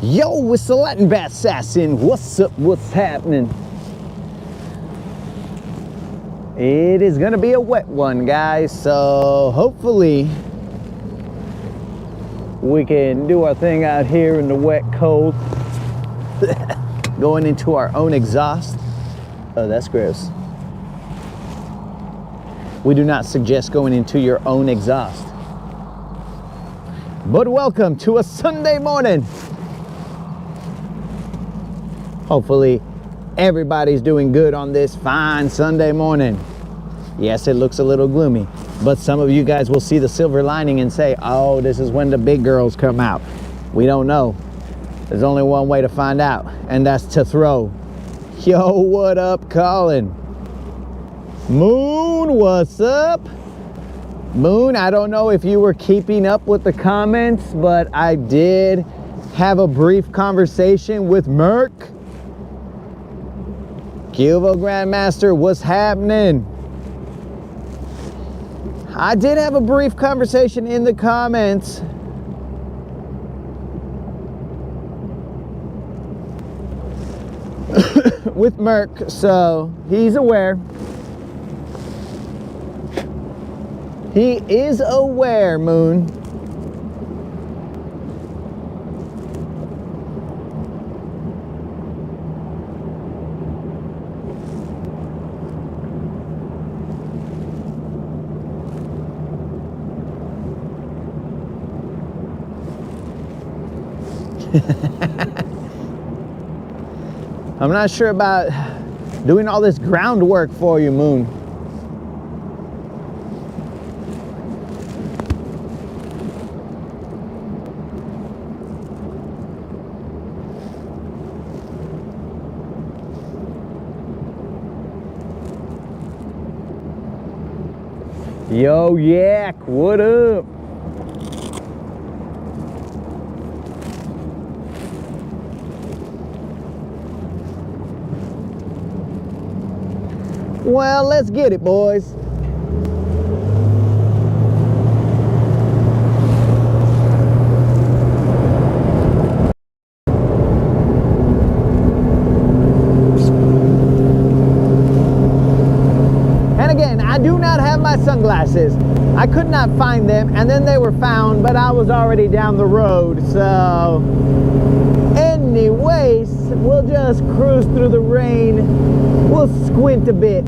Yo, it's the Latin Bat Assassin. What's up? What's happening? It is gonna be a wet one, guys, so hopefully we can do our thing out here in the wet cold. Going into our own exhaust. Oh, that's gross. We do not suggest going into your own exhaust. But welcome to a Sunday morning. Hopefully everybody's doing good on this fine Sunday morning. Yes, it looks a little gloomy, but some of you guys will see the silver lining and say, oh, this is when the big girls come out. We don't know. There's only one way to find out, and that's to throw. Yo, what up, Colin? Moon, what's up? Moon, I don't know if you were keeping up with the comments, but I did have a brief conversation with Merc. Gilvo Grandmaster, what's happening? I did have a brief conversation in the comments. With Merc, so he's aware. He is aware, Moon. I'm not sure about doing all this groundwork for you, Moon. Yo, Yak, what up? Well, let's get it, boys. And again, I do not have my sunglasses. I could not find them, and then they were found, but I was already down the road, so anyways, we'll just cruise through the rain. We'll squint a bit.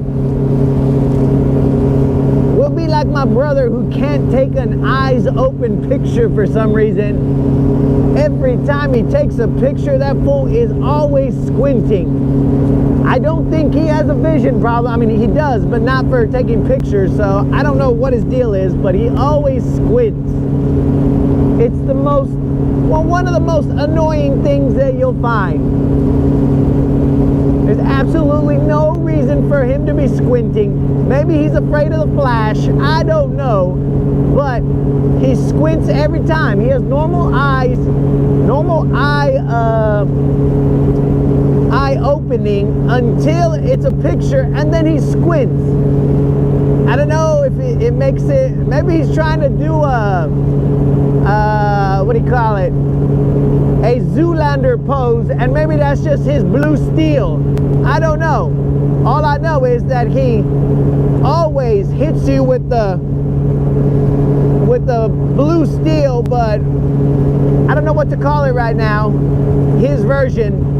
We'll be like my brother who can't take an eyes open picture for some reason. Every time he takes a picture, that fool is always squinting. I don't think he has a vision problem. I mean, he does, but not for taking pictures, so I don't know what his deal is, but he always squints. It's the most, well, one of the most annoying things that you'll find. There's absolutely no reason for him to be squinting. Maybe he's afraid of the flash. I don't know. But he squints every time. He has normal eyes, normal eye opening until it's a picture, and then he squints. I don't know if it makes it, maybe he's trying to do a, what do you call it? A Zoolander pose, and maybe that's just his blue steel. I don't know. All I know is that he always hits you with the blue steel, but I don't know what to call it right now. His version.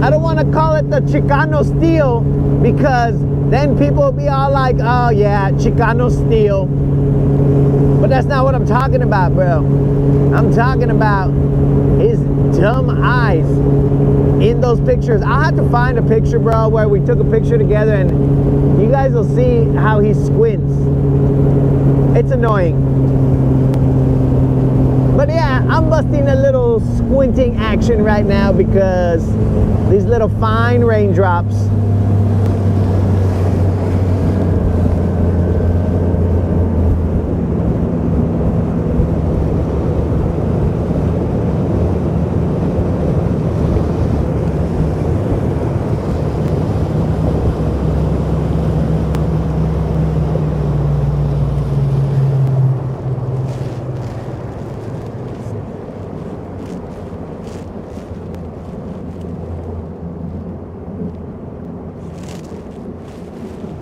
I don't want to call it the Chicano steel, because then people will be all like, oh yeah, Chicano steel. But that's not what I'm talking about, bro. I'm talking about his dumb eyes in those pictures. I'll have to find a picture, bro, where we took a picture together, and you guys will see how he squints. It's annoying. But yeah, I'm busting a little squinting action right now because these little fine raindrops.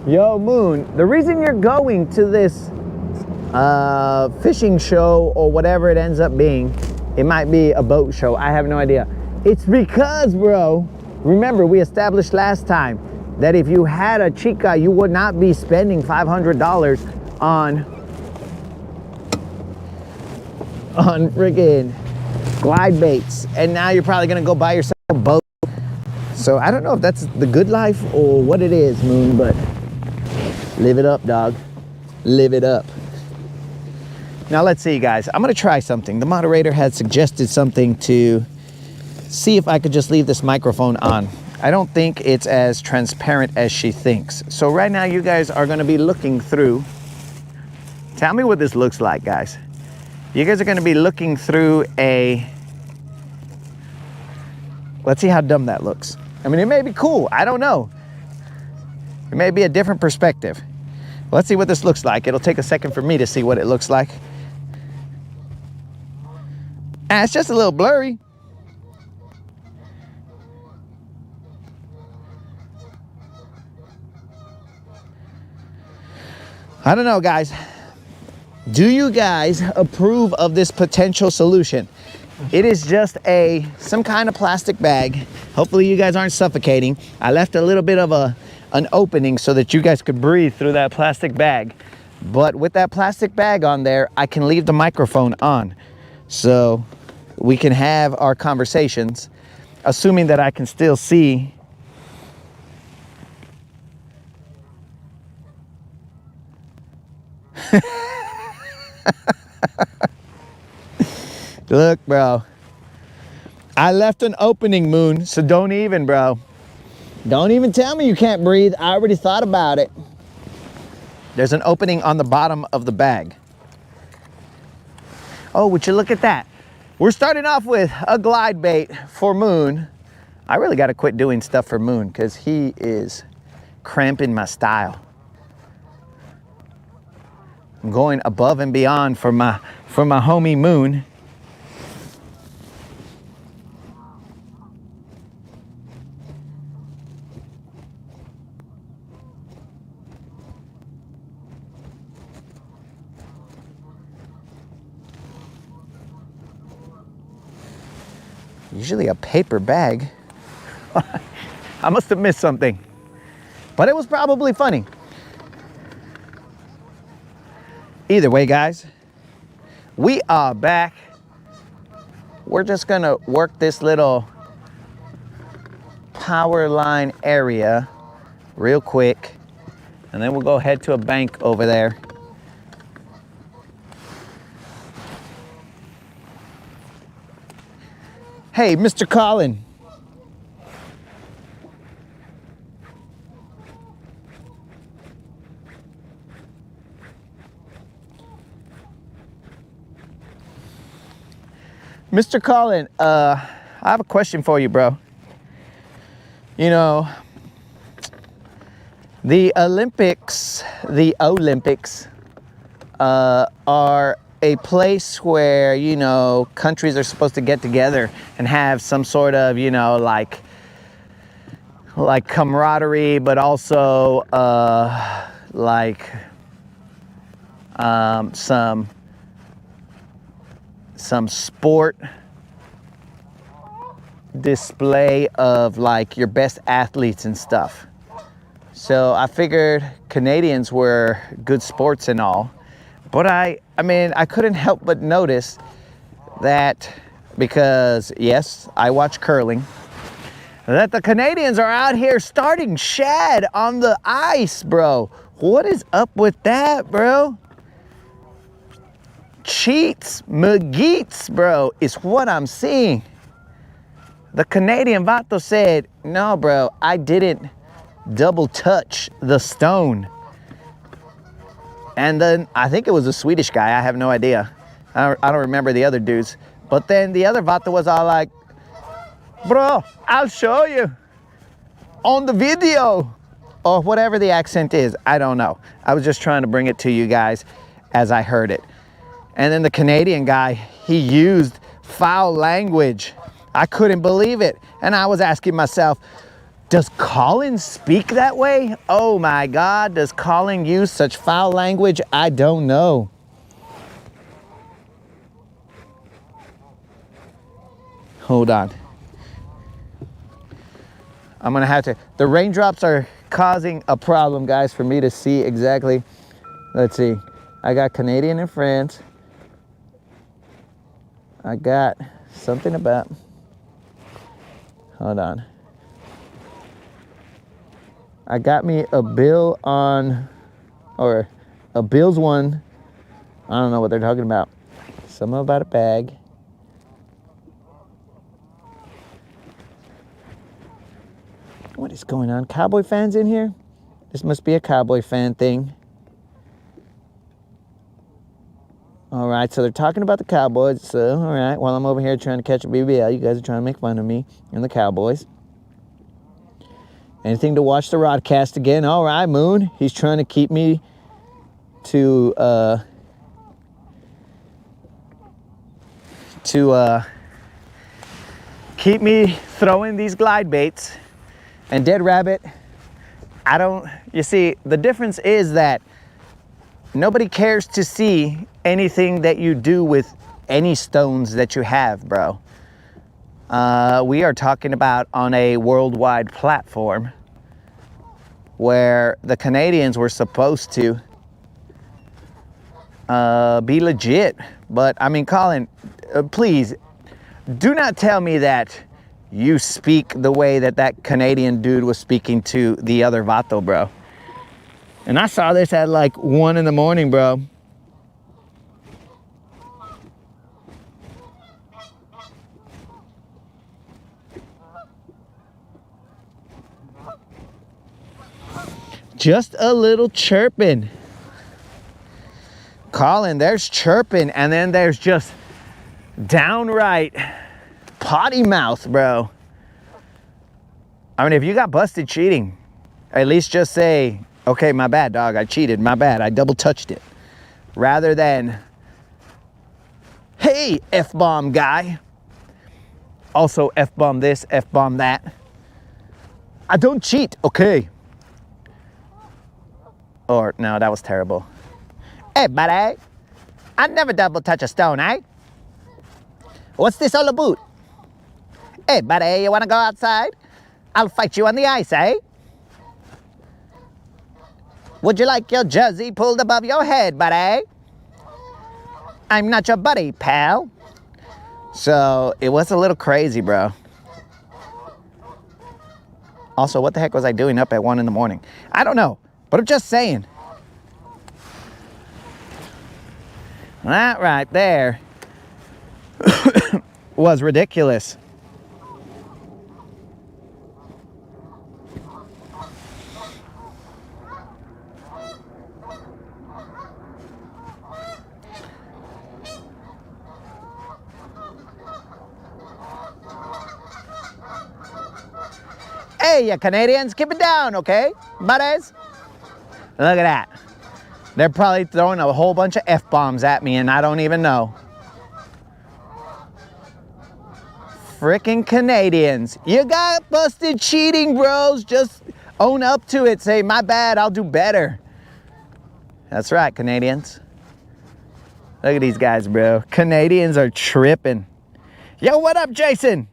Yo, Moon, the reason you're going to this fishing show or whatever it ends up being, it might be a boat show, I have no idea. It's because, bro, remember we established last time that if you had a chica, you would not be spending $500 on friggin' glide baits, and now you're probably gonna go buy yourself a boat. So I don't know if that's the good life or what it is, Moon, but live it up, dog. Live it up. Now let's see, guys. I'm gonna try something. The moderator had suggested something to see if I could just leave this microphone on. I don't think it's as transparent as she thinks. So right now you guys are gonna be looking through. Tell me what this looks like, guys. You guys are gonna be looking through a, let's see how dumb that looks. I mean, it may be cool, I don't know. It may be a different perspective. Let's see what this looks like. It'll take a second for me to see what it looks like. Ah, it's just a little blurry. I don't know, guys. Do you guys approve of this potential solution? It is just some kind of plastic bag. Hopefully you guys aren't suffocating. I left a little bit of an opening so that you guys could breathe through that plastic bag. But with that plastic bag on there, I can leave the microphone on. So we can have our conversations, assuming that I can still see. Look, bro, I left an opening, Moon, so don't even, bro. Don't even tell me you can't breathe. I already thought about it. There's an opening on the bottom of the bag. Oh, would you look at that? We're starting off with a glide bait for Moon. I really got to quit doing stuff for Moon because he is cramping my style. I'm going above and beyond for my homie Moon. Usually a paper bag. I must have missed something, but it was probably funny. Either way, guys, we are back. We're just gonna work this little power line area real quick, and then we'll go head to a bank over there. Hey, Mr. Colin. Mr. Colin, I have a question for you, bro. You know, the Olympics are a place where, you know, countries are supposed to get together and have some sort of, you know, like camaraderie, but also some sport display of like your best athletes and stuff. So I figured Canadians were good sports and all, but I mean, I couldn't help but notice that, because yes, I watch curling, that the Canadians are out here starting shad on the ice, bro. What is up with that, bro? Cheats, McGeets, bro, is what I'm seeing. The Canadian vato said, no, bro, I didn't double touch the stone. And then I think it was a Swedish guy, I have no idea. I don't remember the other dudes. But then the other vato was all like, bro, I'll show you on the video, or whatever the accent is. I don't know. I was just trying to bring it to you guys as I heard it. And then the Canadian guy, he used foul language. I couldn't believe it. And I was asking myself, Does Colin speak that way? Oh my God, does Colin use such foul language? I don't know. Hold on. I'm gonna have to, the raindrops are causing a problem, guys, for me to see exactly. Let's see, I got Canadian and France. I got something about, hold on. I got me a bill on, or a Bills one. I don't know what they're talking about. Something about a bag. What is going on? Cowboy fans in here? This must be a Cowboy fan thing. All right, so they're talking about the Cowboys. So, all right, while I'm over here trying to catch a BBL, you guys are trying to make fun of me and the Cowboys. Anything to watch the broadcast again? All right, Moon. He's trying to keep me to keep me throwing these glide baits. And Dead Rabbit, you see, the difference is that nobody cares to see anything that you do with any stones that you have, bro. We are talking about on a worldwide platform where the Canadians were supposed to be legit. But I mean, Colin, please do not tell me that you speak the way that that Canadian dude was speaking to the other Vato, bro. And I saw this at like 1 in the morning, bro. Just a little chirping. Colin, there's chirping, and then there's just downright potty mouth, bro. I mean, if you got busted cheating, at least just say, okay, my bad, dog, I cheated, my bad, I double touched it. Rather than, hey, F-bomb guy. Also F-bomb this, F-bomb that. I don't cheat, okay. Or, no, that was terrible. Hey, buddy, I never double touch a stone, eh? What's this all about? Hey, buddy, you want to go outside? I'll fight you on the ice, eh? Would you like your jersey pulled above your head, buddy? I'm not your buddy, pal. So, it was a little crazy, bro. Also, what the heck was I doing up at 1 in the morning? I don't know. But I'm just saying. That right there was ridiculous. Hey, you Canadians, keep it down, okay, buddies? Look at that. They're probably throwing a whole bunch of F-bombs at me and I don't even know. Frickin' Canadians. You got busted cheating, bros. Just own up to it. Say, my bad, I'll do better. That's right, Canadians. Look at these guys, bro. Canadians are tripping. Yo, what up, Jason?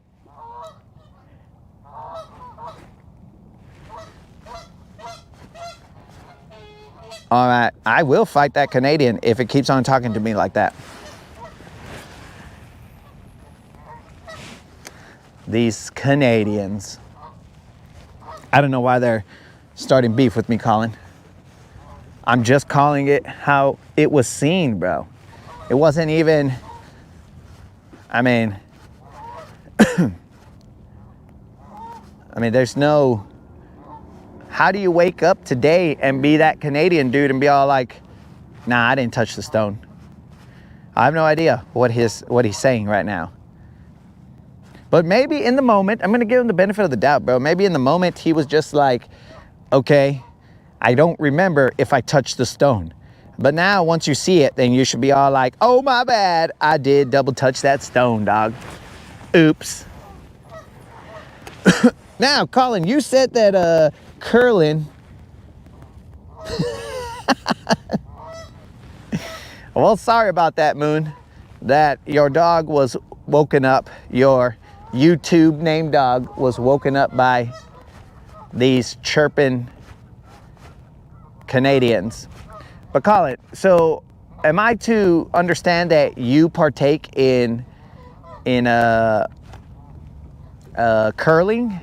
All right, I will fight that Canadian if it keeps on talking to me like that. These Canadians. I don't know why they're starting beef with me, Colin. I'm just calling it how it was seen, bro. It wasn't even, I mean, there's no, how do you wake up today and be that Canadian dude and be all like, nah, I didn't touch the stone. I have no idea what he's saying right now. But maybe in the moment, I'm gonna give him the benefit of the doubt, bro. Maybe in the moment he was just like, okay, I don't remember if I touched the stone. But now once you see it, then you should be all like, oh my bad, I did double touch that stone, dog. Oops. Now, Colin, you said that curling. Well, sorry about that, Moon. That your dog was woken up, your YouTube named dog was woken up by these chirping Canadians. But Colin, so am I to understand that you partake in curling?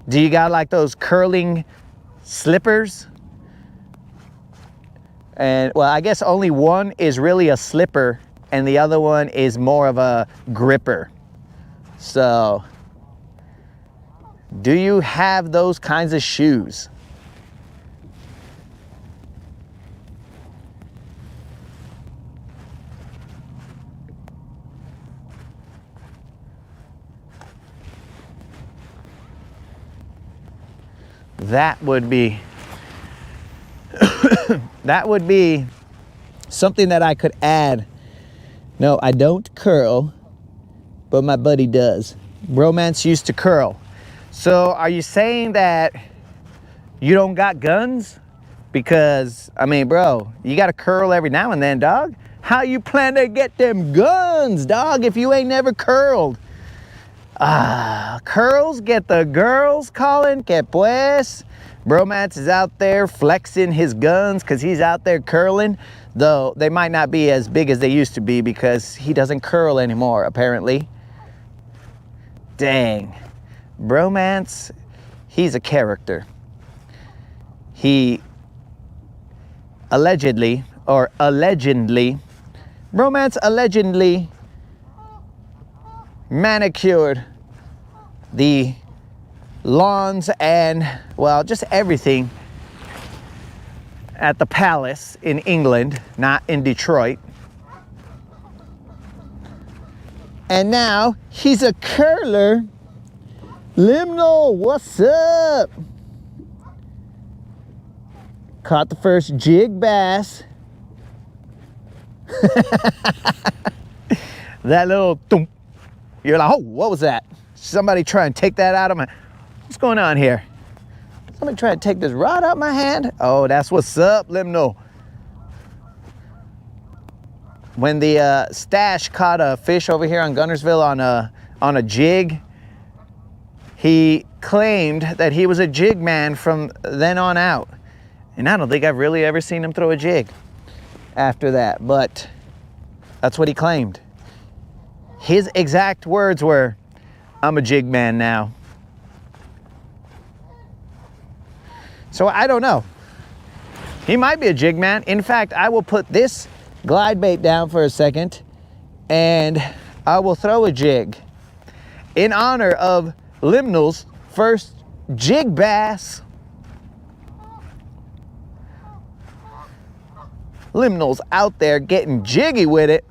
Do you got like those curling slippers? And well, I guess only one is really a slipper and the other one is more of a gripper. So, do you have those kinds of shoes? That would be that would be something that I could add. No, I don't curl, but my buddy does. Bromance used to curl. So are you saying that you don't got guns? Because, I mean, bro, you got to curl every now and then, dog. How you plan to get them guns, dog, if you ain't never curled? Curls get the girls, Colin. Que pues? Bromance is out there flexing his guns because he's out there curling. Though they might not be as big as they used to be because he doesn't curl anymore, apparently. Dang. Bromance, he's a character. He allegedly, Bromance allegedly manicured the lawns and, well, just everything at the Palace in England, not in Detroit. And now he's a curler. Limno, what's up? Caught the first jig bass. That little thump. You're like, oh, what was that? Somebody try and take that out of my... What's going on here? Somebody try to take this rod out my hand? Oh, that's what's up, Limno. When the stash caught a fish over here on Guntersville on a jig, he claimed that he was a jig man from then on out. And I don't think I've really ever seen him throw a jig after that, but that's what he claimed. His exact words were, I'm a jig man now. So I don't know. He might be a jig man. In fact, I will put this glide bait down for a second and I will throw a jig in honor of Limnal's first jig bass. Limnal's out there getting jiggy with it.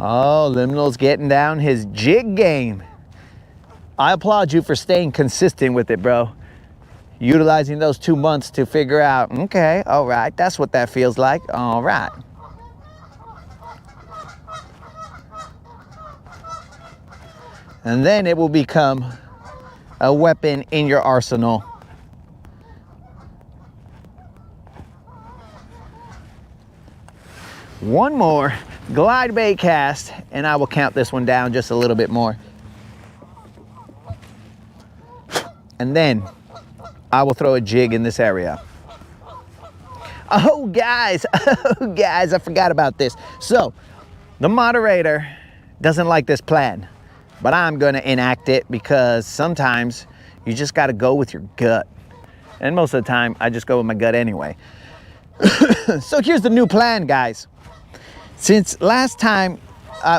Oh, Limnal's getting down his jig game. I applaud you for staying consistent with it, bro. Utilizing those 2 months to figure out, okay, all right, that's what that feels like. All right. And then it will become a weapon in your arsenal. One more glide bait cast, and I will count this one down just a little bit more. And then I will throw a jig in this area. Oh guys, I forgot about this. So the moderator doesn't like this plan, but I'm gonna enact it because sometimes you just gotta go with your gut. And most of the time I just go with my gut anyway. So here's the new plan, guys. Since last time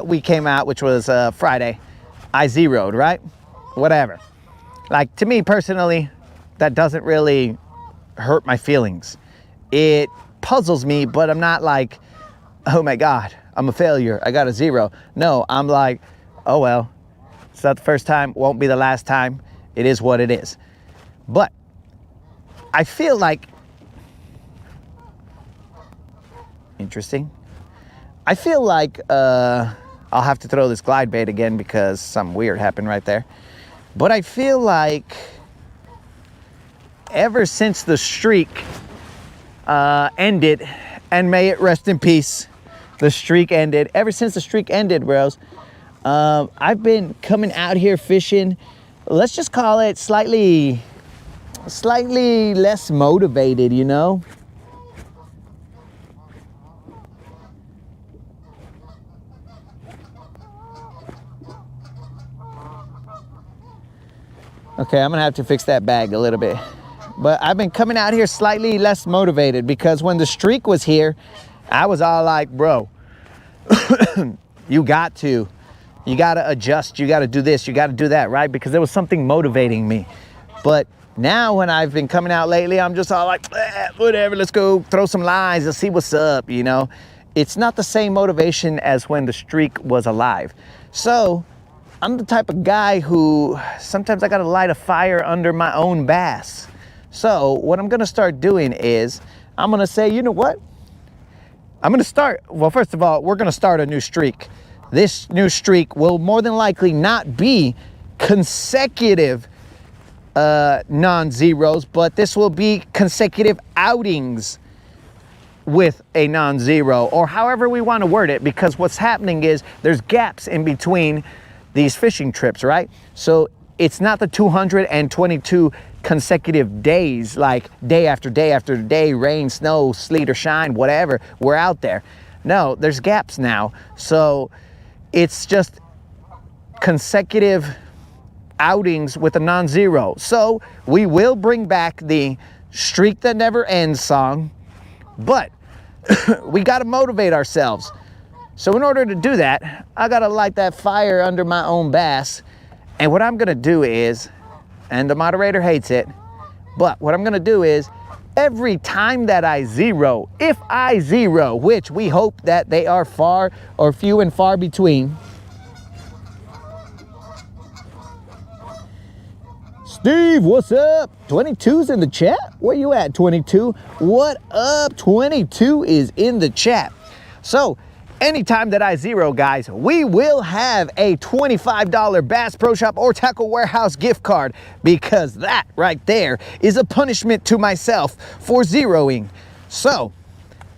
we came out, which was Friday, I zeroed, right? Whatever. Like, to me personally, that doesn't really hurt my feelings. It puzzles me, but I'm not like oh my God, I'm a failure, I got a 0. No, I'm like, oh well, it's not the first time, won't be the last time. It is what it is. But I feel like, interesting. I feel like I'll have to throw this glide bait again because something weird happened right there. But I feel like ever since the streak ended, and may it rest in peace, the streak ended. Ever since the streak ended, bros, I've been coming out here fishing, let's just call it slightly less motivated, you know? Okay, I'm gonna have to fix that bag a little bit. But I've been coming out here slightly less motivated because when the streak was here, I was all like, bro, you gotta adjust, you gotta do this, you gotta do that, right? Because there was something motivating me. But now when I've been coming out lately, I'm just all like, whatever, let's go throw some lines, let's see what's up, you know? It's not the same motivation as when the streak was alive. So I'm the type of guy who sometimes I gotta light a fire under my own bass. So what I'm gonna start doing is, I'm gonna say, you know what? Well, first of all, we're gonna start a new streak. This new streak will more than likely not be consecutive non-zeros, but this will be consecutive outings with a non-zero, or however we want to word it, because what's happening is there's gaps in between these fishing trips, right? So it's not the 222 consecutive days, like day after day after day, rain, snow, sleet or shine, whatever, we're out there. No, there's gaps now. So it's just consecutive outings with a non-zero. So we will bring back the streak that never ends song, but we got to motivate ourselves. So in order to do that, I got to light that fire under my own bass. And what I'm going to do is, and the moderator hates it, but what I'm going to do is, every time that I zero, if I zero, which we hope that they are far or few and far between. Steve, what's up? 22's in the chat? Where you at, 22? What up? 22 is in the chat. So anytime that I zero, guys, we will have a $25 Bass Pro Shop or Tackle Warehouse gift card, because that right there is a punishment to myself for zeroing. So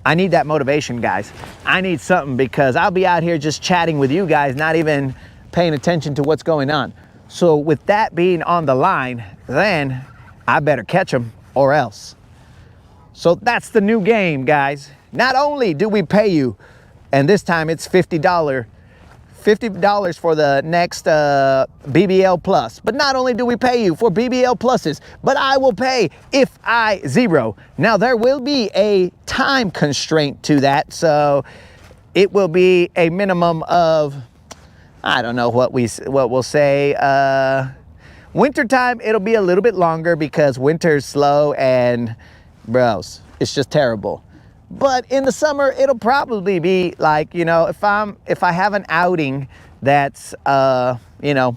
I need that motivation, guys. I need something, because I'll be out here just chatting with you guys, not even paying attention to what's going on. So with that being on the line, then I better catch them or else. So that's the new game, guys. Not only do we pay you, and this time it's $50 for the next BBL Plus. But not only do we pay you for BBL Pluses, but I will pay if I zero. Now there will be a time constraint to that, so it will be a minimum of, I don't know what we'll say. Wintertime, it'll be a little bit longer because winter's slow and bros, it's just terrible. But in the summer, it'll probably be like, you know, if I have an outing that's, you know,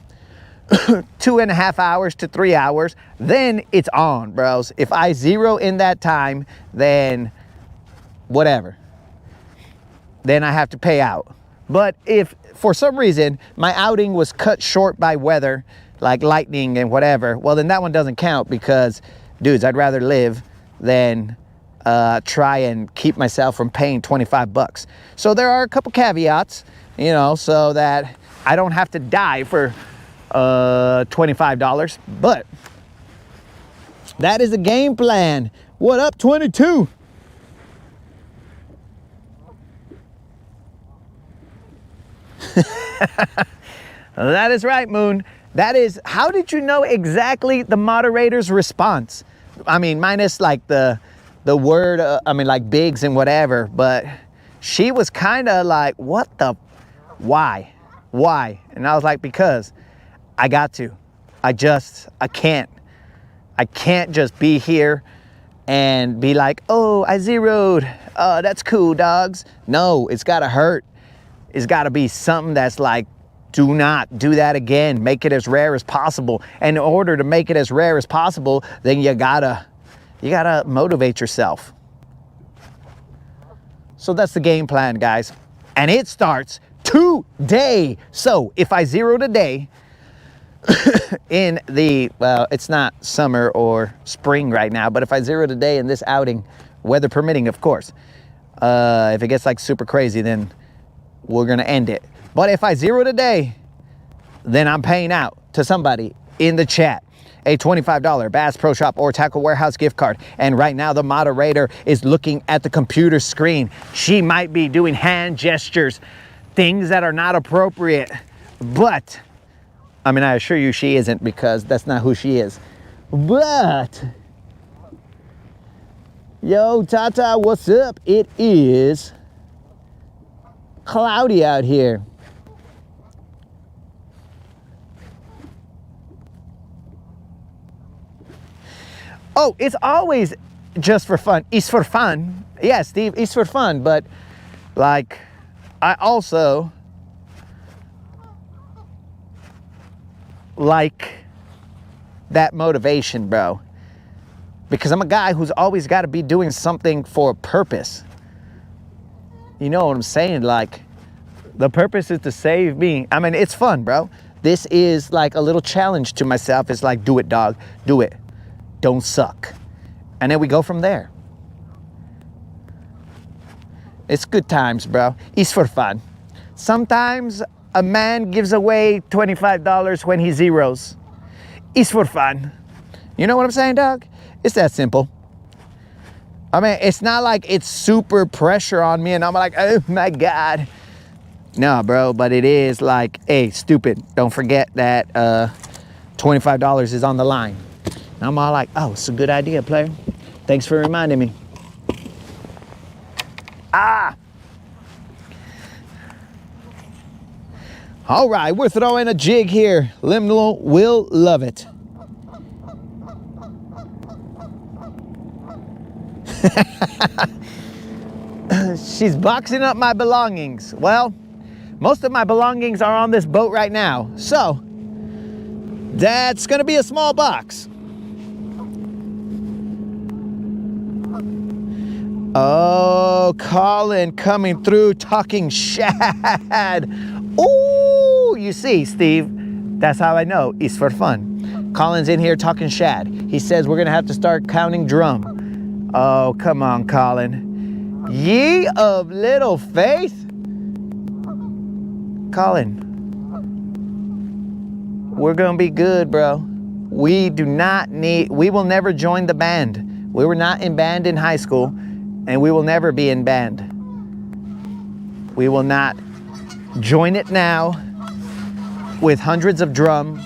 2.5 hours to 3 hours, then it's on, bros. If I zero in that time, then whatever. Then I have to pay out. But if for some reason my outing was cut short by weather, like lightning and whatever, well, then that one doesn't count, because, dudes, I'd rather live than try and keep myself from paying 25 bucks. So there are a couple caveats, you know, so that I don't have to die for $25, but that is a game plan. What up, 22? That is right, Moon. That is, how did you know exactly the moderator's response? I mean, minus like the word, I mean, like bigs and whatever, but she was kind of like, what the, why? And I was like, because I got to. I can't just be here and be like, oh, I zeroed. Oh, that's cool, dogs. No, it's gotta hurt. It's gotta be something that's like, do not do that again. Make it as rare as possible. And in order to make it as rare as possible, then you gotta motivate yourself. So that's the game plan, guys. And it starts today. So if I zero today in the, well, it's not summer or spring right now, but if I zero today in this outing, weather permitting, of course, if it gets like super crazy, then we're gonna end it. But if I zero today, then I'm paying out to somebody in the chat a $25 Bass Pro Shop or Tackle Warehouse gift card. And right now the moderator is looking at the computer screen. She might be doing hand gestures, things that are not appropriate, but I mean, I assure you she isn't, because that's not who she is. But yo, Tata, what's up? It is cloudy out here. Oh, it's always just for fun. It's for fun. Yeah, Steve, it's for fun. But like, I also like that motivation, bro. Because I'm a guy who's always got to be doing something for a purpose. You know what I'm saying? Like, the purpose is to save me. I mean, it's fun, bro. This is like a little challenge to myself. It's like, do it, dog. Do it. Don't suck. And then we go from there. It's good times, bro. It's for fun. Sometimes a man gives away $25 when he zeros. It's for fun. You know what I'm saying, dog? It's that simple. I mean, it's not like it's super pressure on me and I'm like, oh my God. No, bro, but it is like, hey, stupid, don't forget that $25 is on the line. And I'm all like, oh, it's a good idea, player. Thanks for reminding me. Ah! All right, we're throwing a jig here. Liminal will love it. She's boxing up my belongings. Well, most of my belongings are on this boat right now, so that's gonna be a small box. Oh, Colin coming through talking shad. Ooh, you see, Steve, that's how I know it's for fun. Colin's in here talking shad. He says we're gonna have to start counting drum. Oh, come on, Colin. Ye of little faith? Colin, we're gonna be good, bro. We do not need, we will never join the band. We were not in band in high school, and we will never be in band. We will not join it now with hundreds of drum.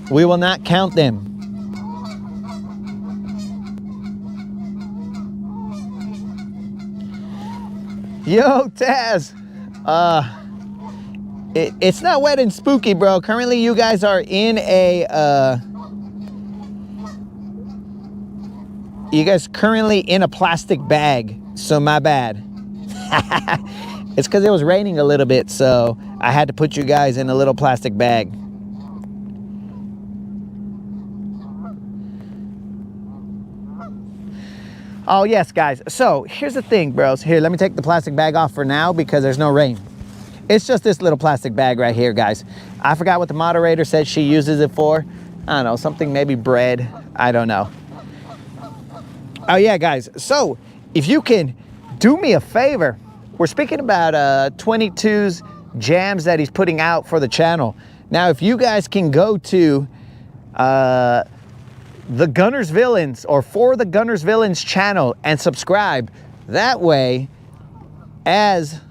We will not count them. Yo, Taz. It's not wet and spooky, bro. Currently, you guys are in a, you guys currently in a plastic bag, so my bad. It's because it was raining a little bit, so I had to put you guys in a little plastic bag. Oh, yes, guys. So here's the thing, bros. Here, let me take the plastic bag off for now because there's no rain. It's just this little plastic bag right here, guys. I forgot what the moderator said she uses it for. I don't know, something maybe bread. I don't know. Oh, yeah, guys. So if you can do me a favor, we're speaking about 22's jams that he's putting out for the channel. Now, if you guys can go to the Guntersvilleans or for the Guntersvilleans channel and subscribe, that way, as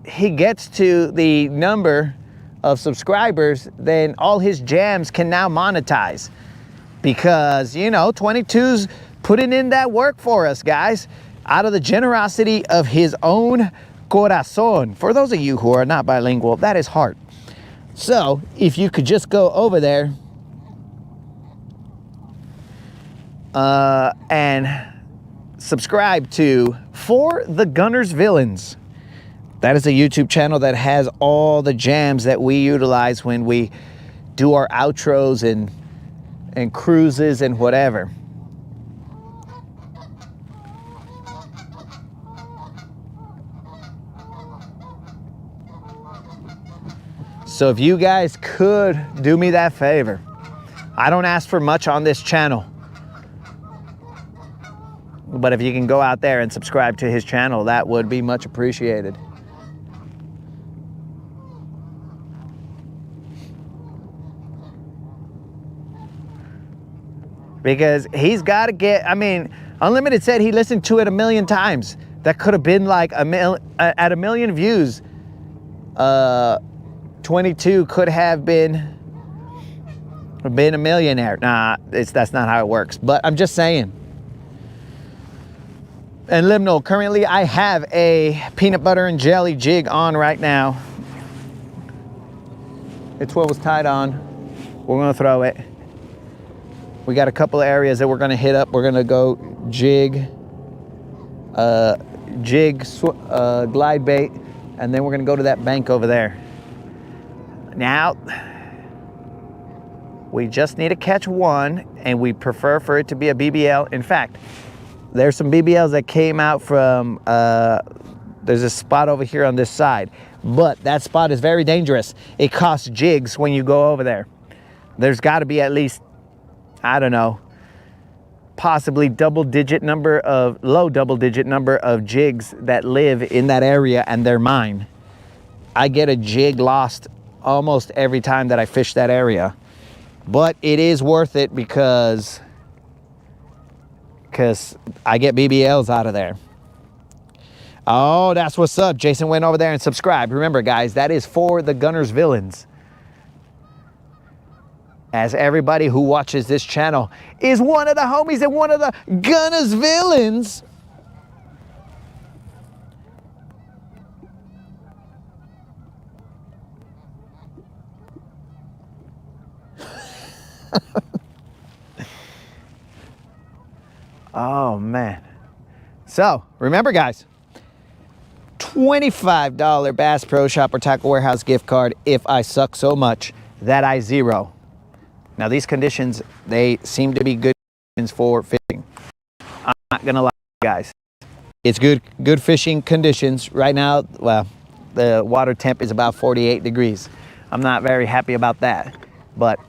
he gets to the number of subscribers, then all his jams can now monetize. Because, you know, 22's putting in that work for us, guys, out of the generosity of his own corazón. For those of you who are not bilingual, that is heart. So if you could just go over there and subscribe to For the Guntersville. That is a YouTube channel that has all the jams that we utilize when we do our outros and cruises and whatever. So if you guys could do me that favor, I don't ask for much on this channel, but if you can go out there and subscribe to his channel, that would be much appreciated. Because he's got to get, I mean, Unlimited said he listened to it 1,000,000 times. That could have been like at 1,000,000 views. 22 could have been a millionaire. Nah, that's not how it works, but I'm just saying. And Liminal, currently I have a peanut butter and jelly jig on right now. It's what was tied on. We're gonna throw it. We got a couple of areas that we're gonna hit up. We're gonna go jig, glide bait, and then we're gonna go to that bank over there. Now, we just need to catch one, and we prefer for it to be a BBL. In fact, there's some BBLs that came out from, there's a spot over here on this side, but that spot is very dangerous. It costs jigs when you go over there. There's gotta be at least, I don't know, possibly low double digit number of jigs that live in that area, and they're mine. I get a jig lost almost every time that I fish that area, but it is worth it because I get BBLs out of there. Oh, that's what's up. Jason went over there and subscribed. Remember, guys, that is For the Guntersville. As everybody who watches this channel is one of the homies and one of the Guntersville. Oh man. So remember, guys, $25 Bass Pro Shop or Tackle Warehouse gift card if I suck so much that I zero. Now these conditions, they seem to be good conditions for fishing. I'm not gonna lie, guys. It's good fishing conditions. Right now, well, the water temp is about 48 degrees. I'm not very happy about that, but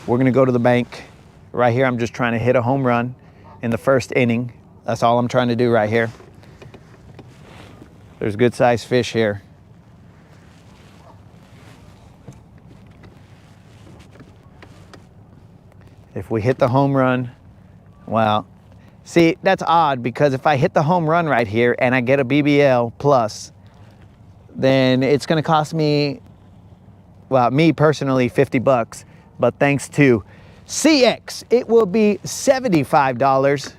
we're gonna go to the bank. Right here, I'm just trying to hit a home run in the first inning. That's all I'm trying to do right here. There's good sized fish here. If we hit the home run, well, see, that's odd because if I hit the home run right here and I get a BBL plus, then it's gonna cost me, well, me personally, 50 bucks, but thanks to CX, it will be $75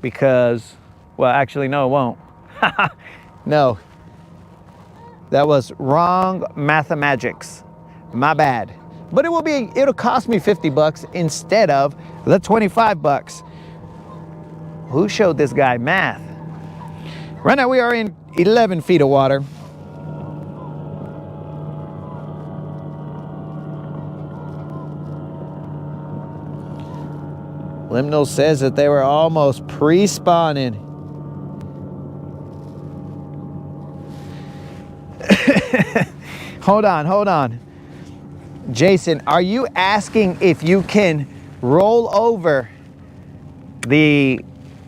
because, well, actually, no, it won't. No, that was wrong mathematics, my bad. But it'll cost me 50 bucks instead of the 25 bucks. Who showed this guy math? Right now we are in 11 feet of water. Liminal says that they were almost pre-spawning. Hold on. Jason, are you asking if you can roll over the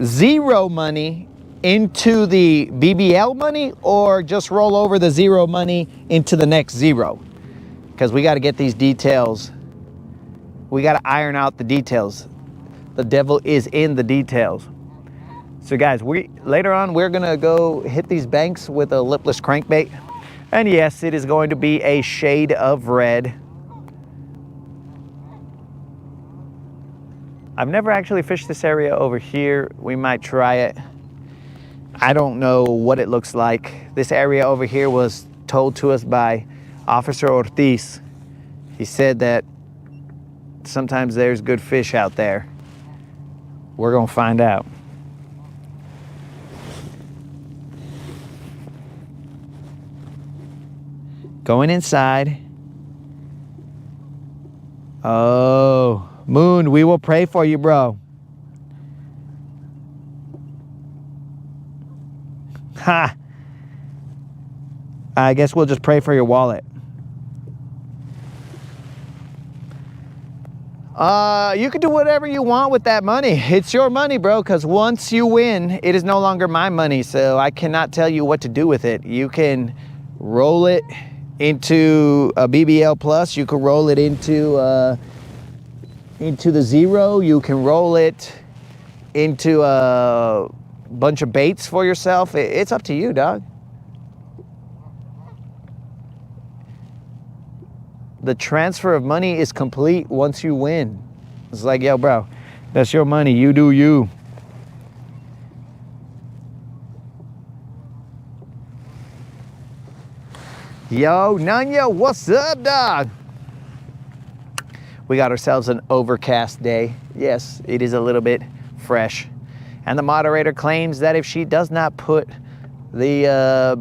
zero money into the BBL money or just roll over the zero money into the next zero? Because we got to get these details. We got to iron out the details. The devil is in the details. So guys, later on we're gonna go hit these banks with a lipless crankbait. And yes, it is going to be a shade of red. I've never actually fished this area over here. We might try it. I don't know what it looks like. This area over here was told to us by Officer Ortiz. He said that sometimes there's good fish out there. We're gonna find out. Going inside. Oh, Moon, we will pray for you, bro. Ha! I guess we'll just pray for your wallet. You can do whatever you want with that money. It's your money, bro, because once you win, it is no longer my money, so I cannot tell you what to do with it. You can roll it into a BBL Plus. You can roll it into the zero. You can roll it into a bunch of baits for yourself. It's up to you, dog. The transfer of money is complete once you win. It's like, yo, bro, that's your money. You do you. Yo, Nanya, what's up, dog? We got ourselves an overcast day. Yes, it is a little bit fresh. And the moderator claims that if she does not put the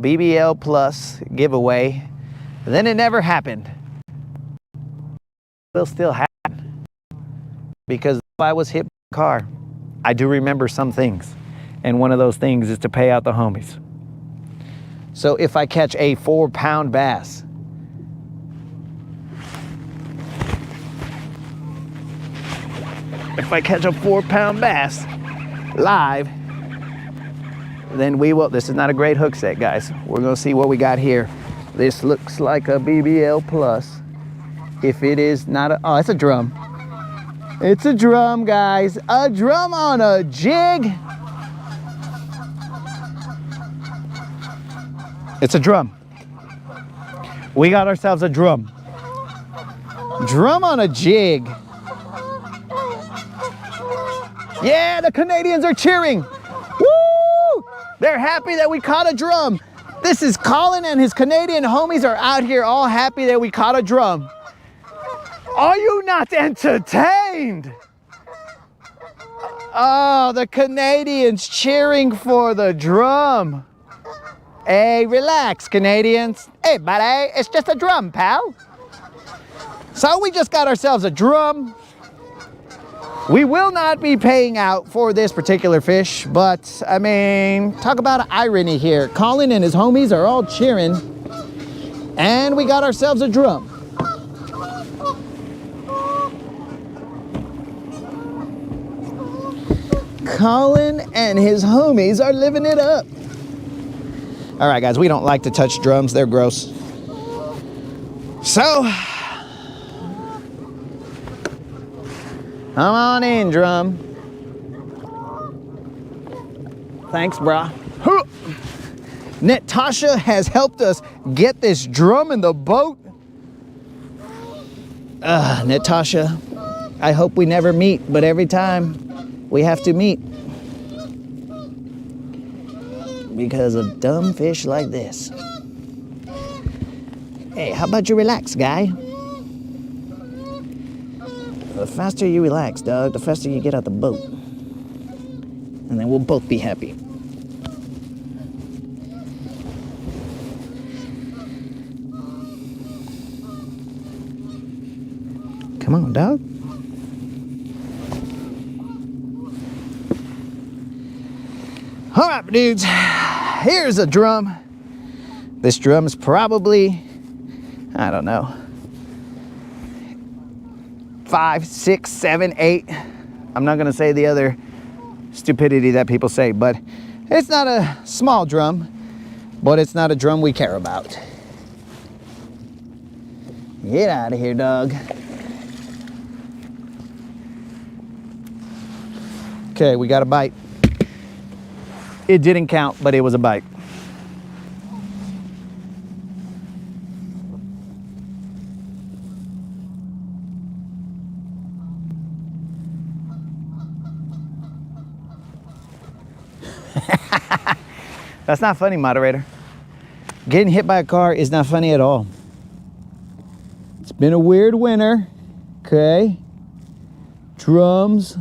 BBL Plus giveaway, then it never happened. Will still happen. Because if I was hit by a car, I do remember some things. And one of those things is to pay out the homies. So if I catch a 4-pound bass, live, then we will, this is not a great hook set, guys. We're gonna see what we got here. This looks like a BBL Plus. If it is not a, oh, it's a drum. It's a drum, guys. A drum on a jig. It's a drum. We got ourselves a drum. Drum on a jig. Yeah, the Canadians are cheering. Woo! They're happy that we caught a drum. This is Colin and his Canadian homies are out here all happy that we caught a drum. Are you not entertained? Oh, the Canadians cheering for the drum. Hey, relax, Canadians. Hey, buddy, it's just a drum, pal. So we just got ourselves a drum. We will not be paying out for this particular fish, but I mean, talk about an irony here. Colin and his homies are all cheering, and we got ourselves a drum. Colin and his homies are living it up. All right, guys, we don't like to touch drums. They're gross. So, come on in, drum. Thanks, brah. Natasha has helped us get this drum in the boat. Natasha, I hope we never meet, but every time we have to meet. Because of dumb fish like this. Hey, how about you relax, guy? The faster you relax, dog, the faster you get out the boat. And then we'll both be happy. Come on, dog. All right, dudes, here's a drum. This drum is probably, I don't know, 5, 6, 7, 8. I'm not gonna say the other stupidity that people say, but it's not a small drum, but it's not a drum we care about. Get out of here, dog. Okay, we got a bite. It didn't count, but it was a bite. That's not funny, moderator. Getting hit by a car is not funny at all. It's been a weird winter, okay? Drums.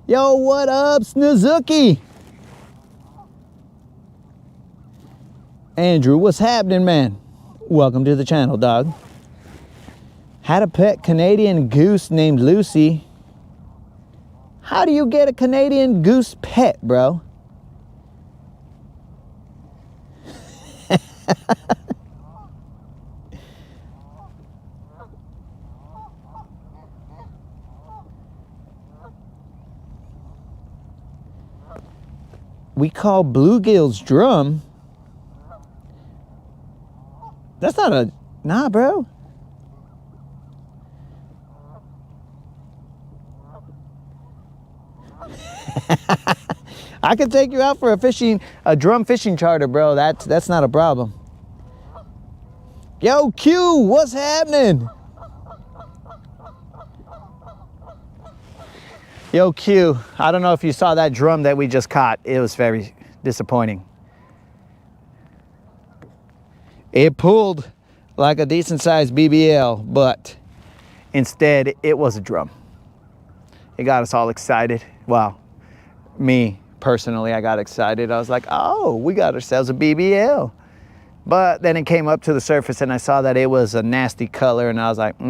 Yo, what up, Snizuki? Andrew, what's happening, man? Welcome to the channel, dog. Had a pet Canadian goose named Lucy. How do you get a Canadian goose pet, bro? We call bluegill's drum. That's not a, nah, bro. I could take you out for a drum fishing charter, bro. That's not a problem. Yo, Q, what's happening? Yo, Q, I don't know if you saw that drum that we just caught. It was very disappointing. It pulled like a decent sized BBL, but instead it was a drum. It got us all excited. Well, me personally, I got excited. I was like, oh, we got ourselves a BBL. But then it came up to the surface and I saw that it was a nasty color and I was like,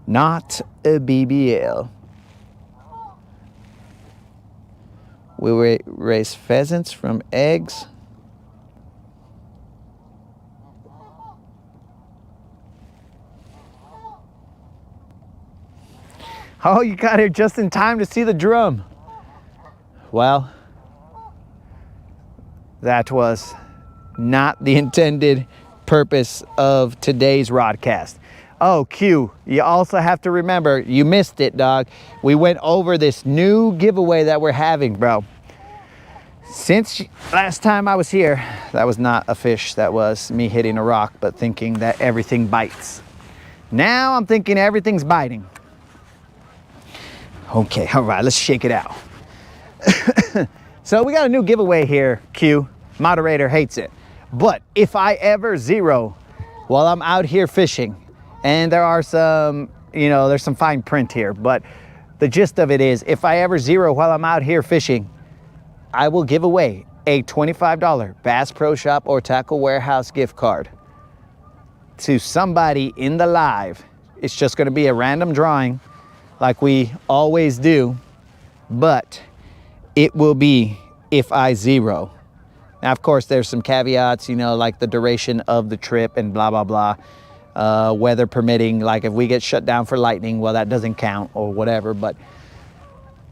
not a BBL. We raise pheasants from eggs. Oh, you got here just in time to see the drum. Well, that was not the intended purpose of today's rodcast. Oh, Q, you also have to remember, you missed it, dog. We went over this new giveaway that we're having, bro. Since last time I was here, that was not a fish, that was me hitting a rock, but thinking that everything bites. Now I'm thinking everything's biting. Okay, all right, let's shake it out. So we got a new giveaway here, Q. Moderator hates it. But if I ever zero while I'm out here fishing, and there are some, there's some fine print here, but the gist of it is, if I ever zero while I'm out here fishing, I will give away a $25 Bass Pro Shop or Tackle Warehouse gift card to somebody in the live. It's just gonna be a random drawing like we always do, but it will be if I zero. Now, of course, there's some caveats, like the duration of the trip and blah, blah, blah. Weather permitting, like if we get shut down for lightning, well, that doesn't count or whatever. But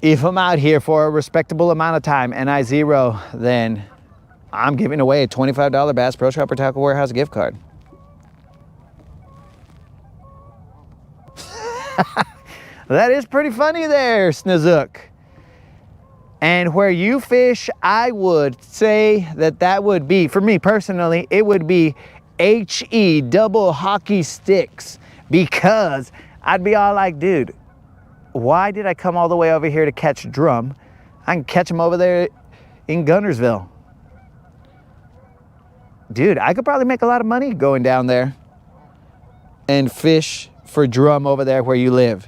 if I'm out here for a respectable amount of time and I zero, then I'm giving away a $25 Bass Pro Shop or Tackle Warehouse gift card. That is pretty funny there, Snizook. And where you fish, I would say that would be, for me personally, it would be HE double hockey sticks, because I'd be all like, dude, why did I come all the way over here to catch drum? I can catch them over there in Guntersville. Dude, I could probably make a lot of money going down there and fish for drum over there where you live.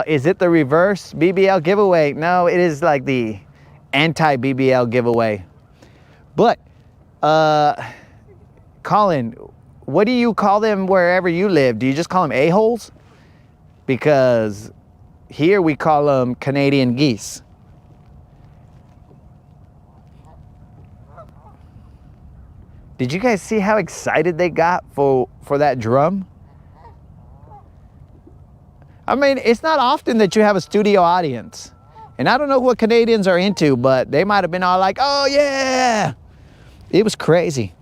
Is it the reverse BBL giveaway? No, it is like the anti-BBL giveaway. But, Colin, what do you call them wherever you live? Do you just call them a-holes? Because here we call them Canadian geese. Did you guys see how excited they got for that drum? I mean, it's not often that you have a studio audience. And I don't know what Canadians are into, but they might have been all like, oh yeah. It was crazy.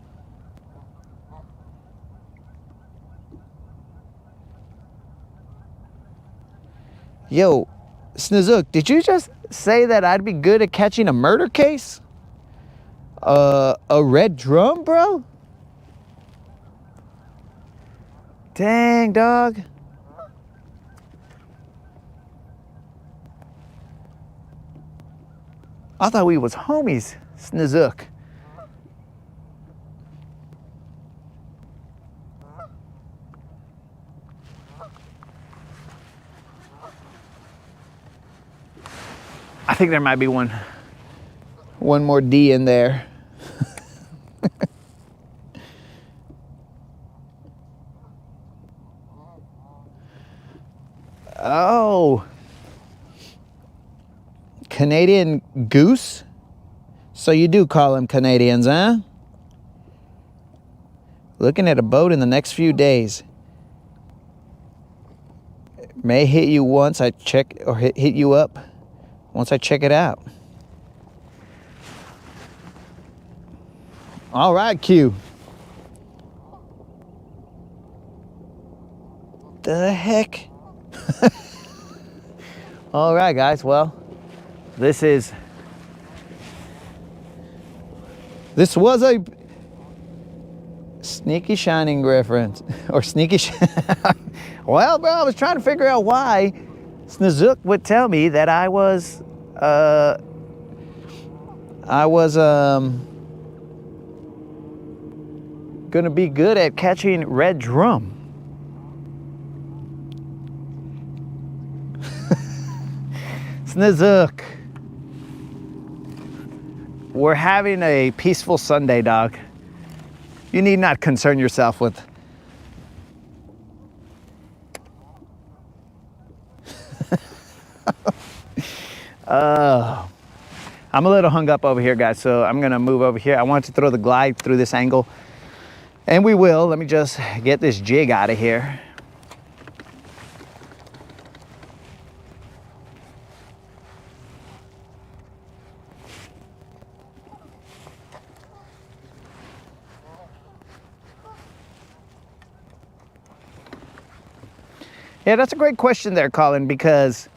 Yo, Snizook, did you just say that I'd be good at catching a murder case? A red drum, bro? Dang, dog. I thought we was homies, Snizook. I think there might be one more D in there. Oh, Canadian goose? So you do call them Canadians, huh? Looking at a boat in the next few days. May hit you once I check, or hit you up once I check it out. All right, Q. The heck? All right, guys. Well, this was a sneaky shining reference, or sneaky. Well, bro, I was trying to figure out why Snozook would tell me that I was gonna be good at catching red drum. Snozook, we're having a peaceful Sunday, dog. You need not concern yourself with I'm a little hung up over here, guys, so I'm gonna move over here. I want to throw the glide through this angle, and we will. Let me just get this jig out of here. Yeah, that's a great question there, Colin, because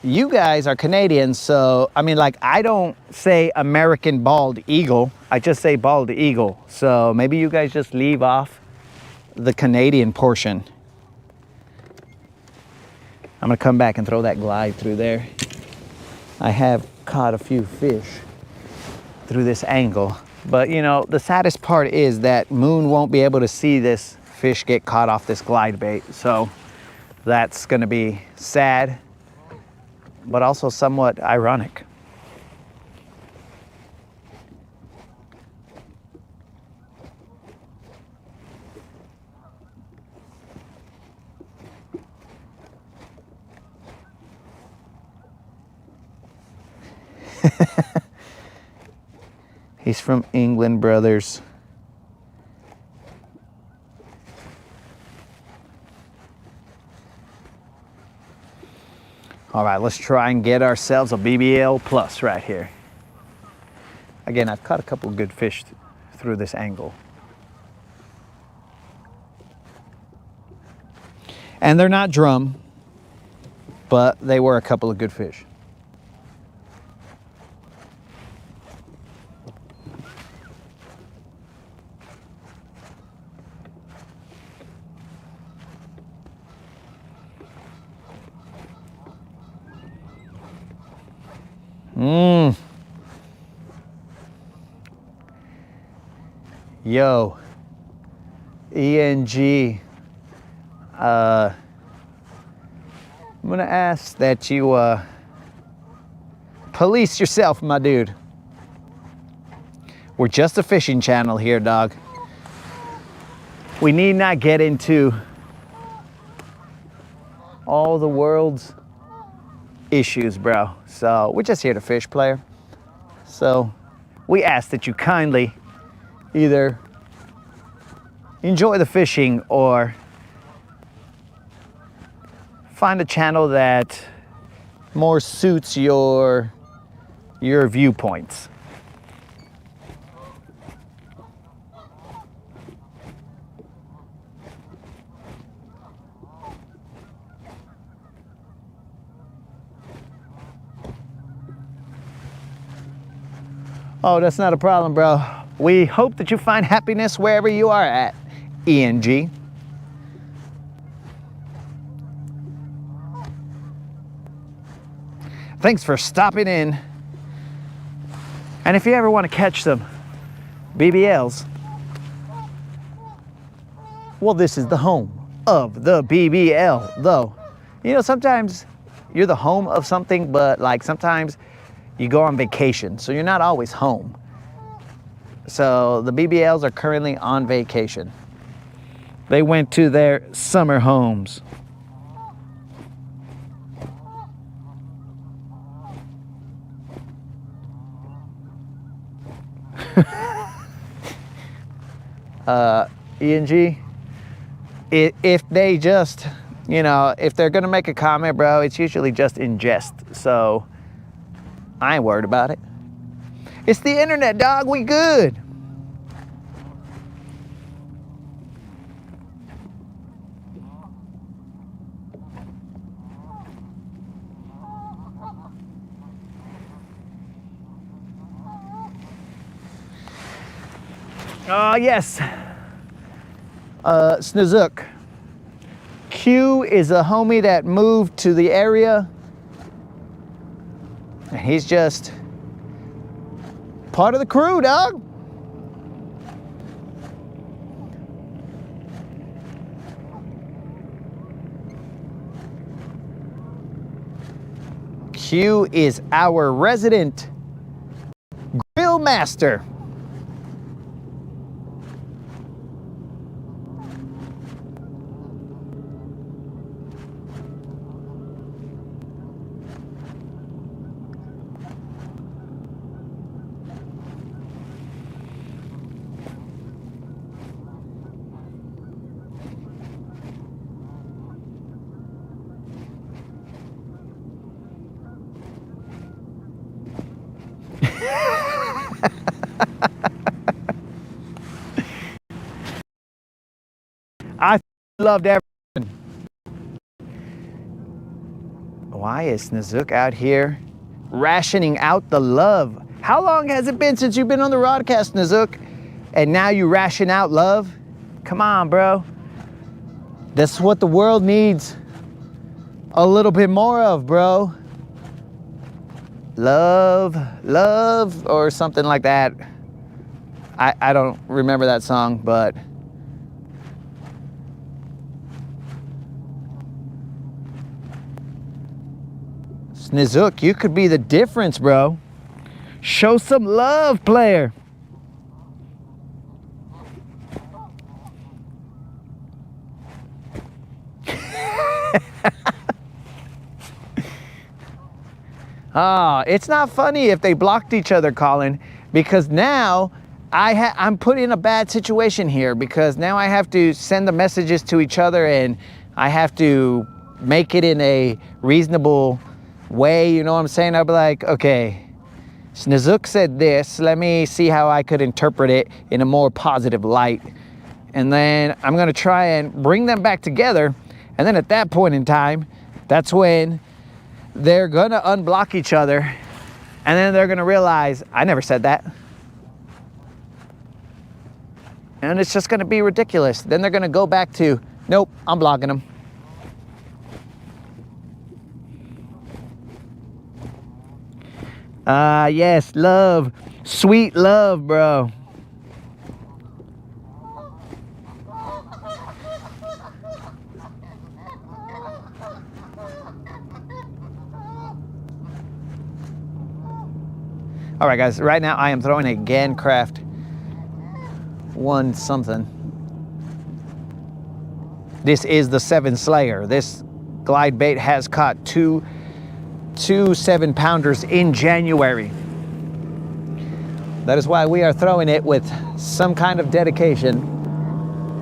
you guys are Canadians, so, I mean, like, I don't say American bald eagle, I just say bald eagle. So maybe you guys just leave off the Canadian portion. I'm gonna come back and throw that glide through there. I have caught a few fish through this angle, but you know, the saddest part is that Moon won't be able to see this fish get caught off this glide bait. So that's gonna be sad, but also somewhat ironic. He's from England, brothers. All right, let's try and get ourselves a BBL plus right here. Again, I've caught a couple good fish through this angle. And they're not drum, but they were a couple of good fish. Yo, ENG, I'm gonna ask that you police yourself, my dude. We're just a fishing channel here, dog. We need not get into all the world's issues, bro. So we're just here to fish, player. So we ask that you kindly either enjoy the fishing or find a channel that more suits your viewpoints. Oh, that's not a problem, bro. We hope that you find happiness wherever you are at, ENG. Thanks for stopping in. And if you ever want to catch some BBLs, well, this is the home of the BBL, though. You know, sometimes you're the home of something, but like sometimes you go on vacation, so you're not always home. So the BBLs are currently on vacation. They went to their summer homes. ENG, if they just, you know, if they're gonna make a comment, bro, it's usually just in jest. So I ain't worried about it. It's the internet, dog. We good. Oh, yes. Snizook. Q is a homie that moved to the area. And he's just part of the crew, dog. Q is our resident grill master. I loved everything. Why is Snizook out here rationing out the love? How long has it been since you've been on the broadcast, Snizook? And now you ration out love? Come on, bro. That's what the world needs a little bit more of, bro. Love, love, or something like that. I don't remember that song, but Snizook, you could be the difference, bro. Show some love, player. Ah, it's not funny if they blocked each other, Colin, because now I'm put in a bad situation here, because now I have to send the messages to each other and I have to make it in a reasonable way, you know what I'm saying? I'll be like, okay, Snizook said this, let me see how I could interpret it in a more positive light. And then I'm gonna try and bring them back together. And then at that point in time, that's when they're gonna unblock each other. And then they're gonna realize, I never said that. And it's just gonna be ridiculous. Then they're gonna go back to, nope, I'm blocking them. Yes, love. Sweet love, bro. All right, guys, right now I am throwing a Gancraft 1 something. This is the 7 Slayer. This glide bait has caught two 7-pounders in January. That is why we are throwing it with some kind of dedication,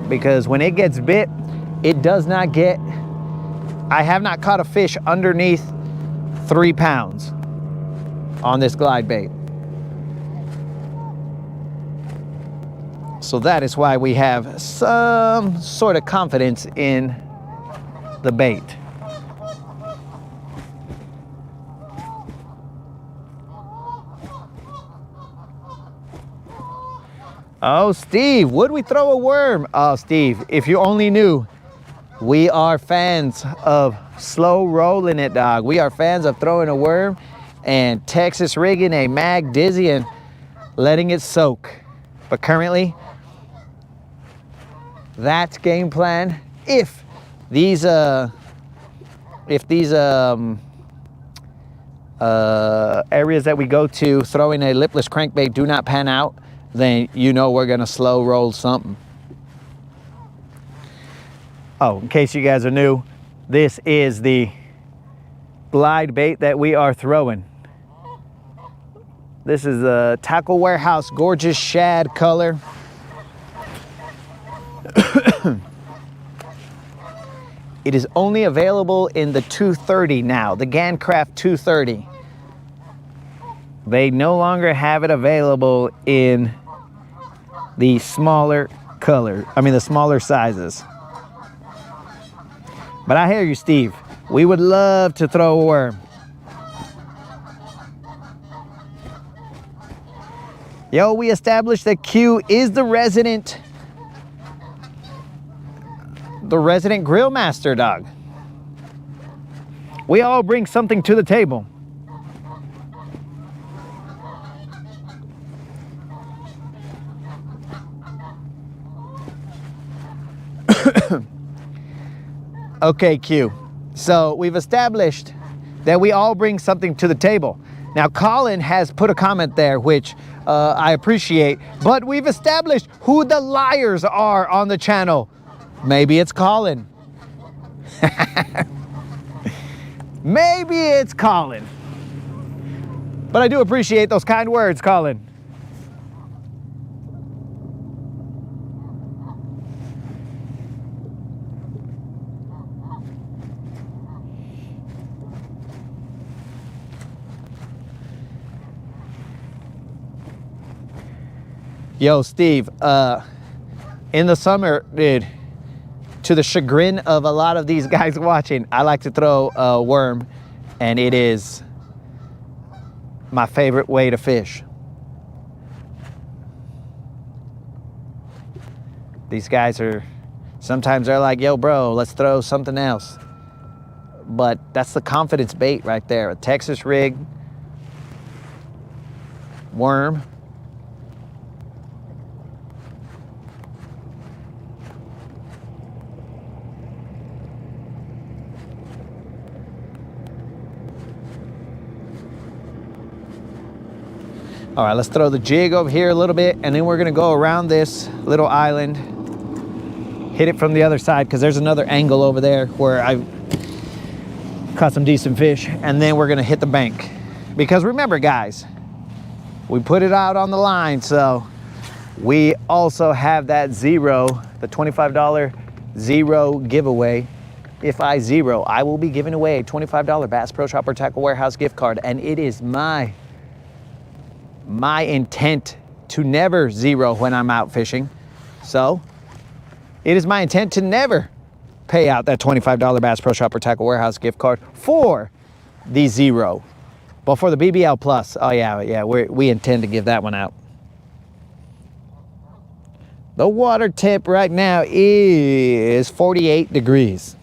because when it gets bit, it does not get, I have not caught a fish underneath 3 pounds on this glide bait. So that is why we have some sort of confidence in the bait. Oh, Steve, would we throw a worm? Oh, Steve, if you only knew, we are fans of slow rolling it, dog. We are fans of throwing a worm and Texas rigging a mag dizzy and letting it soak. But currently, that's game plan. If these areas that we go to throwing a lipless crankbait do not pan out, then you know we're gonna slow roll something. Oh, in case you guys are new, this is the glide bait that we are throwing. This is a Tackle Warehouse gorgeous shad color. It is only available in the 230 now, the Gancraft 230. They no longer have it available in the smaller color, the smaller sizes. But I hear you, Steve. We would love to throw a worm. Yo, we established that Q is the resident grill master, dog. We all bring something to the table. Okay, Q. So we've established that we all bring something to the table. Now, Colin has put a comment there, which I appreciate, but we've established who the liars are on the channel. Maybe it's Colin. Maybe it's Colin. But I do appreciate those kind words, Colin. Yo, Steve, in the summer, dude, to the chagrin of a lot of these guys watching, I like to throw a worm, and it is my favorite way to fish. These guys sometimes they're like, yo, bro, let's throw something else. But that's the confidence bait right there. A Texas rig, worm. All right, let's throw the jig over here a little bit, and then we're gonna go around this little island, hit it from the other side, because there's another angle over there where I've caught some decent fish, and then we're gonna hit the bank. Because remember, guys, we put it out on the line, so we also have that zero, the $25 zero giveaway. If I zero, I will be giving away a $25 Bass Pro Shopper Tackle Warehouse gift card, and it is my intent to never zero when I'm out fishing. So it is my intent to never pay out that $25 Bass Pro Shopper Tackle Warehouse gift card for the zero. But for the BBL Plus, oh yeah, we intend to give that one out. The water temp right now is 48 degrees.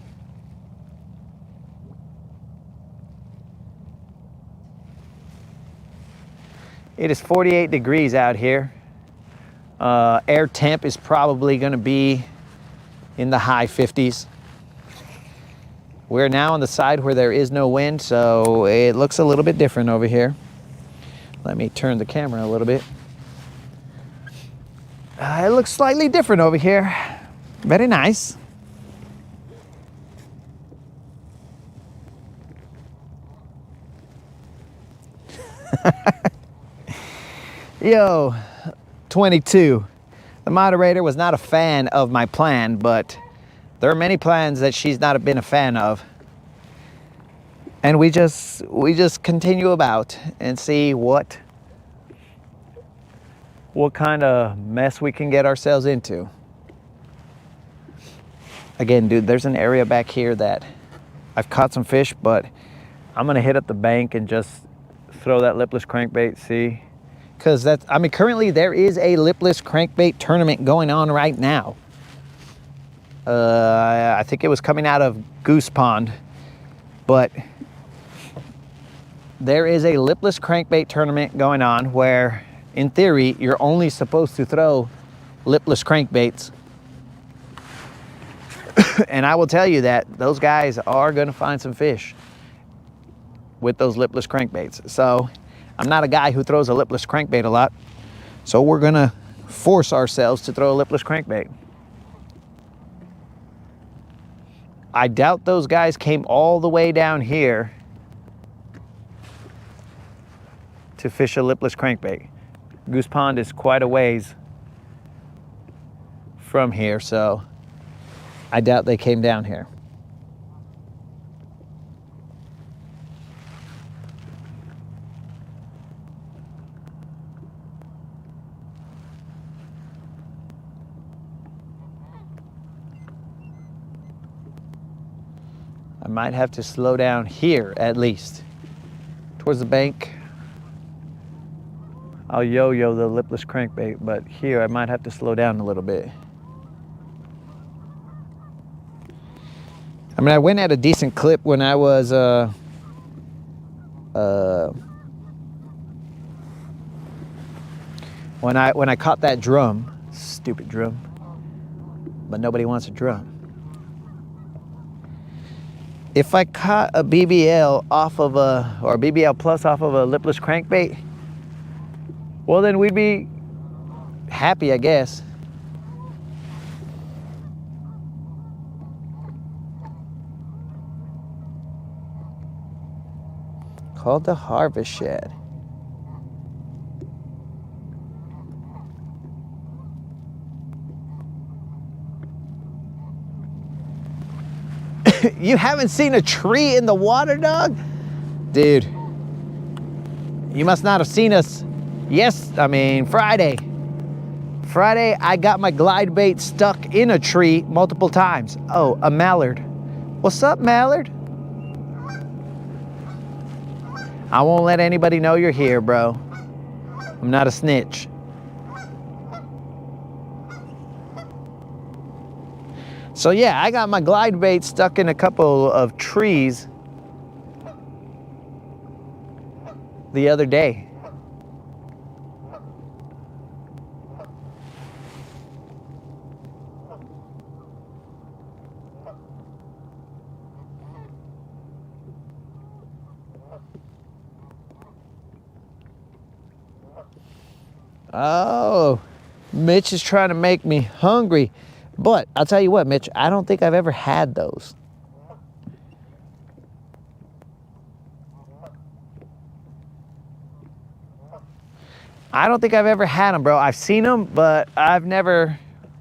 It is 48 degrees out here. Air temp is probably gonna be in the high 50s. We're now on the side where there is no wind, so it looks a little bit different over here. Let me turn the camera a little bit. It looks slightly different over here. Very nice. Yo, 22. The moderator was not a fan of my plan, but there are many plans that she's not been a fan of. And we just continue about and see what kind of mess we can get ourselves into. Again, dude, there's an area back here that I've caught some fish, but I'm gonna hit up the bank and just throw that lipless crankbait, see? Because currently there is a lipless crankbait tournament going on right now. I think it was coming out of Goose Pond, but there is a lipless crankbait tournament going on where, in theory, you're only supposed to throw lipless crankbaits. And I will tell you that those guys are gonna find some fish. with those lipless crankbaits. So I'm not a guy who throws a lipless crankbait a lot. So we're gonna force ourselves to throw a lipless crankbait. I doubt those guys came all the way down here to fish a lipless crankbait. Goose Pond is quite a ways from here, so I doubt they came down here. I might have to slow down here at least. Towards the bank, I'll yo-yo the lipless crankbait, but here I might have to slow down a little bit. I mean, I went at a decent clip when I was when I caught that drum. Stupid drum. But nobody wants a drum. If I caught a BBL off of or a BBL plus off of a lipless crankbait, well then we'd be happy, I guess. Called the harvest shed. You haven't seen a tree in the water, dog? Dude, you must not have seen us. Friday. Friday, I got my glide bait stuck in a tree multiple times. Oh, a mallard. What's up, mallard? I won't let anybody know you're here, bro. I'm not a snitch. So yeah, I got my glide bait stuck in a couple of trees the other day. Oh, Mitch is trying to make me hungry. But I'll tell you what, Mitch, I don't think I've ever had those. I don't think I've ever had them, bro. I've seen them, but I've never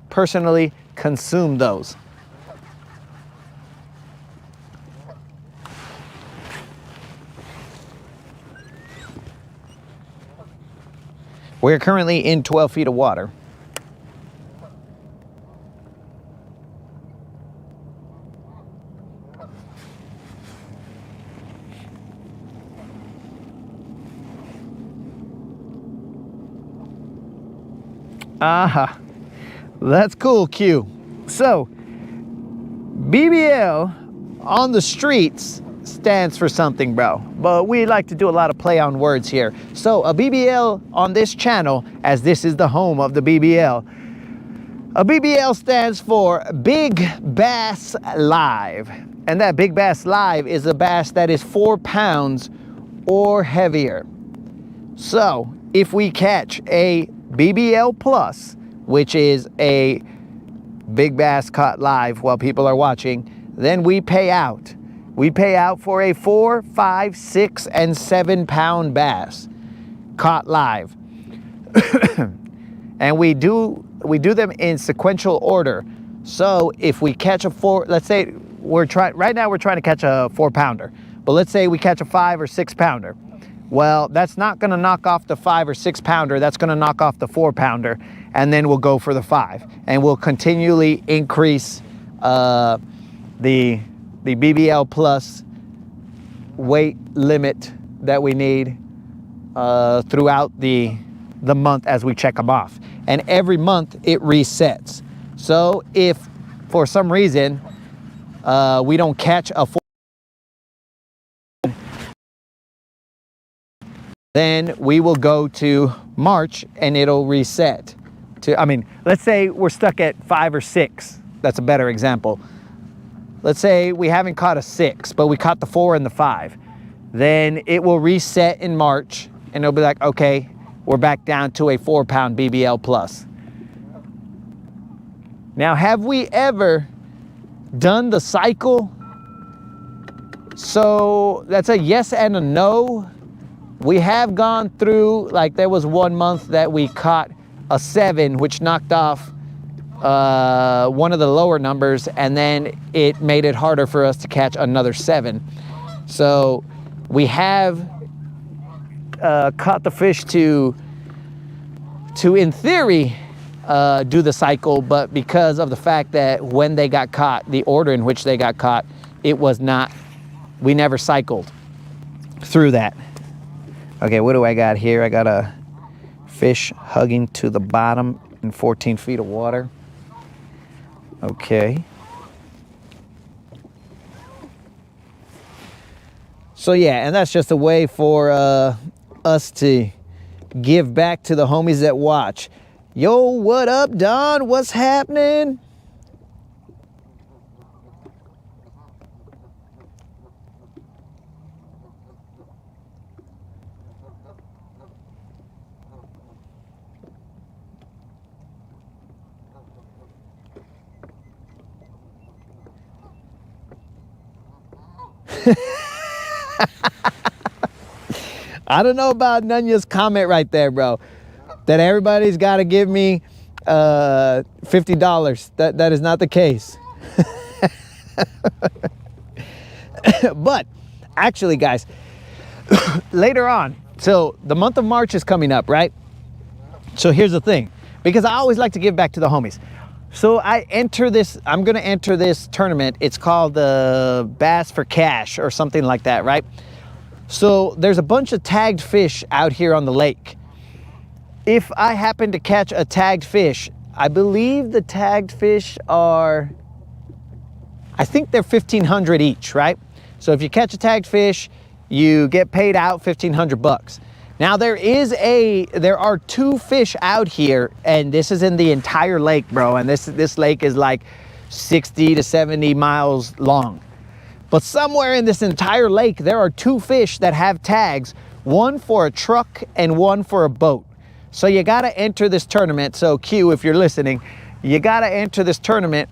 personally consumed those. We're currently in 12 feet of water. Aha, that's cool, Q. So, BBL on the streets stands for something, bro. But we like to do a lot of play on words here. So, a BBL on this channel, as this is the home of the BBL, a BBL stands for Big Bass Live. And that Big Bass Live is a bass that is 4 pounds or heavier. So, if we catch a BBL plus, which is a big bass caught live while people are watching, then we pay out. We pay out for a 4, 5, 6, and 7 pound bass caught live. And we do them in sequential order. So if we catch a 4, let's say right now we're trying to catch a 4 pounder, but let's say we catch a 5 or 6 pounder. Well, that's not gonna knock off the 5 or 6 pounder, that's gonna knock off the 4 pounder, and then we'll go for the 5. And we'll continually increase the BBL plus weight limit that we need throughout the month as we check them off. And every month it resets. So if for some reason we don't catch a 4, then we will go to March and it'll reset to, let's say we're stuck at 5 or 6. That's a better example. Let's say we haven't caught a 6, but we caught the 4 and the 5. then it will reset in March and it'll be like, okay, we're back down to a 4-pound BBL plus. Now, have we ever done the cycle? So that's a yes and a no. We have gone through, like there was 1 month that we caught a 7, which knocked off one of the lower numbers, and then it made it harder for us to catch another 7. So we have caught the fish to in theory do the cycle, but because of the fact that when they got caught, the order in which they got caught, it was not, we never cycled through that. Okay, what do I got here? I got a fish hugging to the bottom in 14 feet of water. Okay. So yeah, and that's just a way for us to give back to the homies that watch. Yo, what up, Don? What's happening? I don't know about Nunya's comment right there, bro, that everybody's got to give me $50. That is not the case. But actually, guys, later on, so the month of March is coming up, right? So here's the thing, because I always like to give back to the homies. So I'm going to enter this tournament. It's called the Bass for Cash or something like that, right? So there's a bunch of tagged fish out here on the lake. If I happen to catch a tagged fish, I believe the tagged fish are, I think they're 1,500 each, right? So if you catch a tagged fish, you get paid out 1,500 bucks. Now there are 2 fish out here, and this is in the entire lake, bro. And this lake is like 60 to 70 miles long. But somewhere in this entire lake, there are 2 fish that have tags, one for a truck and one for a boat. So you gotta enter this tournament. So Q, if you're listening, you gotta enter this tournament.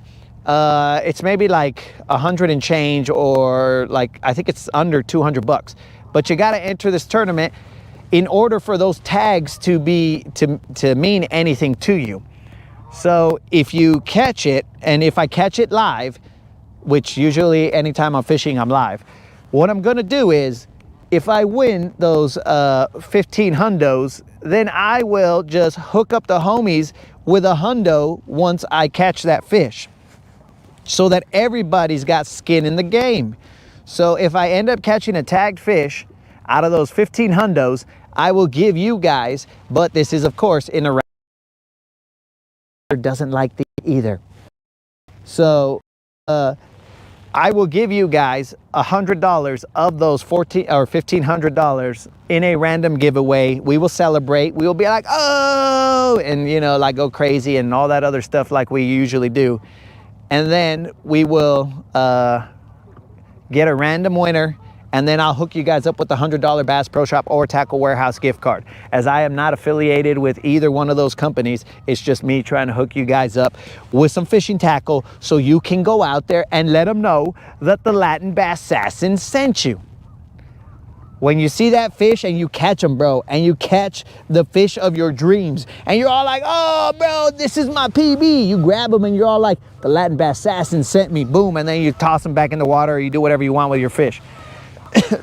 It's maybe like 100 and change, or like, I think it's under 200 bucks. But you gotta enter this tournament in order for those tags to mean anything to you. So if you catch it, and if I catch it live, which usually anytime I'm fishing, I'm live, what I'm gonna do is, if I win those 15 hundos, then I will just hook up the homies with a hundo once I catch that fish, so that everybody's got skin in the game. So if I end up catching a tagged fish out of those 15 hundos, I will give you guys, but this is of course in a round, doesn't like the either. So I will give you guys $100 of those $1,500 in a random giveaway. We will celebrate. We will be like, oh, and you know, like go crazy and all that other stuff like we usually do. And then we will get a random winner, and then I'll hook you guys up with the $100 Bass Pro Shop or Tackle Warehouse gift card. As I am not affiliated with either one of those companies, it's just me trying to hook you guys up with some fishing tackle so you can go out there and let them know that the Latin Bass Assassin sent you. When you see that fish and you catch them, bro, and you catch the fish of your dreams, and you're all like, oh, bro, this is my PB. You grab them and you're all like, the Latin Bass Assassin sent me, boom, and then you toss them back in the water, or you do whatever you want with your fish.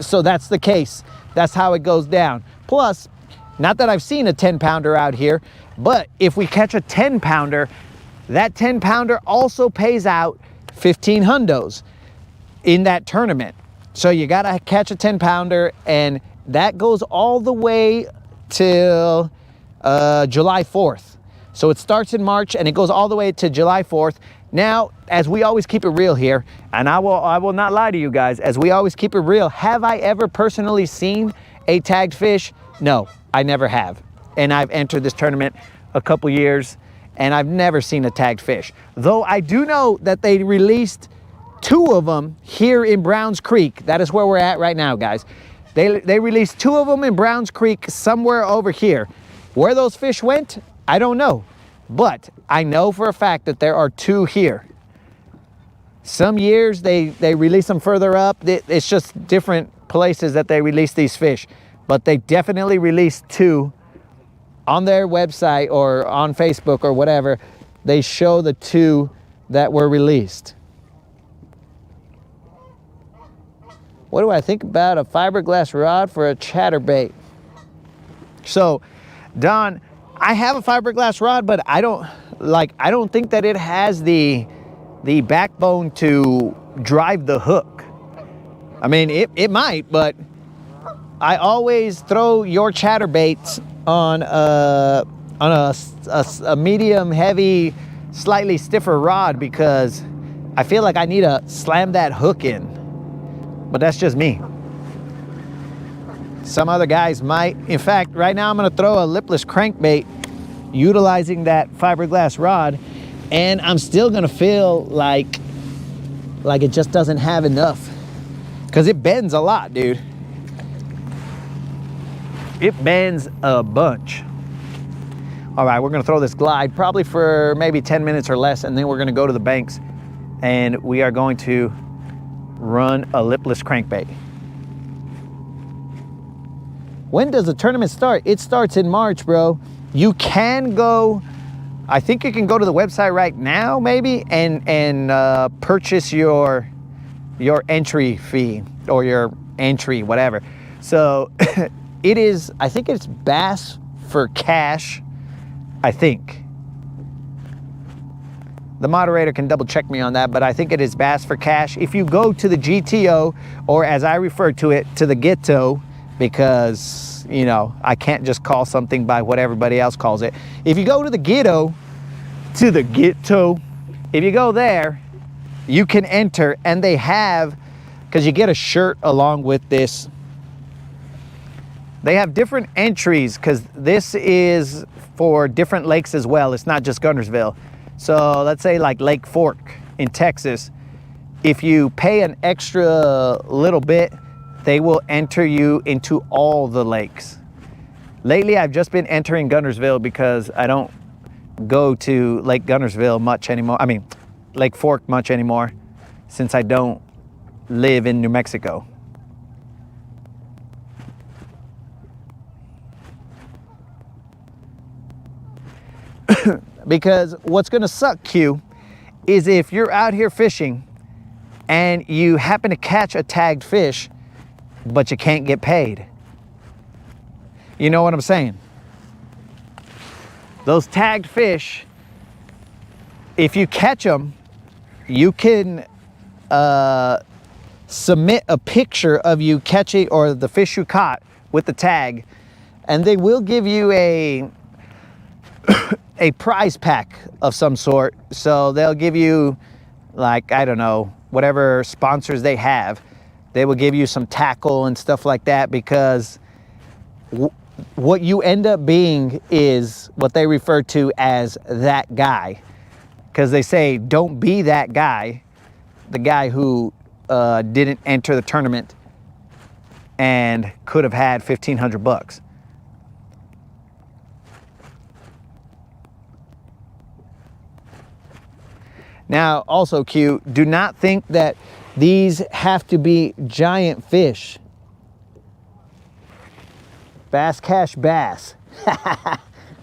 So that's the case. That's how it goes down. Plus, not that I've seen a 10-pounder out here, but if we catch a 10-pounder, that 10-pounder also pays out 15 hundos in that tournament. So you gotta catch a 10-pounder, and that goes all the way till July 4th. So it starts in March and it goes all the way to July 4th. Now, as we always keep it real here, and I will not lie to you guys, as we always keep it real, have I ever personally seen a tagged fish? No, I never have. And I've entered this tournament a couple years, and I've never seen a tagged fish. Though I do know that they released 2 of them here in Browns Creek. That is where we're at right now, guys. They released 2 of them in Browns Creek somewhere over here. Where those fish went, I don't know. But I know for a fact that there are 2 here. Some years they release them further up. It's just different places that they release these fish. But they definitely released 2 on their website or on Facebook or whatever. They show the 2 that were released. What do I think about a fiberglass rod for a chatterbait? So, Don, I have a fiberglass rod, but I don't think that it has the backbone to drive the hook. I mean, it might, but I always throw your chatterbaits on a medium heavy, slightly stiffer rod because I feel like I need to slam that hook in. But that's just me. Some other guys might. In fact, right now I'm gonna throw a lipless crankbait utilizing that fiberglass rod, and I'm still gonna feel like it just doesn't have enough because it bends a lot, dude. It bends a bunch. All right, we're gonna throw this glide probably for maybe 10 minutes or less, and then we're gonna go to the banks and we are going to run a lipless crankbait. When does the tournament start? It starts in March, bro. You can go, I think you can go to the website right now maybe and purchase your entry fee or your entry, whatever. So it is, I think it's bass for cash, I think. The moderator can double check me on that, but I think it is bass for cash. If you go to the GTO, or as I refer to it, to the Ghetto, because, you know, I can't just call something by what everybody else calls it. If you go to the Ghetto, if you go there, you can enter, and they have, because you get a shirt along with this. They have different entries, because this is for different lakes as well. It's not just Guntersville. So let's say like Lake Fork in Texas, if you pay an extra little bit, they will enter you into all the lakes. Lately, I've just been entering Guntersville because I don't go to Lake Guntersville much anymore. I mean, Lake Fork much anymore, since I don't live in New Mexico. Because what's gonna suck, Q, is if you're out here fishing and you happen to catch a tagged fish, but you can't get paid. You know what I'm saying? Those tagged fish, if you catch them, you can submit a picture of you catching, or the fish you caught with the tag, and they will give you a prize pack of some sort. So they'll give you, like, I don't know, whatever sponsors they have, they will give you some tackle and stuff like that, because what you end up being is what they refer to as that guy. Because they say, don't be that guy, the guy who didn't enter the tournament and could have had 1,500 bucks. Now, also, Q, do not think that these have to be giant fish. Bass Cash Bass.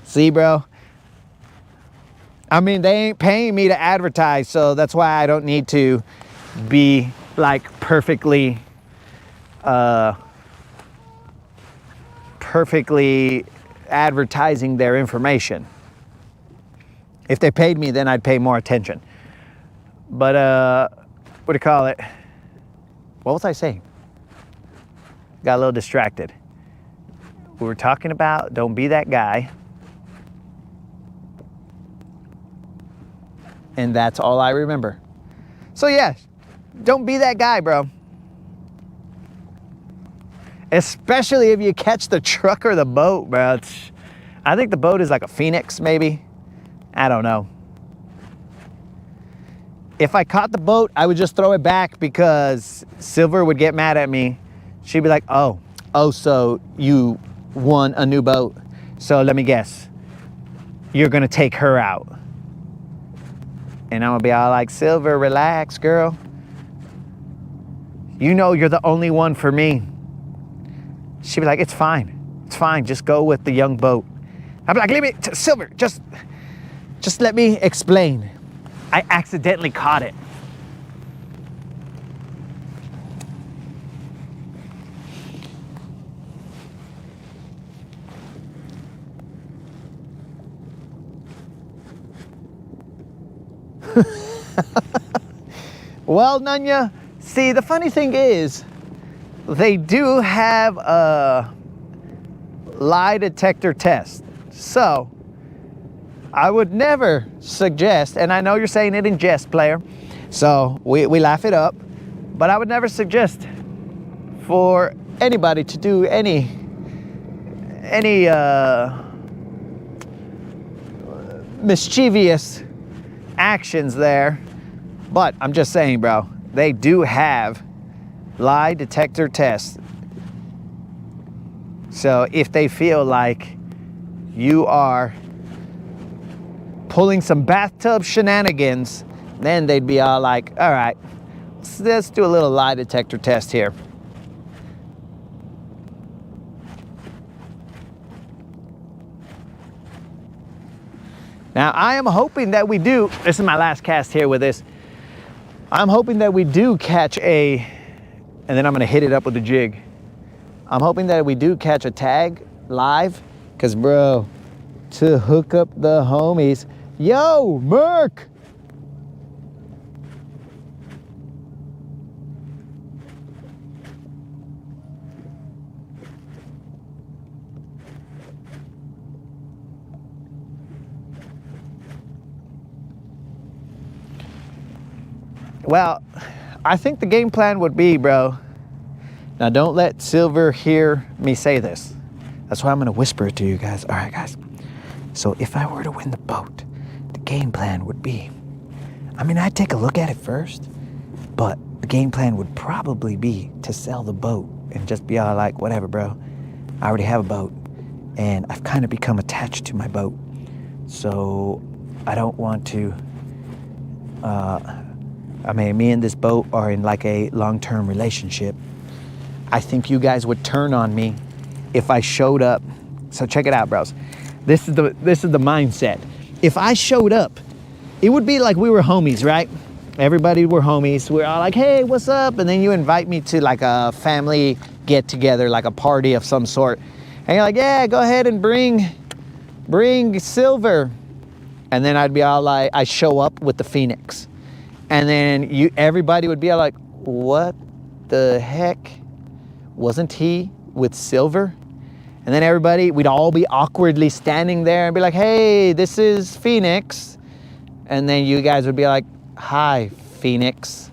See, bro? I mean, they ain't paying me to advertise, so that's why I don't need to be, like, perfectly advertising their information. If they paid me, then I'd pay more attention. But, what do you call it? What was I saying? Got a little distracted. We were talking about don't be that guy. And that's all I remember. So yeah, don't be that guy, bro. Especially if you catch the truck or the boat, bro. I think the boat is like a Phoenix, maybe. I don't know. If I caught the boat, I would just throw it back, because Silver would get mad at me. She'd be like, oh, oh, so you won a new boat. So let me guess, you're gonna take her out. And I'm gonna be all like, Silver, relax, girl. You know you're the only one for me. She'd be like, it's fine, just go with the young boat. I'd be like, leave me, Silver, just let me explain. I accidentally caught it. Well, Nunya, see, the funny thing is, they do have a lie detector test. So, I would never suggest, and I know you're saying it in jest, player, so we laugh it up, but I would never suggest for anybody to do any mischievous actions there. But I'm just saying, bro, they do have lie detector tests. So if they feel like you are pulling some bathtub shenanigans, then they'd be all like, all right, let's do a little lie detector test here. Now, I am hoping that we do, this is my last cast here with this, I'm hoping that we do catch a, and then I'm gonna hit it up with the jig. I'm hoping that we do catch a tag live, because bro, to hook up the homies, yo, Merc! Well, I think the game plan would be, bro, now don't let Silver hear me say this. That's why I'm gonna whisper it to you guys. All right, guys. So if I were to win the boat, the game plan would be, I mean, I'd take a look at it first, but the game plan would probably be to sell the boat and just be all like, whatever, bro. I already have a boat and I've kind of become attached to my boat. So I don't want to, I mean, me and this boat are in like a long-term relationship. I think you guys would turn on me if I showed up. So check it out, bros. This is the mindset. If I showed up, it would be like we were homies, right? Everybody were homies. We're all like, hey, what's up? And then you invite me to like a family get together, like a party of some sort. And you're like, yeah, go ahead and bring Silver. And then I'd be all like, I show up with the Phoenix. And then everybody would be like, what the heck? Wasn't he with Silver? And then everybody, we'd all be awkwardly standing there and be like, hey, this is Phoenix. And then you guys would be like, hi, Phoenix.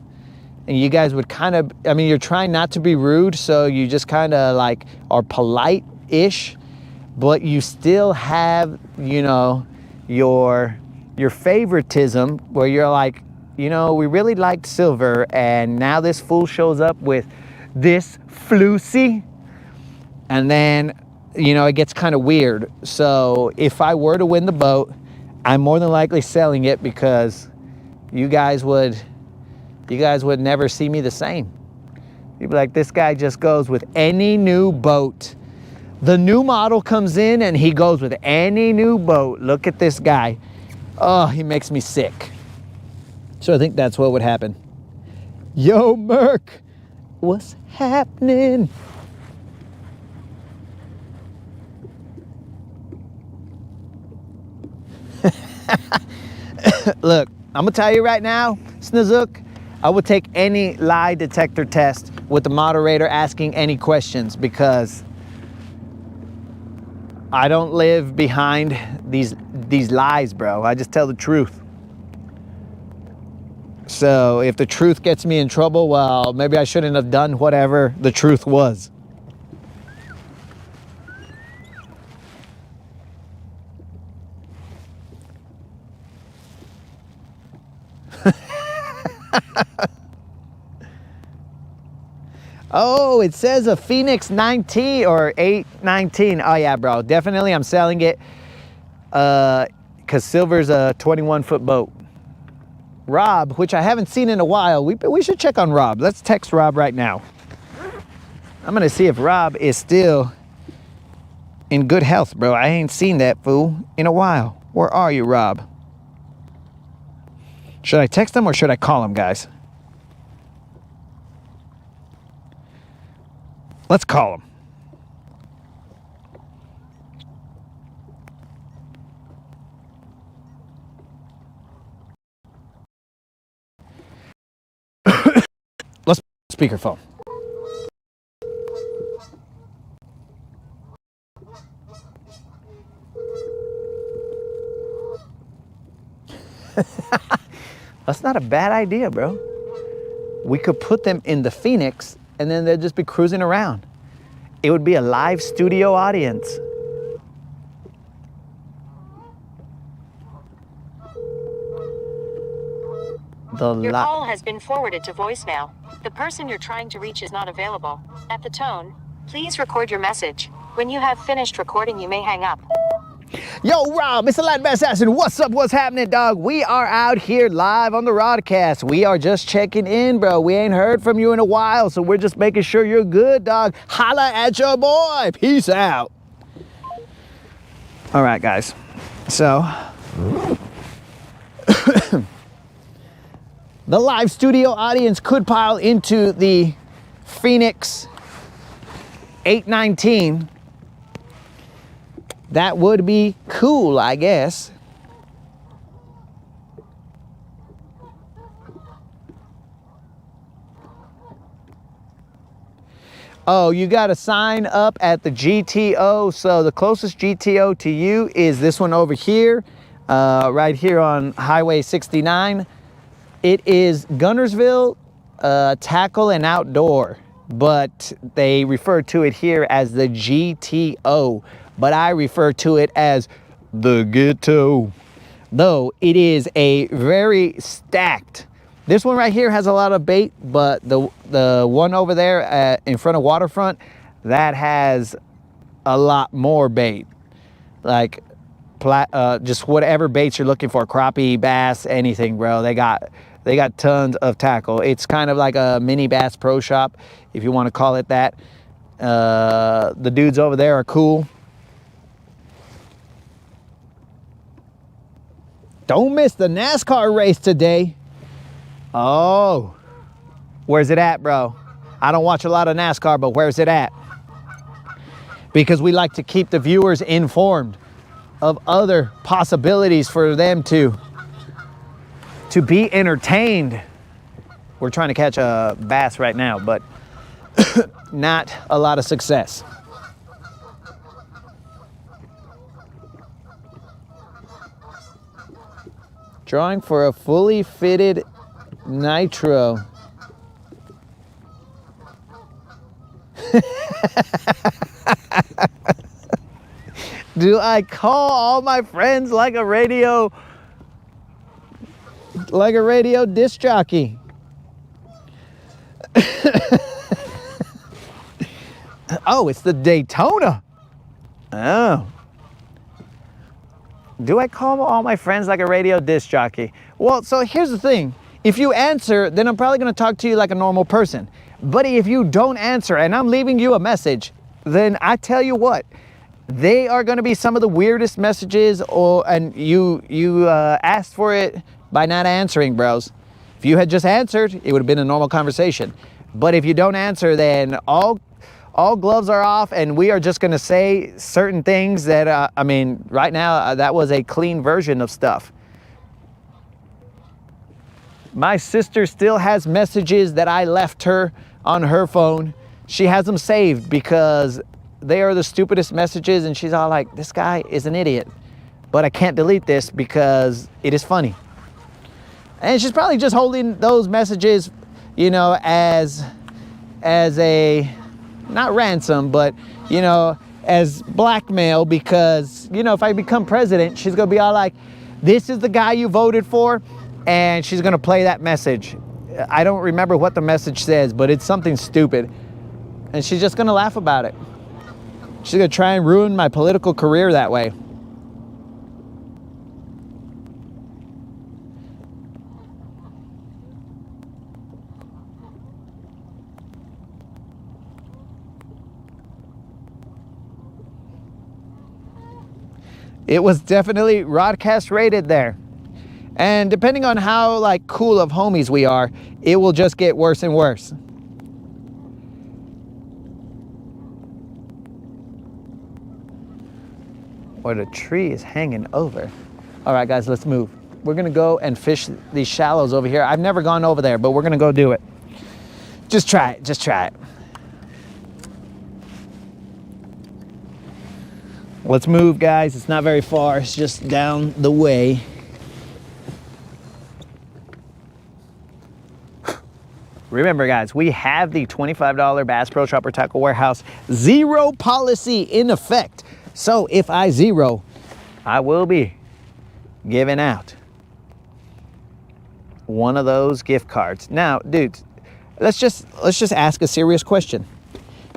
And you guys would kind of, I mean, you're trying not to be rude, so you just kind of like are polite-ish, but you still have, you know, your favoritism where you're like, you know, we really liked Silver, and now this fool shows up with this floozy, and then, you know, it gets kind of weird. So if I were to win the boat, I'm more than likely selling it because you guys would never see me the same. You'd be like, this guy just goes with any new boat. The new model comes in and he goes with any new boat. Look at this guy. Oh, he makes me sick. So I think that's what would happen. Yo, Merc, what's happening? Look, I'm gonna tell you right now, Snizook, I would take any lie detector test with the moderator asking any questions, because I don't live behind these lies, bro. I just tell the truth. So if the truth gets me in trouble, well, maybe I shouldn't have done whatever the truth was. Oh, it says a Phoenix 19 or 819. Oh yeah, bro, definitely I'm selling it because silver's a 21-foot boat. Rob, which I haven't seen in a while, we should check on Rob. Let's text Rob right now. I'm gonna see if Rob is still in good health, bro. I ain't seen that fool in a while. Where are you, Rob? Should I text him or should I call him, guys? Let's call him. Let's speakerphone. That's not a bad idea, bro. We could put them in the Phoenix and then they'd just be cruising around. It would be a live studio audience. Your call has been forwarded to voicemail. The person you're trying to reach is not available. At the tone, please record your message. When you have finished recording, you may hang up. Yo, Rob, Mr. Lightbass Assassin, what's up? What's happening, dog? We are out here live on the Rodcast. We are just checking in, bro. We ain't heard from you in a while, so we're just making sure you're good, dog. Holla at your boy. Peace out. All right, guys. So, the live studio audience could pile into the Phoenix 819. That would be cool, I guess. Oh, you got to sign up at the GTO. So the closest GTO to you is this one over here, right here on Highway 69. It is Guntersville Tackle and Outdoor, but they refer to it here as the GTO. But I refer to it as the ghetto. Though it is a very stacked. This one right here has a lot of bait, but the one over there in front of Waterfront, that has a lot more bait. Like just whatever baits you're looking for, crappie, bass, anything, bro. They got tons of tackle. It's kind of like a mini Bass Pro Shop, if you want to call it that. The dudes over there are cool. Don't miss the NASCAR race today. Oh, where's it at, bro? I don't watch a lot of NASCAR, but where's it at? Because we like to keep the viewers informed of other possibilities for them to be entertained. We're trying to catch a bass right now, but not a lot of success. Drawing for a fully fitted nitro. Do I call all my friends like a radio disc jockey? Oh, it's the Daytona. Oh. Do I call all my friends like a radio disc jockey? Well, so here's the thing. If you answer, then I'm probably going to talk to you like a normal person. But if you don't answer and I'm leaving you a message, then I tell you what, they are going to be some of the weirdest messages, and you asked for it by not answering, bros. If you had just answered, it would have been a normal conversation. But if you don't answer, then all gloves are off, and we are just going to say certain things that, I mean, right now, that was a clean version of stuff. My sister still has messages that I left her on her phone. She has them saved because they are the stupidest messages, and she's all like, this guy is an idiot. But I can't delete this because it is funny. And she's probably just holding those messages, you know, as a, not ransom, but, you know, as blackmail, because, you know, if I become president, she's gonna be all like, this is the guy you voted for, and she's gonna play that message. I don't remember what the message says, but it's something stupid. and she's just gonna laugh about it. She's gonna try and ruin my political career that way. It was definitely broadcast rated there. And depending on how like cool of homies we are, it will just get worse and worse. Or the tree is hanging over. All right, guys, let's move. We're gonna go and fish these shallows over here. I've never gone over there, but we're gonna go do it. Just try it, just try it. Let's move, guys. It's not very far. It's just down the way. Remember, guys, we have the $25 Bass Pro Shopper Tackle Warehouse zero policy in effect. So if I zero, I will be giving out one of those gift cards. Now, dudes, let's just ask a serious question.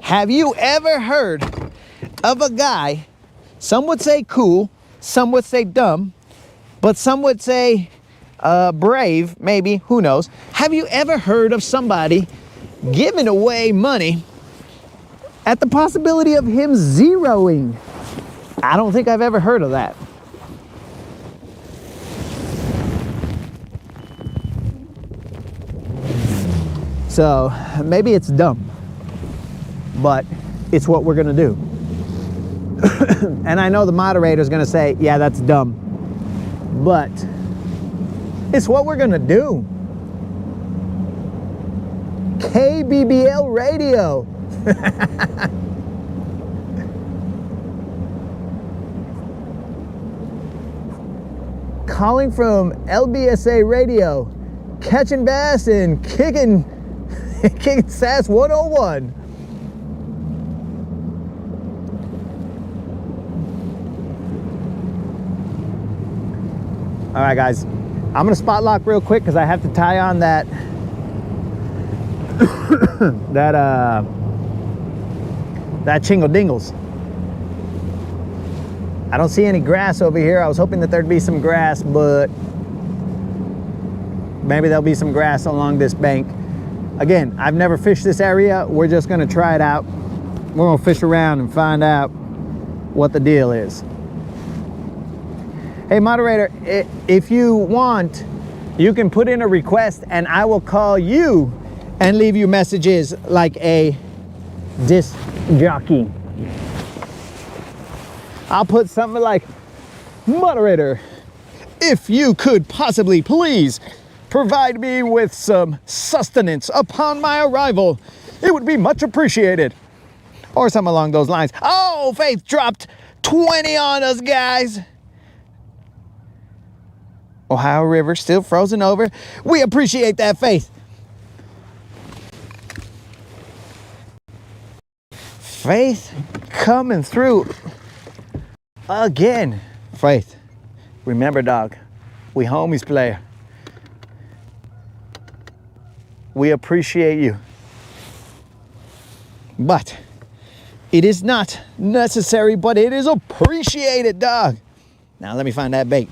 Have you ever heard of a guy, some would say cool, some would say dumb, but some would say brave, maybe, who knows. Have you ever heard of somebody giving away money at the possibility of him zeroing? I don't think I've ever heard of that. So maybe it's dumb, but it's what we're gonna do. And I know the moderator is gonna say, yeah, that's dumb, but it's what we're gonna do. KBBL Radio. Calling from LBSA Radio, catching bass and kicking sass 101. All right, guys, I'm gonna spot lock real quick because I have to tie on that that chingle dingles. I don't see any grass over here. I was hoping that there'd be some grass, but maybe there'll be some grass along this bank. Again, I've never fished this area. We're just gonna try it out. We're gonna fish around and find out what the deal is. Hey, moderator, if you want, you can put in a request and I will call you and leave you messages like a disc jockey. I'll put something like, moderator, if you could possibly please provide me with some sustenance upon my arrival, it would be much appreciated. Or something along those lines. Oh, Faith dropped 20 on us, guys. Ohio River still frozen over. We appreciate that, Faith. Faith coming through again. Faith, remember, dog, we homies, player. We appreciate you, but it is not necessary, but it is appreciated, dog. Now let me find that bait.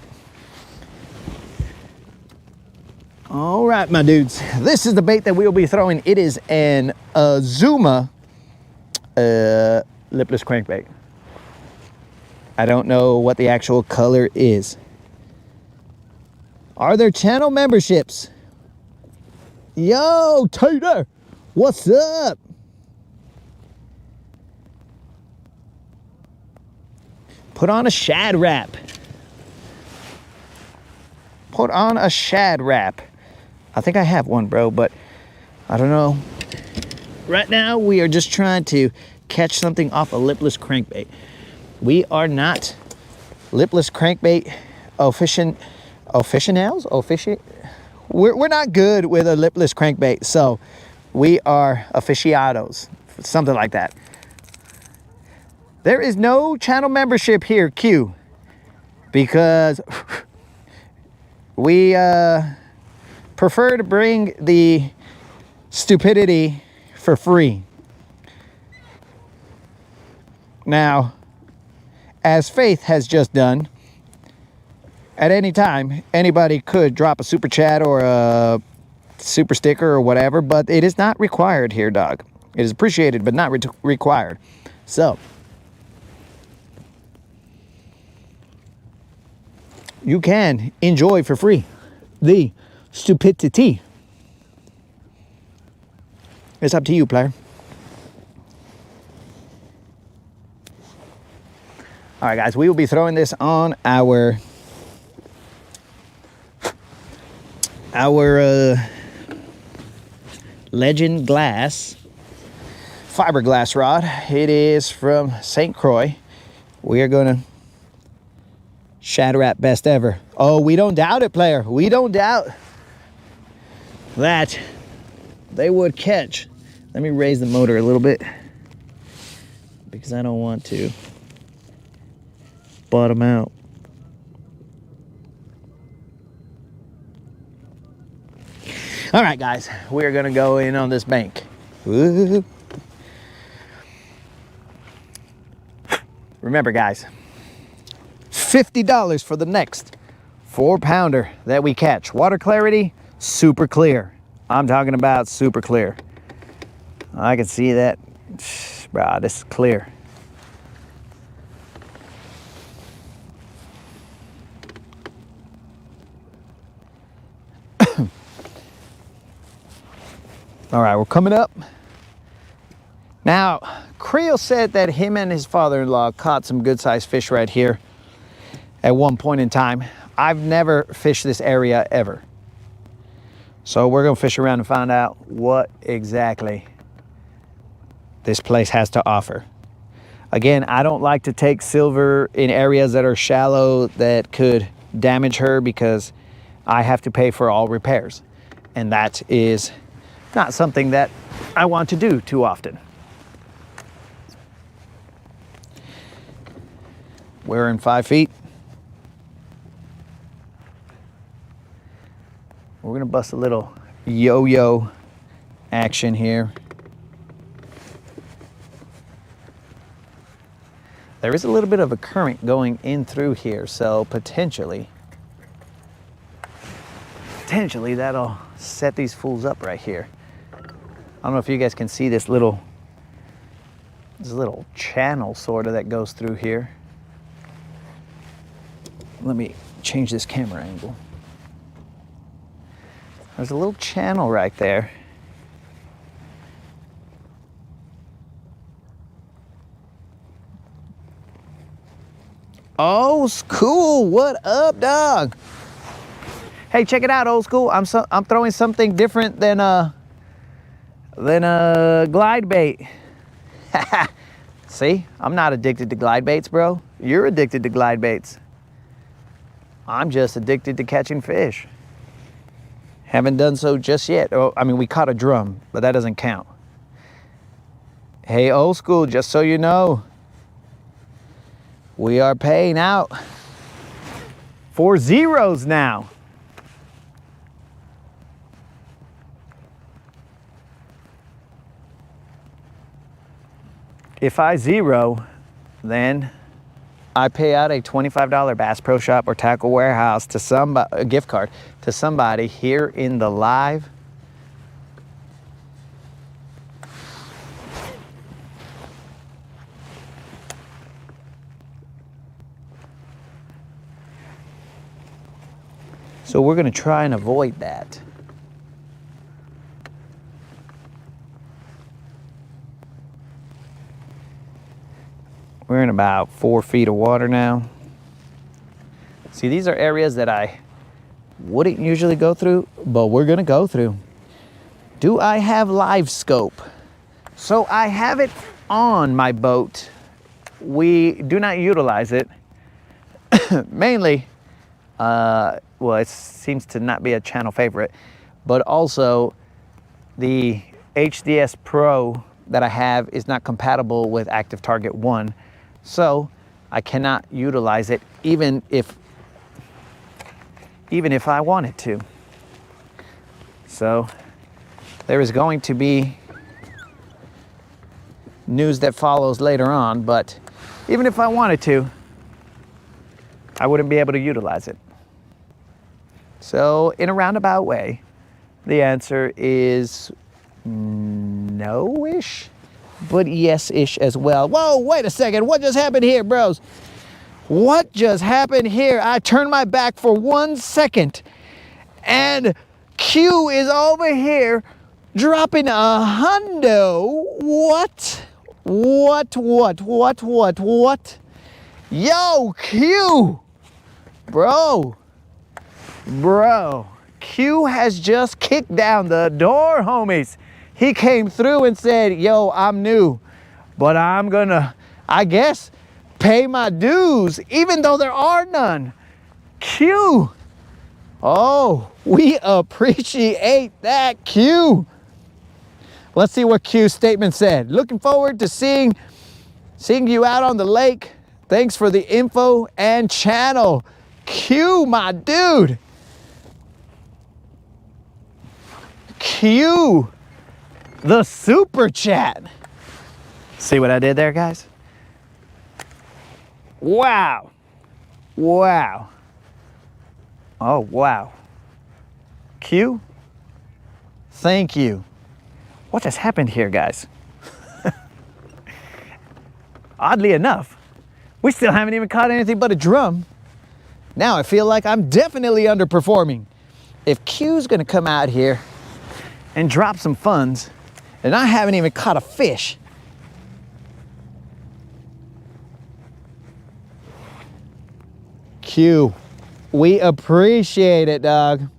All right, my dudes, this is the bait that we'll be throwing. It is an Azuma lipless crankbait. I don't know what the actual color is. Are there channel memberships? Yo, Tater, what's up? Put on a shad wrap. Put on a shad wrap. I think I have one, bro, but I don't know. Right now, we are just trying to catch something off a lipless crankbait. We are not lipless crankbait aficionados. We're not good with a lipless crankbait, so we are aficionados, something like that. There is no channel membership here, Q, because we prefer to bring the stupidity for free. Now, as Faith has just done, at any time, anybody could drop a super chat or a super sticker or whatever, but it is not required here, dog. It is appreciated, but not required. So, you can enjoy for free the stupidity. It's up to you, player. All right, guys, we will be throwing this on our Legend Glass fiberglass rod. It is from St. Croix. We are going to shatter at best ever. Oh, we don't doubt it, player. We don't doubt that they would catch. Let me raise the motor a little bit because I don't want to bottom out. All right, guys, we're gonna go in on this bank. Woo. Remember, guys, $50 for the next 4-pounder that we catch. Water clarity, super clear. I'm talking about super clear. I can see that. Bro, this is clear. All right, we're coming up. Now, Creel said that him and his father-in-law caught some good-sized fish right here at one point in time. I've never fished this area ever. So we're gonna fish around and find out what exactly this place has to offer. Again, I don't like to take silver in areas that are shallow that could damage her because I have to pay for all repairs. And that is not something that I want to do too often. We're in 5 feet. We're gonna bust a little yo-yo action here. There is a little bit of a current going in through here, so potentially that'll set these fools up right here. I don't know if you guys can see this little channel sort of that goes through here. Let me change this camera angle. There's a little channel right there. Oh, cool. What up, dog? Hey, check it out, old school. I'm throwing something different than glide bait. See, I'm not addicted to glide baits, bro. You're addicted to glide baits. I'm just addicted to catching fish. Haven't done so just yet. Oh, I mean, we caught a drum, but that doesn't count. Hey, old school, just so you know, we are paying out for zeros now. If I zero, then I pay out a $25 Bass Pro Shop or Tackle Warehouse to somebody, a gift card to somebody here in the live. So we're going to try and avoid that. We're in about 4 feet of water now. See, these are areas that I wouldn't usually go through, but we're gonna go through. Do I have live scope? So I have it on my boat. We do not utilize it. Mainly, well, it seems to not be a channel favorite, but also the HDS Pro that I have is not compatible with Active Target 1. So I cannot utilize it even if I wanted to. So there is going to be news that follows later on, but even if I wanted to, I wouldn't be able to utilize it. So in a roundabout way, the answer is no-ish, but yes-ish as well. Whoa, wait a second. What just happened here, bros? What just happened here? I turned my back for 1 second and Q is over here dropping a hundo. What? What? Yo, Q! Bro, Q has just kicked down the door, homies. He came through and said, yo, I'm new, but I'm gonna, I guess, pay my dues, even though there are none. Q. Oh, we appreciate that, Q. Let's see what Q's statement said. Looking forward to seeing you out on the lake. Thanks for the info and channel. Q, my dude. Q, the super chat. See what I did there, guys? Wow. Wow. Oh, wow. Q, thank you. What just happened here, guys? Oddly enough, we still haven't even caught anything but a drum. Now I feel like I'm definitely underperforming. If Q's gonna come out here and drop some funds, and I haven't even caught a fish. Q, we appreciate it, dog.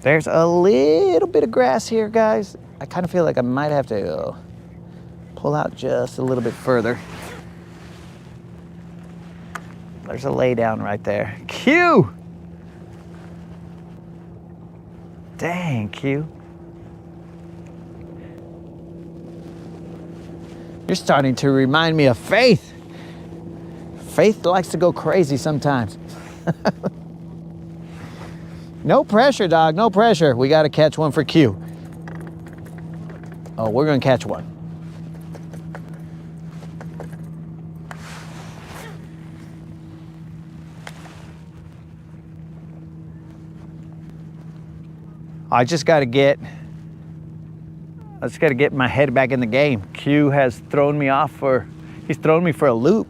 There's a little bit of grass here, guys. I kind of feel like I might have to pull out just a little bit further. There's a lay down right there. Q! Dang, Q. You're starting to remind me of Faith. Faith likes to go crazy sometimes. No pressure, dog, no pressure. We gotta catch one for Q. Oh, we're gonna catch one. I just gotta get my head back in the game. Q has thrown me off he's thrown me for a loop.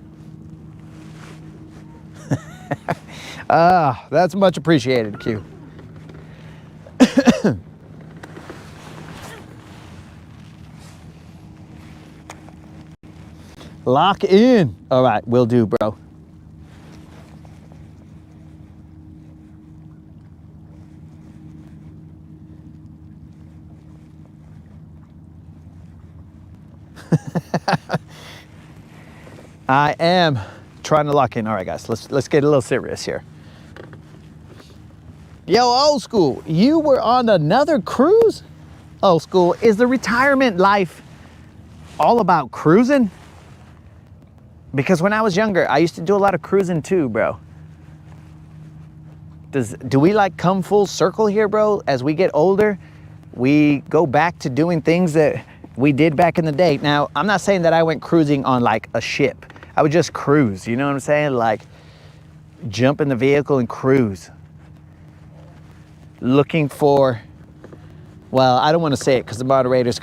That's much appreciated, Q. Lock in. All right, will do, bro. I am trying to lock in. All right, guys, let's get a little serious here. Yo, old school, you were on another cruise? Old school, is the retirement life all about cruising? Because when I was younger, I used to do a lot of cruising too, bro. Do we like come full circle here, bro? As we get older, we go back to doing things that we did back in the day. Now, I'm not saying that I went cruising on like a ship. I would just cruise, you know what I'm saying? Like jump in the vehicle and cruise. Looking for, well, I don't want to say it because the moderator's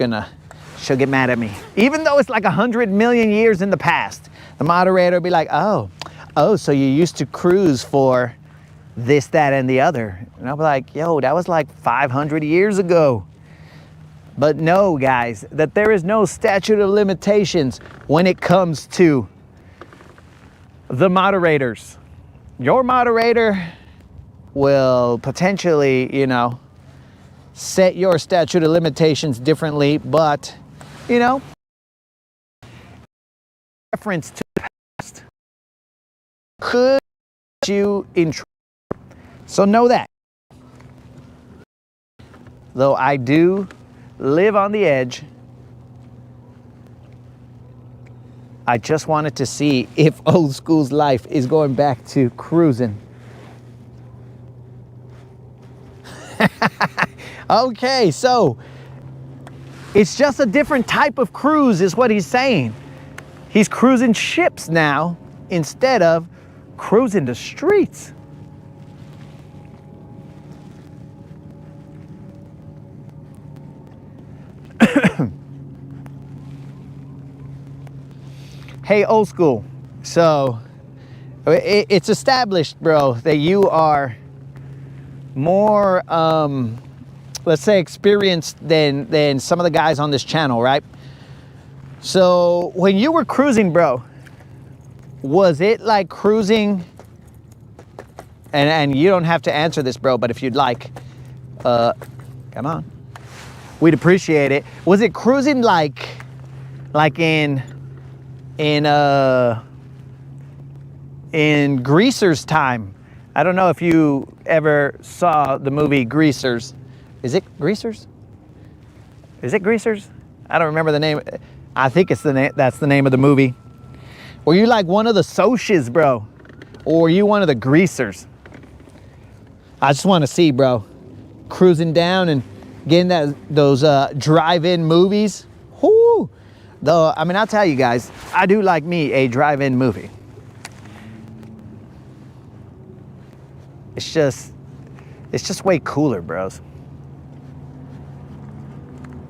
she'll get mad at me. Even though it's like 100 million years in the past, the moderator will be like, oh, so you used to cruise for this, that, and the other. And I'll be like, yo, that was like 500 years ago. But no, guys, that there is no statute of limitations when it comes to the moderators. Your moderator will potentially, you know, set your statute of limitations differently, but, you know, reference to the past could put you in trouble. So know that. Though I do live on the edge, I just wanted to see if old school's life is going back to cruising. Okay, so it's just a different type of cruise is what he's saying. He's cruising ships now instead of cruising the streets. Hey, old school. So it's established, bro, that you are more, let's say, experienced than some of the guys on this channel, right? So when you were cruising, bro, was it like cruising? And you don't have to answer this, bro, but if you'd like, come on, we'd appreciate it. Was it cruising like in Greaser's time? I don't know if you ever saw the movie Greasers. Is it Greasers? Is it Greasers? I don't remember the name. I think it's the name. That's the name of the movie. Were you like one of the Socs, bro? Or were you one of the Greasers? I just want to see, bro. Cruising down and getting those drive-in movies. Whoo! Though, I mean, I'll tell you guys, I do like me a drive-in movie. It's just way cooler, bros.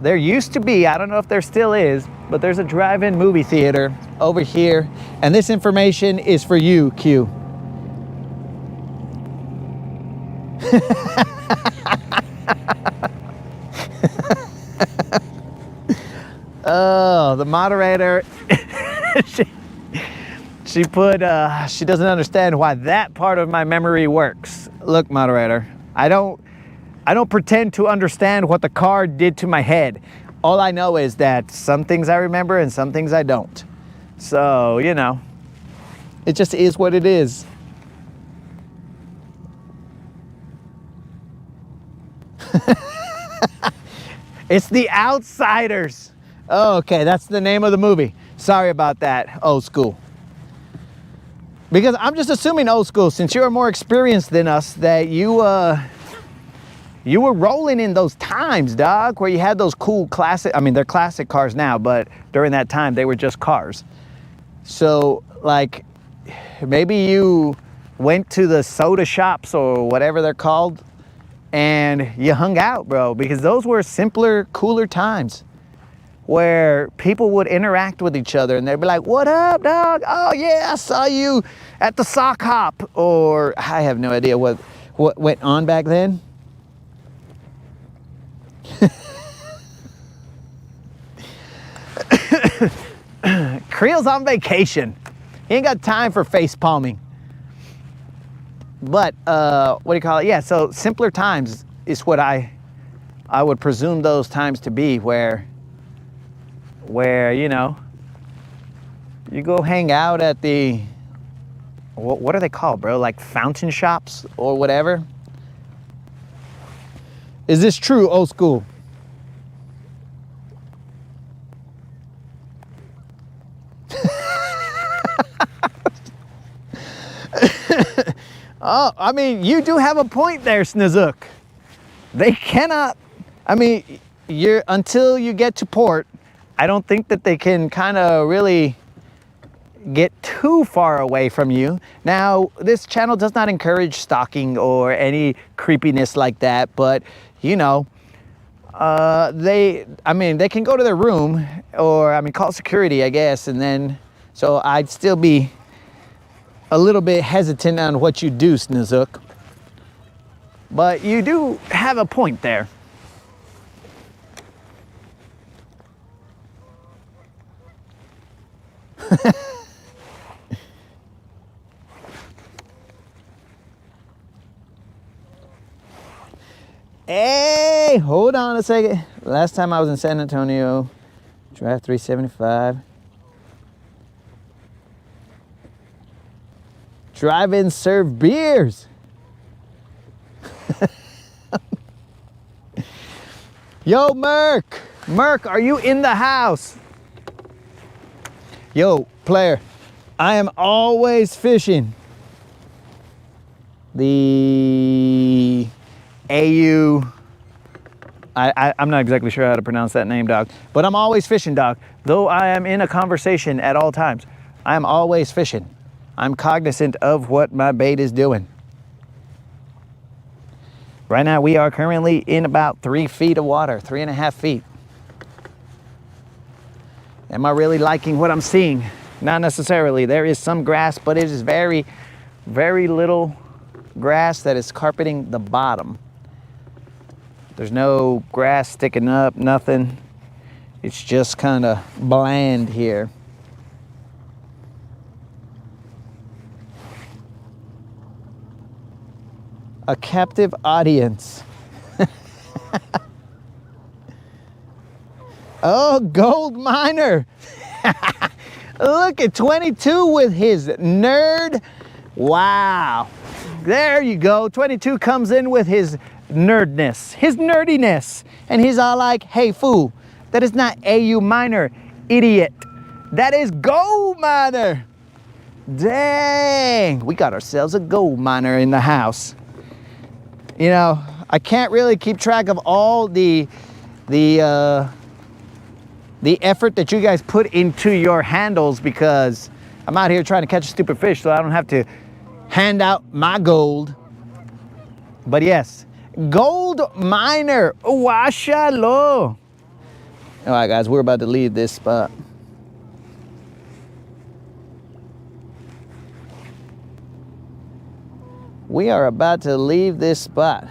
There used to be, I don't know if there still is, but there's a drive-in movie theater over here. And this information is for you, Q. Oh, the moderator, she put, she doesn't understand why that part of my memory works. Look, moderator, I don't pretend to understand what the card did to my head. All I know is that some things I remember and some things I don't. So, you know, it just is what it is. It's The Outsiders. Oh, okay, that's the name of the movie. Sorry about that, old school. Because I'm just assuming, old school, since you're more experienced than us, that you were rolling in those times, dog, where you had those cool classic, I mean, they're classic cars now, but during that time, they were just cars. So, like, maybe you went to the soda shops or whatever they're called, and you hung out, bro, because those were simpler, cooler times where people would interact with each other and they'd be like, what up, dog? Oh yeah, I saw you at the sock hop. Or I have no idea what went on back then. Creel's on vacation. He ain't got time for face palming. But what do you call it? Yeah, so simpler times is what I would presume those times to be, where you know, you go hang out at the, what are they called, bro? Like fountain shops or whatever. Is this true, old school? Oh, I mean, you do have a point there, Snizook. They cannot, I mean, until you get to port, I don't think that they can kind of really get too far away from you. Now, this channel does not encourage stalking or any creepiness like that, but, you know, they can go to their room or, I mean, call security, I guess, and then, so I'd still be a little bit hesitant on what you do, Snizook. But you do have a point there. Hey, hold on a second. Last time I was in San Antonio, Drive 375. Drive-in serve beers. Yo, Merc, are you in the house? Yo, player, I am always fishing the AU I'm not exactly sure how to pronounce that name, dog. But I'm always fishing, dog. Though I am in a conversation at all times, I am always fishing. I'm cognizant of what my bait is doing. Right now, we are currently in about 3 feet of water, 3.5 feet. Am I really liking what I'm seeing? Not necessarily. There is some grass, but it is very, very little grass that is carpeting the bottom. There's no grass sticking up, nothing. It's just kind of bland here. A captive audience. Oh, gold miner. Look at 22 with his nerd. Wow. There you go. 22 comes in with his nerdness, his nerdiness. And he's all like, hey, fool, that is not AU miner, idiot. That is gold miner. Dang, we got ourselves a gold miner in the house. You know, I can't really keep track of all the effort that you guys put into your handles because I'm out here trying to catch a stupid fish so I don't have to hand out my gold. But yes, gold miner, washalo. All right, guys, we're about to leave this spot. We are about to leave this spot.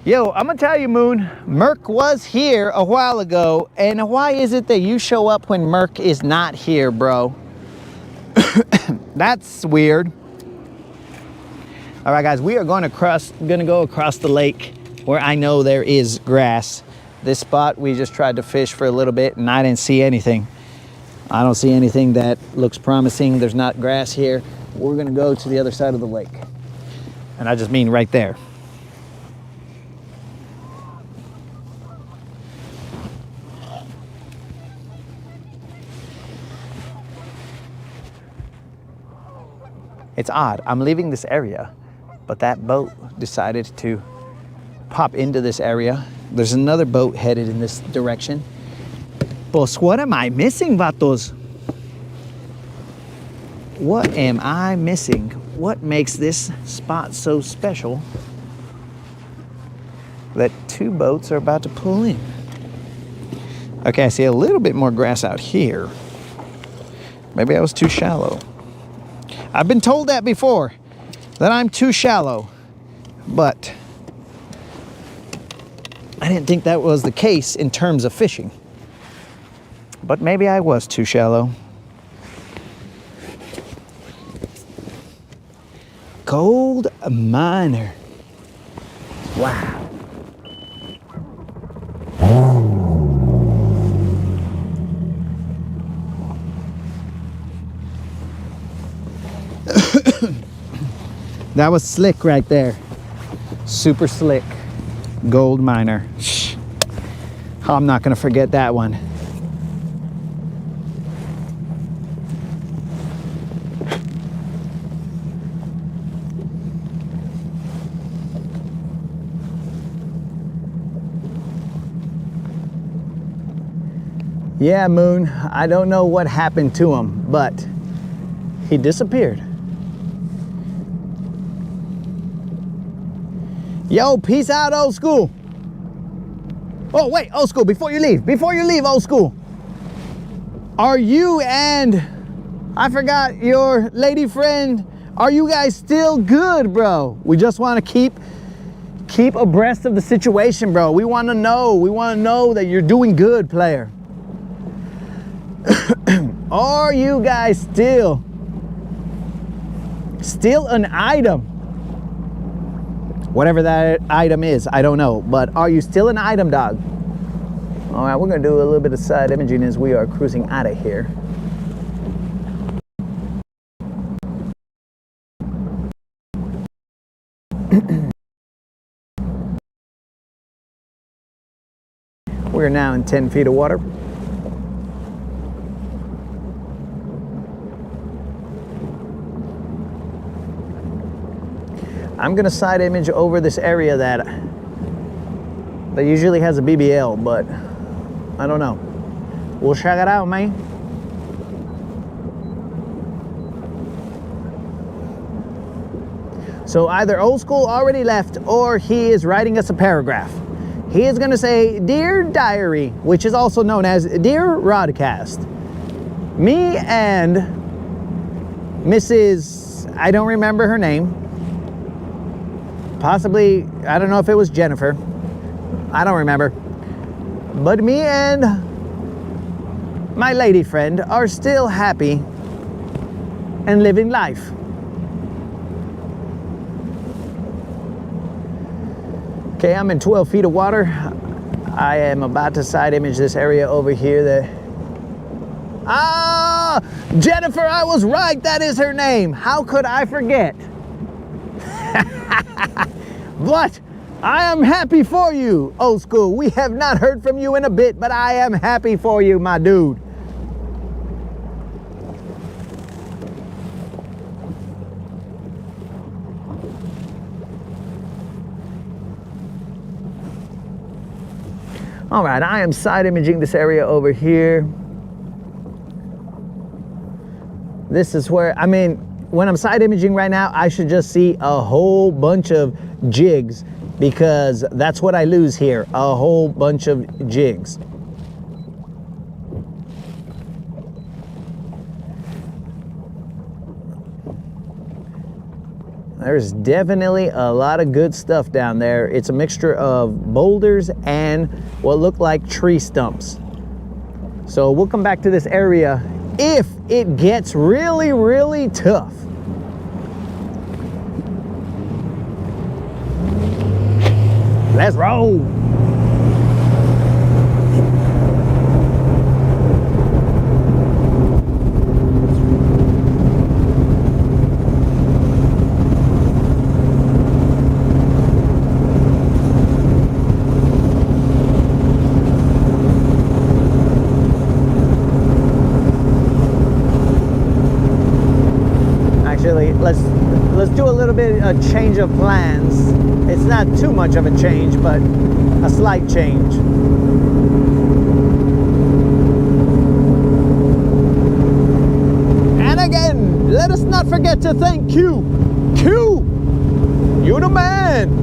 Yo, I'm gonna tell you, Moon, Merc was here a while ago, and why is it that you show up when Merc is not here, bro? That's weird. All right, guys, we are gonna go across the lake where I know there is grass. This spot, we just tried to fish for a little bit, and I didn't see anything. I don't see anything that looks promising. There's not grass here. We're gonna go to the other side of the lake. And I just mean right there. It's odd, I'm leaving this area, but that boat decided to pop into this area. There's another boat headed in this direction. Pues, what am I missing, vatos? What am I missing? What makes this spot so special that 2 boats are about to pull in? Okay, I see a little bit more grass out here. Maybe I was too shallow. I've been told that before, that I'm too shallow, but I didn't think that was the case in terms of fishing. But maybe I was too shallow. Gold miner. Wow. That was slick right there. Super slick. Gold miner. I'm not gonna forget that one. Yeah, Moon, I don't know what happened to him, but he disappeared. Yo, peace out, old school. Oh, wait, old school, before you leave, old school. Are you and, I forgot, your lady friend, are you guys still good, bro? We just want to keep abreast of the situation, bro. We want to know that you're doing good, player. Are you guys still an item? Whatever that item is, I don't know, but are you still an item, dog? All right, we're gonna do a little bit of side imaging as we are cruising out of here. We're now in 10 feet of water. I'm gonna side image over this area that that usually has a BBL, but I don't know. We'll check it out, man. So either Old School already left or he is writing us a paragraph. He is going to say, Dear Diary, which is also known as Dear Rodcast. Me and Mrs. I don't remember her name. Possibly, I don't know if it was Jennifer. I don't remember. But me and my lady friend are still happy and living life. Okay, I'm in 12 feet of water. I am about to side image this area over here that... Ah! Jennifer, I was right. That is her name. How could I forget? But I am happy for you, Old School. We have not heard from you in a bit, but I am happy for you, my dude. All right, I am side imaging this area over here. This is where, I mean, when I'm side imaging right now, I should just see a whole bunch of jigs because that's what I lose here, a whole bunch of jigs. There's definitely a lot of good stuff down there. It's a mixture of boulders and what look like tree stumps. So we'll come back to this area if it gets really, really tough. Let's roll. Let's do a little bit of a change of plans. It's not too much of a change, but a slight change. And again, let us not forget to thank Q. Q, you the man.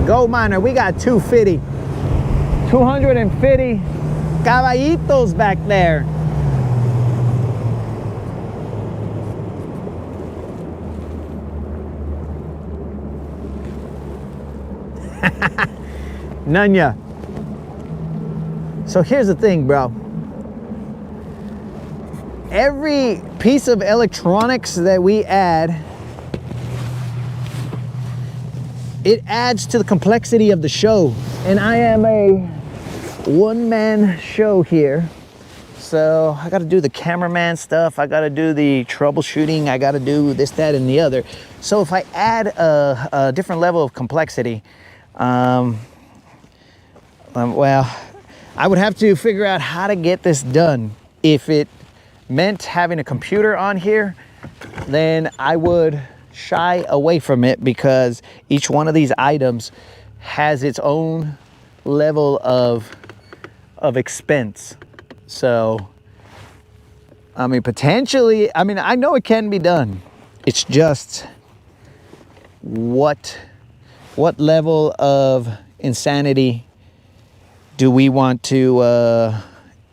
Go Miner, we got 250 caballitos back there. Nunya. So here's the thing, bro. Every piece of electronics that we add, it adds to the complexity of the show. And I am a one-man show here. So I gotta do the cameraman stuff, I gotta do the troubleshooting, I gotta do this, that, and the other. So if I add a different level of complexity, well, I would have to figure out how to get this done. If it meant having a computer on here, then I would shy away from it because each one of these items has its own level of expense. So I mean, potentially, I mean, I know it can be done. It's just what level of insanity do we want to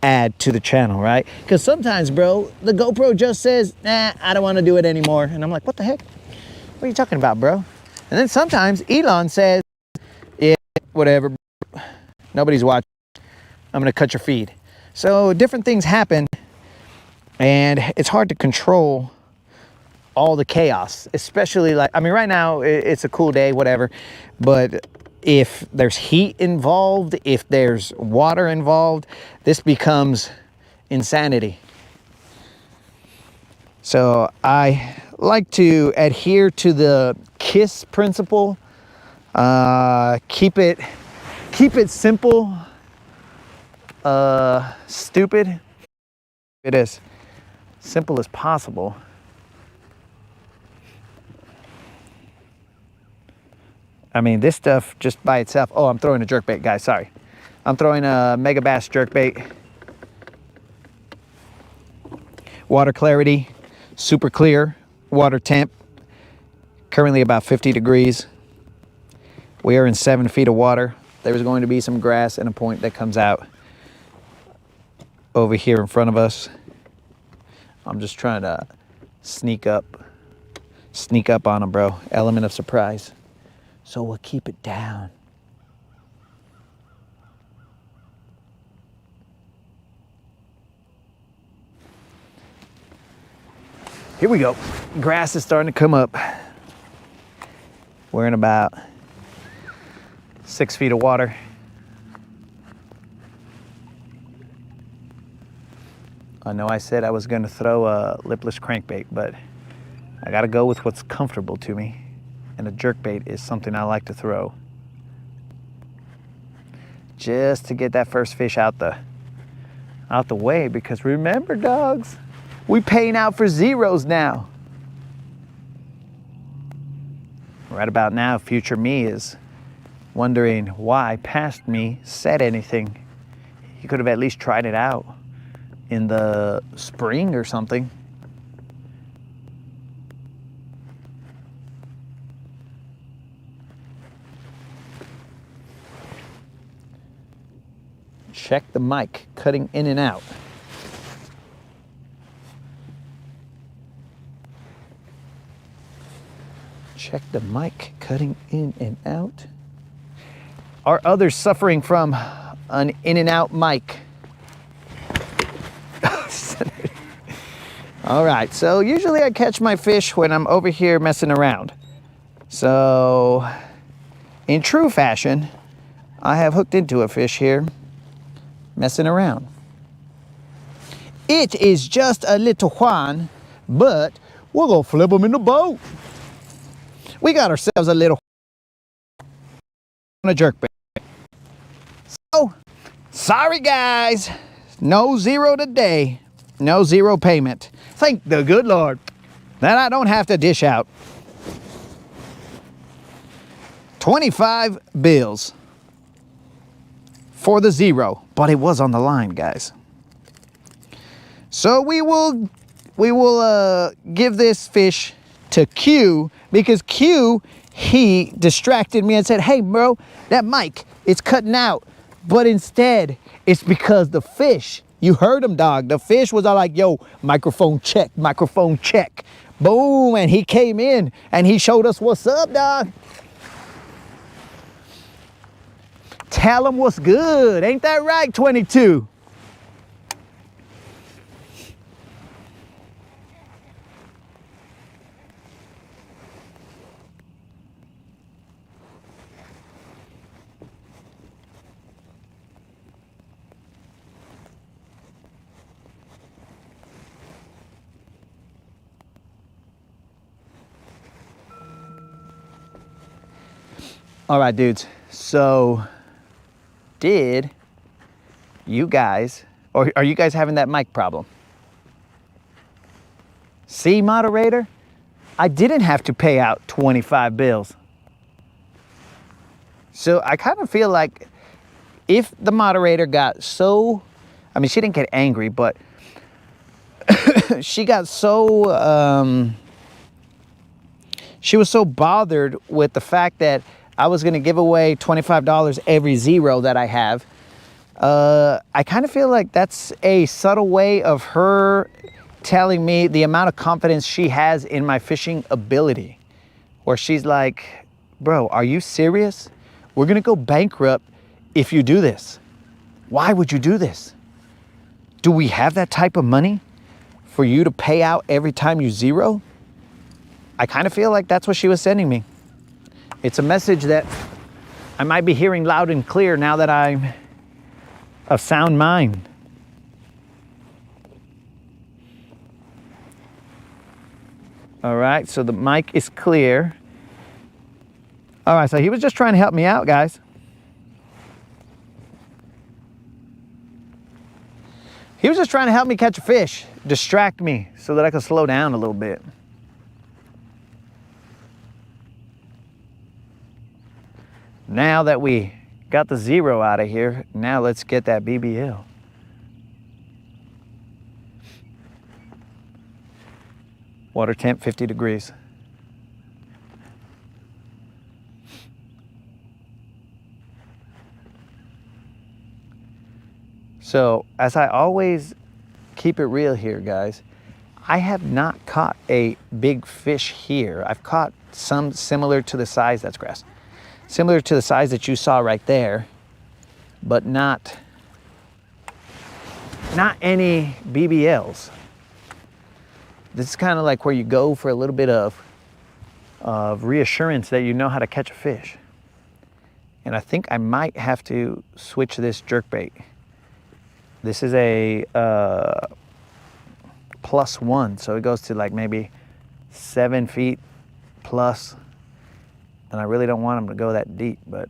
add to the channel, right? Because sometimes, bro, the GoPro just says, nah, I don't want to do it anymore. And I'm like, what the heck? What are you talking about, bro? And then sometimes Elon says, yeah, whatever, nobody's watching, I'm gonna cut your feed. So different things happen. And it's hard to control all the chaos, especially like, I mean, right now it's a cool day, whatever, but if there's heat involved, if there's water involved, this becomes insanity. So I like to adhere to the KISS principle. Keep it simple, stupid. It is simple as possible. I mean, this stuff just by itself. Oh, I'm throwing a jerkbait, guys, sorry. I'm throwing a mega bass jerkbait. Water clarity, super clear. Water temp, currently about 50 degrees. We are in 7 feet of water. There's going to be some grass and a point that comes out over here in front of us. I'm just trying to sneak up on them, bro. Element of surprise. So we'll keep it down. Here we go. Grass is starting to come up. We're in about 6 feet of water. I know I said I was going to throw a lipless crankbait, but I got to go with what's comfortable to me. And a jerkbait is something I like to throw. Just to get that first fish out the way, because remember, dogs, we paying out for zeros now. Right about now, future me is wondering why past me said anything. He could have at least tried it out in the spring or something. Check the mic, cutting in and out. Check the mic, cutting in and out. Are others suffering from an in and out mic? All right, so usually I catch my fish when I'm over here messing around. So in true fashion, I have hooked into a fish here, messing around. It is just a little Juan, but we're gonna flip him in the boat. We got ourselves a little on a jerkbait. So, sorry guys, no zero today, no zero payment. Thank the good Lord that I don't have to dish out 25 bills for the zero, but it was on the line, guys. So we will give this fish to Q, because Q, he distracted me and said, hey bro, that mic, it's cutting out. But instead, it's because the fish, you heard him, dog. The fish was all like, yo, microphone check, microphone check. Boom, and he came in and he showed us what's up, dog. Tell him what's good, ain't that right, 22? All right, dudes, so did you guys, or are you guys having that mic problem? See, moderator, I didn't have to pay out 25 bills. So I kind of feel like if the moderator got so, I mean, she didn't get angry, but she got so, she was so bothered with the fact that I was going to give away $25 every zero that I have. I kind of feel like that's a subtle way of her telling me the amount of confidence she has in my fishing ability. Where she's like, bro, are you serious? We're going to go bankrupt if you do this. Why would you do this? Do we have that type of money for you to pay out every time you zero? I kind of feel like that's what she was sending me. It's a message that I might be hearing loud and clear now that I'm of sound mind. All right, so the mic is clear. All right, so he was just trying to help me out, guys. He was just trying to help me catch a fish, distract me so that I could slow down a little bit. Now that we got the zero out of here, now let's get that BBL. Water temp 50 degrees. So, as I always keep it real here, guys, I have not caught a big fish here. I've caught some similar to the size, that's grass, similar to the size that you saw right there, but not any BBLs. This is kind of like where you go for a little bit of reassurance that you know how to catch a fish. And I think I might have to switch this jerkbait. This is a +1, so it goes to like maybe 7 feet plus. And I really don't want them to go that deep, but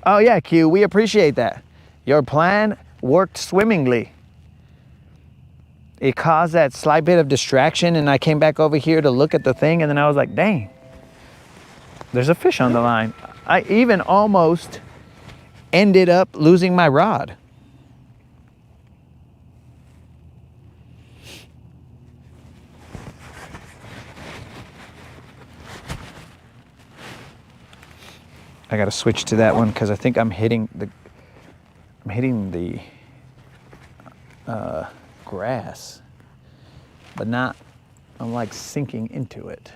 oh yeah, Q, we appreciate that. Your plan worked swimmingly. It caused that slight bit of distraction, and I came back over here to look at the thing, and then I was like, dang, there's a fish on the line. I even almost ended up losing my rod. I gotta switch to that one because I think I'm hitting the grass, but not, I'm like sinking into it.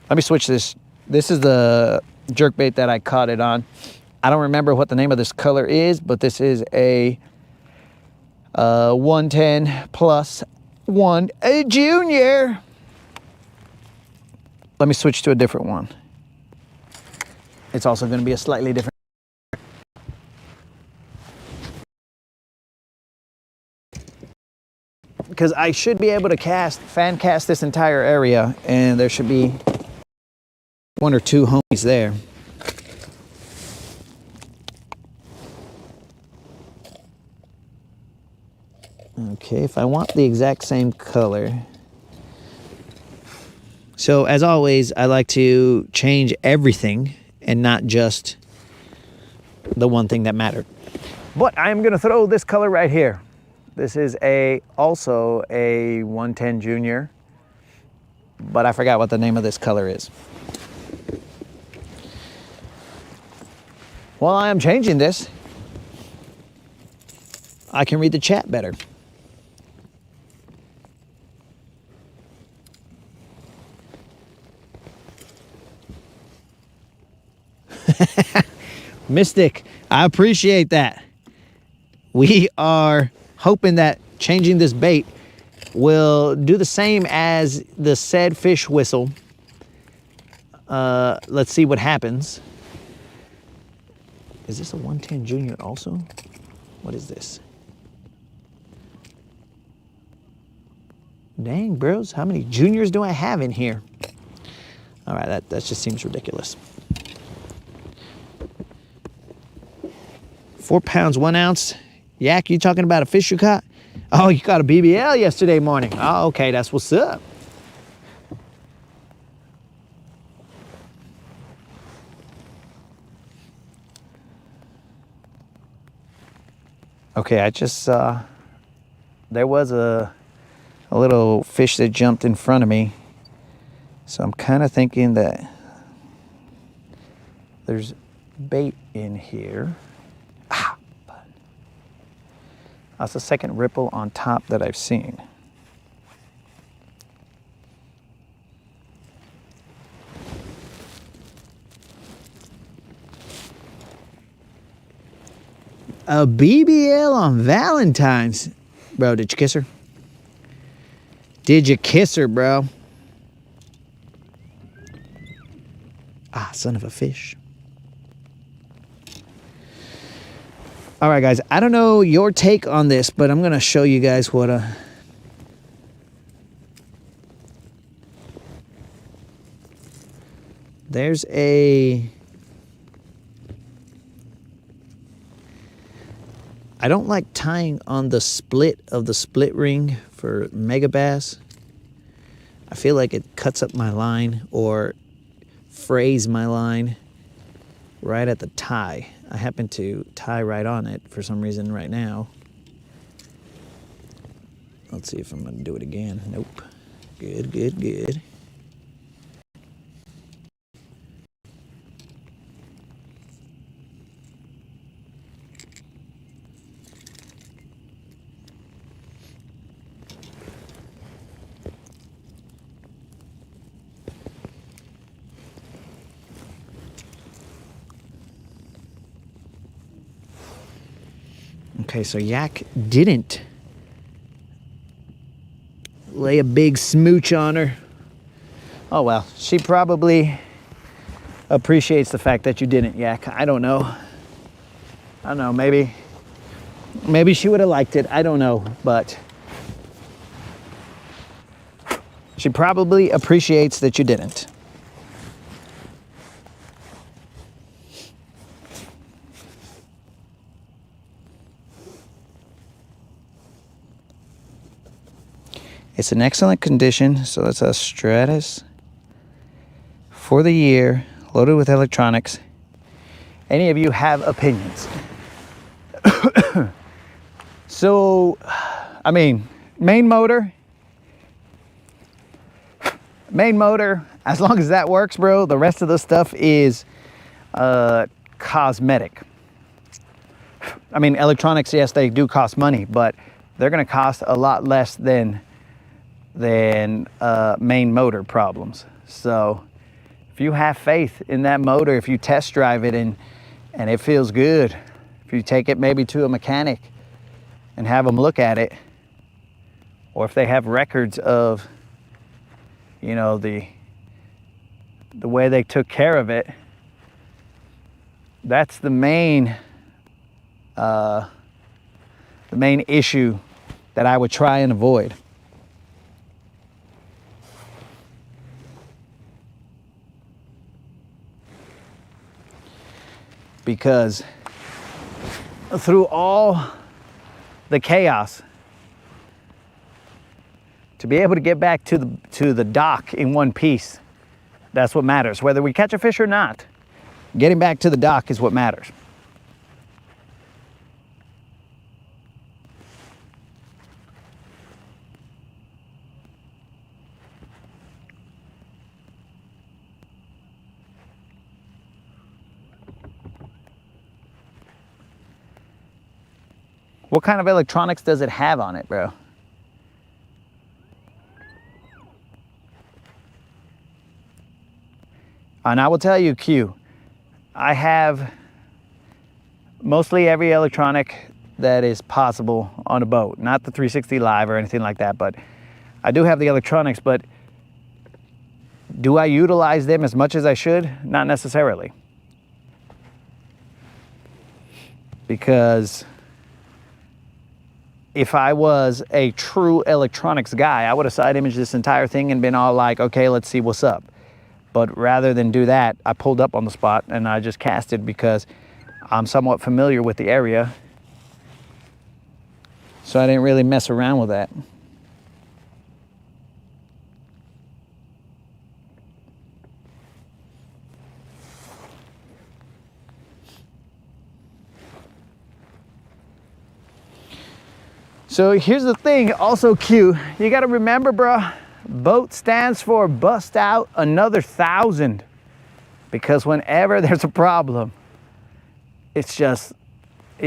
Let me switch this. This is the jerkbait that I caught it on. I don't remember what the name of this color is, but this is a 110 plus 1, a junior. Let me switch to a different one. It's also going to be a slightly different. Because I should be able to fan cast this entire area, and there should be 1 or 2 homies there. Okay, if I want the exact same color. So as always, I like to change everything and not just the one thing that mattered. But I'm gonna throw this color right here. This is also a 110 Junior, but I forgot what the name of this color is. While I am changing this, I can read the chat better. Mystic, I appreciate that. We are hoping that changing this bait will do the same as the said fish whistle. Let's see what happens. Is this a 110 Junior also? What is this? Dang, bros, how many juniors do I have in here? All right, that just seems ridiculous. 4 pounds, 1 ounce. Yak, you talking about a fish you caught? Oh, you caught a BBL yesterday morning. Oh, okay, that's what's up. Okay, I just saw there was a little fish that jumped in front of me. So I'm kind of thinking that there's bait in here. That's the second ripple on top that I've seen. A BBL on Valentine's. Bro, did you kiss her? Did you kiss her, bro? Ah, son of a fish. All right, guys. I don't know your take on this, but I'm going to show you guys what there's a... I don't like tying on the split of the split ring for mega bass. I feel like it cuts up my line or frays my line right at the tie. I happen to tie right on it for some reason right now. Let's see if I'm gonna do it again. Nope. Good, good, good. Okay, so Yak didn't lay a big smooch on her. Oh well, she probably appreciates the fact that you didn't, Yak. I don't know. I don't know, maybe she would have liked it. I don't know, but she probably appreciates that you didn't. It's in excellent condition, so it's a Stratus for the year, loaded with electronics. Any of you have opinions? So, I mean, main motor, as long as that works, bro, the rest of the stuff is cosmetic. I mean, electronics, yes, they do cost money, but they're gonna cost a lot less than main motor problems. So if you have faith in that motor, if you test drive it and it feels good, if you take it maybe to a mechanic and have them look at it, or if they have records of, you know, the way they took care of it, that's the main issue that I would try and avoid. Because through all the chaos, to be able to get back to the dock in one piece, that's what matters. Whether we catch a fish or not, getting back to the dock is what matters. What kind of electronics does it have on it, bro? And I will tell you, Q, I have mostly every electronic that is possible on a boat. Not the 360 Live or anything like that, but I do have the electronics, but do I utilize them as much as I should? Not necessarily. Because if I was a true electronics guy, I would have side imaged this entire thing and been all like, okay, let's see what's up. But rather than do that, I pulled up on the spot and I just casted because I'm somewhat familiar with the area. So I didn't really mess around with that. So here's the thing, also Q, you gotta remember, bro, BOAT stands for bust out another 1,000. Because whenever there's a problem, it's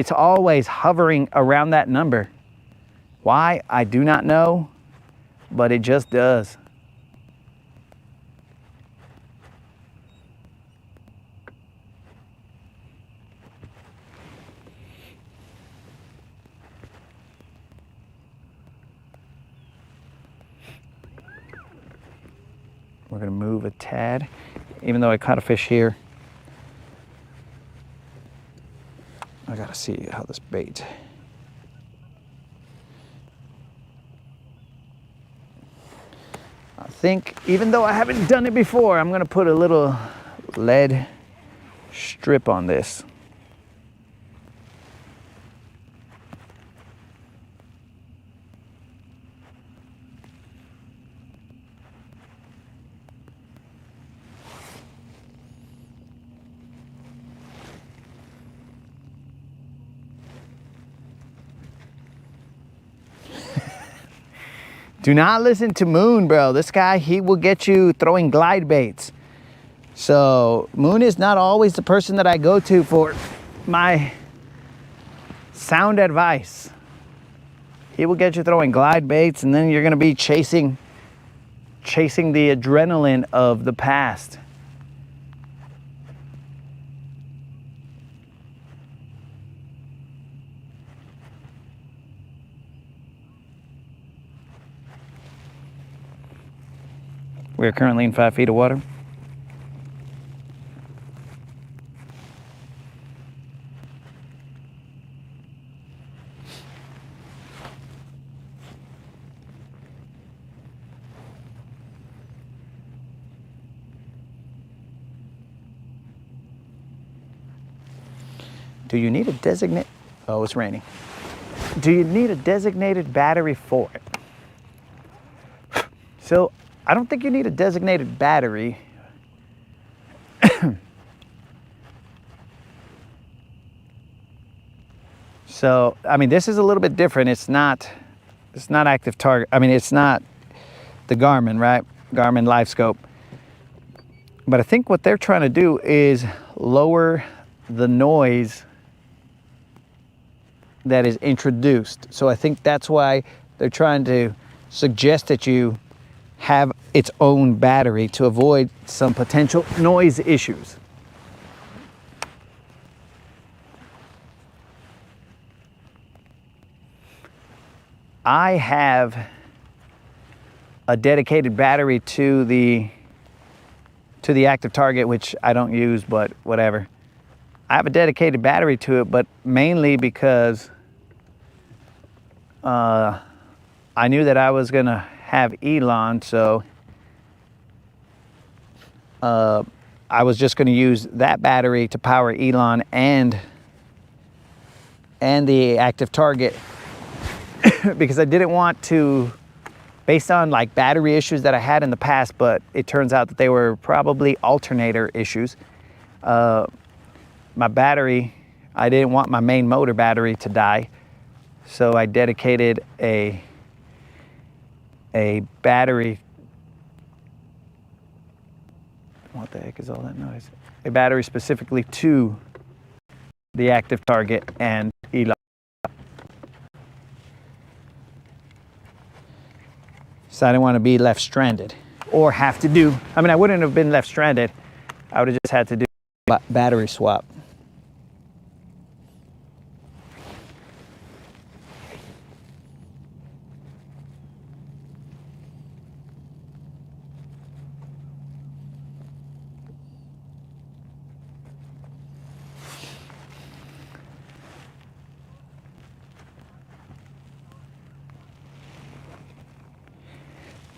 always hovering around that number. Why? I do not know, but it just does. We're gonna move a tad, even though I caught a fish here. I gotta see how this bait. I think, even though I haven't done it before, I'm gonna put a little lead strip on this. Do not listen to Moon, bro. This guy, he will get you throwing glide baits. So Moon is not always the person that I go to for my sound advice. He will get you throwing glide baits, and then you're gonna be chasing the adrenaline of the past. We are currently in 5 feet of water. Do you need a designated, oh, it's raining. Do you need a designated battery for it? So, I don't think you need a designated battery. So, I mean, this is a little bit different. It's not active target. I mean, it's not the Garmin, right? Garmin Live Scope. But I think what they're trying to do is lower the noise that is introduced. So I think that's why they're trying to suggest that you have its own battery to avoid some potential noise issues. I have a dedicated battery to the active target, which I don't use, but whatever. I have a dedicated battery to it, but mainly because I knew that I was gonna have Elon, so I was just gonna use that battery to power Elon and the active target because I didn't want to, based on like battery issues that I had in the past, but it turns out that they were probably alternator issues. My battery, I didn't want my main motor battery to die, so I dedicated a battery. What the heck is all that noise? A battery specifically to the active target and Elon. So I didn't want to be left stranded or have to do, I mean, I wouldn't have been left stranded. I would have just had to do a battery swap.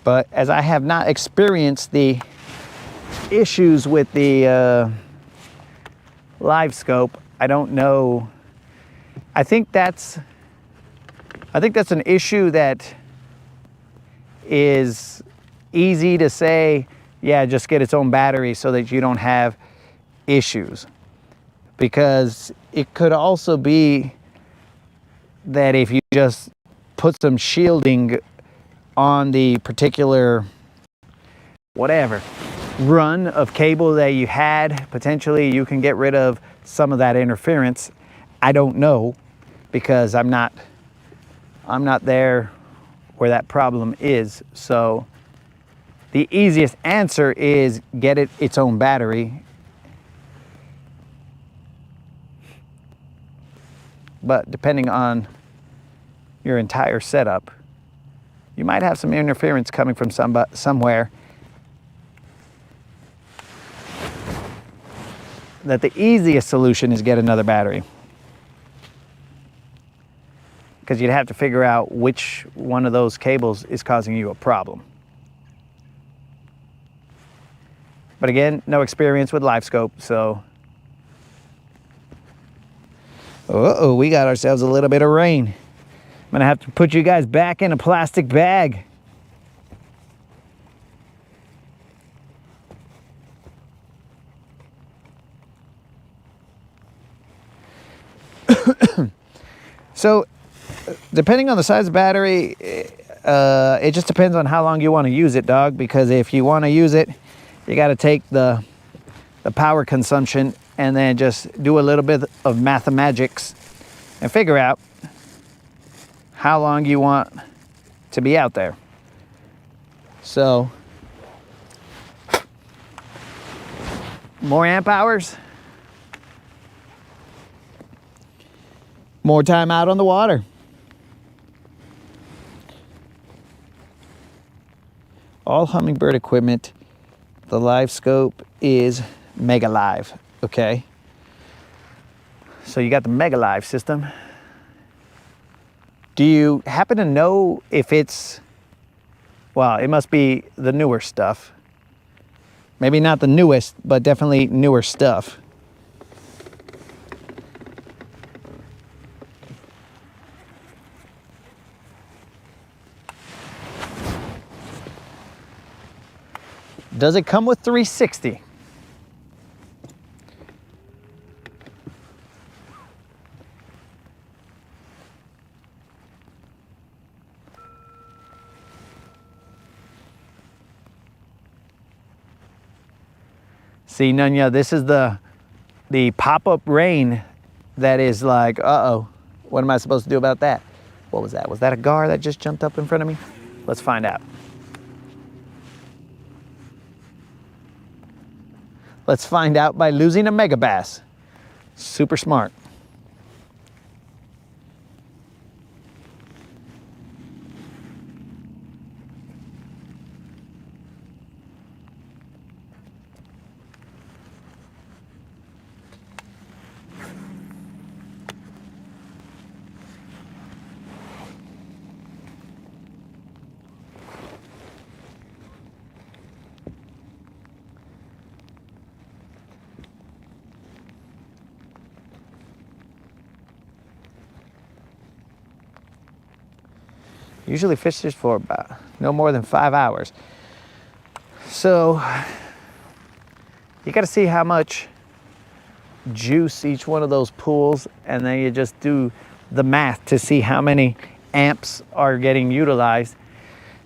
But as I have not experienced the issues with the Live Scope, I don't know. I think that's an issue that is easy to say, yeah, just get its own battery so that you don't have issues. Because it could also be that if you just put some shielding on the particular whatever run of cable that you had, potentially you can get rid of some of that interference. I don't know, because I'm not there where that problem is. So the easiest answer is get it its own battery. But depending on your entire setup, you might have some interference coming from somewhere, that the easiest solution is get another battery. Because you'd have to figure out which one of those cables is causing you a problem. But again, no experience with LiveScope, so. Uh-oh, we got ourselves a little bit of rain. I'm gonna have to put you guys back in a plastic bag. So, depending on the size of the battery, it just depends on how long you want to use it, dog. Because if you want to use it, you got to take the power consumption and then just do a little bit of mathematics and figure out how long you want to be out there. So, more amp hours, more time out on the water. All Humminbird equipment, the LiveScope is Mega Live, okay? So you got the Mega Live system. Do you happen to know if it's, well, it must be the newer stuff. Maybe not the newest, but definitely newer stuff. Does it come with 360? See, Nunya, this is the pop-up rain that is like, uh-oh, what am I supposed to do about that? What was that? Was that a gar that just jumped up in front of me? Let's find out. Let's find out by losing a mega bass. Super smart. Usually fishes for about no more than 5 hours. So you got to see how much juice each one of those pulls, and then you just do the math to see how many amps are getting utilized,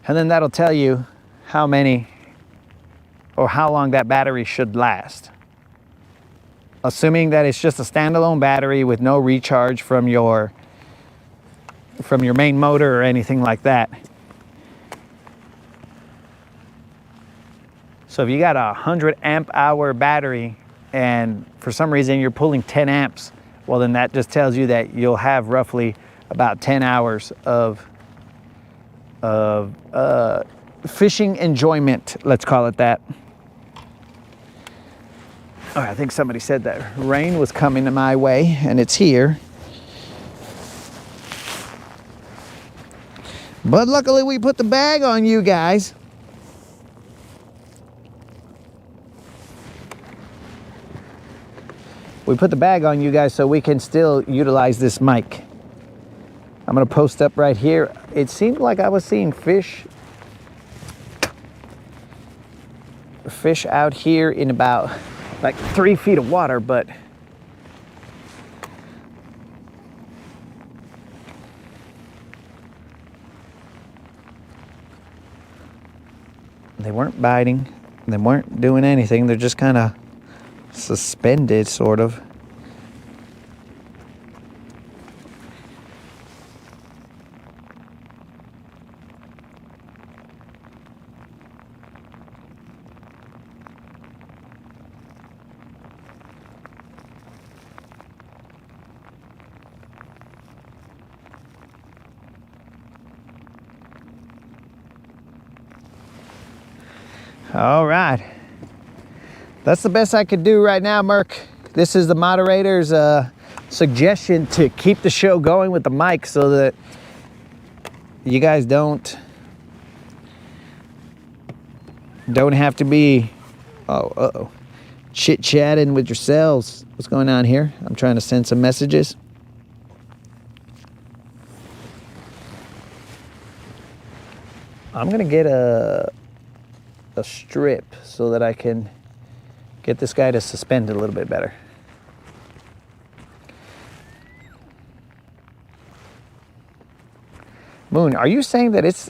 and then that'll tell you how many or how long that battery should last. Assuming that it's just a standalone battery with no recharge from your main motor or anything like that. So if you got a 100 amp hour battery and for some reason you're pulling 10 amps, well then that just tells you that you'll have roughly about 10 hours of fishing enjoyment, let's call it that. Oh, I think somebody said that rain was coming my way, and it's here. But luckily we put the bag on you guys. We put the bag on you guys so we can still utilize this mic. I'm gonna post up right here. It seemed like I was seeing fish out here in about like 3 feet of water, but they weren't biting, they weren't doing anything. They're just kind of suspended, sort of. All right. That's the best I could do right now, Merc. this is the moderator's suggestion to keep the show going with the mic so that you guys don't have to be chit-chatting with yourselves. What's going on here? I'm trying to send some messages. I'm gonna get a strip so that I can get this guy to suspend a little bit better. Moon, are you saying that it's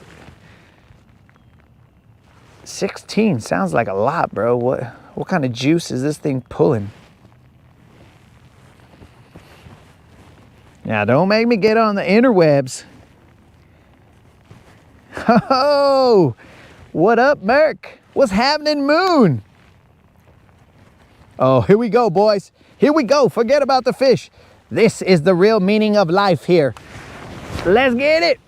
16? Sounds like a lot, bro. What kind of juice is this thing pulling? Now, don't make me get on the interwebs. Oh, what up, Merc? What's happening, Moon? Oh, here we go, boys. Here we go. Forget about the fish. This is the real meaning of life here. Let's get it.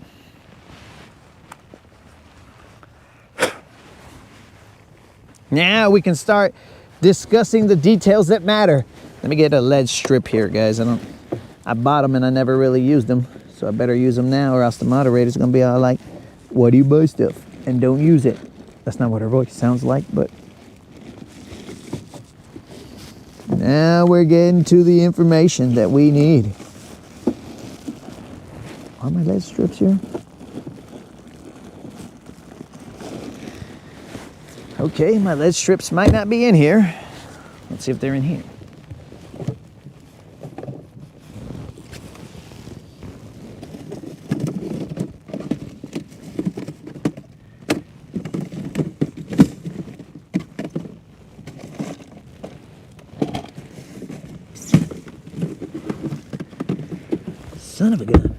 Now we can start discussing the details that matter. Let me get a lead strip here, guys. I bought them and I never really used them, so I better use them now or else the moderator's gonna be all like, why do you buy stuff and don't use it? That's not what her voice sounds like, but now we're getting to the information that we need. Are my lead strips here? Okay, my lead strips might not be in here. Let's see if they're in here. Son of a gun.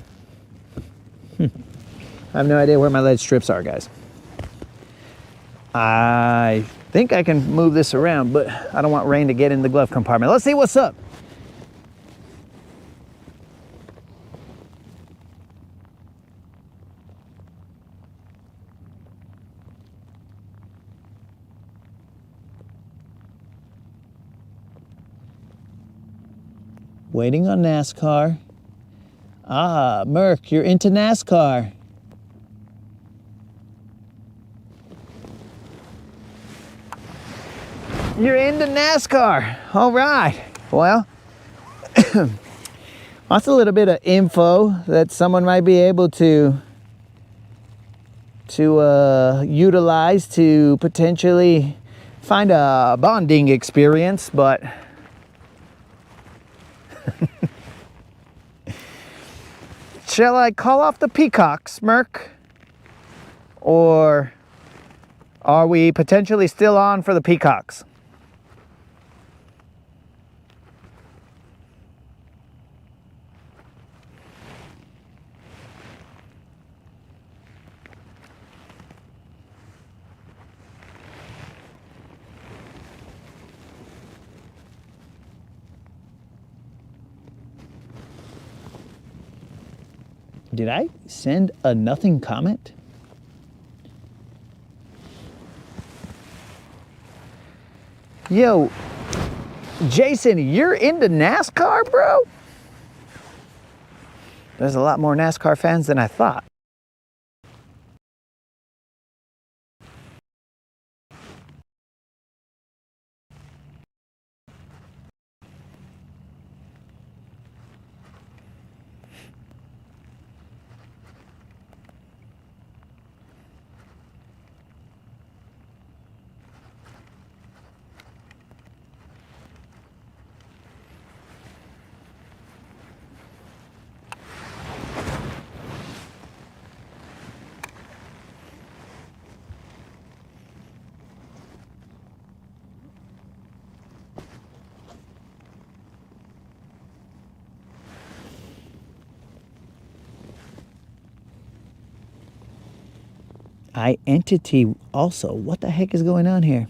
I have no idea where my lead strips are, guys. I think I can move this around, but I don't want rain to get in the glove compartment. Let's see what's up. Waiting on NASCAR. Ah, Merc, you're into NASCAR. You're into NASCAR. All right. Well, that's a little bit of info that someone might be able to utilize to potentially find a bonding experience, but shall I call off the peacocks, Merc? Or are we potentially still on for the peacocks? Did I send a nothing comment? Yo, Jason, you're into NASCAR, bro? There's a lot more NASCAR fans than I thought. Entity also. What the heck is going on here?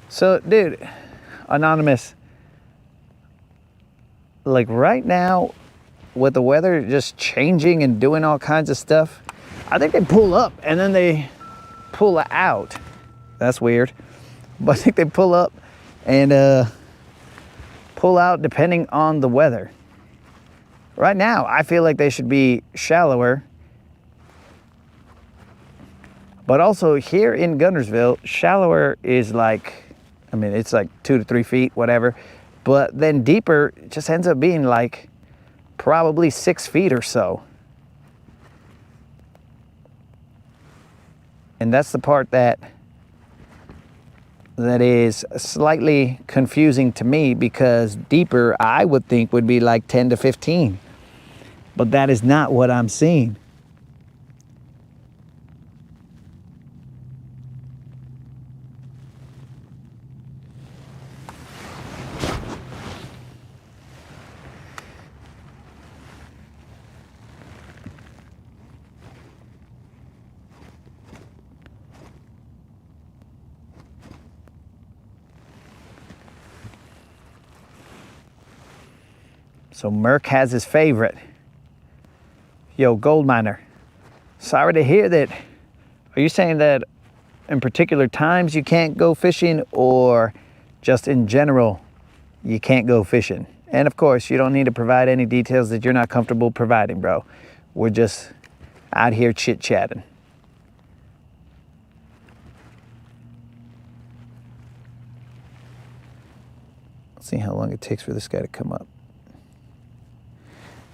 So, dude, Anonymous, like right now, with the weather just changing and doing all kinds of stuff, I think they pull up and then they pull out. That's weird. But I think they pull up and pull out depending on the weather. Right now, I feel like they should be shallower. But also here in Guntersville, shallower is like, I mean, it's like 2 to 3 feet, whatever. But then deeper just ends up being like probably 6 feet or so. And that's the part that is slightly confusing to me, because deeper I would think would be like 10 to 15. But that is not what I'm seeing. So Merc has his favorite. Yo, gold miner, sorry to hear that. Are you saying that in particular times you can't go fishing, or just in general you can't go fishing? And of course, you don't need to provide any details that you're not comfortable providing, bro. We're just out here chit-chatting. Let's see how long it takes for this guy to come up.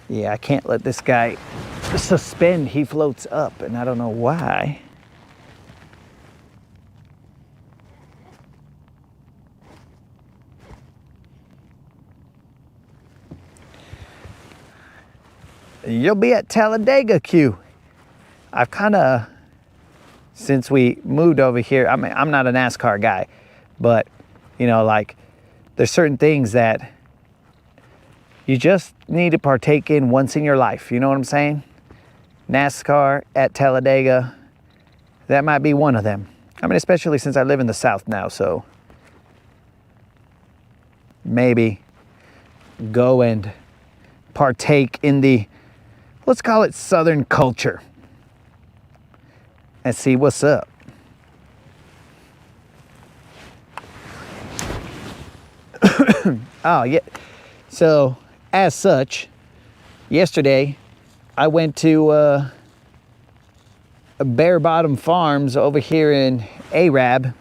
Yeah, I can't let this guy suspend. He floats up, and I don't know why. You'll be at Talladega, Q. I've kind of, since we moved over here, I mean, I'm not a NASCAR guy, but, you know, like, there's certain things that you just need to partake in once in your life. You know what I'm saying? NASCAR at Talladega, that might be one of them. I mean, especially since I live in the South now, so maybe go and partake in the, let's call it Southern culture, and see what's up. Oh, yeah. So, as such, yesterday I went to Bare Bottom Farms over here in Arab,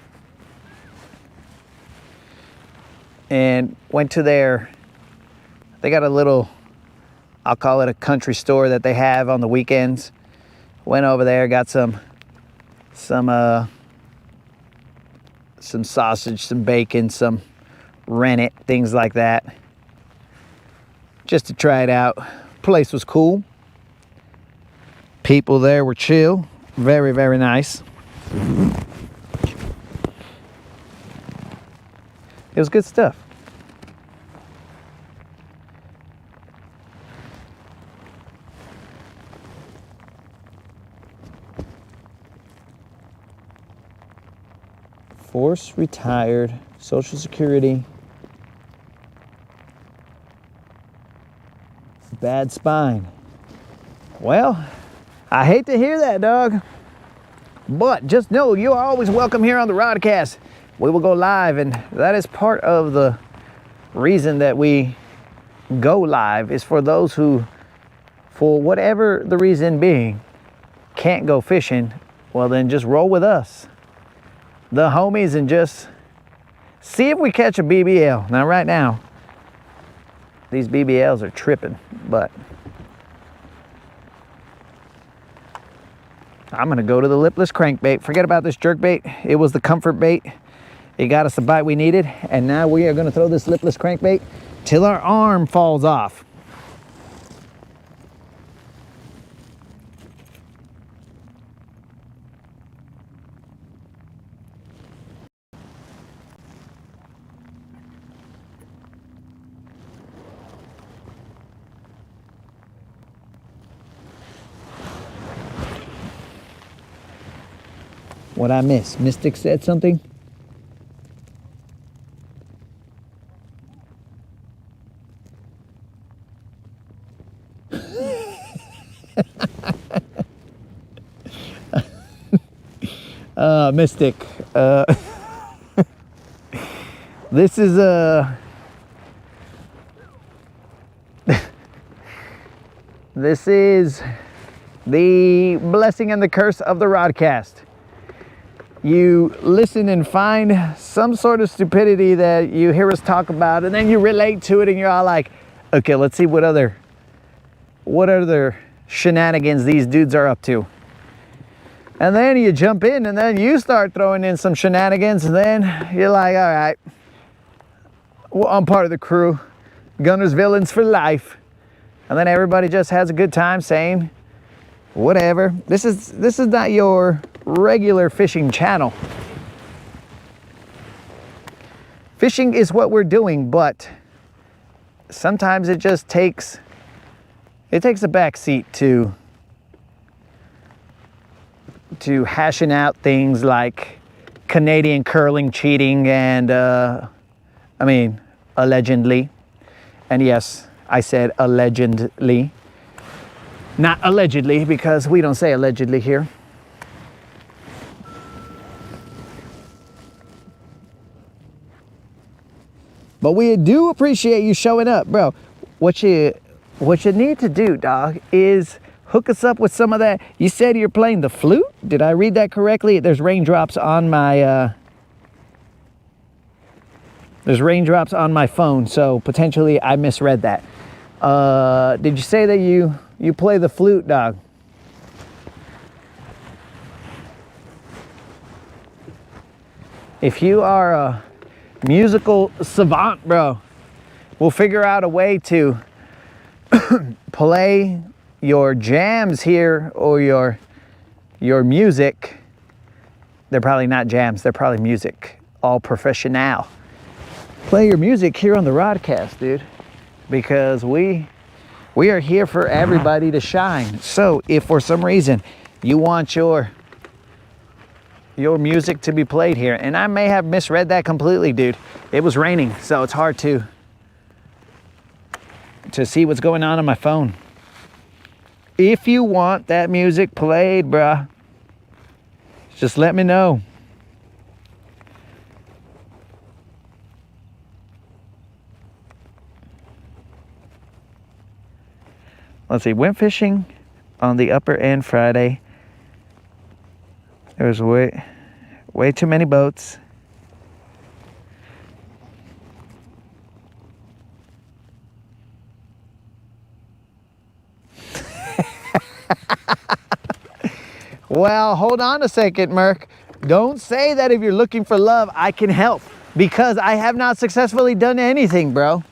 and went to their, they got a little, I'll call it a country store that they have on the weekends. Went over there, got some sausage, some bacon, some rennet, things like that, just to try it out. Place was cool. People there were chill. Very, very nice. It was good stuff. Force retired, Social Security. Bad spine. Well, I hate to hear that, dog. But just know you are always welcome here on the Rodcast. We will go live, and that is part of the reason that we go live, is for those who, for whatever the reason being, can't go fishing. Well, then just roll with us, the homies, and just see if we catch a BBL. Now, right now, these BBLs are tripping, but I'm gonna go to the lipless crankbait. Forget about this jerkbait. It was the comfort bait. It got us the bite we needed, and now we are gonna throw this lipless crankbait till our arm falls off. What I miss? Mystic said something? Mystic. This is this is the blessing and the curse of the Rodcast. You listen and find some sort of stupidity that you hear us talk about, and then you relate to it, and you're all like, okay, let's see what other shenanigans these dudes are up to. And then you jump in, and then you start throwing in some shenanigans, and then you're like, all right, well, I'm part of the crew. Gunner's villains for life. And then everybody just has a good time saying whatever. This is not your regular fishing channel. Fishing is what we're doing, but sometimes it just takes a back seat to hashing out things like Canadian curling cheating and I mean, allegedly. And yes, I said allegedly, not allegedly, because we don't say allegedly here. But we do appreciate you showing up, bro. What you need to do, dog, is hook us up with some of that. You said you're playing the flute? Did I read that correctly? There's raindrops on my phone, so potentially I misread that. Did you say that you play the flute, dog? If you are a musical savant, bro, we'll figure out a way to play your jams here, or your music. They're probably not jams, they're probably music. All professional. Play your music here on the Rodcast, dude, because we are here for everybody to shine. So if for some reason you want your music to be played here, and I may have misread that completely, dude. It was raining, so it's hard to see what's going on my phone. If you want that music played, bruh, just let me know. Let's see, went fishing on the upper end Friday. There was way too many boats. Well, hold on a second, Merc. Don't say that if you're looking for love, I can help. Because I have not successfully done anything, bro.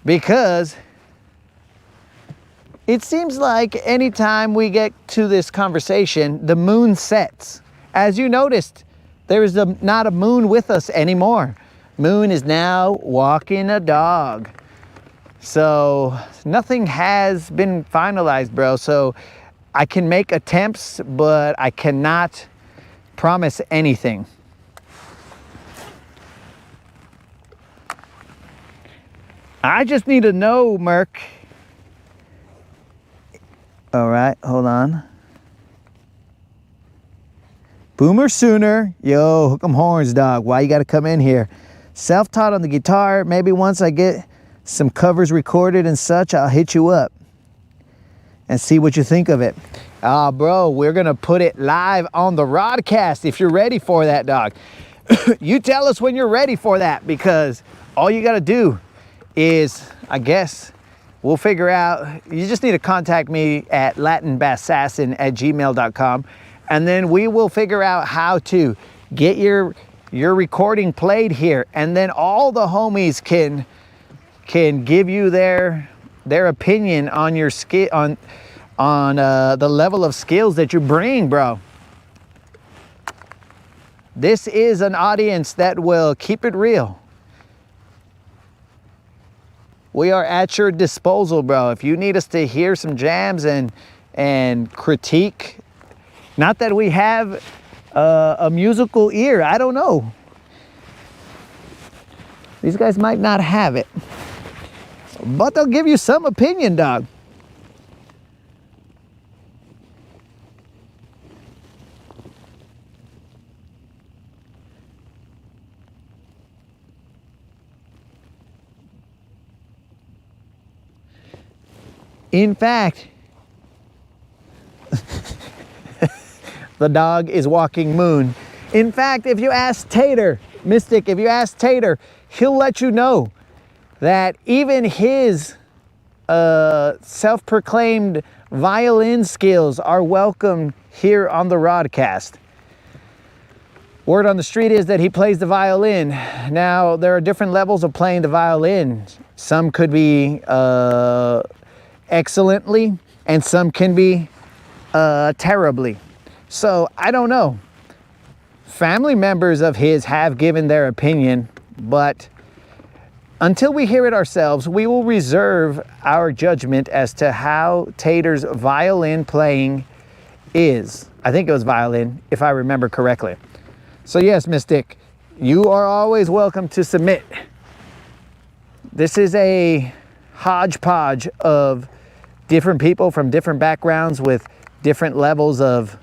Because it seems like anytime we get to this conversation, the moon sets. As you noticed, there is not a moon with us anymore. Moon is now walking a dog. So nothing has been finalized, bro. So I can make attempts, but I cannot promise anything. I just need to know, Merc. All right, hold on. Boomer Sooner. Yo, hook 'em horns, dog. Why you gotta come in here? Self-taught on the guitar. Maybe once I get some covers recorded and such, I'll hit you up and see what you think of it. Bro, we're gonna put it live on the Rodcast if you're ready for that, dog. You tell us when you're ready for that, because all you gotta do is, I guess, we'll figure out, you just need to contact me at latinbassassin@gmail.com, and then we will figure out how to get your recording played here, and then all the homies can give you their opinion on your skill, on the level of skills that you bring, bro. This is an audience that will keep it real. We are at your disposal, bro. If you need us to hear some jams and critique, not that we have a musical ear, I don't know. These guys might not have it, but they'll give you some opinion, dog. In fact, the dog is walking Moon. In fact, if you ask Tater, Mystic, if you ask Tater, he'll let you know that even his self-proclaimed violin skills are welcome here on the Rodcast. Word on the street is that he plays the violin. Now, there are different levels of playing the violin. Some could be excellently, and some can be terribly. So, I don't know. Family members of his have given their opinion, but until we hear it ourselves, we will reserve our judgment as to how Tater's violin playing is. I think it was violin, if I remember correctly. So yes, Mystic, you are always welcome to submit. This is a hodgepodge of different people from different backgrounds with different levels of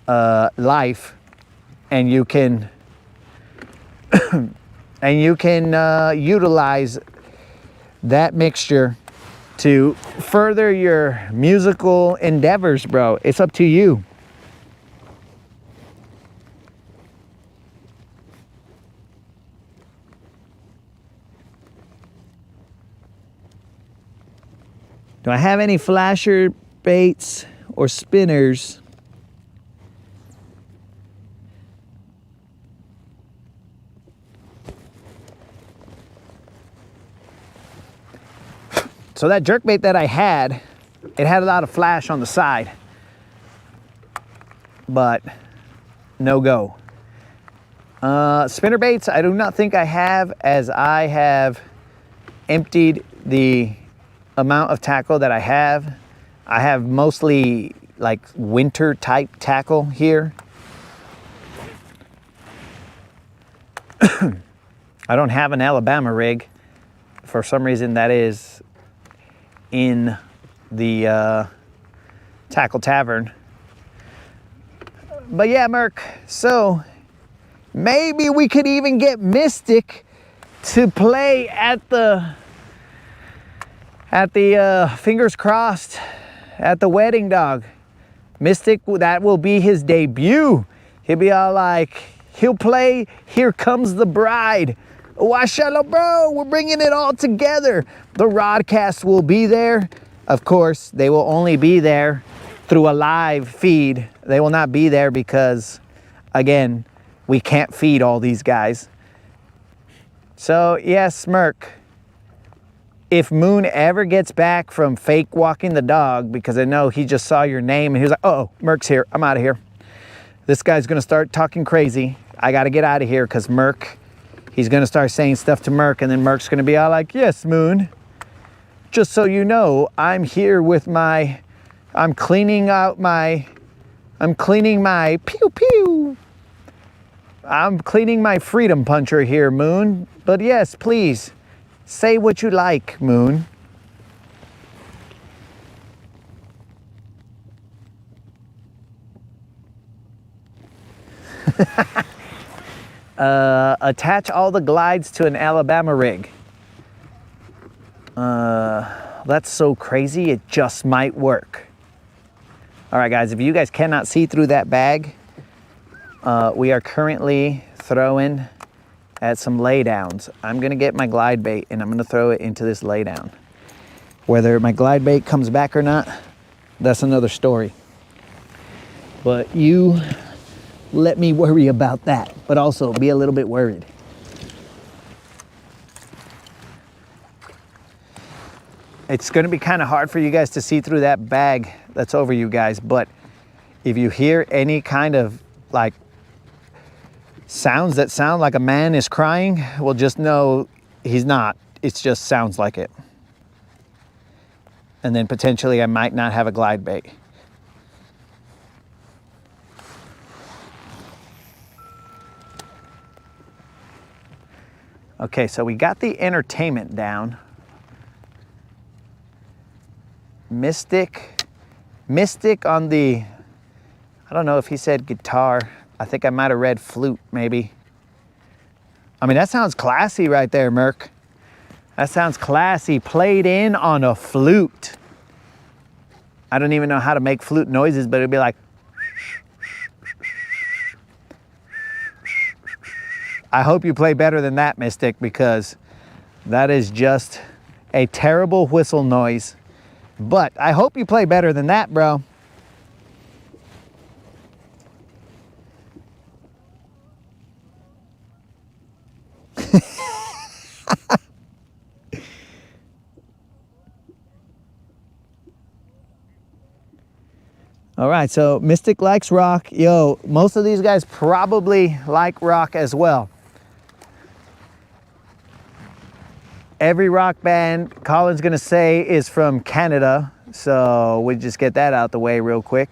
life, and you can utilize that mixture to further your musical endeavors, bro. It's up to you. Do I have any flasher baits or spinners? So that jerkbait that I had, it had a lot of flash on the side, but no go. Spinner baits, I do not think I have, as I have emptied the amount of tackle that I have. I have mostly like winter type tackle here. I don't have an Alabama rig. For some reason that is in the Tackle Tavern. But yeah, Merc, so maybe we could even get Mystic to play at the fingers crossed, at the wedding, dog. Mystic, that will be his debut. He'll be all like, he'll play Here Comes the Bride. Washala, bro, we're bringing it all together. The Rodcast will be there. Of course, they will only be there through a live feed. They will not be there because, again, we can't feed all these guys. So, yes, Merc. If Moon ever gets back from fake walking the dog, because I know he just saw your name and he was like, oh, Merc's here, I'm out of here. This guy's gonna start talking crazy. I gotta get out of here because Merc, he's gonna start saying stuff to Merc, and then Merc's gonna be all like, yes, Moon, just so you know, I'm here with my, I'm cleaning my pew pew. I'm cleaning my freedom puncher here, Moon. But yes, please, say what you like, Moon. Attach all the glides to an Alabama rig. That's so crazy, it just might work. All right, guys, if you guys cannot see through that bag, we are currently throwing at some laydowns. I'm gonna get my glide bait and I'm gonna throw it into this laydown. Whether my glide bait comes back or not, that's another story. But you let me worry about that, but also be a little bit worried. It's gonna be kind of hard for you guys to see through that bag that's over you guys, but if you hear any kind of like sounds that sound like a man is crying, well, just know he's not. It just sounds like it. And then potentially I might not have a glide bait. Okay, so we got the entertainment down. Mystic on the, I don't know if he said guitar. I think I might have read flute, maybe. I mean, that sounds classy right there, Merc. That sounds classy. Played in on a flute. I don't even know how to make flute noises, but it'll be like, I hope you play better than that, Mystic, because that is just a terrible whistle noise. But I hope you play better than that, bro. All right, so Mystic likes rock. Yo, most of these guys probably like rock as well. Every rock band Colin's gonna say is from Canada, so we just get that out the way real quick.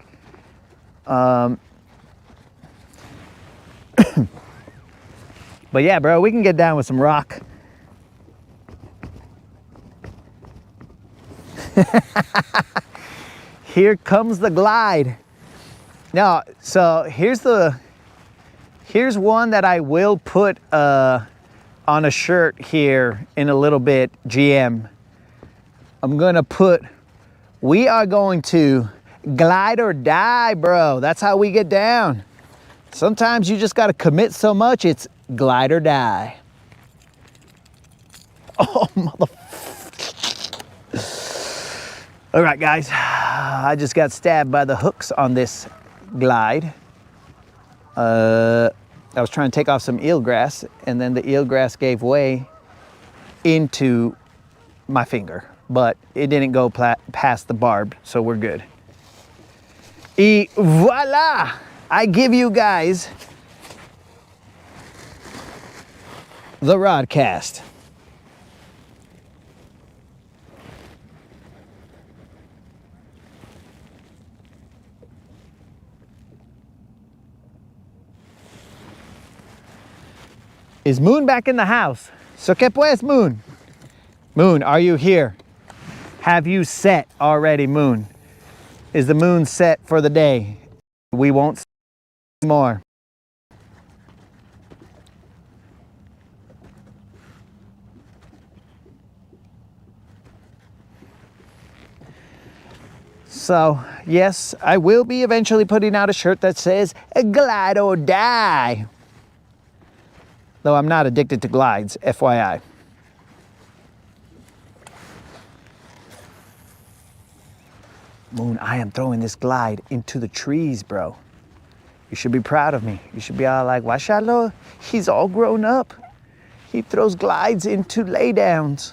But yeah, bro, we can get down with some rock. Here comes the glide. Now, so here's one that I will put on a shirt here in a little bit, GM. I'm gonna put, we are going to glide or die, bro. That's how we get down. Sometimes you just gotta commit so much, it's glide or die. Oh, mother. All right, guys, I just got stabbed by the hooks on this glide. I was trying to take off some eelgrass, and then the eelgrass gave way into my finger, but it didn't go past the barb, so we're good. Et voila! I give you guys the rod cast. Is Moon back in the house? So que pues, Moon? Moon, are you here? Have you set already, Moon? Is the moon set for the day? We won't see more. So, yes, I will be eventually putting out a shirt that says, glide or die. Though I'm not addicted to glides, FYI. Moon, I am throwing this glide into the trees, bro. You should be proud of me. You should be all like, Mashallah, he's all grown up. He throws glides into laydowns.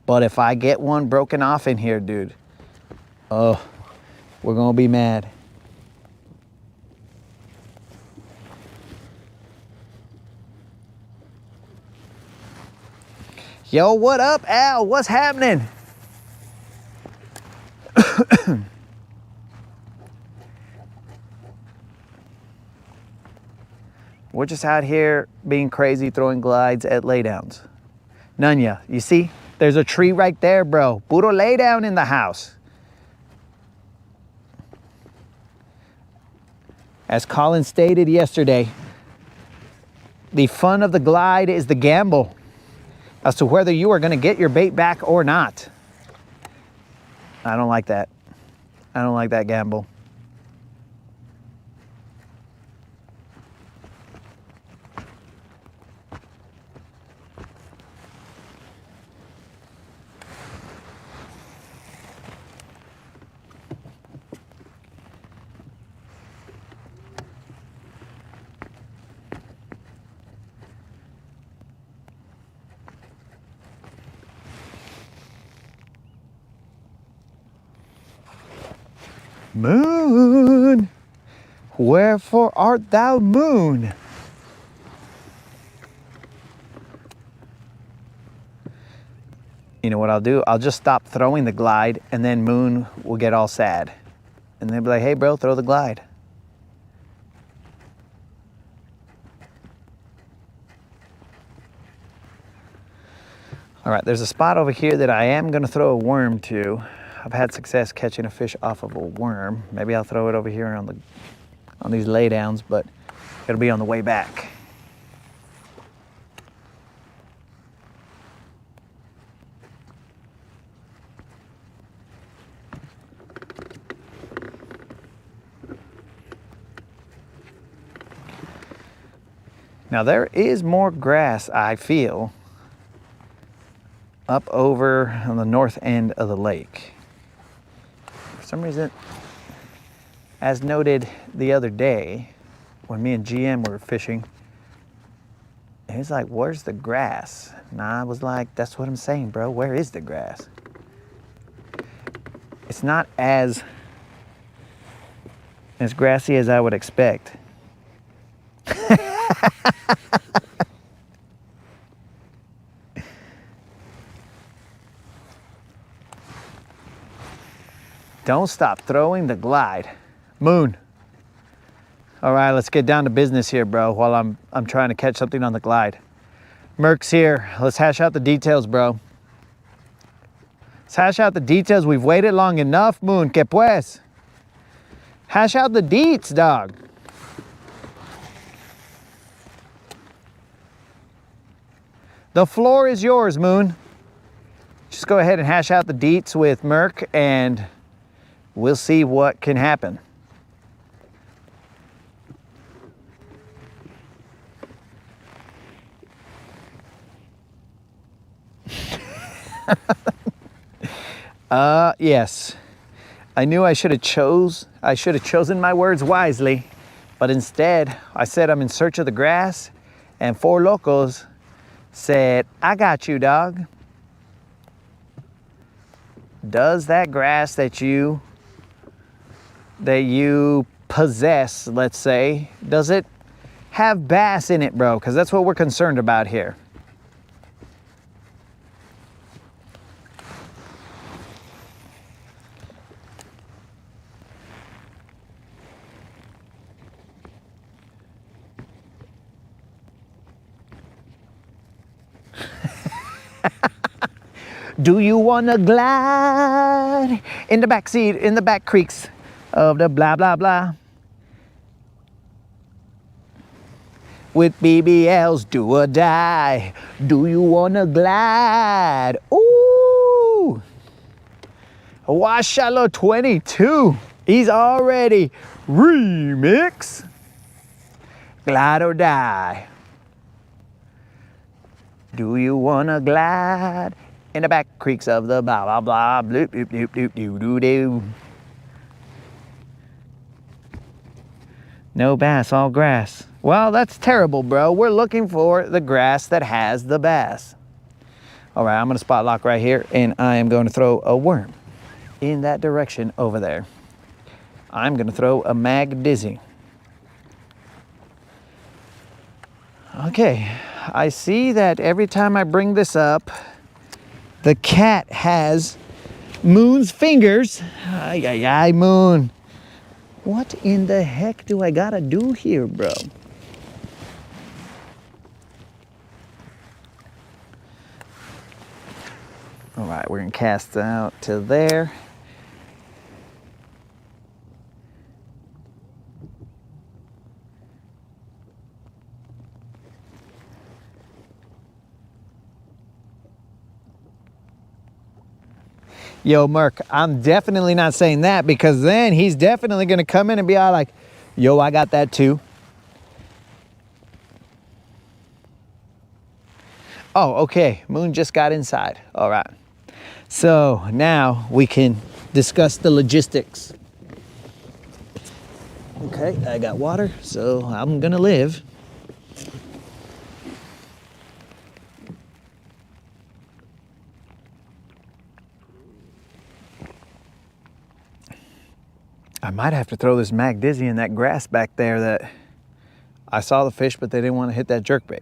But if I get one broken off in here, dude, oh, we're gonna be mad. Yo, what up, Al? What's happening? We're just out here being crazy, throwing glides at laydowns. Nunya, you see? There's a tree right there, bro. Puro laydown in the house. As Colin stated yesterday, the fun of the glide is the gamble as to whether you are going to get your bait back or not. I don't like that. I don't like that gamble. Moon, wherefore art thou, moon? You know what I'll do? I'll just stop throwing the glide, and then Moon will get all sad. And they'll be like, hey bro, throw the glide. All right, there's a spot over here that I am gonna throw a worm to. I've had success catching a fish off of a worm. Maybe I'll throw it over here on these laydowns, but it'll be on the way back. Now there is more grass, I feel, up over on the north end of the lake. For some reason, as noted the other day, when me and GM were fishing, he's like, where's the grass? And I was like, that's what I'm saying, bro. Where is the grass? It's not as grassy as I would expect. Don't stop throwing the glide. Moon. All right, let's get down to business here, bro, while I'm trying to catch something on the glide. Merc's here. Let's hash out the details, bro. Let's hash out the details. We've waited long enough, Moon. Que pues? Hash out the deets, dog. The floor is yours, Moon. Just go ahead and hash out the deets with Merc and we'll see what can happen. Yes. I knew I should have chosen my words wisely, but instead I said I'm in search of the grass, and Four Locos said, I got you, dog. Does that grass that you possess, let's say, does it have bass in it, bro? Because that's what we're concerned about here. Do you wanna glide in the back seat, in the back creeks of the blah, blah, blah? With BBLs, do or die. Do you wanna glide? Ooh! Washallow 22. He's already remix. Glide or die. Do you wanna glide in the back creeks of the blah, blah, blah, bloop, bloop, bloop, bloop, doo, doo, doo. No bass, all grass. Well, that's terrible, bro. We're looking for the grass that has the bass. All right, I'm gonna spot lock right here, and I am going to throw a worm in that direction over there. I'm gonna throw a mag dizzy. Okay, I see that every time I bring this up, the cat has Moon's fingers. Ay, ay, ay, Moon. What in the heck do I gotta do here, bro? All right, we're gonna cast out to there. Yo, Merc, I'm definitely not saying that, because then he's definitely gonna come in and be all like, yo, I got that too. Oh, okay, Moon just got inside. All right. So now we can discuss the logistics. Okay, I got water, so I'm gonna live. I might have to throw this mag dizzy in that grass back there that I saw the fish, but they didn't want to hit that jerkbait.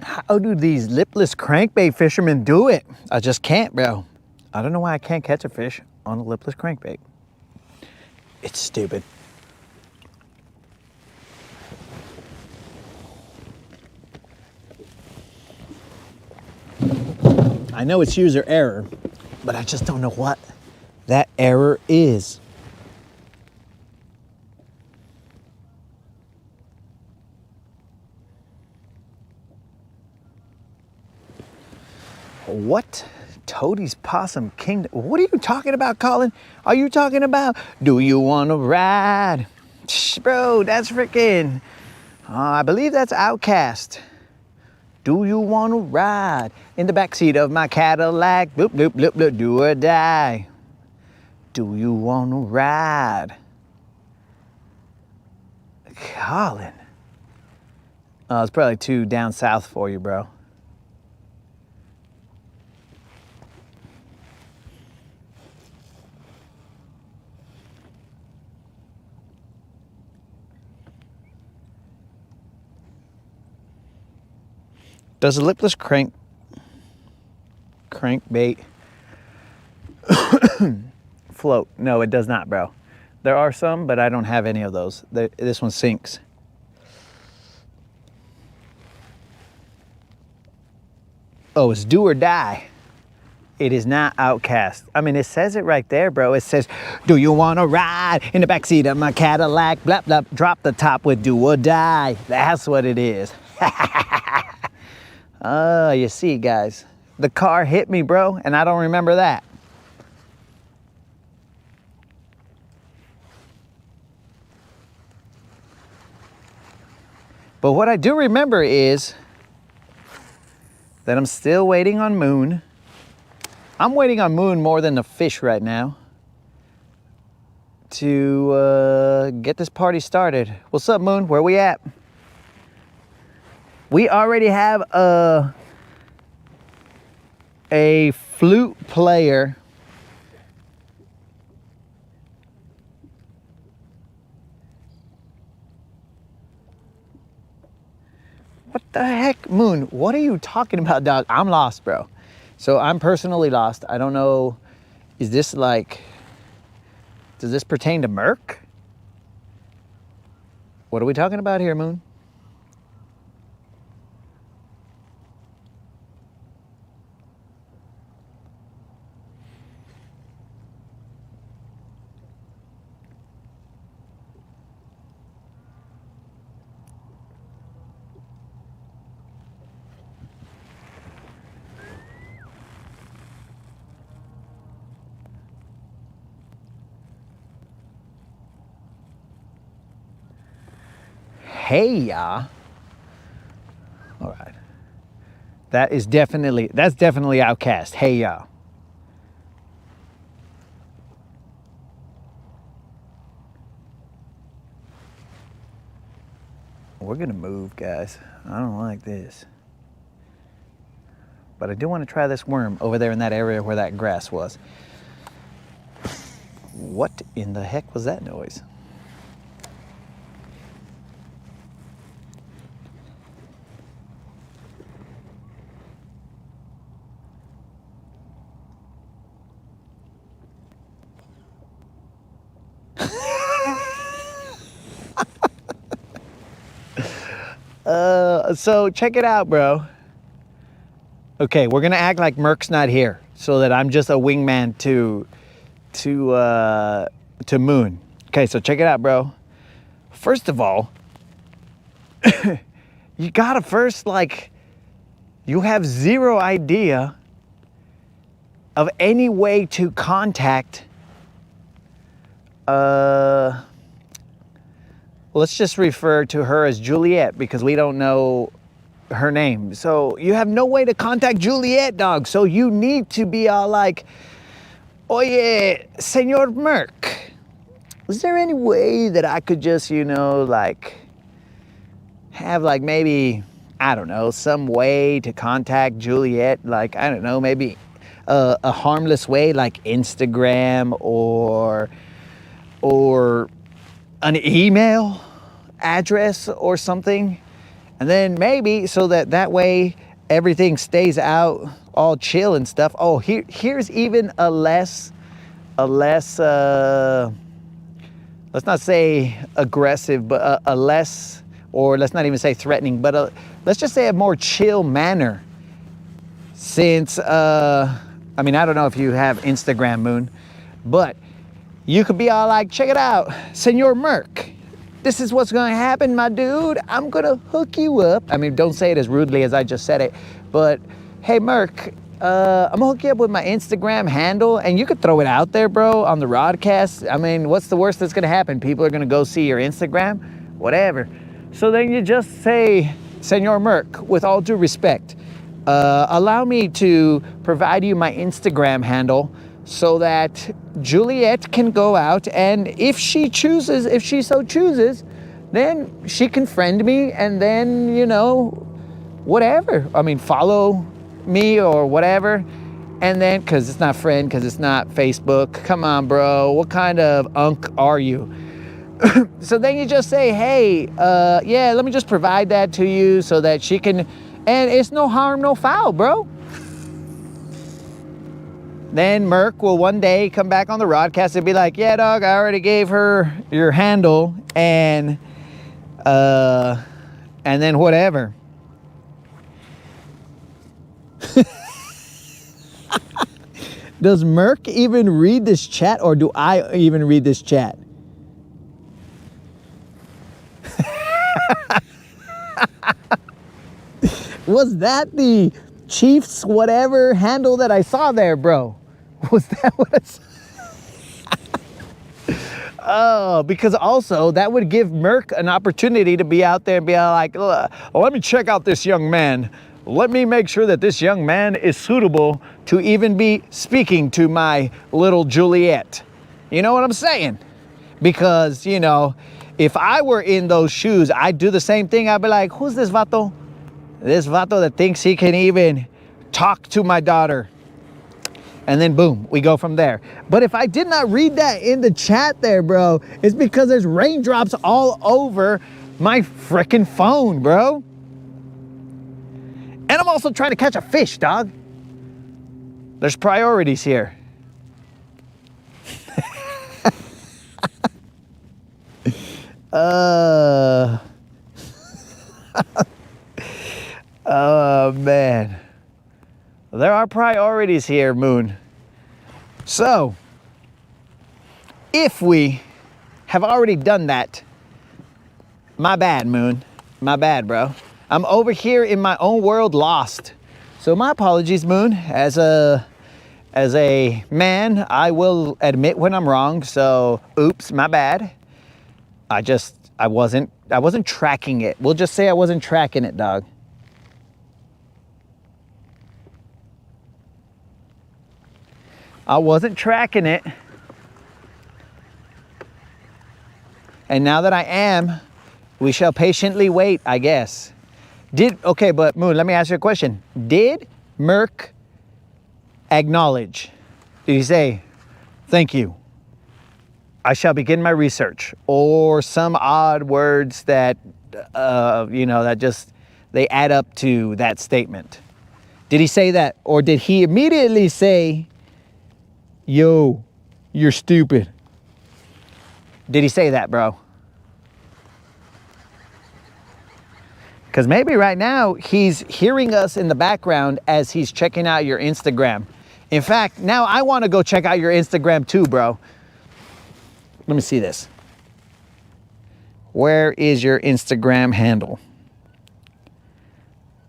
How do these lipless crankbait fishermen do it? I just can't, bro. I don't know why I can't catch a fish on a lipless crankbait. It's stupid. I know it's user error, but I just don't know what that error is. What Cody's Possum Kingdom. What are you talking about, Colin? Are you talking about Do You Wanna Ride? Bro, that's freaking, I believe that's Outkast. Do you wanna ride in the backseat of my Cadillac? Bloop, bloop, bloop, bloop, do or die. Do you wanna ride? Colin. Oh, it's probably too down south for you, bro. Does a lipless crankbait float? No, it does not, bro. There are some, but I don't have any of those. This one sinks. Oh, it's do or die. It is not Outkast. I mean, it says it right there, bro. It says, do you wanna ride in the backseat of my Cadillac? Blah, blah, drop the top with do or die. That's what it is. Oh, you see, guys, the car hit me, bro, and I don't remember that. But what I do remember is that I'm still waiting on Moon. I'm waiting on Moon more than the fish right now to get this party started. What's up, Moon? Where we at? We already have a flute player. What the heck, Moon? What are you talking about, dog? I'm lost, bro. So I'm personally lost. I don't know. Is this like, does this pertain to Merc? What are we talking about here, Moon? Hey, ya. All right. That's definitely Outkast. Hey, ya. We're gonna move, guys. I don't like this. But I do want to try this worm over there in that area where that grass was. What in the heck was that noise? So check it out, bro. Okay, we're gonna act like Merc's not here, so that I'm just a wingman to Moon. Okay, so check it out, bro. First of all, you gotta first, like, you have zero idea of any way to contact let's just refer to her as Juliet because we don't know her name. So you have no way to contact Juliet, dog. So you need to be all like, oye, Señor Merc, is there any way that I could just, you know, like, have like maybe, I don't know, some way to contact Juliet? Like, I don't know, maybe a harmless way like Instagram or an email address or something, and then maybe so that way everything stays out all chill and stuff. Oh, here's even a less let's not say aggressive, but a less, or let's not even say threatening, but let's just say a more chill manner. Since I mean, I don't know if you have Instagram, Moon, but you could be all like, check it out, Señor Merc. This is what's gonna happen, my dude. I'm gonna hook you up. I mean, don't say it as rudely as I just said it, but hey, Merc, I'm gonna hook you up with my Instagram handle, and you could throw it out there, bro, on the broadcast. I mean, what's the worst that's gonna happen? People are gonna go see your Instagram, whatever. So then you just say, Senor Merc, with all due respect, allow me to provide you my Instagram handle so that Juliet can go out, and if she so chooses, then she can friend me, and then, you know, whatever. I mean, follow me or whatever. And then, because it's not friend, because it's not Facebook. Come on, bro. What kind of unk are you? So then you just say, hey, yeah, let me just provide that to you so that she can, and it's no harm, no foul, bro. Then Merc will one day come back on the broadcast and be like, yeah, dog, I already gave her your handle, and then whatever. Does Merc even read this chat, or do I even read this chat? Was that the Chiefs whatever handle that I saw there, bro? Was that what I saw? Oh, because also that would give Merc an opportunity to be out there and be like, let me check out this young man. Let me make sure that this young man is suitable to even be speaking to my little Juliet. You know what I'm saying? Because, you know, if I were in those shoes, I'd do the same thing. I'd be like, who's this vato? This vato that thinks he can even talk to my daughter. And then boom, we go from there. But if I did not read that in the chat there, bro, it's because there's raindrops all over my frickin' phone, bro. And I'm also trying to catch a fish, dog. There's priorities here. Oh, man. There are priorities here, Moon. So, if we have already done that, my bad, Moon. My bad, bro. I'm over here in my own world lost. So my apologies, Moon. As a man, I will admit when I'm wrong. So, oops, my bad. I wasn't tracking it. We'll just say I wasn't tracking it, dog. I wasn't tracking it. And now that I am, we shall patiently wait, I guess. Okay, but Moon, let me ask you a question. Did Merc acknowledge? Did he say, thank you, I shall begin my research? Or some odd words that, you know, that just, they add up to that statement? Did he say that? Or did he immediately say, yo, you're stupid? Did he say that, bro? Because maybe right now he's hearing us in the background as he's checking out your Instagram. In fact, now I want to go check out your Instagram too, bro. Let me see this. Where is your Instagram handle?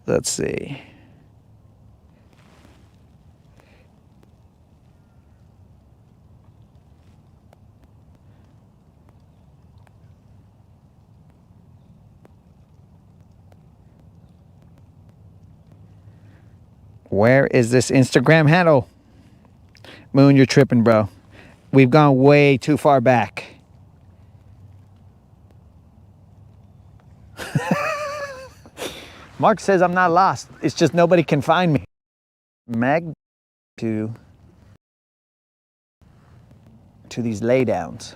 Let's see. Where is this Instagram handle? Moon, you're tripping, bro. We've gone way too far back. Mark says I'm not lost. It's just nobody can find me. Mag to these laydowns.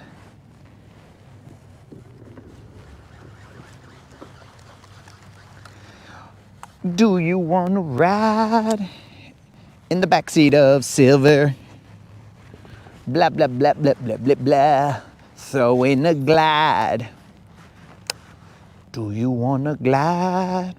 Do you want to ride in the backseat of Silver? Blah, blah, blah, blah, blah, blah, blah. Throw in a glide. Do you want to glide?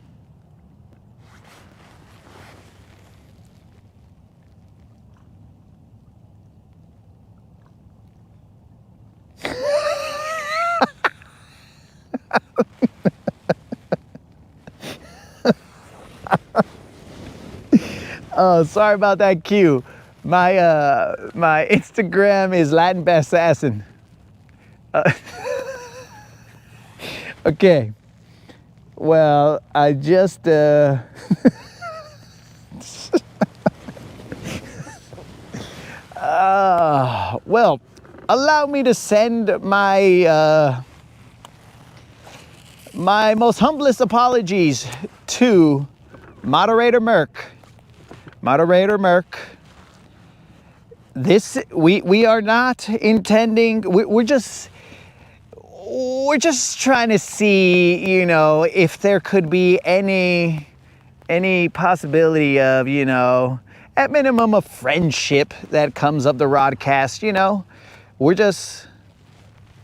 Oh, sorry about that cue. My my Instagram is Latin Best Assassin. Okay. Well, I just well, allow me to send my my most humblest apologies to Moderator Merc. Moderator Merc. This we are not intending. We're just trying to see, you know, if there could be any possibility of, you know, at minimum a friendship that comes of the Rodcast. You know,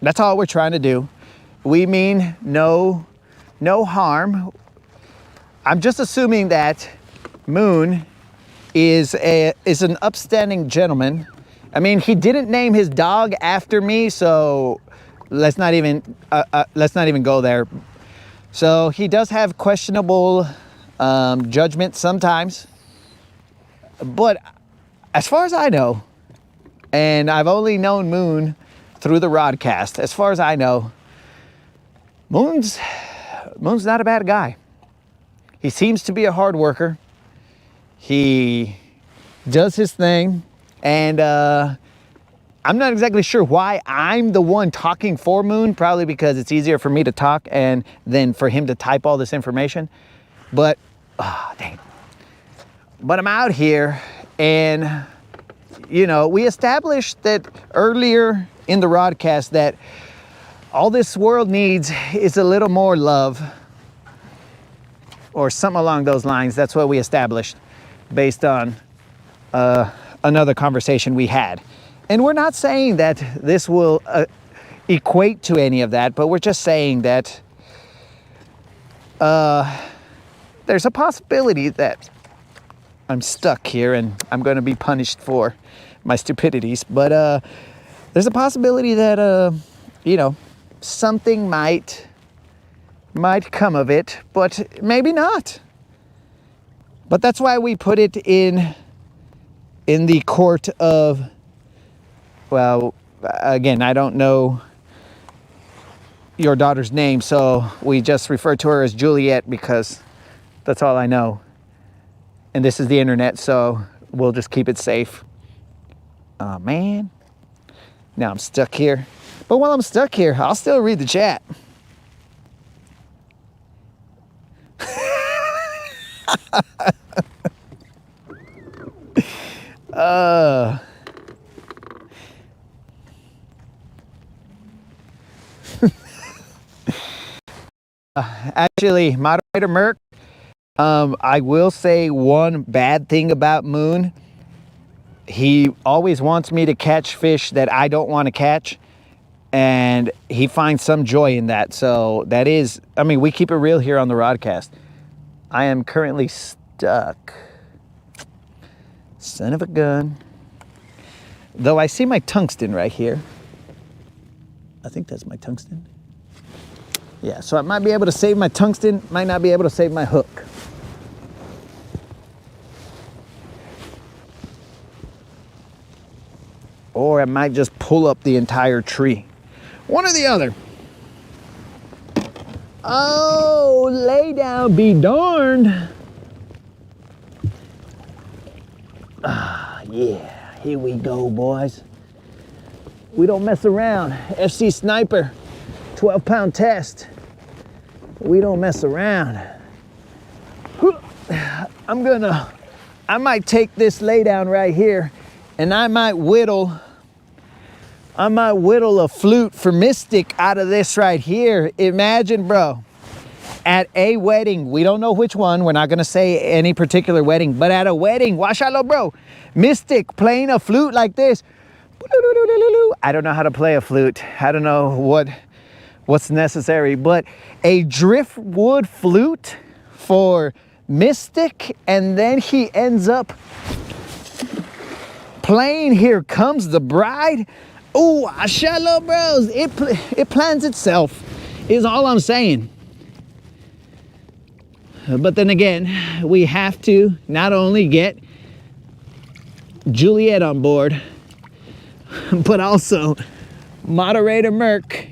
that's all we're trying to do. We mean no harm. I'm just assuming that Moon is an upstanding gentleman. I mean, he didn't name his dog after me, so let's not even go there. So he does have questionable judgment sometimes, but as far as I know, and I've only known Moon through the Rodcast, as far as I know, Moon's not a bad guy. He seems to be a hard worker. He does his thing, and I'm not exactly sure why I'm the one talking for Moon, probably because it's easier for me to talk and then for him to type all this information. But, dang. But I'm out here, and, you know, we established that earlier in the Rodcast that all this world needs is a little more love, or something along those lines. That's what we established based on another conversation we had. And we're not saying that this will equate to any of that, but we're just saying that there's a possibility that I'm stuck here and I'm going to be punished for my stupidities. But there's a possibility that, you know, something might come of it, but maybe not. But that's why we put it in the court of, well, again, I don't know your daughter's name, so we just refer to her as Juliet because that's all I know. And this is the internet, so we'll just keep it safe. Oh, man. Now I'm stuck here. But while I'm stuck here, I'll still read the chat. Actually, Moderator Merc, I will say one bad thing about Moon. He always wants me to catch fish that I don't want to catch, and he finds some joy in that. So that is, I mean, we keep it real here on the Rodcast. I am currently stuck. Son of a gun. Though I see my tungsten right here. I think that's my tungsten. Yeah, so I might be able to save my tungsten, might not be able to save my hook. Or I might just pull up the entire tree. One or the other. Oh, lay down, be darned. Yeah, here we go, boys. We don't mess around. FC Sniper, 12-pound test. We don't mess around. I might take this lay down right here, and I might whittle a flute for Mystic out of this right here. Imagine, bro, at a wedding, we don't know which one, we're not gonna say any particular wedding, but at a wedding, watch out, bro, Mystic playing a flute like this. I don't know how to play a flute. I don't know what's necessary, but a driftwood flute for Mystic, and then he ends up playing Here Comes the Bride. Ooh, shallow bros, it plans itself, is all I'm saying. But then again, we have to not only get Juliet on board, but also moderator Merc,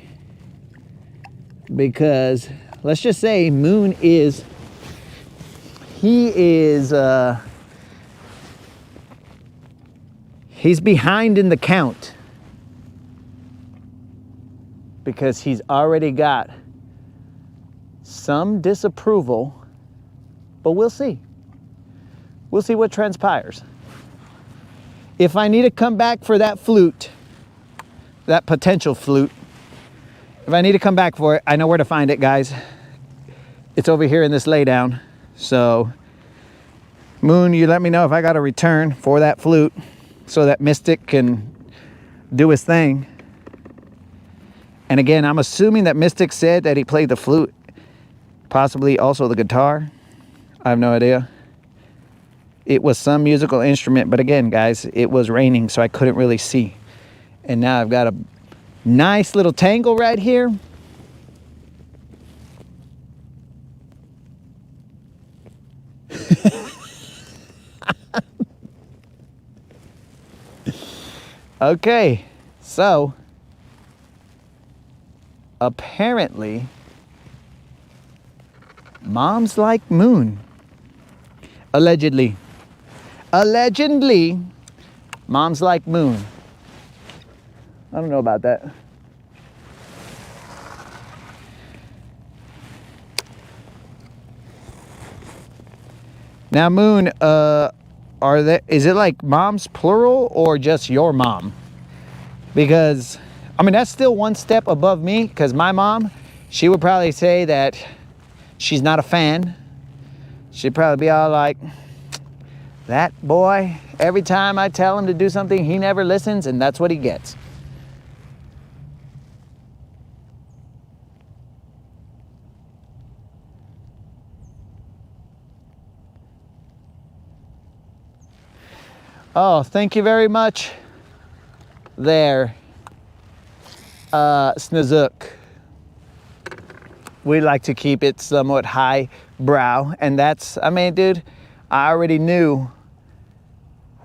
because let's just say Moon is, he's behind in the count because he's already got some disapproval, but we'll see. We'll see what transpires. If I need to come back for that flute, that potential flute, if I need to come back for it, I know where to find it, guys. It's over here in this laydown. So, Moon, you let me know if I got to return for that flute so that Mystic can do his thing. And again, I'm assuming that Mystic said that he played the flute, possibly also the guitar. I have no idea. It was some musical instrument, but again, guys, it was raining, so I couldn't really see. And now I've got a nice little tangle right here. Okay, so apparently moms like Moon. Allegedly, moms like Moon. I don't know about that. Now, Moon, is it like moms plural or just your mom? Because, I mean, that's still one step above me, because my mom, she would probably say that she's not a fan. She'd probably be all like, that boy, every time I tell him to do something, he never listens, and that's what he gets. Oh, thank you very much there, Snozook. We like to keep it somewhat high brow, and that's, I mean, dude, I already knew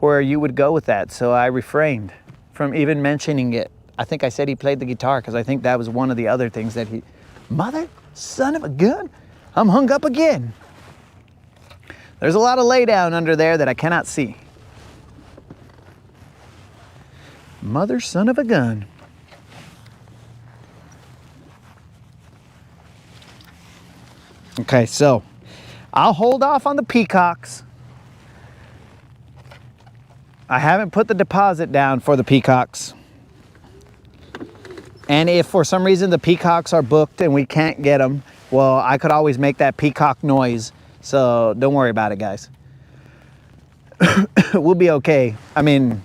where you would go with that, so I refrained from even mentioning it. I think I said he played the guitar because I think that was one of the other things that he, mother, son of a gun, I'm hung up again. There's a lot of lay down under there that I cannot see. Mother, son of a gun. Okay, so I'll hold off on the peacocks. I haven't put the deposit down for the peacocks. And if for some reason the peacocks are booked and we can't get them, well, I could always make that peacock noise. So don't worry about it, guys. We'll be okay. I mean,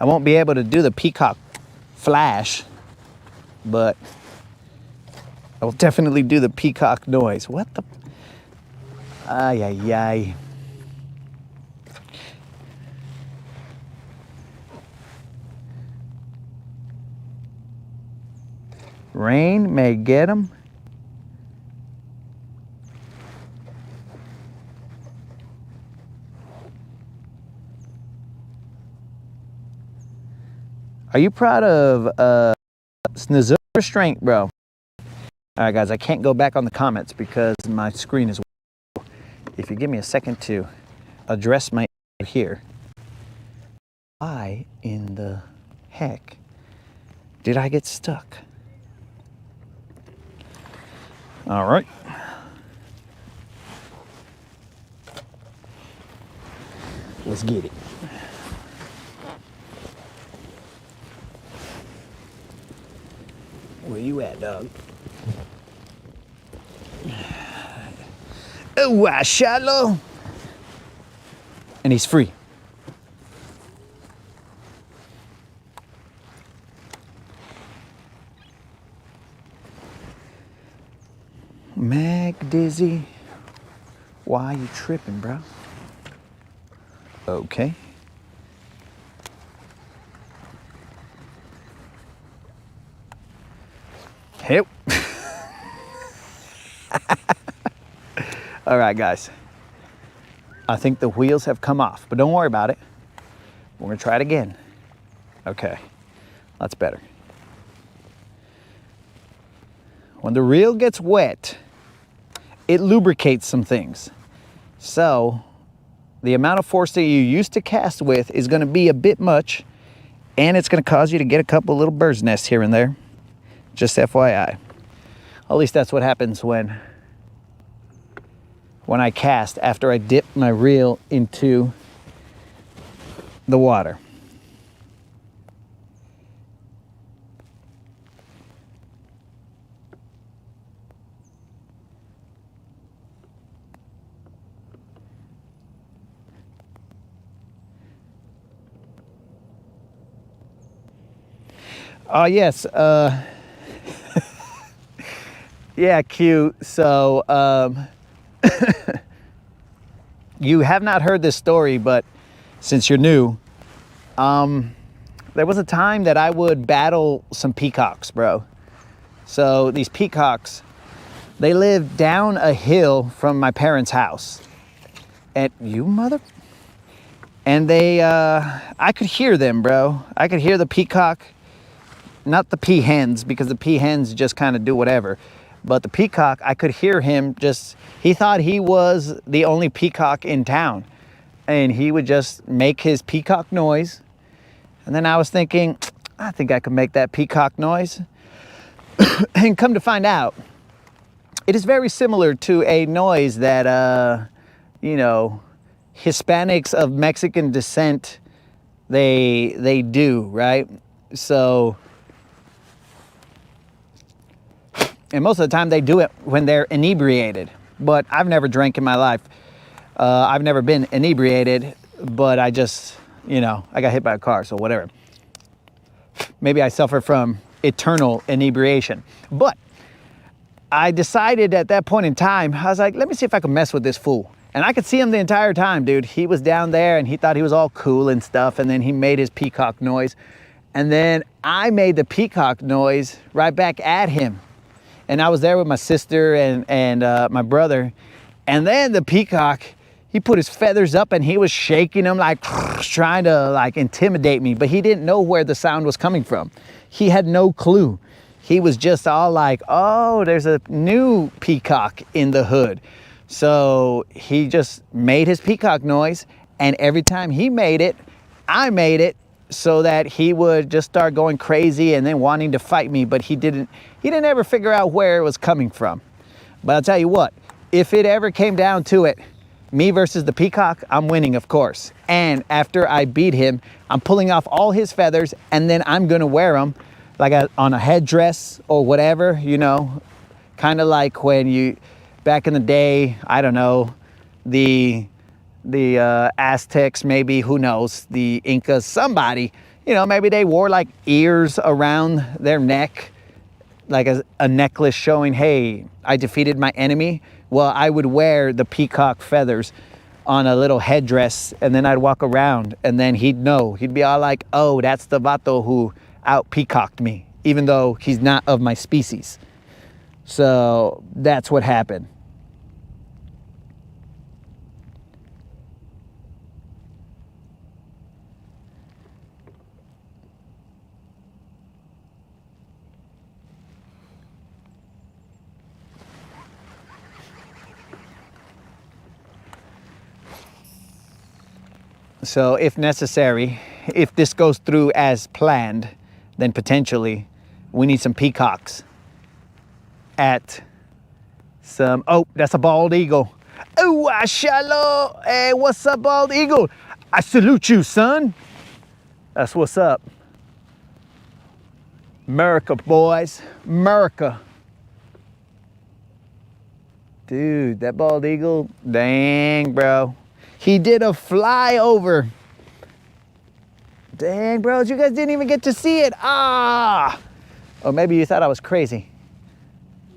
I won't be able to do the peacock flash, but I will definitely do the peacock noise. What the? Ay, ay, ay. Rain may get them. Are you proud of Snozook strength, bro? All right, guys, I can't go back on the comments because my screen is. If you give me a second to address my here. Why in the heck did I get stuck? All right. Let's get it. Where you at, dog? Oh, shallow. And he's free. Mag Dizzy, why you tripping, bro? Okay. Yep. All right, guys. I think the wheels have come off, but don't worry about it. We're gonna try it again. Okay, that's better. When the reel gets wet, it lubricates some things. So the amount of force that you used to cast with is gonna be a bit much, and it's gonna cause you to get a couple little bird's nests here and there. Just FYI. At least that's what happens when I cast after I dip my reel into the water. Oh yes, yeah, Q. So you have not heard this story, but since you're new, there was a time that I would battle some peacocks, bro. So these peacocks, they live down a hill from my parents' house. And you mother... And they, I could hear them, bro. I could hear the peacock, not the peahens, because the peahens just kind of do whatever. But the peacock, I could hear him just, he thought he was the only peacock in town. And he would just make his peacock noise. And then I was thinking, I think I could make that peacock noise. And come to find out, it is very similar to a noise that, you know, Hispanics of Mexican descent, they do, right? So, and most of the time they do it when they're inebriated. But I've never drank in my life. I've never been inebriated, but I just, you know, I got hit by a car, so whatever. Maybe I suffer from eternal inebriation. But I decided at that point in time, I was like, let me see if I can mess with this fool. And I could see him the entire time, dude. He was down there and he thought he was all cool and stuff. And then he made his peacock noise. And then I made the peacock noise right back at him. And I was there with my sister and my brother. And then the peacock, he put his feathers up and he was shaking them like trying to like intimidate me. But he didn't know where the sound was coming from. He had no clue. He was just all like, oh, there's a new peacock in the hood. So he just made his peacock noise, and every time he made it, I made it so that he would just start going crazy and then wanting to fight me, but he didn't ever figure out where it was coming from. But I'll tell you what, if it ever came down to it, me versus the peacock, I'm winning, of course. And after I beat him, I'm pulling off all his feathers, and then I'm gonna wear them like on a headdress or whatever, you know, kind of like when you, back in the day, I don't know, the Aztecs, maybe, who knows, the Incas, somebody, you know, maybe they wore like ears around their neck, like a necklace showing, hey, I defeated my enemy. Well, I would wear the peacock feathers on a little headdress, and then I'd walk around, and then he'd know. He'd be all like, oh, that's the vato who out-peacocked me, even though he's not of my species. So that's what happened. So if necessary, if this goes through as planned, then potentially we need some peacocks at some, oh, that's a bald eagle. Oh, shallow. Hey, what's up, bald eagle? I salute you, son. That's what's up. America, boys, America. Dude, that bald eagle, dang, bro. He did a flyover. Dang, bros, you guys didn't even get to see it. Ah! Or maybe you thought I was crazy.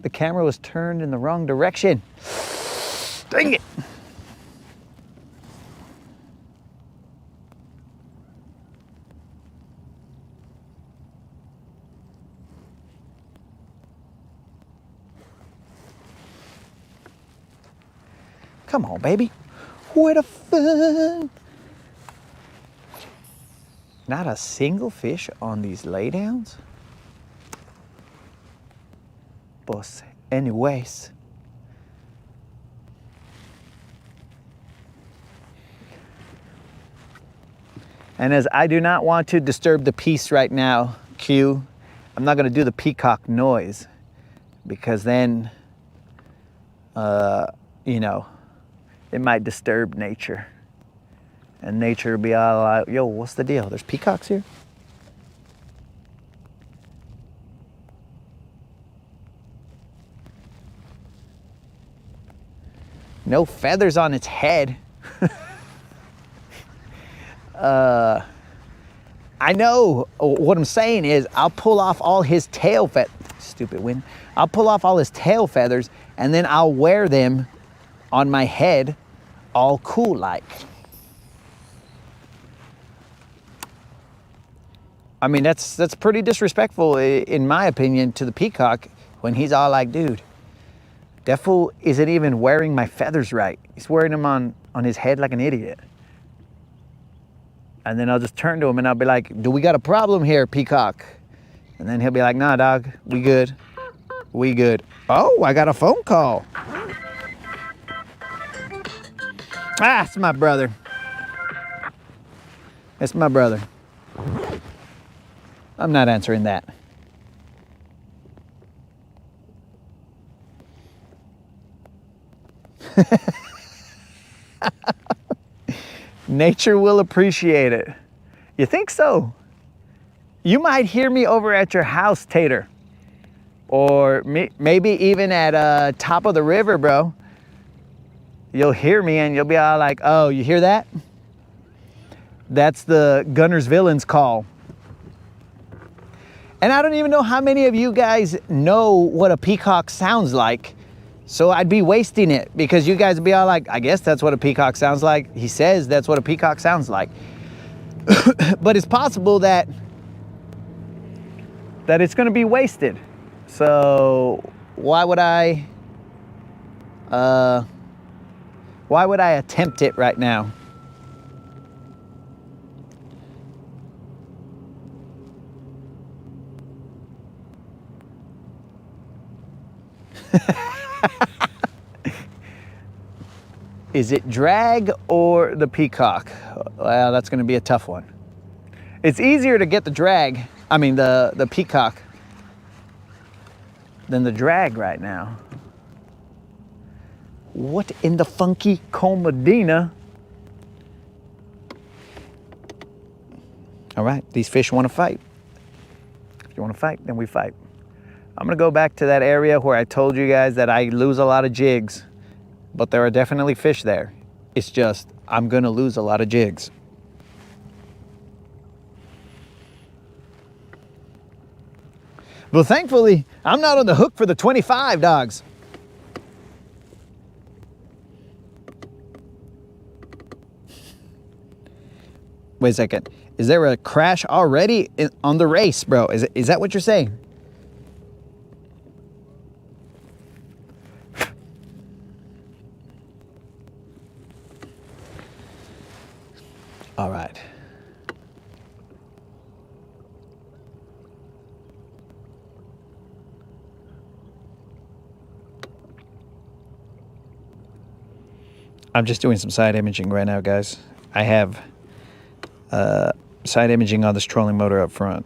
The camera was turned in the wrong direction. Dang it. Come on, baby. Where the fuck? Not a single fish on these laydowns? But anyways. And as I do not want to disturb the peace right now, Q, I'm not gonna do the peacock noise because then, you know, it might disturb nature. And nature will be all like, yo, what's the deal? There's peacocks here? No feathers on its head. I know what I'm saying is I'll pull off all his tail stupid wind. I'll pull off all his tail feathers and then I'll wear them on my head all cool like. I mean, that's pretty disrespectful in my opinion to the peacock when he's all like, dude, that fool isn't even wearing my feathers right. He's wearing them on his head like an idiot. And then I'll just turn to him and I'll be like, do we got a problem here, peacock? And then he'll be like, nah, dog, we good. We good. Oh, I got a phone call. Ah, it's my brother. It's my brother. I'm not answering that. Nature will appreciate it. You think so? You might hear me over at your house, Tater. Or maybe even at top of the river, bro. You'll hear me and you'll be all like, oh, you hear that? That's the Guntersville's call. And I don't even know how many of you guys know what a peacock sounds like. So I'd be wasting it because you guys would be all like, I guess that's what a peacock sounds like. He says that's what a peacock sounds like. But it's possible that it's going to be wasted. So why would I attempt it right now? Is it drag or the peacock? Well, that's going to be a tough one. It's easier to get the drag, I mean the peacock, than the drag right now. What in the funky comedina? All right, these fish want to fight. If you want to fight, then we fight. I'm gonna go back to that area where I told you guys that I lose a lot of jigs, but there are definitely fish there. It's just, I'm gonna lose a lot of jigs. But thankfully, I'm not on the hook for the 25 dogs. Wait a second. Is there a crash already on the race, bro? Is that what you're saying? All right. I'm just doing some side imaging right now, guys. I have side imaging on this trolling motor up front.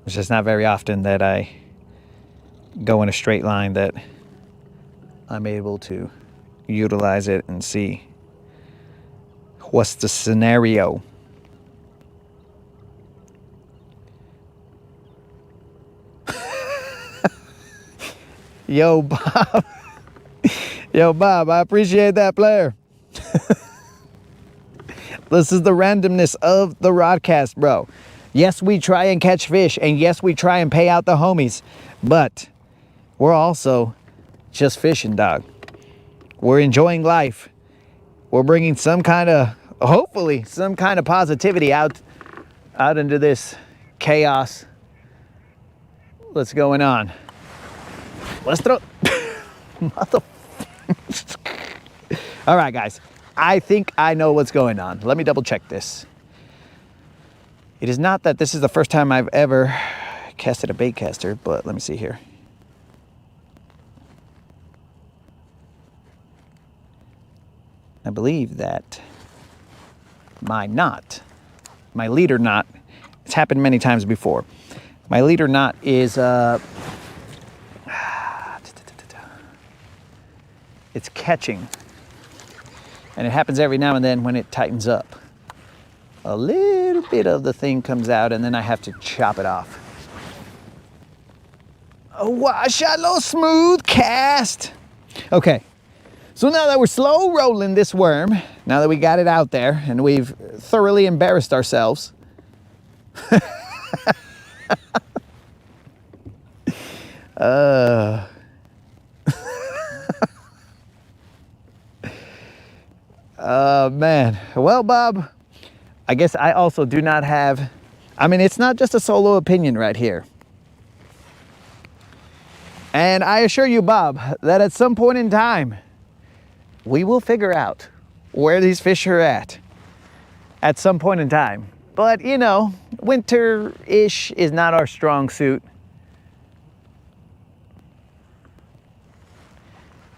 It's just not very often that I go in a straight line that I'm able to utilize it and see what's the scenario. Yo, Bob. Yo, Bob, I appreciate that, player. This is the randomness of the rodcast, bro. Yes, we try and catch fish, and yes, we try and pay out the homies, but we're also just fishing, dog. We're enjoying life. We're bringing some kind of, hopefully, some kind of positivity out into this chaos that's going on. Let's throw... Mother... All right, guys. I think I know what's going on. Let me double check this. It is not that this is the first time I've ever casted a bait caster, but let me see here. I believe that my leader knot, it's happened many times before. My leader knot is, it's catching. And it happens every now and then when it tightens up. A little bit of the thing comes out and then I have to chop it off. A washout, little smooth cast. Okay. So now that we're slow rolling this worm, now that we got it out there and we've thoroughly embarrassed ourselves. Man. Well, Bob, I guess I also do not have, I mean, it's not just a solo opinion right here. And I assure you, Bob, that at some point in time, we will figure out where these fish are at some point in time. But, you know, winter-ish is not our strong suit.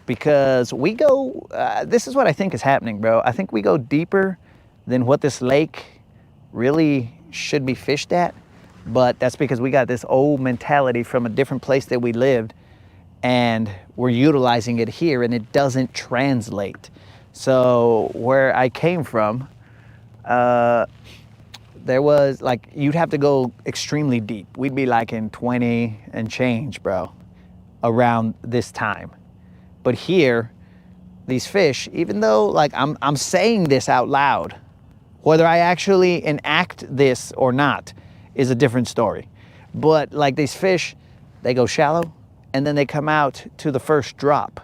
Because we go, this is what I think is happening, bro. I think we go deeper than what this lake really should be fished at. But that's because we got this old mentality from a different place that we lived. And we're utilizing it here and it doesn't translate. So where I came from, there was like, you'd have to go extremely deep. We'd be like in 20 and change, bro, around this time. But here, these fish, even though like I'm saying this out loud, whether I actually enact this or not is a different story. But like these fish, they go shallow, and then they come out to the first drop.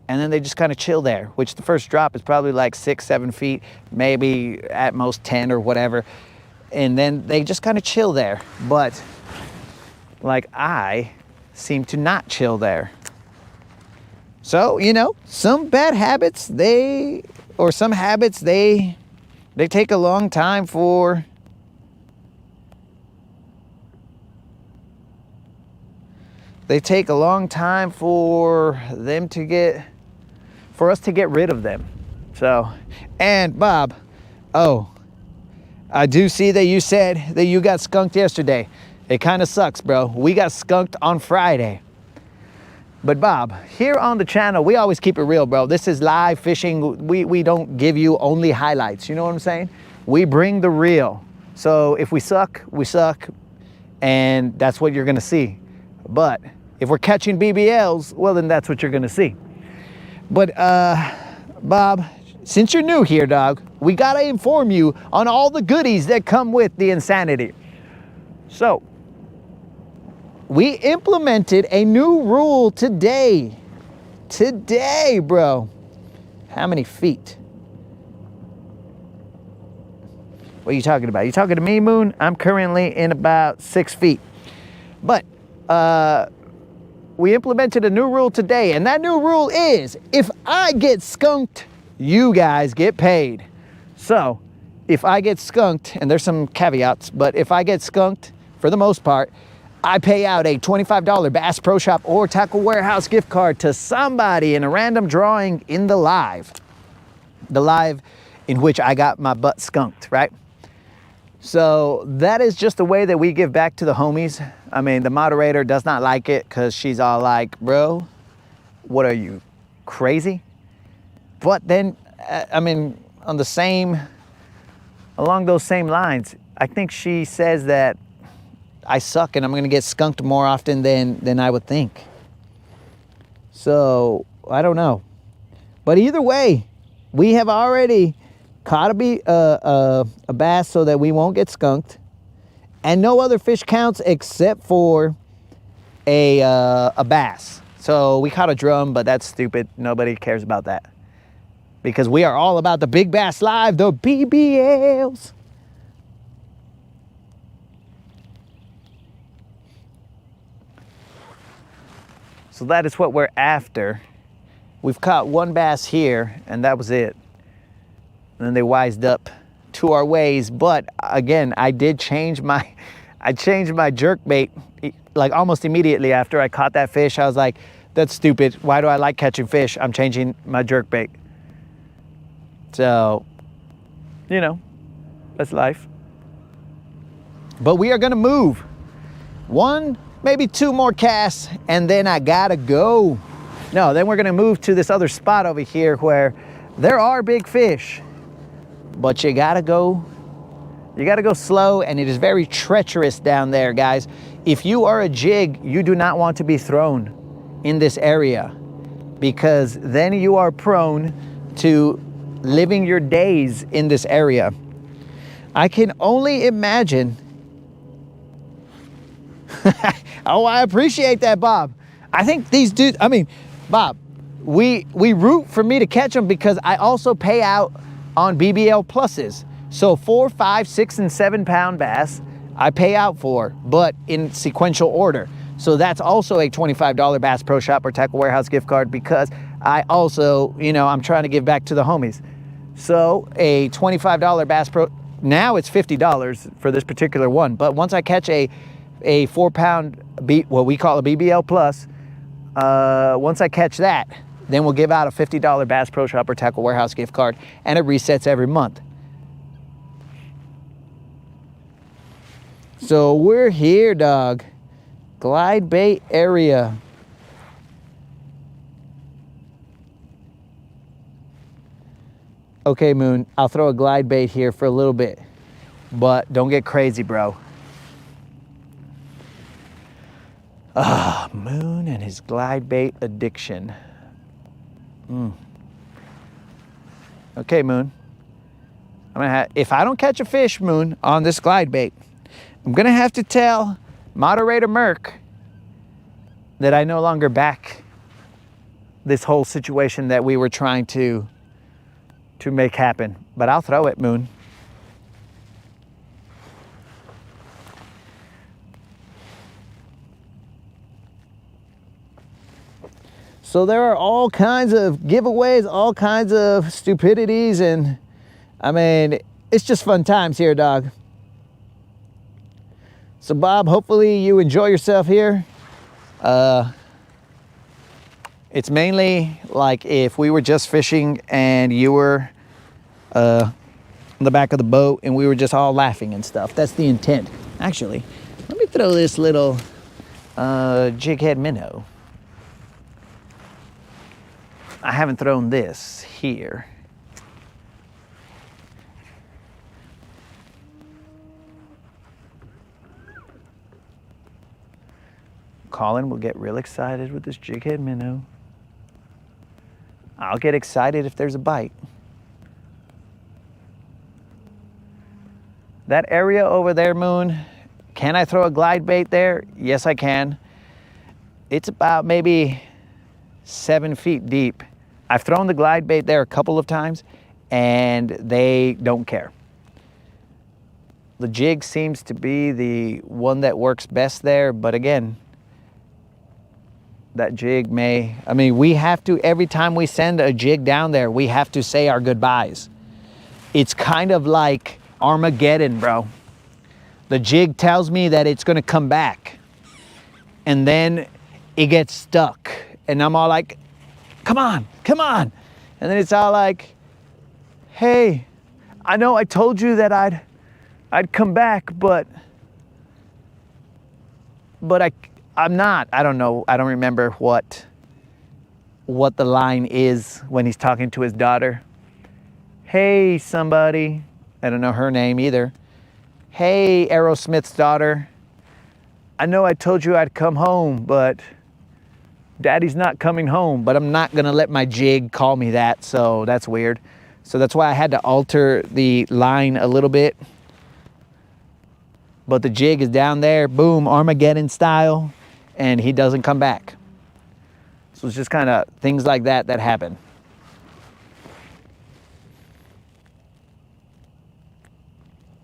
And then they just kind of chill there, which the first drop is probably like 6, 7 feet, maybe at most 10 or whatever. And then they just kind of chill there. But like I seem to not chill there. So, you know, some bad habits, they take a long time for them to get, for us to get rid of them. So, and Bob, oh, I do see that you said that you got skunked yesterday. It kind of sucks, bro. We got skunked on Friday. But Bob, here on the channel, we always keep it real, bro. This is live fishing. We don't give you only highlights. You know what I'm saying? We bring the real. So if we suck, we suck. And that's what you're gonna see. But if we're catching BBLs, well, then that's what you're gonna see. But Bob, since you're new here, dog, we gotta inform you on all the goodies that come with the insanity. So, we implemented a new rule today. Today, bro. How many feet? What are you talking about? You talking to me, Moon? I'm currently in about 6 feet. But we implemented a new rule today, and that new rule is if I get skunked, you guys get paid. So if I get skunked, and there's some caveats, but if I get skunked, for the most part, I pay out a $25 Bass Pro Shop or Tackle Warehouse gift card to somebody in a random drawing in the live in which I got my butt skunked, right? So that is just the way that we give back to the homies. I mean, the moderator does not like it because she's all like, bro, what are you, crazy? But then, I mean, along those same lines, I think she says that I suck and I'm gonna get skunked more often than I would think. So, I don't know. But either way, we have already caught a bass so that we won't get skunked. And no other fish counts except for a bass. So we caught a drum, but that's stupid. Nobody cares about that. Because we are all about the Big Bass Live, the BBLs. So that is what we're after. We've caught one bass here, and that was it. And then they wised up to our ways. But again, I changed my jerkbait like almost immediately after I caught that fish. I was like, that's stupid. Why do I like catching fish? I'm changing my jerkbait. So, you know, that's life. But we are gonna move. One, maybe two more casts, and then I gotta go. No, then we're gonna move to this other spot over here where there are big fish, but you gotta go slow, and it is very treacherous down there, guys. If you are a jig, you do not want to be thrown in this area, because then you are prone to living your days in this area. I can only imagine. Oh, I appreciate that, Bob. I think these dudes, I mean, Bob, we root for me to catch them because I also pay out on BBL pluses. So 4, 5, 6, and 7 pound bass I pay out for, but in sequential order. So that's also a $25 Bass Pro Shop or Tackle Warehouse gift card, because I also, you know, I'm trying to give back to the homies. So a $25 Bass Pro, now it's $50 for this particular one. But once I catch a 4 pound, what we call a BBL plus, once I catch that, then we'll give out a $50 Bass Pro Shop or Tackle Warehouse gift card, and it resets every month. So we're here, dog. Glide bait area. Okay, Moon, I'll throw a glide bait here for a little bit, but don't get crazy, bro. Ah, Moon and his glide bait addiction. Okay, Moon. If I don't catch a fish, Moon, on this glide bait, I'm gonna have to tell Moderator Merc that I no longer back this whole situation that we were trying to make happen. But I'll throw it, Moon. So there are all kinds of giveaways, all kinds of stupidities, and I mean, it's just fun times here, dog. So Bob, hopefully you enjoy yourself here. It's mainly like if we were just fishing and you were on the back of the boat and we were just all laughing and stuff. That's the intent. Actually, let me throw this little jig head minnow. I haven't thrown this here. Colin will get real excited with this jig head minnow. I'll get excited if there's a bite. That area over there, Moon, can I throw a glide bait there? Yes, I can. It's about maybe 7 feet deep. I've thrown the glide bait there a couple of times and they don't care. The jig seems to be the one that works best there, but again, that jig may, I mean, we have to, every time we send a jig down there, we have to say our goodbyes. It's kind of like Armageddon, bro. The jig tells me that it's gonna come back, and then it gets stuck, and I'm all like, come on, come on. And then it's all like, hey, I know I told you that I'd come back, but I'm not. I don't know. I don't remember what the line is when he's talking to his daughter. Hey, somebody. I don't know her name either. Hey, Aerosmith's daughter. I know I told you I'd come home, but Daddy's not coming home. But I'm not gonna let my jig call me that, so that's weird. So that's why I had to alter the line a little bit. But the jig is down there, boom, Armageddon style, and he doesn't come back. So it's just kind of things like that that happen.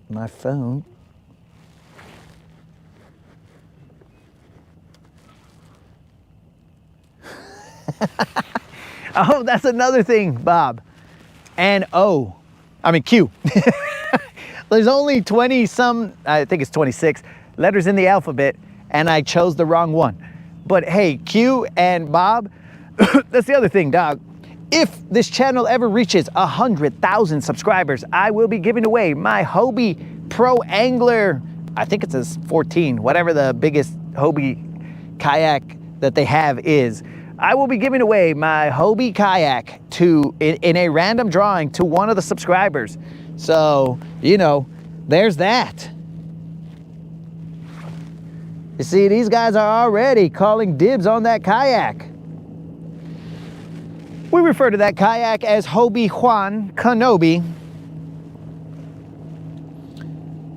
My phone. Oh, that's another thing, Bob. And Q. There's only 20 some, I think it's 26 letters in the alphabet, and I chose the wrong one. But hey, Q and Bob, that's the other thing, dog. If this channel ever reaches 100,000 subscribers, I will be giving away my Hobie Pro Angler, I think it's a 14, whatever the biggest Hobie kayak that they have is. I will be giving away my Hobie kayak in a random drawing to one of the subscribers. So, you know, there's that. You see, these guys are already calling dibs on that kayak. We refer to that kayak as Hobie Juan Kenobi.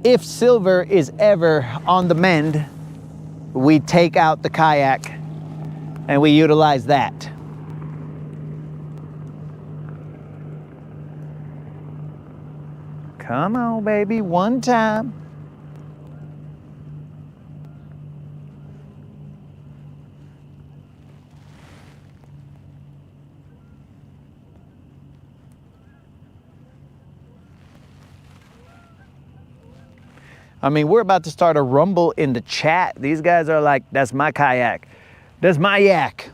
If silver is ever on the mend, we take out the kayak and we utilize that. Come on, baby, one time. I mean, we're about to start a rumble in the chat. These guys are like, that's my kayak. That's my yak.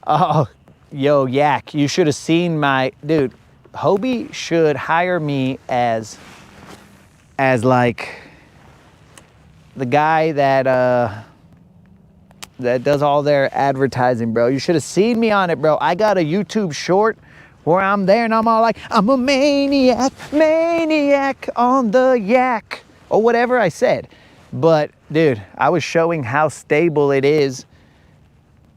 Oh, yo, yak, you should have seen my, dude, Hobie should hire me as like the guy that does all their advertising, bro. You should have seen me on it, bro. I got a YouTube short where I'm there and I'm all like, I'm a maniac on the yak, or whatever I said. But dude, I was showing how stable it is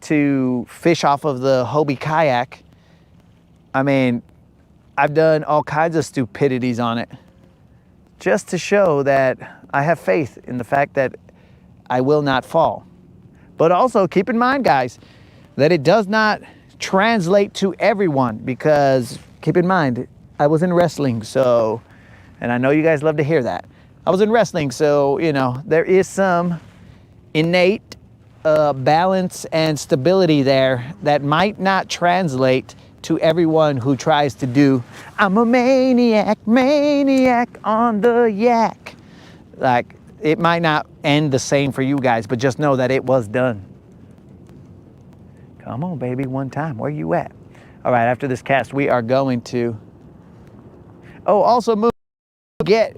to fish off of the Hobie kayak. I mean, I've done all kinds of stupidities on it just to show that I have faith in the fact that I will not fall. But also keep in mind, guys, that it does not translate to everyone, because keep in mind, I was in wrestling, so, and I know you guys love to hear that. I was in wrestling, so, you know, there is some innate balance and stability there that might not translate to everyone who tries to do, I'm a maniac on the yak. Like, it might not end the same for you guys, but just know that it was done. Come on, baby, one time. Where you at? All right, after this cast, we are going to... Oh, also move, get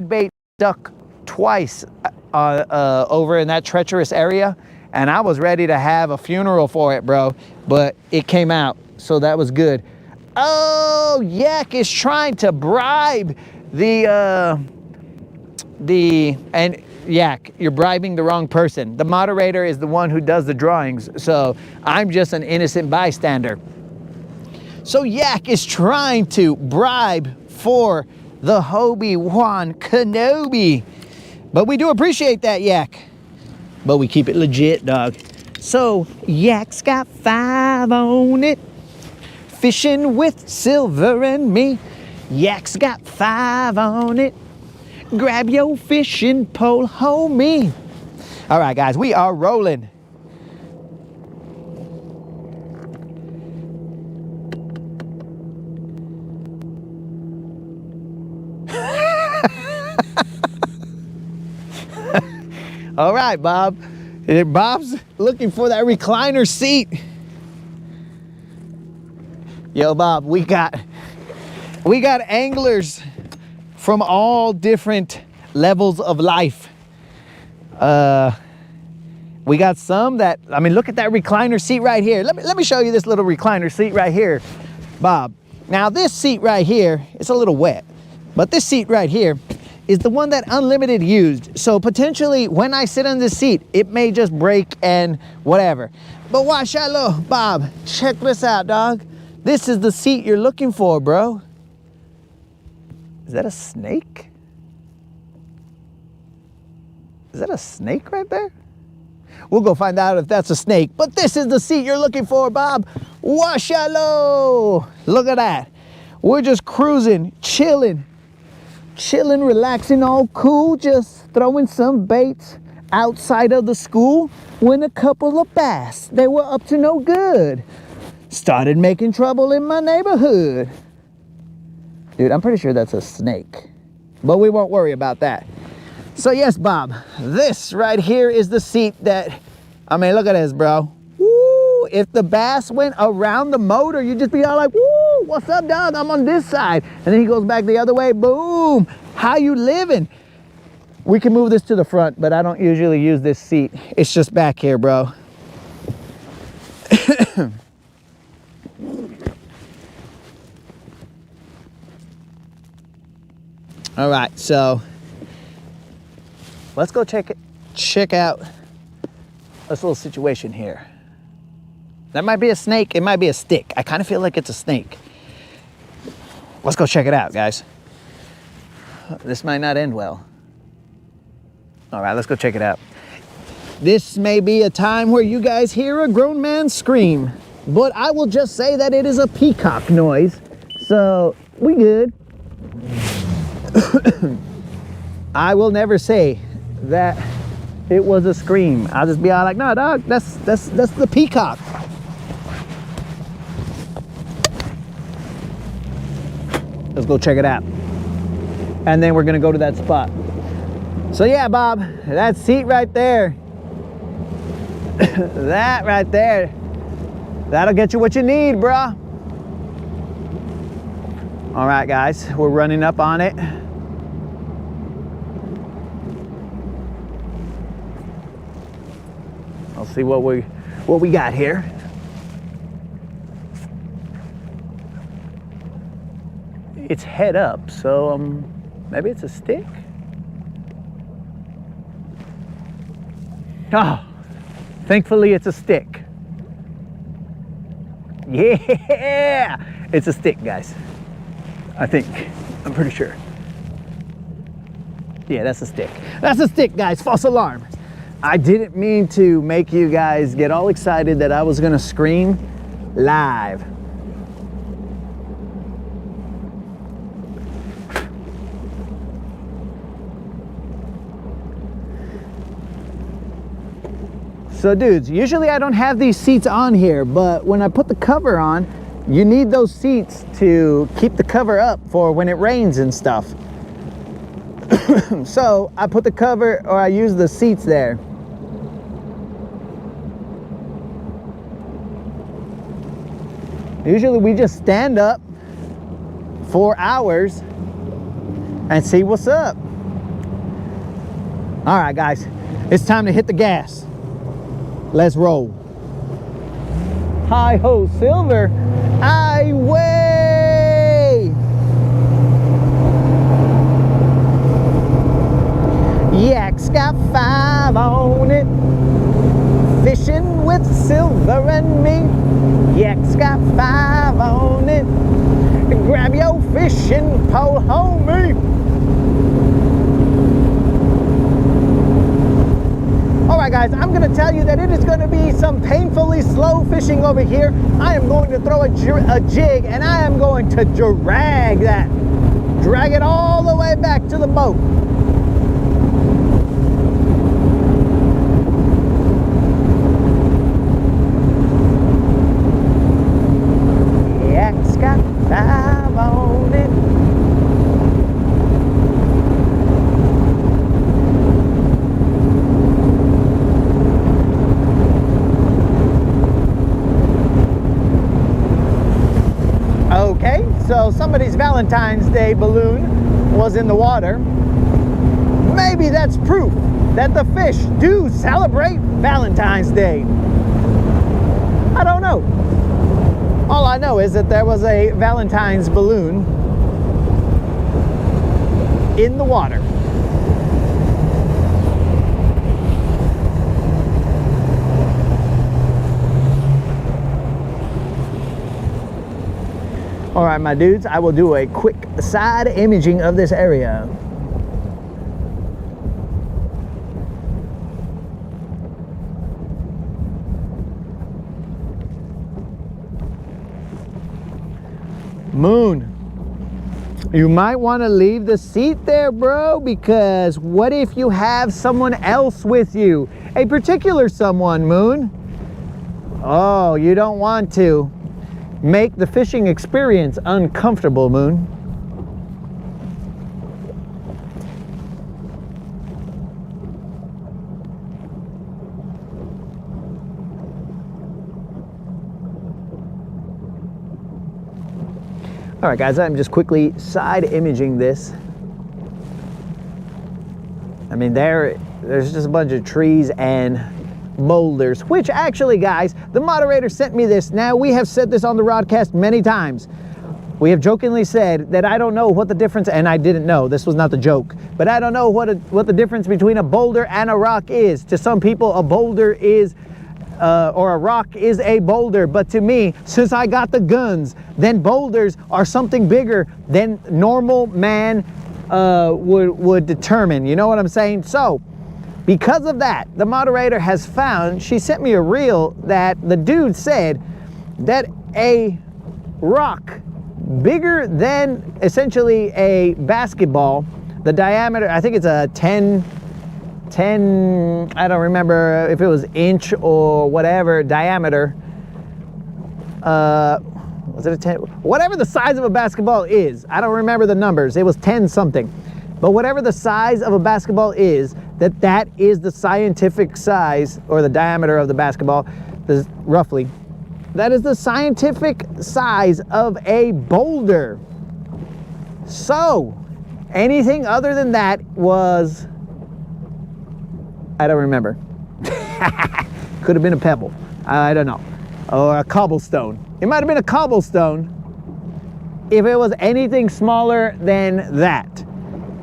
bait duck twice over in that treacherous area, and I was ready to have a funeral for it, bro, but it came out, so that was good. Oh, Yak is trying to bribe and Yak, you're bribing the wrong person. The moderator is the one who does the drawings, so I'm just an innocent bystander. So Yak is trying to bribe for the Hobie Juan Kenobi. But we do appreciate that, Yak. But we keep it legit, dog. So Yak's got 5 on it. Fishing with Silver and me. Yak's got 5 on it. Grab your fishing pole, homie. All right, guys, we are rolling. All right, Bob. Bob's looking for that recliner seat. Yo, Bob, we got anglers from all different levels of life. We got some that, I mean, look at that recliner seat right here. Let me show you this little recliner seat right here, Bob. Now this seat right here, it's a little wet, but this seat right here is the one that Unlimited used. So potentially when I sit on this seat, it may just break and whatever. But watch out, look, Bob, check this out, dog. This is the seat you're looking for, bro. Is that a snake? Is that a snake right there? We'll go find out if that's a snake. But this is the seat you're looking for, Bob. Washalo! Look at that. We're just cruising, chilling, relaxing, all cool, just throwing some baits outside of the school when a couple of bass, they were up to no good, started making trouble in my neighborhood. Dude, I'm pretty sure that's a snake, but we won't worry about that. So yes, Bob, this right here is the seat that, I mean, look at this, bro. Woo! If the bass went around the motor, you'd just be all like, woo, what's up, dog? I'm on this side. And then he goes back the other way, boom. How you living? We can move this to the front, but I don't usually use this seat. It's just back here, bro. All right, so let's go check out this little situation here. That might be a snake, it might be a stick. I kind of feel like it's a snake. Let's go check it out, guys. This might not end well. All right, let's go check it out. This may be a time where you guys hear a grown man scream, but I will just say that it is a peacock noise, so we good. I will never say that it was a scream. I'll just be all like, no, dog, that's the peacock. Let's go check it out. And then we're gonna go to that spot. So yeah, Bob, that seat right there, that right there, that'll get you what you need, bruh. All right, guys, we're running up on it. I'll see what we got here. It's head up, so maybe it's a stick. Oh, thankfully it's a stick. Yeah, it's a stick, guys. I think, I'm pretty sure. Yeah, that's a stick. That's a stick, guys, false alarm. I didn't mean to make you guys get all excited that I was gonna scream live. So dudes, usually I don't have these seats on here, but when I put the cover on, you need those seats to keep the cover up for when it rains and stuff. So I put the cover, or I use the seats there. Usually we just stand up for hours and see what's up. All right, guys, it's time to hit the gas. Let's roll. Hi-ho, Silver, I way. Yak's got 5 on it. Fishing with Silver and me. Yak's got 5 on it. Grab your fishing pole, homie. Alright guys, I'm going to tell you that it is going to be some painfully slow fishing over here. I am going to throw a jig and I am going to drag it all the way back to the boat. Yak's got 5 on it. Okay, so somebody's Valentine's Day balloon was in the water. Maybe that's proof that the fish do celebrate Valentine's Day. I don't know. All I know is that there was a Valentine's balloon in the water. All right, my dudes, I will do a quick side imaging of this area. Moon, you might want to leave the seat there, bro, because what if you have someone else with you? A particular someone, Moon. Oh, you don't want to make the fishing experience uncomfortable, Moon. All right, guys, I'm just quickly side imaging this. I mean, there's just a bunch of trees and boulders, which actually, guys, the moderator sent me this. Now, we have said this on the Rodcast many times. We have jokingly said that I don't know what the difference, and I didn't know, this was not the joke, but I don't know what the difference between a boulder and a rock is. To some people, a boulder is or a rock is a boulder, but to me, since I got the guns, then boulders are something bigger than normal man would determine. You know what I'm saying? So, because of that, the moderator has found, she sent me a reel that the dude said that a rock bigger than essentially a basketball, the diameter, I think it's a 10, I don't remember if it was inch or whatever diameter. Was it a 10? Whatever the size of a basketball is, I don't remember the numbers. It was 10 something. But whatever the size of a basketball is, that is the scientific size, or the diameter of the basketball, roughly. That is the scientific size of a boulder. So, anything other than that was, I don't remember. Could have been a pebble. I don't know. Or a cobblestone. It might have been a cobblestone if it was anything smaller than that.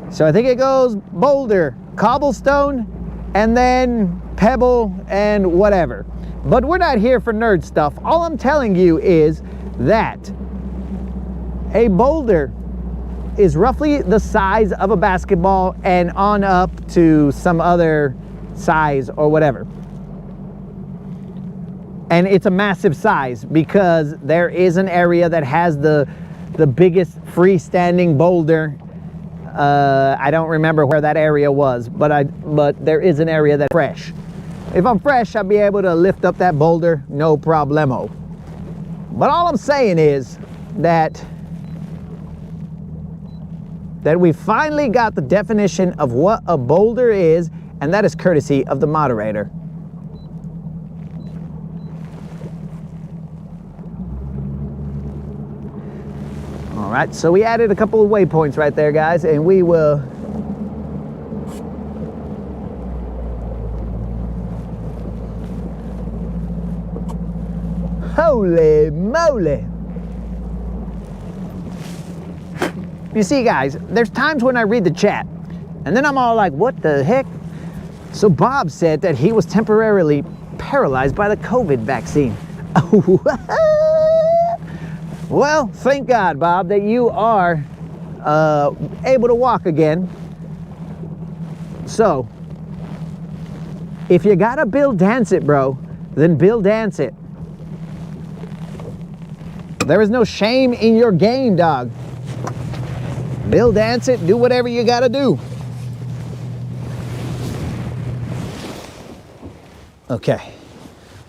So I think it goes boulder, cobblestone, and then pebble and whatever. But we're not here for nerd stuff. All I'm telling you is that a boulder is roughly the size of a basketball and on up to some other size or whatever. And it's a massive size because there is an area that has the biggest freestanding boulder. I don't remember where that area was, but there is an area that's fresh. If I'm fresh, I'll be able to lift up that boulder, no problemo. But all I'm saying is that we finally got the definition of what a boulder is, and that is courtesy of the moderator. All right, so we added a couple of waypoints right there, guys, and we will holy moly. You see, guys, there's times when I read the chat and then I'm all like, what the heck? So Bob said that he was temporarily paralyzed by the COVID vaccine. Well, thank God, Bob, that you are able to walk again. So, if you gotta Bill dance it, bro, then Bill dance it. There is no shame in your game, dog. Bill dance it, do whatever you gotta do. Okay,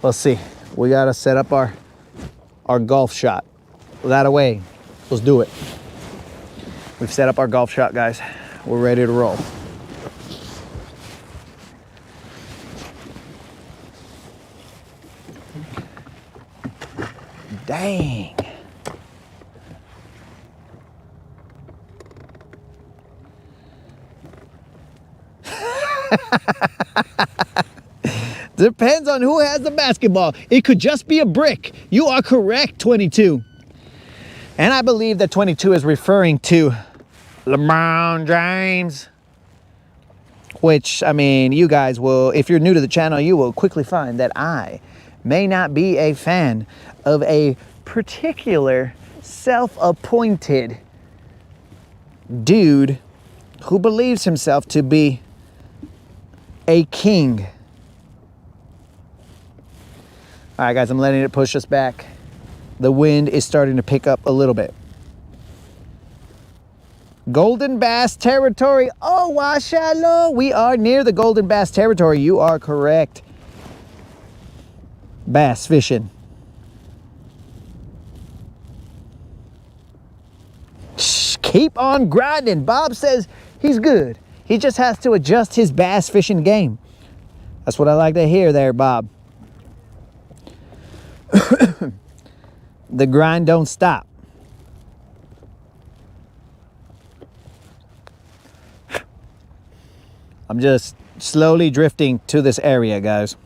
let's see. We gotta set up our golf shot. That away, let's do it. We've set up our golf shot, guys. We're ready to roll. Dang. Depends on who has the basketball. It could just be a brick. You are correct, 22. And I believe that 22 is referring to LeBron James. Which, I mean, you guys will, if you're new to the channel, you will quickly find that I may not be a fan of a particular self-appointed dude who believes himself to be a king. All right, guys, I'm letting it push us back. The wind is starting to pick up a little bit. Golden bass territory. Oh, Washallow. We are near the golden bass territory. You are correct. Bass fishing. Shh, keep on grinding. Bob says he's good. He just has to adjust his bass fishing game. That's what I like to hear there, Bob. The grind don't stop. I'm just slowly drifting to this area, guys.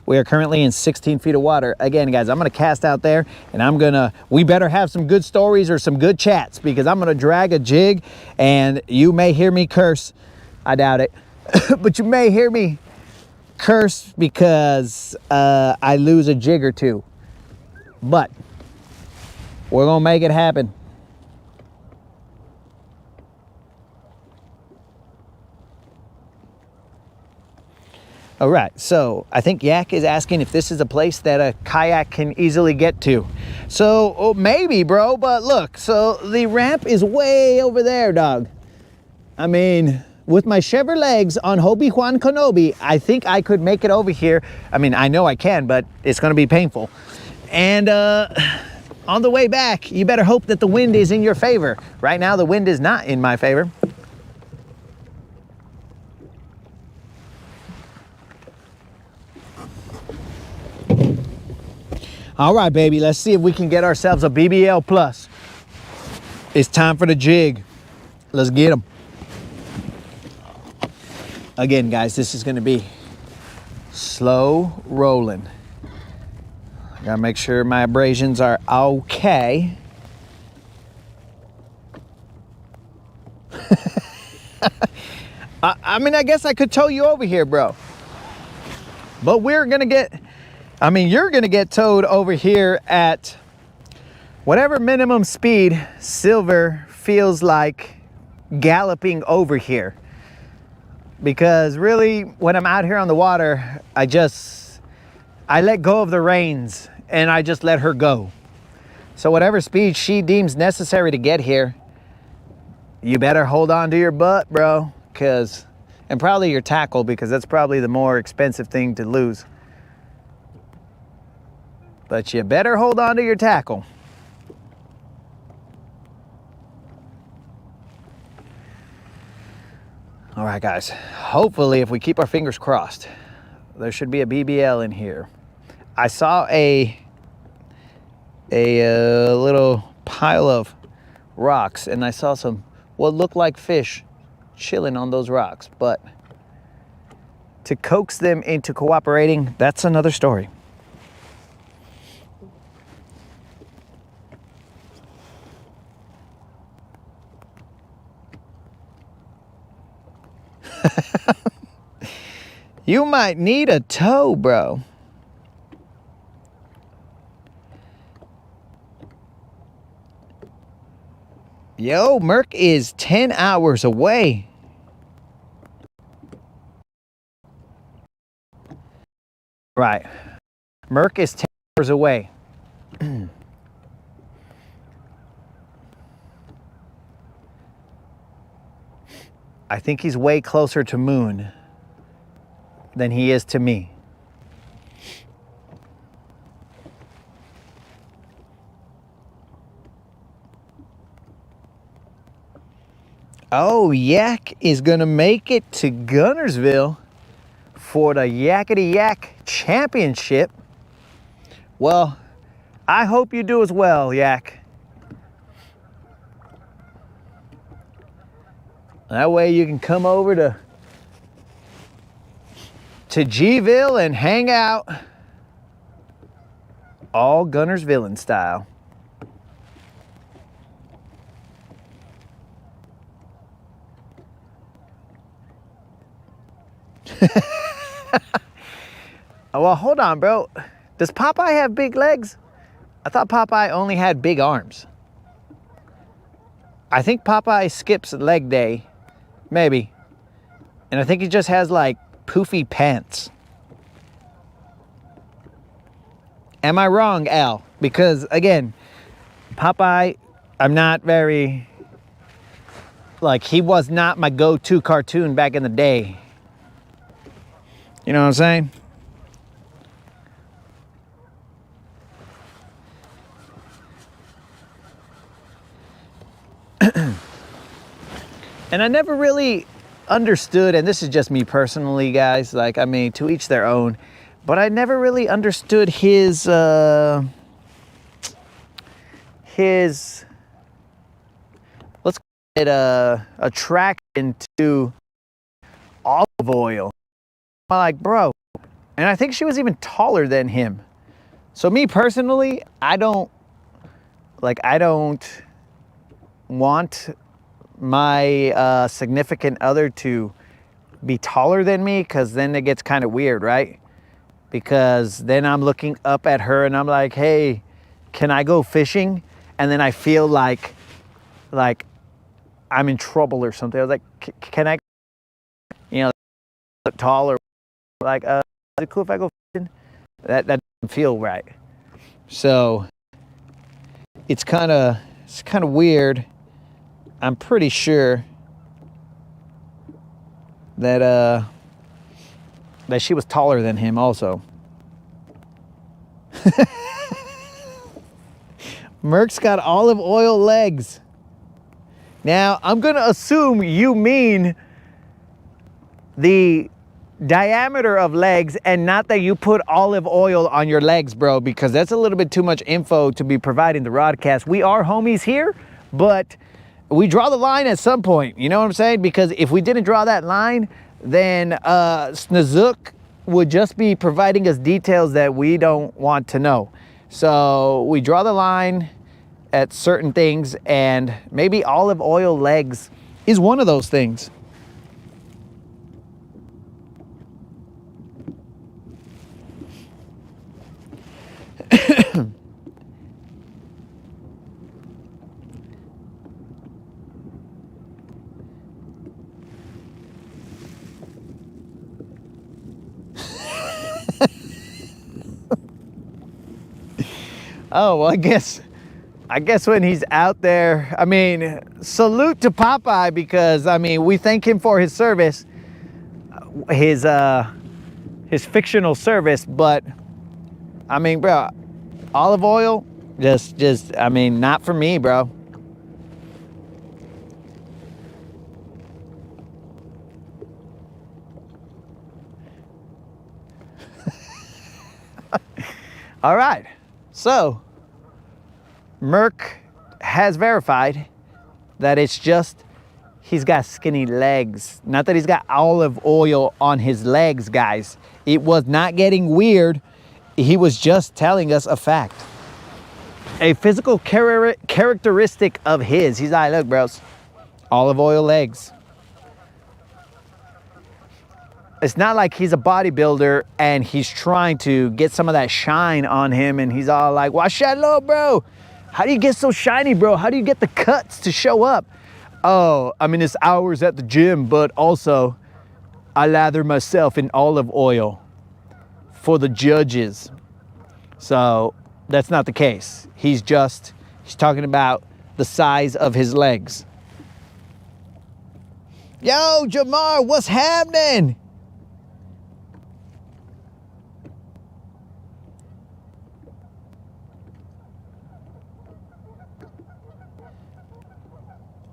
We are currently in 16 feet of water. Again, guys, I'm gonna cast out there and we better have some good stories or some good chats, because I'm gonna drag a jig and you may hear me curse. I doubt it, but you may hear me curse because I lose a jig or two. But we're gonna make it happen. All right, so I think Yak is asking if this is a place that a kayak can easily get to. So maybe, bro, but look, so the ramp is way over there, dog. I mean, with my Chevrolet legs on Obi-Wan Kenobi, I think I could make it over here. I mean, I know I can, but it's gonna be painful. And on the way back, you better hope that the wind is in your favor. Right now, the wind is not in my favor. All right, baby, let's see if we can get ourselves a BBL plus. It's time for the jig. Let's get them. Again, guys, this is gonna be slow rolling. I gotta make sure my abrasions are okay. I mean, I guess I could tow you over here, bro. But you're gonna get towed over here at whatever minimum speed Silver feels like galloping over here. Because really, when I'm out here on the water, I let go of the reins and I just let her go. So whatever speed she deems necessary to get here, you better hold on to your butt, bro. And probably your tackle, because that's probably the more expensive thing to lose. But you better hold on to your tackle. All right, guys. Hopefully, if we keep our fingers crossed, there should be a BBL in here. I saw a little pile of rocks, and I saw some what looked like fish chilling on those rocks. But to coax them into cooperating, that's another story. You might need a tow, bro. Yo, Merc is 10 hours away. Right. Merc is 10 hours away. I think he's way closer to Moon than he is to me. Oh, Yak is gonna make it to Guntersville for the Yakety Yak Championship. Well, I hope you do as well, Yak. That way you can come over to G-ville and hang out all Guntersville style. Well, hold on, bro. Does Popeye have big legs? I thought Popeye only had big arms. I think Popeye skips leg day, maybe. And I think he just has like poofy pants. Am I wrong, Al? Because again, Popeye, I'm not very like, he was not my go-to cartoon back in the day. You know what I'm saying? And I never really understood, and this is just me personally, guys, like, I mean, to each their own, but I never really understood his let's call it attraction to olive oil. I'm like, bro, and I think she was even taller than him. So me personally, I don't want my significant other to be taller than me, because then it gets kind of weird, right? Because then I'm looking up at her and I'm like, hey, can I go fishing? And then I feel like I'm in trouble or something. I was like, can I, you know, taller? Like, is it cool if I go fishing? That doesn't feel right. So it's kind of weird. I'm pretty sure that that she was taller than him also. Merc's got olive oil legs. Now, I'm gonna assume you mean the diameter of legs and not that you put olive oil on your legs, bro, because that's a little bit too much info to be providing the Rodcast. We are homies here, but we draw the line at some point, you know what I'm saying? Because if we didn't draw that line, then Snazook would just be providing us details that we don't want to know. So we draw the line at certain things, and maybe olive oil legs is one of those things. Oh, well, I guess when he's out there, I mean, salute to Popeye, because, I mean, we thank him for his service, his fictional service, but, I mean, bro, olive oil, just, I mean, not for me, bro. All right, so Merc has verified that it's just he's got skinny legs. Not that he's got olive oil on his legs, guys. It was not getting weird. He was just telling us a fact. A physical characteristic of his. He's like, look, bros, olive oil legs. It's not like he's a bodybuilder and he's trying to get some of that shine on him and he's all like, wash that low, bro. How do you get so shiny, bro? How do you get the cuts to show up? Oh, I mean, it's hours at the gym, but also I lather myself in olive oil for the judges. So that's not the case. He's talking about the size of his legs. Yo, Jamar, what's happening?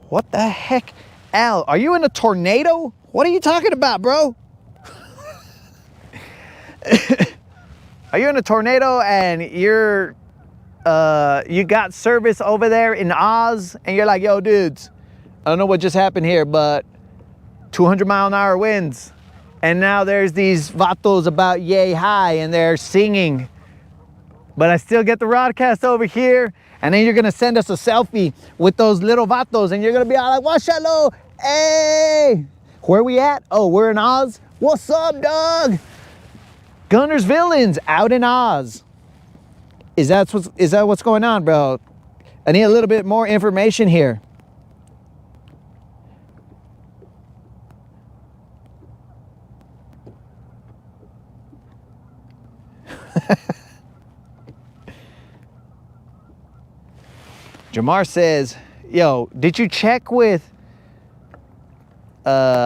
What the heck? Al, are you in a tornado? What are you talking about, bro? Are you in a tornado and you got service over there in Oz and you're like, yo, dudes, I don't know what just happened here, but 200-mile-an-hour winds. And now there's these vatos about yay high and they're singing. But I still get the Rodcast over here. And then you're gonna send us a selfie with those little vatos and you're gonna be all like, wash that low, hey! Where we at? Oh, we're in Oz? What's up, dog? Guntersvilleans out in Oz. Is that what's going on, bro? I need a little bit more information here. Jamar says, yo, did you check with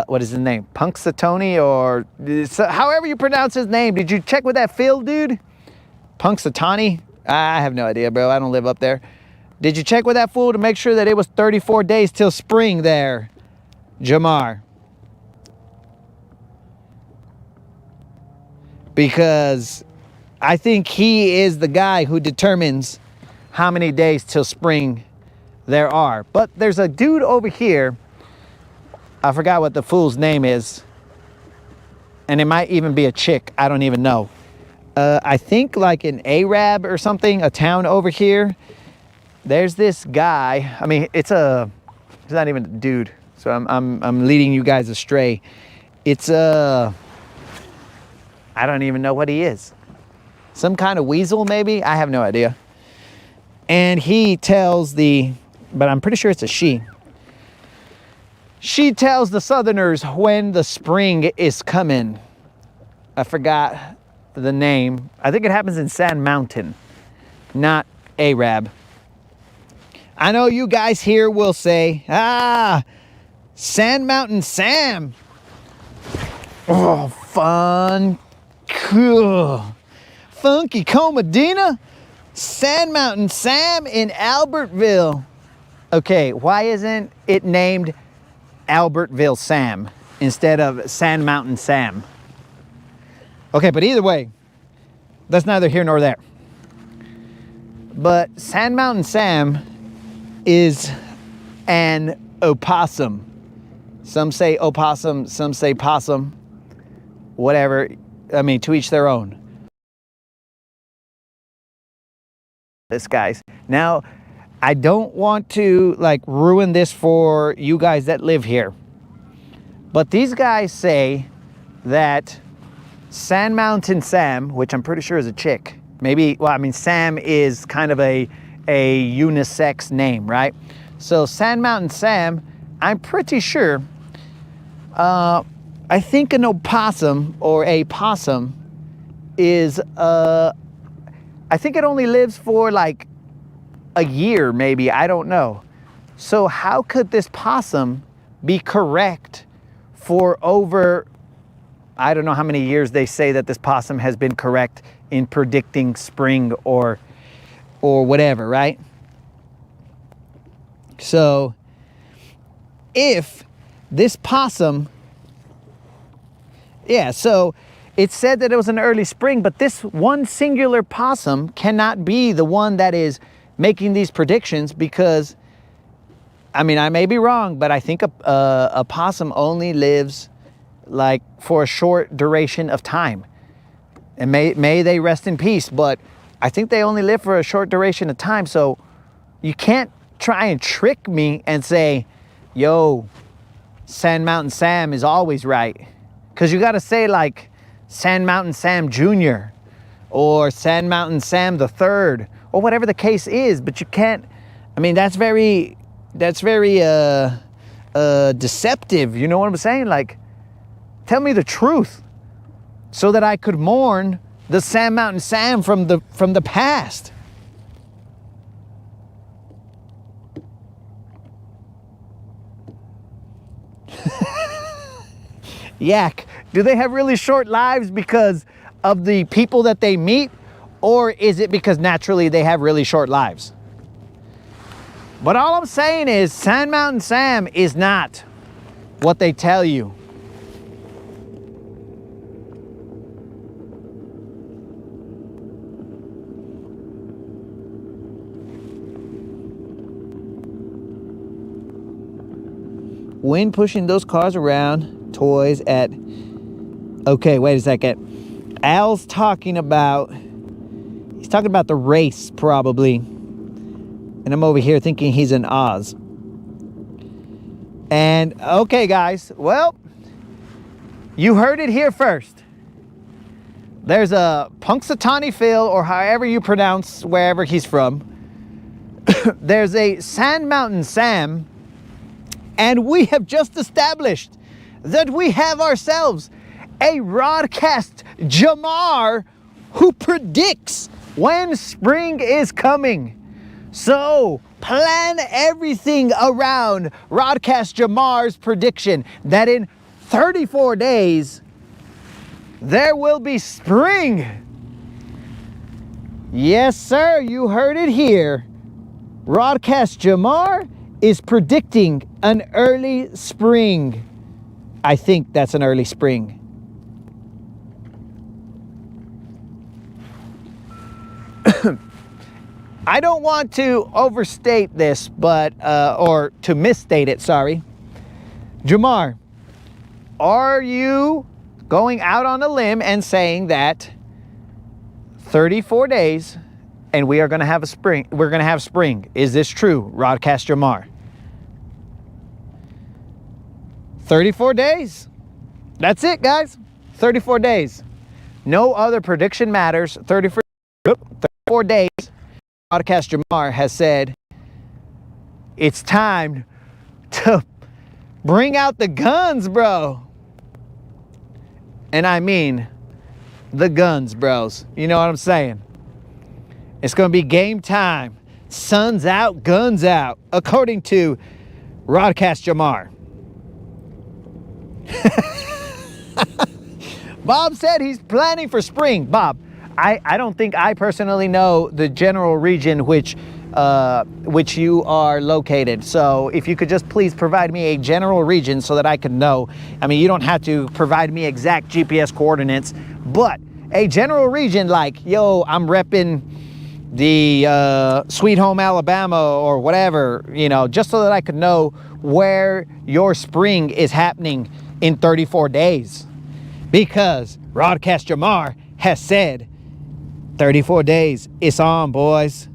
what is his name? Punxsutawney, or however you pronounce his name. Did you check with that Phil dude? Punxsutawney? I have no idea, bro. I don't live up there. Did you check with that fool to make sure that it was 34 days till spring there, Jamar? Because I think he is the guy who determines how many days till spring there are. But there's a dude over here. I forgot what the fool's name is. And it might even be a chick. I don't even know. I think like an Arab or something, a town over here. There's this guy. I mean, it's not even a dude. So I'm leading you guys astray. It's I don't even know what he is. Some kind of weasel, maybe? I have no idea. And he tells but I'm pretty sure it's a she. She tells the Southerners when the spring is coming. I forgot the name. I think it happens in Sand Mountain, not Arab. I know you guys here will say, Sand Mountain Sam. Oh, fun. Cool. Funky Comadina. Sand Mountain Sam in Albertville. Okay, why isn't it named Albertville Sam instead of Sand Mountain Sam? Okay, but either way, that's neither here nor there. But Sand Mountain Sam is an opossum. Some say opossum, some say possum. Whatever. I mean, to each their own. This guys. Now, I don't want to like ruin this for you guys that live here. But these guys say that Sand Mountain Sam, which I'm pretty sure is a chick. Maybe, well, I mean, Sam is kind of a unisex name, right? So Sand Mountain Sam, I'm pretty sure, I think an opossum or a possum is, I think it only lives for like a year, maybe, I don't know. So how could this possum be correct for over, I don't know how many years they say that this possum has been correct in predicting spring or whatever, right? So if this possum, yeah, so it said that it was an early spring, but this one singular possum cannot be the one that is making these predictions, because, I mean, I may be wrong, but I think a possum only lives like for a short duration of time. And may they rest in peace, but I think they only live for a short duration of time. So you can't try and trick me and say, yo, Sand Mountain Sam is always right. Because you got to say like Sand Mountain Sam Jr. or Sand Mountain Sam the Third, or whatever the case is. But you can't, I mean, that's very deceptive. You know what I'm saying? Like, tell me the truth so that I could mourn the Sand Mountain Sam from the past. Yak, do they have really short lives because of the people that they meet, or is it because naturally they have really short lives? But all I'm saying is Sand Mountain Sam is not what they tell you. When pushing those cars around, toys at... Okay, wait a second. Al's talking about... He's talking about the race, probably. And I'm over here thinking he's in Oz. And, okay, guys. Well, you heard it here first. There's a Punxsutawney Phil, or however you pronounce wherever he's from. There's a Sand Mountain Sam. And we have just established that we have ourselves a Rodcast Jamar who predicts when spring is coming. So plan everything around Rodcast Jamar's prediction that in 34 days, there will be spring. Yes, sir, you heard it here. Rodcast Jamar is predicting an early spring. I think that's an early spring. I don't want to overstate this, but, or to misstate it, sorry. Jamar, are you going out on a limb and saying that 34 days and we are going to have a spring, we're going to have spring? Is this true, Rodcast Jamar? 34 days. That's it, guys. 34 days. No other prediction matters. 34 days. Rodcast Jamar has said it's time to bring out the guns, bro. And I mean the guns, bros. You know what I'm saying? It's going to be game time. Sun's out, guns out, according to Rodcast Jamar. Bob said he's planning for spring. Bob, I don't think I personally know the general region which you are located. So if you could just please provide me a general region so that I can know. I mean, you don't have to provide me exact GPS coordinates, but a general region like, yo, I'm repping the Sweet Home Alabama or whatever, you know, just so that I could know where your spring is happening in 34 days. Because Rodcast Jamar has said 34 days, it's on, boys.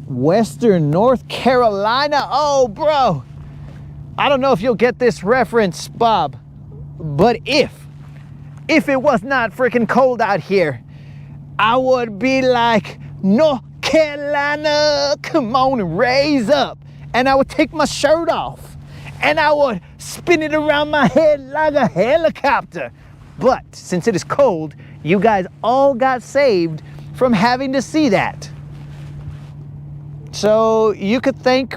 Western North Carolina. Oh, bro. I don't know if you'll get this reference, Bob, but if it was not freaking cold out here, I would be like, North Carolina, come on and raise up. And I would take my shirt off and I would spin it around my head like a helicopter. But since it is cold, you guys all got saved from having to see that. So you could thank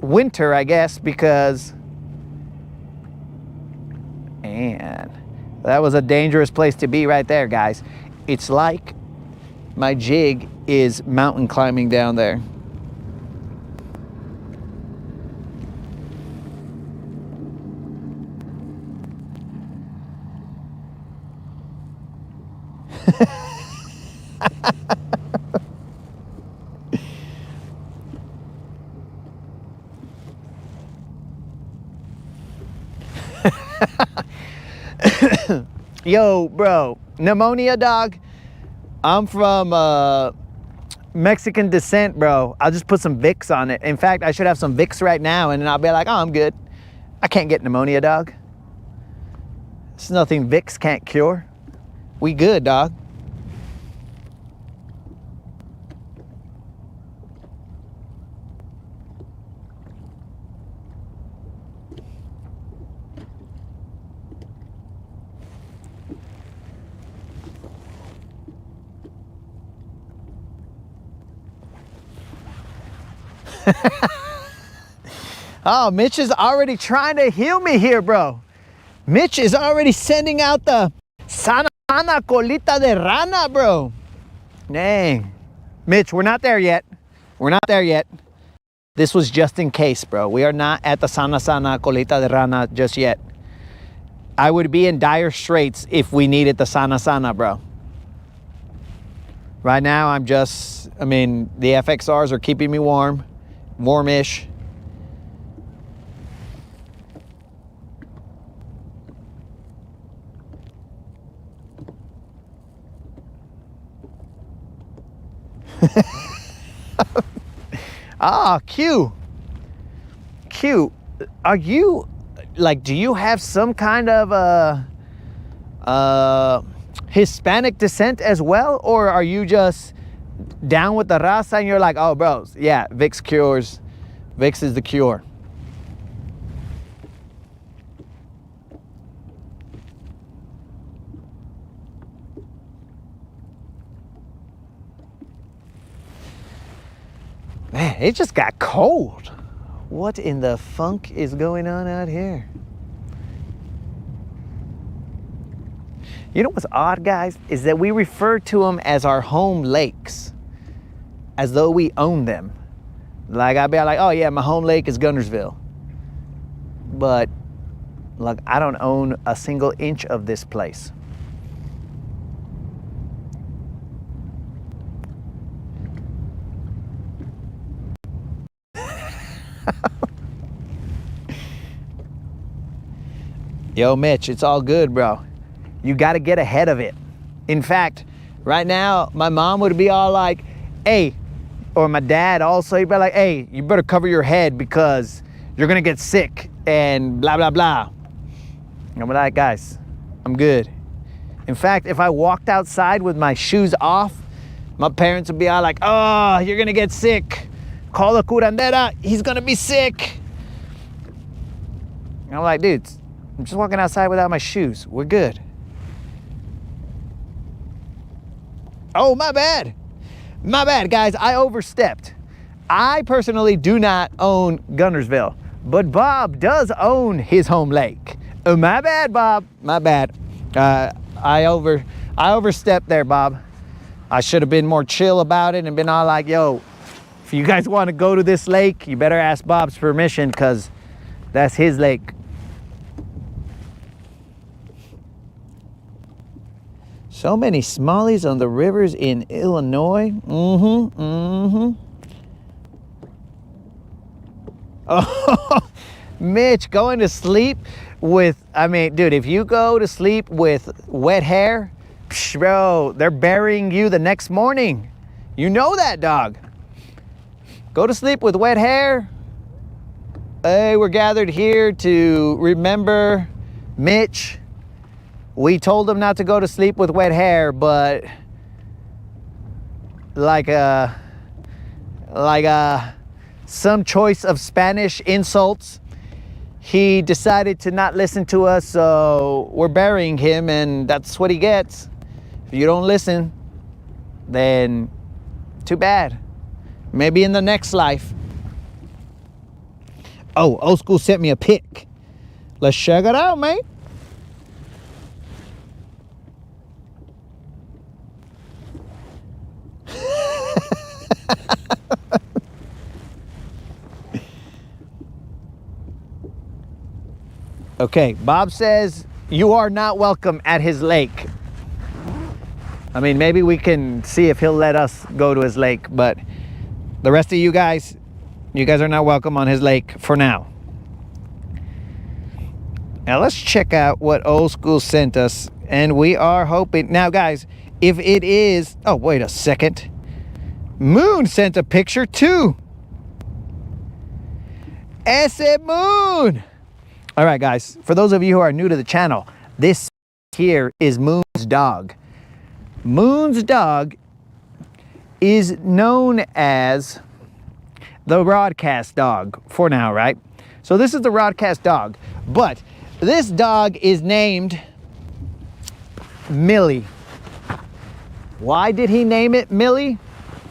winter, I guess, because, man, that was a dangerous place to be right there, guys. It's like my jig is mountain climbing down there. Yo, bro, pneumonia, dog. I'm from Mexican descent, bro. I'll just put some Vicks on it. In fact, I should have some Vicks right now, and then I'll be like, oh, I'm good. I can't get pneumonia, dog. It's nothing Vicks can't cure. We good, dog. Oh, Mitch is already trying to heal me here, bro. Mitch is already sending out the sana colita de rana, bro. Dang. Mitch, we're not there yet. We're not there yet. This was just in case, bro. We are not at the sana colita de rana just yet. I would be in dire straits if we needed the sana, bro. Right now, I mean, the FXRs are keeping me warm. Warmish. Ah, Q. Are you, like, do you have some kind of Hispanic descent as well? Or are you just down with the raza and you're like, oh, bros, yeah, Vicks cures Vicks is the cure. Man, it just got cold. What in the funk is going on out here? You know what's odd, guys? Is that we refer to them as our home lakes, as though we own them. Like, I'd be like, oh yeah, my home lake is Guntersville. But, look, I don't own a single inch of this place. Yo, Mitch, it's all good, bro. You got to get ahead of it. In fact, right now, my mom would be all like, hey, or my dad also, he'd be like, hey, you better cover your head because you're going to get sick and blah, blah, blah. And I'm like, guys, I'm good. In fact, if I walked outside with my shoes off, my parents would be all like, oh, you're going to get sick. Call the curandera, he's going to be sick. And I'm like, dudes, I'm just walking outside without my shoes. We're good. Oh, my bad. My bad, guys. I overstepped. I personally do not own Guntersville, but Bob does own his home lake. Oh, my bad, Bob. My bad. I overstepped there, Bob. I should have been more chill about it and been all like, yo, if you guys want to go to this lake, you better ask Bob's permission because that's his lake. So many smallies on the rivers in Illinois. Oh, Mitch, going to sleep with, I mean, dude, if you go to sleep with wet hair, psh, bro, they're burying you the next morning. You know that, dog. Go to sleep with wet hair. Hey, we're gathered here to remember Mitch. We told him not to go to sleep with wet hair, but like some choice of Spanish insults, he decided to not listen to us, so we're burying him, and that's what he gets. If you don't listen, then too bad. Maybe in the next life. Oh, Old School sent me a pic. Let's check it out, man. Okay, Bob says you are not welcome at his lake. I mean, maybe we can see if he'll let us go to his lake, but the rest of you guys are not welcome on his lake for now. Now let's check out what Old School sent us, and we are hoping. Now guys, if it is, oh, wait a second. Moon sent a picture too. Ese Moon. All right, guys, for those of you who are new to the channel, this here is Moon's dog. Moon's dog is known as the broadcast dog for now, right? So this is the broadcast dog, but this dog is named Millie. Why did he name it Millie?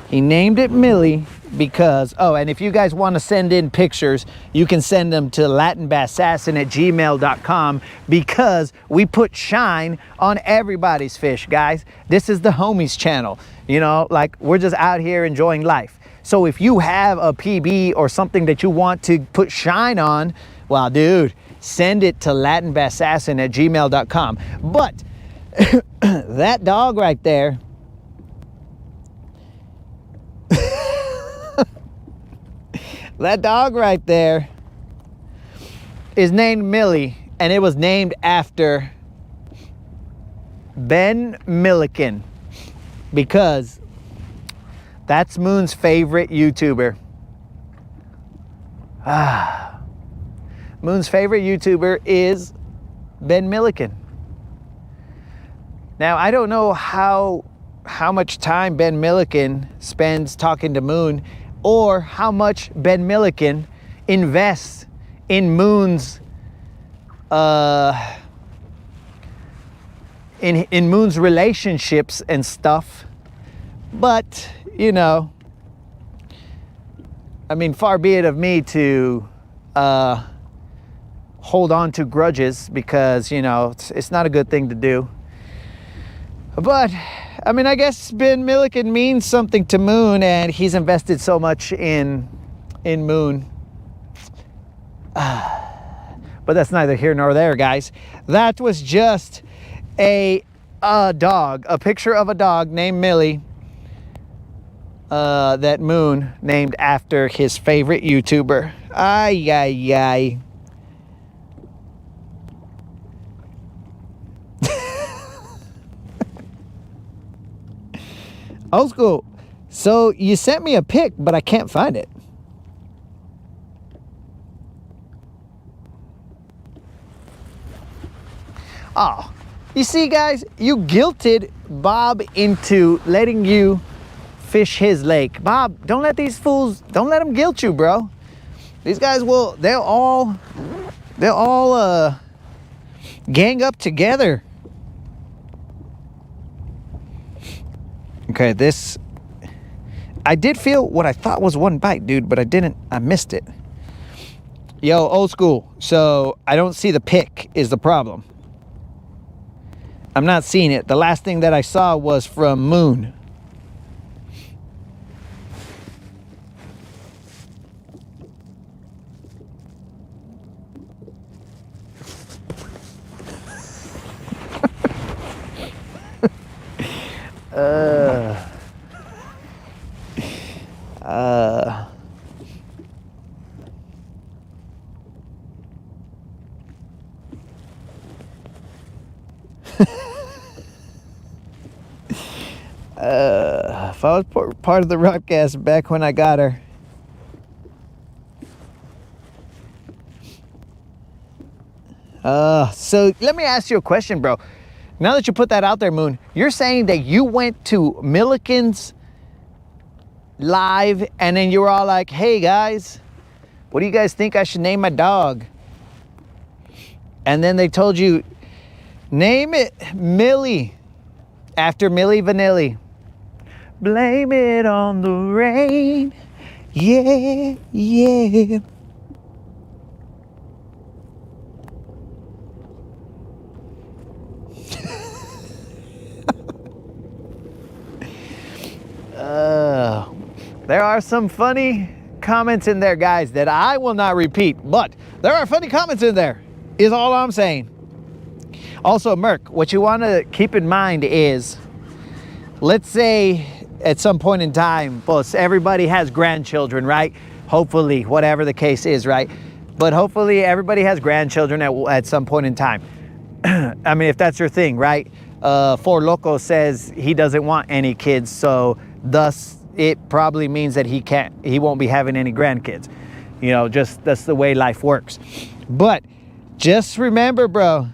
He named it Millie because, oh, and if you guys want to send in pictures, you can send them to latinbassassin@gmail.com because we put shine on everybody's fish, guys. This is the homies channel. You know, like, we're just out here enjoying life. So if you have a PB or something that you want to put shine on, well, dude, send it to latinbassassin@gmail.com. But that dog right there, that dog right there is named Millie, and it was named after Ben Milliken because that's Moon's favorite YouTuber. Moon's favorite YouTuber is Ben Milliken. Now, I don't know how much time Ben Milliken spends talking to Moon, or how much Ben Milliken invest in Moon's in Moon's relationships and stuff. But, you know, I mean, far be it of me to hold on to grudges, because, you know, it's not a good thing to do. But, I mean, I guess Ben Milliken means something to Moon, and he's invested so much in Moon. But that's neither here nor there, guys. That was just a dog, a picture of a dog named Millie, that Moon named after his favorite YouTuber. Ay, ay, ay. Old school. So you sent me a pic, but I can't find it. Oh, you see, guys, you guilted Bob into letting you fish his lake. Bob, don't let these fools, don't let them guilt you, bro. These guys they'll all gang up together. Okay, I did feel what I thought was one bite, dude, but I missed it. Yo, old school. So I don't see the pic is the problem. I'm not seeing it. The last thing that I saw was from Moon. If I was part of the broadcast back when I got her. So let me ask you a question, bro. Now that you put that out there, Moon, you're saying that you went to Milliken's live and then you were all like, hey guys, what do you guys think I should name my dog? And then they told you, name it Millie, after Milli Vanilli. Blame it on the rain. Yeah, yeah. There are some funny comments in there, guys, that I will not repeat, but there are funny comments in there, is all I'm saying. Also, Merc, what you want to keep in mind is, let's say at some point in time, plus everybody has grandchildren, right? Hopefully, whatever the case is, right? But hopefully everybody has grandchildren at some point in time. I mean, if that's your thing, right? Four Loco says he doesn't want any kids, so thus it probably means that he won't be having any grandkids. You know, just that's the way life works. But just remember, bro,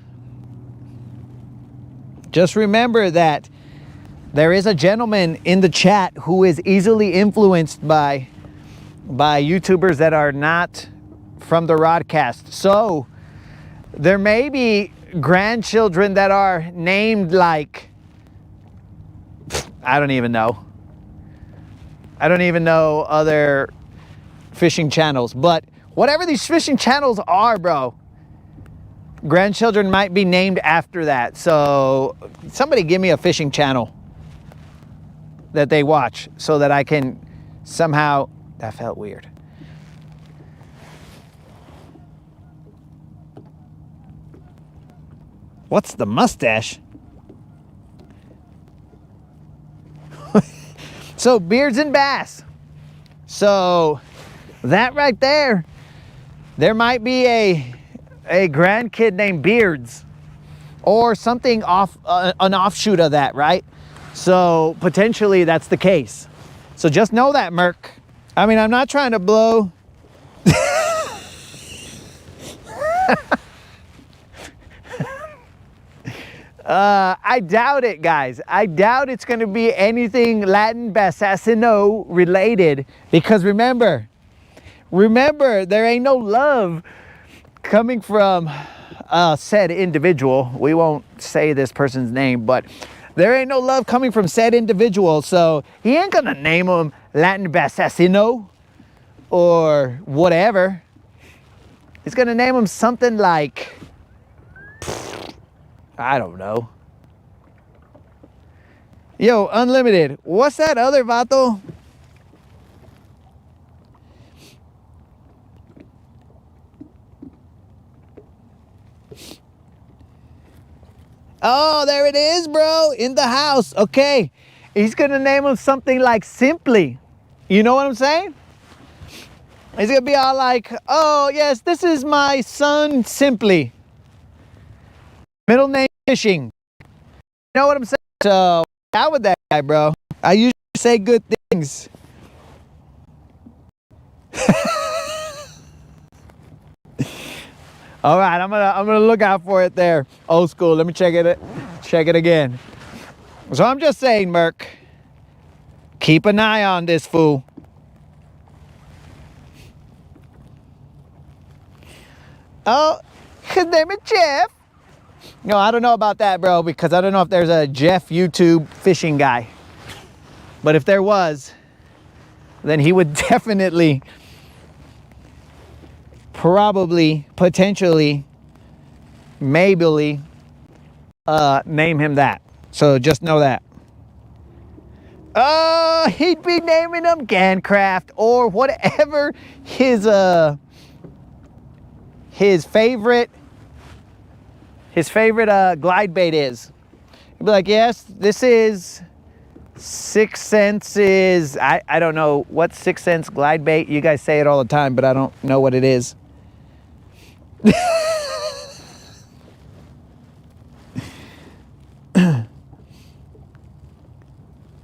just remember that there is a gentleman in the chat who is easily influenced by YouTubers that are not from the Rodcast. So there may be grandchildren that are named like, I don't even know. I don't even know other fishing channels, but whatever these fishing channels are, bro, grandchildren might be named after that. So somebody give me a fishing channel that they watch so that I can somehow, that felt weird. What's the mustache? So Beards and Bass. So that right there, there might be a grandkid named Beards or something off, an offshoot of that, right? So potentially that's the case. So just know that, Merc. I mean, I'm not trying to blow. I doubt it, guys. I doubt it's going to be anything Latin Bassassin related, because remember, Remember, there ain't no love coming from said individual. We won't say this person's name, but there ain't no love coming from said individual. So he ain't gonna name him Latin Assassino or whatever. He's gonna name him something like, I don't know. Yo, Unlimited, what's that other vato? Oh, there it is, bro, in the house. Okay, he's gonna name him something like Simply. You know what I'm saying? He's gonna be all like, oh yes, this is my son Simply. Middle name Fishing. You know what I'm saying? So, out with that guy, bro. I usually say good things. All right, I'm gonna look out for it there. Old school. Let me check it again. So I'm just saying, Merc, keep an eye on this fool. Oh, his name is Jeff. No, I don't know about that, bro, because I don't know if there's a Jeff YouTube fishing guy. But if there was, then he would definitely, probably, potentially, maybe name him that. So just know that. He'd be naming him Gancraft or whatever his favorite glide bait is. He'd be like, yes, this is 6 cents is, I don't know what 6 cents glide bait. You guys say it all the time, but I don't know what it is.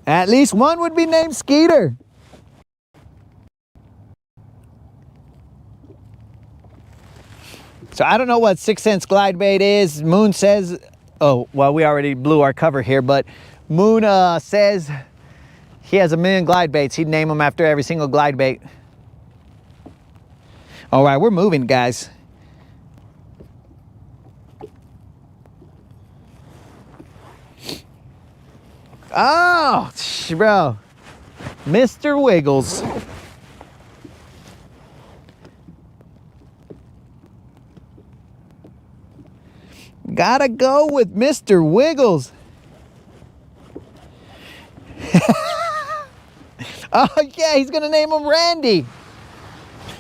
At least one would be named Skeeter. So I don't know what 6 cents glide bait is. Moon says, oh, well, we already blew our cover here, but Moon says he has 1 million glide baits. He'd name them after every single glide bait. All right, we're moving, guys. Oh, bro. Mr. Wiggles. Gotta go with Mr. Wiggles. Oh, yeah, he's gonna name him Randy.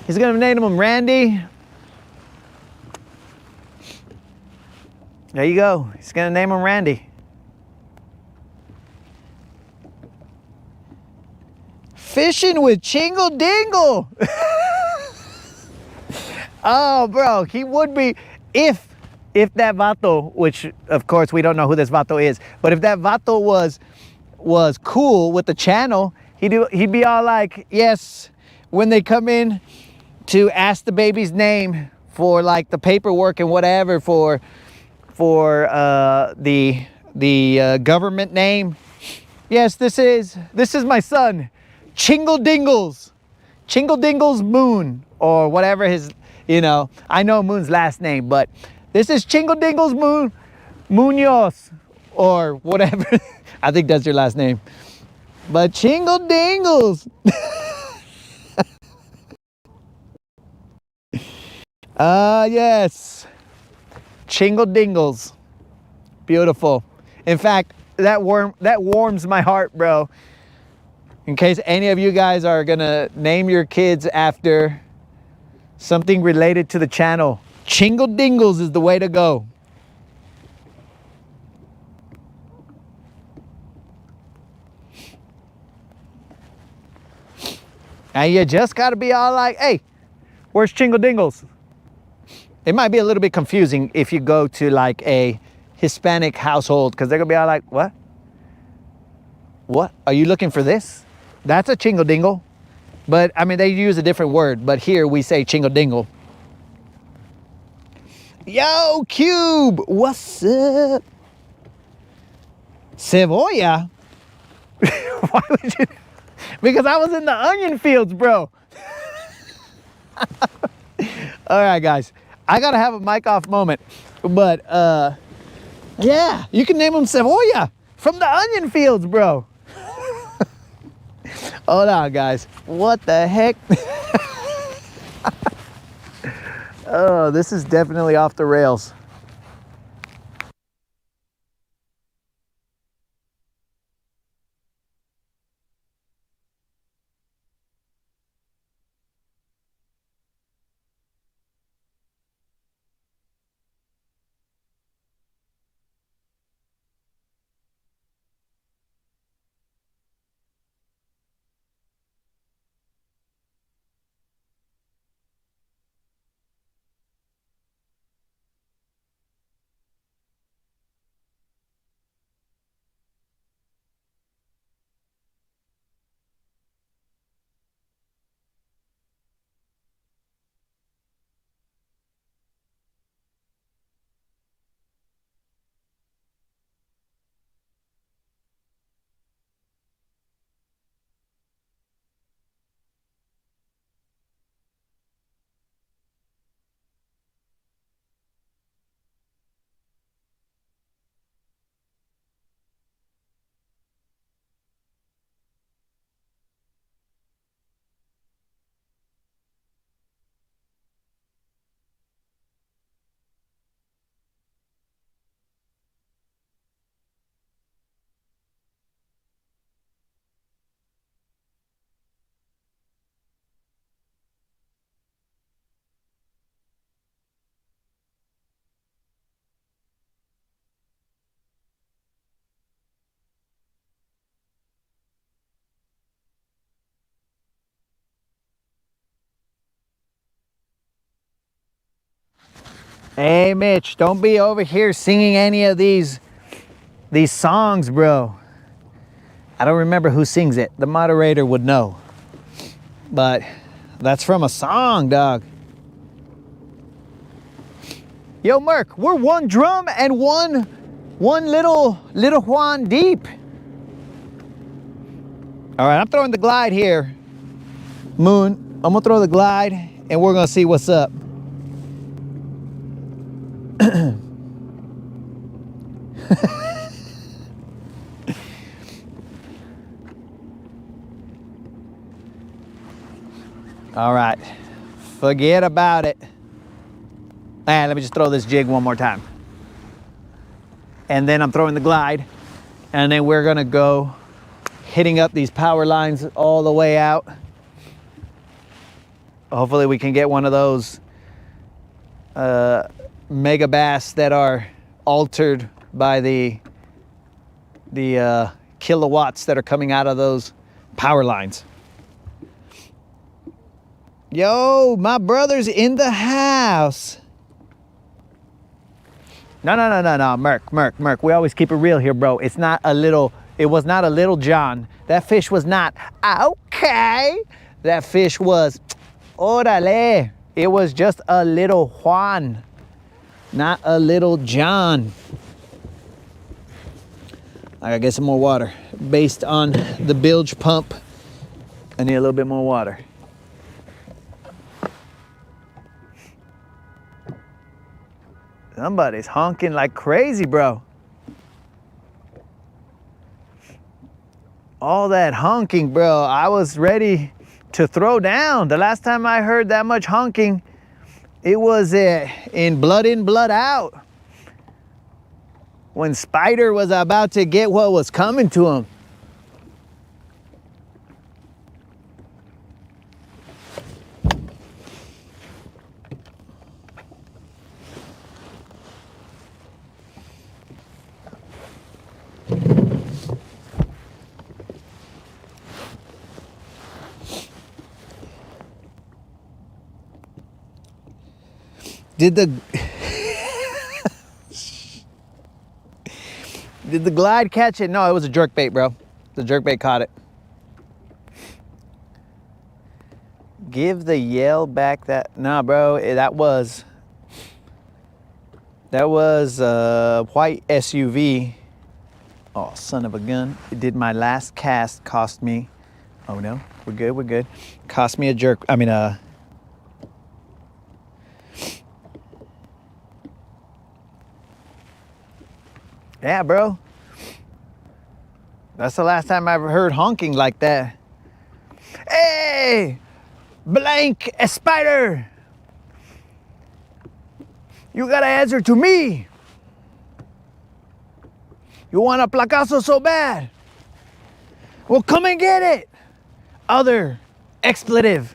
He's gonna name him Randy. There you go. He's gonna name him Randy. Fishing with Chingle Dingle. Oh, bro, he would be, if that vato, which of course we don't know who this vato is, but if that vato was cool with the channel, he'd be all like, yes, when they come in to ask the baby's name for like the paperwork and whatever for the government name, yes, this is my son, Chingle Dingles Moon, or whatever his, you know, I know Moon's last name, but this is Chingle Dingles Munoz, or whatever. I think that's your last name. But Chingle Dingles. Yes. Chingle Dingles. Beautiful. In fact, that warms my heart, bro. In case any of you guys are gonna name your kids after something related to the channel, Chingle Dingles is the way to go. And you just gotta be all like, hey, where's Chingle Dingles? It might be a little bit confusing if you go to like a Hispanic household, because they're gonna be all like, what? What? Are you looking for this? That's a Chingle Dingle. But I mean, they use a different word, but here we say Chingle Dingle. Yo, Cube, what's up? Cebolla? Why would you? Because I was in the onion fields, bro. All right, guys. I gotta have a mic off moment, but yeah, you can name them Cebolla from the onion fields, bro. Hold on, guys. What the heck? Oh, this is definitely off the rails. Hey, Mitch, don't be over here singing any of these songs, bro. I don't remember who sings it. The moderator would know. But that's from a song, dog. Yo, Merc, we're one drum and one little Juan deep. All right, I'm throwing the glide here. Moon, I'm gonna throw the glide and we're gonna see what's up. All right, forget about it. And let me just throw this jig one more time. And then I'm throwing the glide. And then we're gonna go hitting up these power lines all the way out. Hopefully we can get one of those mega bass that are altered by the kilowatts that are coming out of those power lines. Yo, my brother's in the house. No, Merc. We always keep it real here, bro. It was not a little John. That fish was not, okay. That fish was, orale. It was just a little Juan, not a little John. I gotta get some more water. Based on the bilge pump, I need a little bit more water. Somebody's honking like crazy, bro. All that honking, bro. I was ready to throw down. The last time I heard that much honking, it was in, Blood Out. When Spider was about to get what was coming to him. Did the glide catch it? No, it was a jerkbait, bro. The jerkbait caught it. Give the yell back that. Nah, bro, that was white SUV. Oh, son of a gun. It did my last cast cost me. Oh no, we're good. Cost me a Yeah, bro. That's the last time I ever heard honking like that. Hey, blank a spider. You gotta answer to me. You want a placazo so bad? Well, come and get it. Other expletive.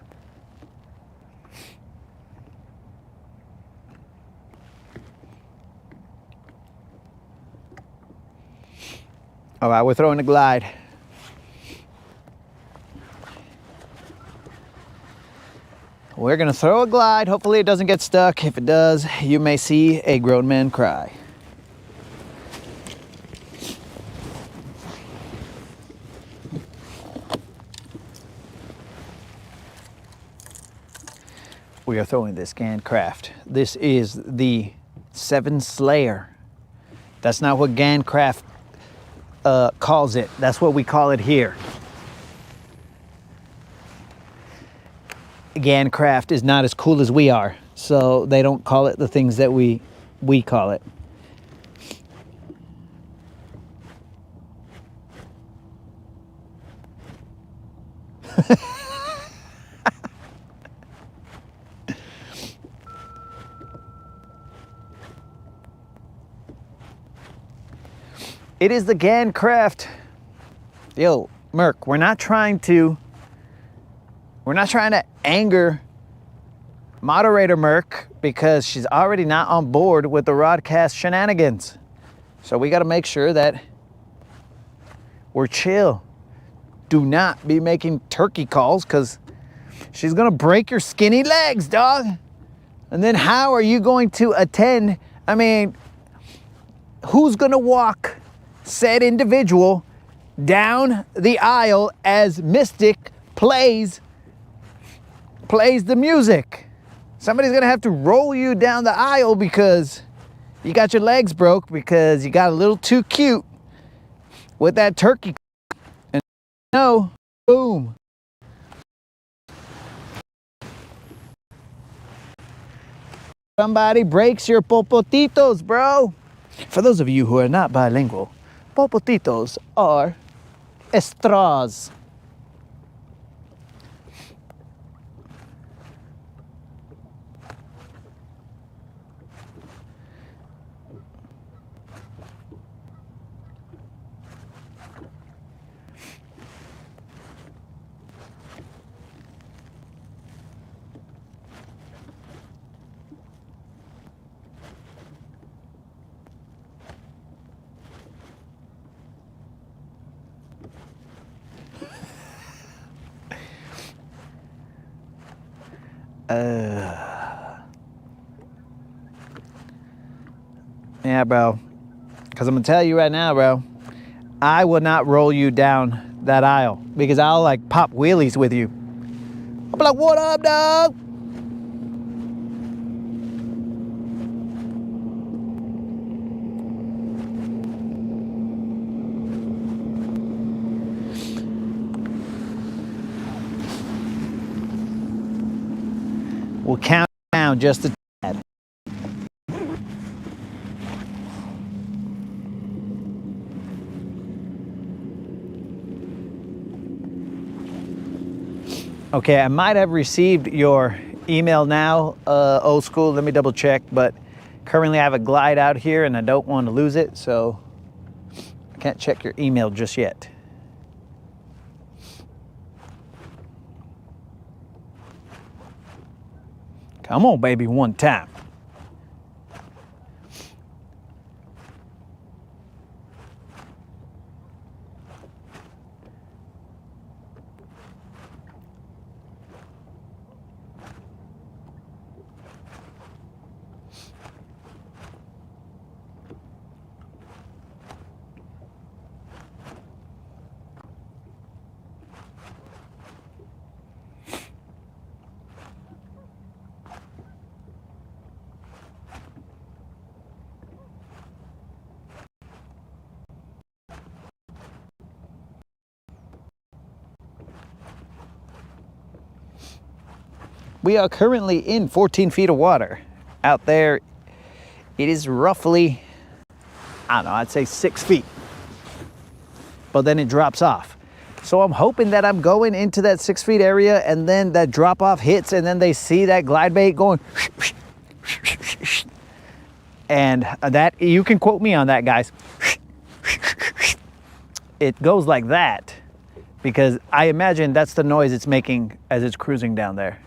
All right, we're throwing a glide. We're gonna throw a glide. Hopefully it doesn't get stuck. If it does, you may see a grown man cry. We are throwing this Gancraft. This is the 7 Slayer. That's not what Gancraft calls it. That's what we call it here. Gancraft is not as cool as we are, so they don't call it the things that we call it. It is the Gancraft. Yo, Merc, we're not trying to anger moderator Merc because she's already not on board with the Rodcast shenanigans. So we got to make sure that we're chill. Do not be making turkey calls because she's going to break your skinny legs, dog. And then how are you going to attend? I mean, who's going to walk said individual down the aisle as Mystic plays the music? Somebody's gonna have to roll you down the aisle because you got your legs broke because you got a little too cute with that turkey. And no, boom. Somebody breaks your popotitos, bro. For those of you who are not bilingual, popotitos are straws. Yeah, bro. Because I'm going to tell you right now, bro, I will not roll you down that aisle because I'll like pop wheelies with you. I'll be like, what up, dog? We'll count down just a tad. Okay, I might have received your email now, old school. Let me double check, but currently I have a glide out here and I don't want to lose it, so I can't check your email just yet. Come on, baby, one time. We are currently in 14 feet of water. Out there, it is roughly I don't know, I'd say 6 feet. But then it drops off. So I'm hoping that I'm going into that 6 feet area and then that drop off hits and then they see that glide bait going. And that, you can quote me on that, guys. It goes like that because I imagine that's the noise it's making as it's cruising down there.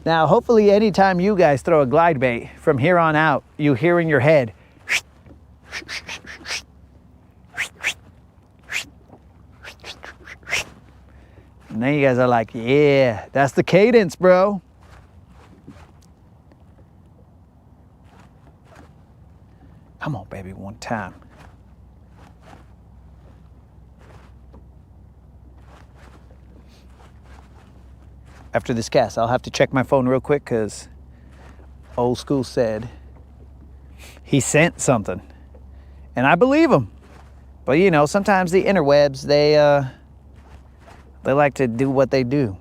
Now, hopefully anytime you guys throw a glide bait from here on out, you hear in your head. And then you guys are like, yeah, that's the cadence, bro. Come on, baby, one time. After this cast, I'll have to check my phone real quick because Old School said he sent something. And I believe him. But you know, sometimes the interwebs, they like to do what they do.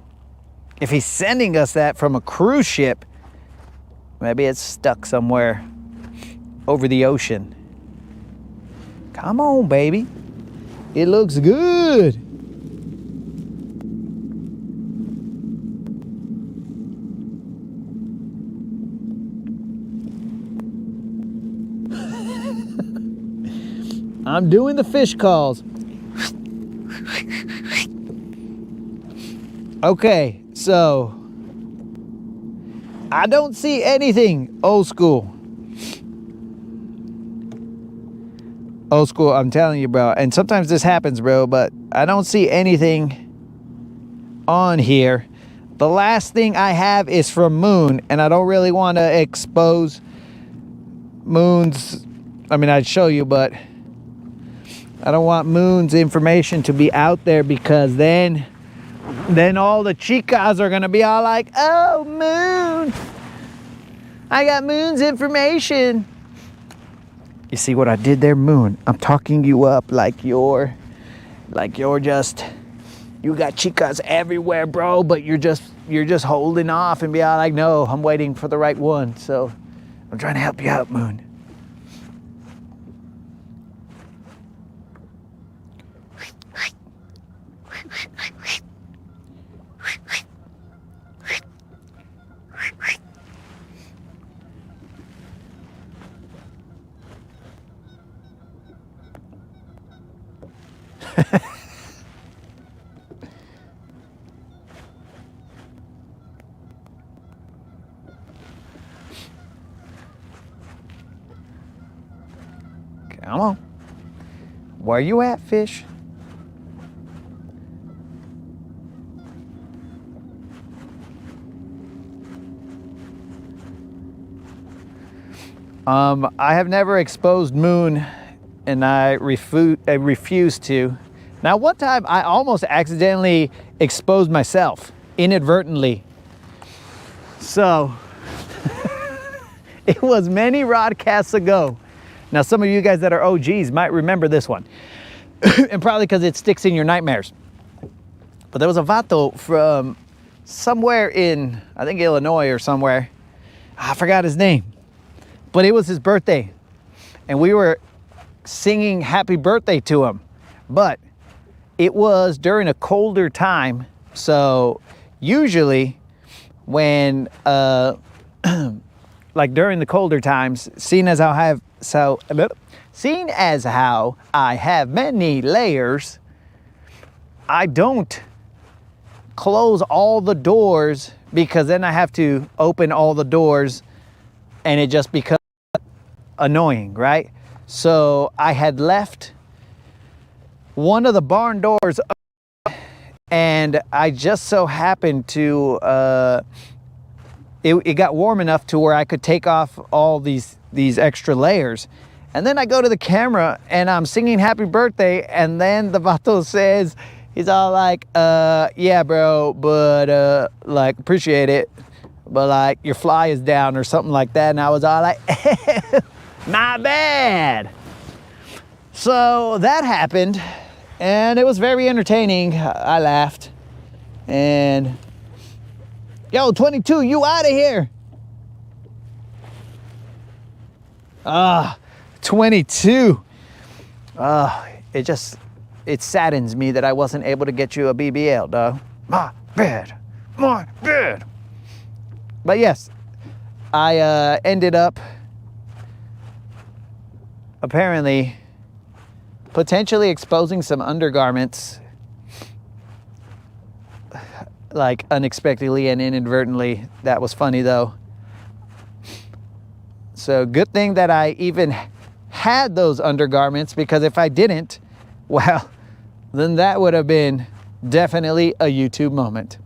If he's sending us that from a cruise ship, maybe it's stuck somewhere over the ocean. Come on, baby. It looks good. I'm doing the fish calls. Okay, so I don't see anything, Old School. Old School, I'm telling you, bro. And sometimes this happens, bro, but I don't see anything on here. The last thing I have is from Moon, and I don't really want to expose Moon's. I mean, I'd show you, but I don't want Moon's information to be out there because then all the chicas are gonna be all like, oh, Moon, I got Moon's information. You see what I did there, Moon? I'm talking you up like you're just, you got chicas everywhere, bro, but you're just holding off and be all like, no, I'm waiting for the right one. So I'm trying to help you out, Moon. Come on. Where you at, fish? I have never exposed Moon, and I refuse to. Now, one time I almost accidentally exposed myself inadvertently. So it was many rodcasts ago. Now, some of you guys that are OGs might remember this one, and probably because it sticks in your nightmares. But there was a vato from somewhere in, I think, Illinois or somewhere. I forgot his name, but it was his birthday, and we were singing happy birthday to him. But it was during a colder time, so usually when, like during the colder times, seeing as how I have many layers, I don't close all the doors because then I have to open all the doors and it just becomes annoying, right? So I had left one of the barn doors open, and I just so happened to, it got warm enough to where I could take off all these extra layers. And then I go to the camera and I'm singing happy birthday, and then the vato says, he's all like, yeah, bro, but like, appreciate it, but like your fly is down or something like that. And I was all like, my bad. So that happened, and it was very entertaining. I laughed, and Yo, 22, you out of here. 22. It saddens me that I wasn't able to get you a BBL, dog. My bad. But yes, I ended up apparently potentially exposing some undergarments, like unexpectedly and inadvertently. That was funny though. So good thing that I even had those undergarments, because if I didn't, well, then that would have been definitely a YouTube moment.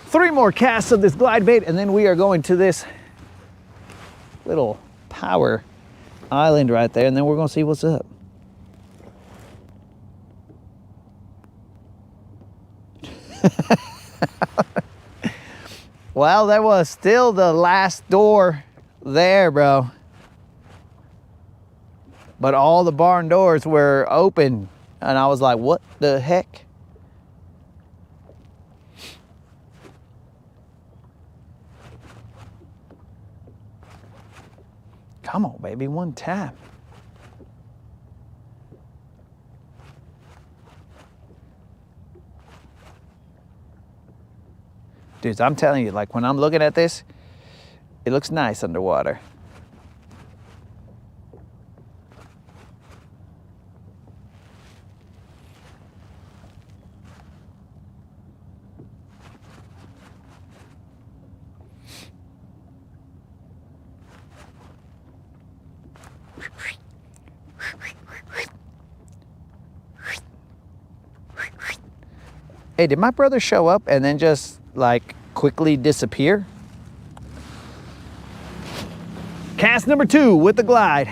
Three more casts of this glide bait, and then we are going to this little power island right there, and then we're going to see what's up. Well, there was still the last door there, bro. But all the barn doors were open, and I was like, what the heck? Come on, baby, one time. Dudes, I'm telling you, like when I'm looking at this, it looks nice underwater. Hey, did my brother show up and then just like quickly disappear? Cast number 2 with the glide.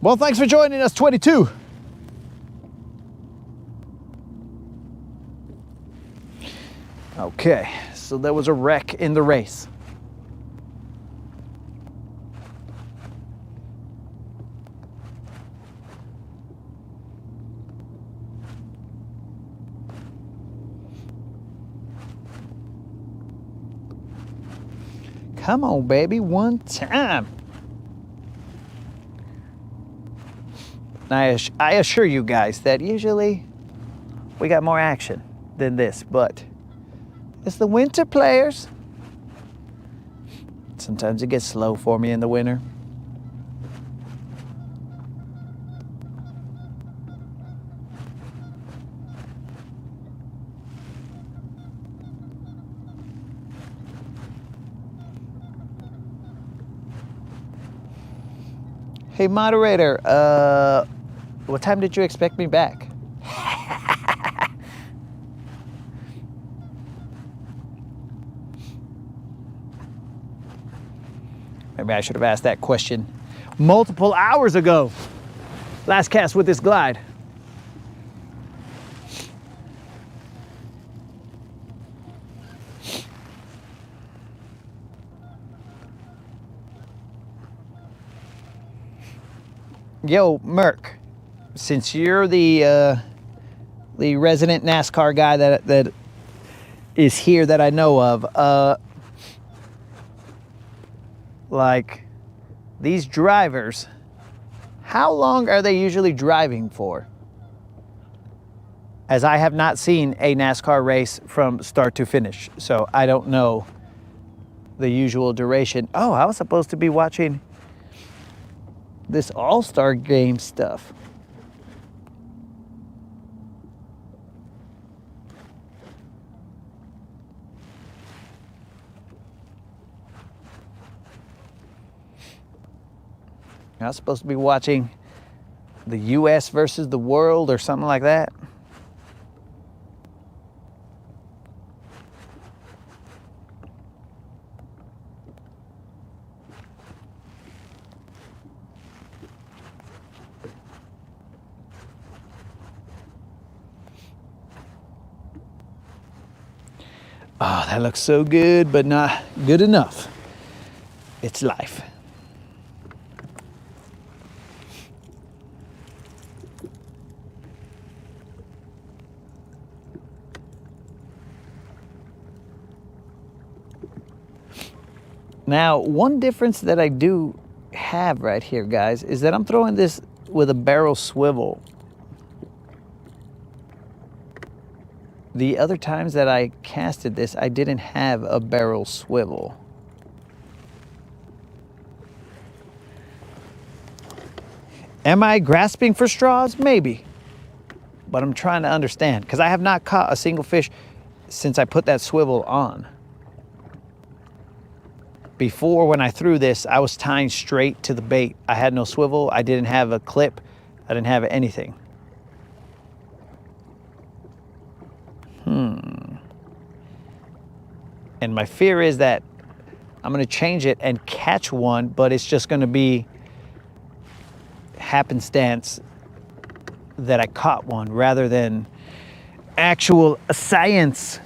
Well, thanks for joining us, 22. Okay, so there was a wreck in the race. Come on, baby, one time. I assure you guys that usually we got more action than this, but it's the winter players. Sometimes it gets slow for me in the winter. Hey, moderator, what time did you expect me back? Maybe I should have asked that question multiple hours ago. Last cast with this glide. Yo, Merc, since you're the resident NASCAR guy that is here that I know of, like these drivers, how long are they usually driving for? As I have not seen a NASCAR race from start to finish, so I don't know the usual duration. Oh, I was supposed to be watching this All-Star Game stuff. I was supposed to be watching the US versus the world or something like that. Oh, that looks so good, but not good enough. It's life. Now, one difference that I do have right here, guys, is that I'm throwing this with a barrel swivel. The other times that I casted this, I didn't have a barrel swivel. Am I grasping for straws? Maybe. But I'm trying to understand, because I have not caught a single fish since I put that swivel on. Before, when I threw this, I was tying straight to the bait. I had no swivel. I didn't have a clip. I didn't have anything. And my fear is that I'm going to change it and catch one, but it's just going to be happenstance that I caught one rather than actual science.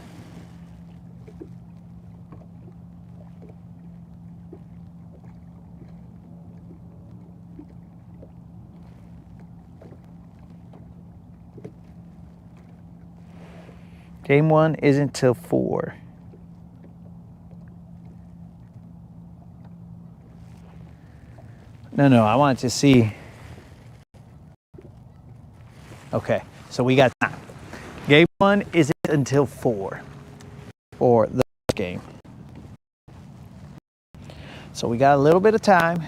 Game 1 isn't till 4. No, I wanted to see. Okay, so we got time. Game 1 isn't until 4, or the first game. So we got a little bit of time.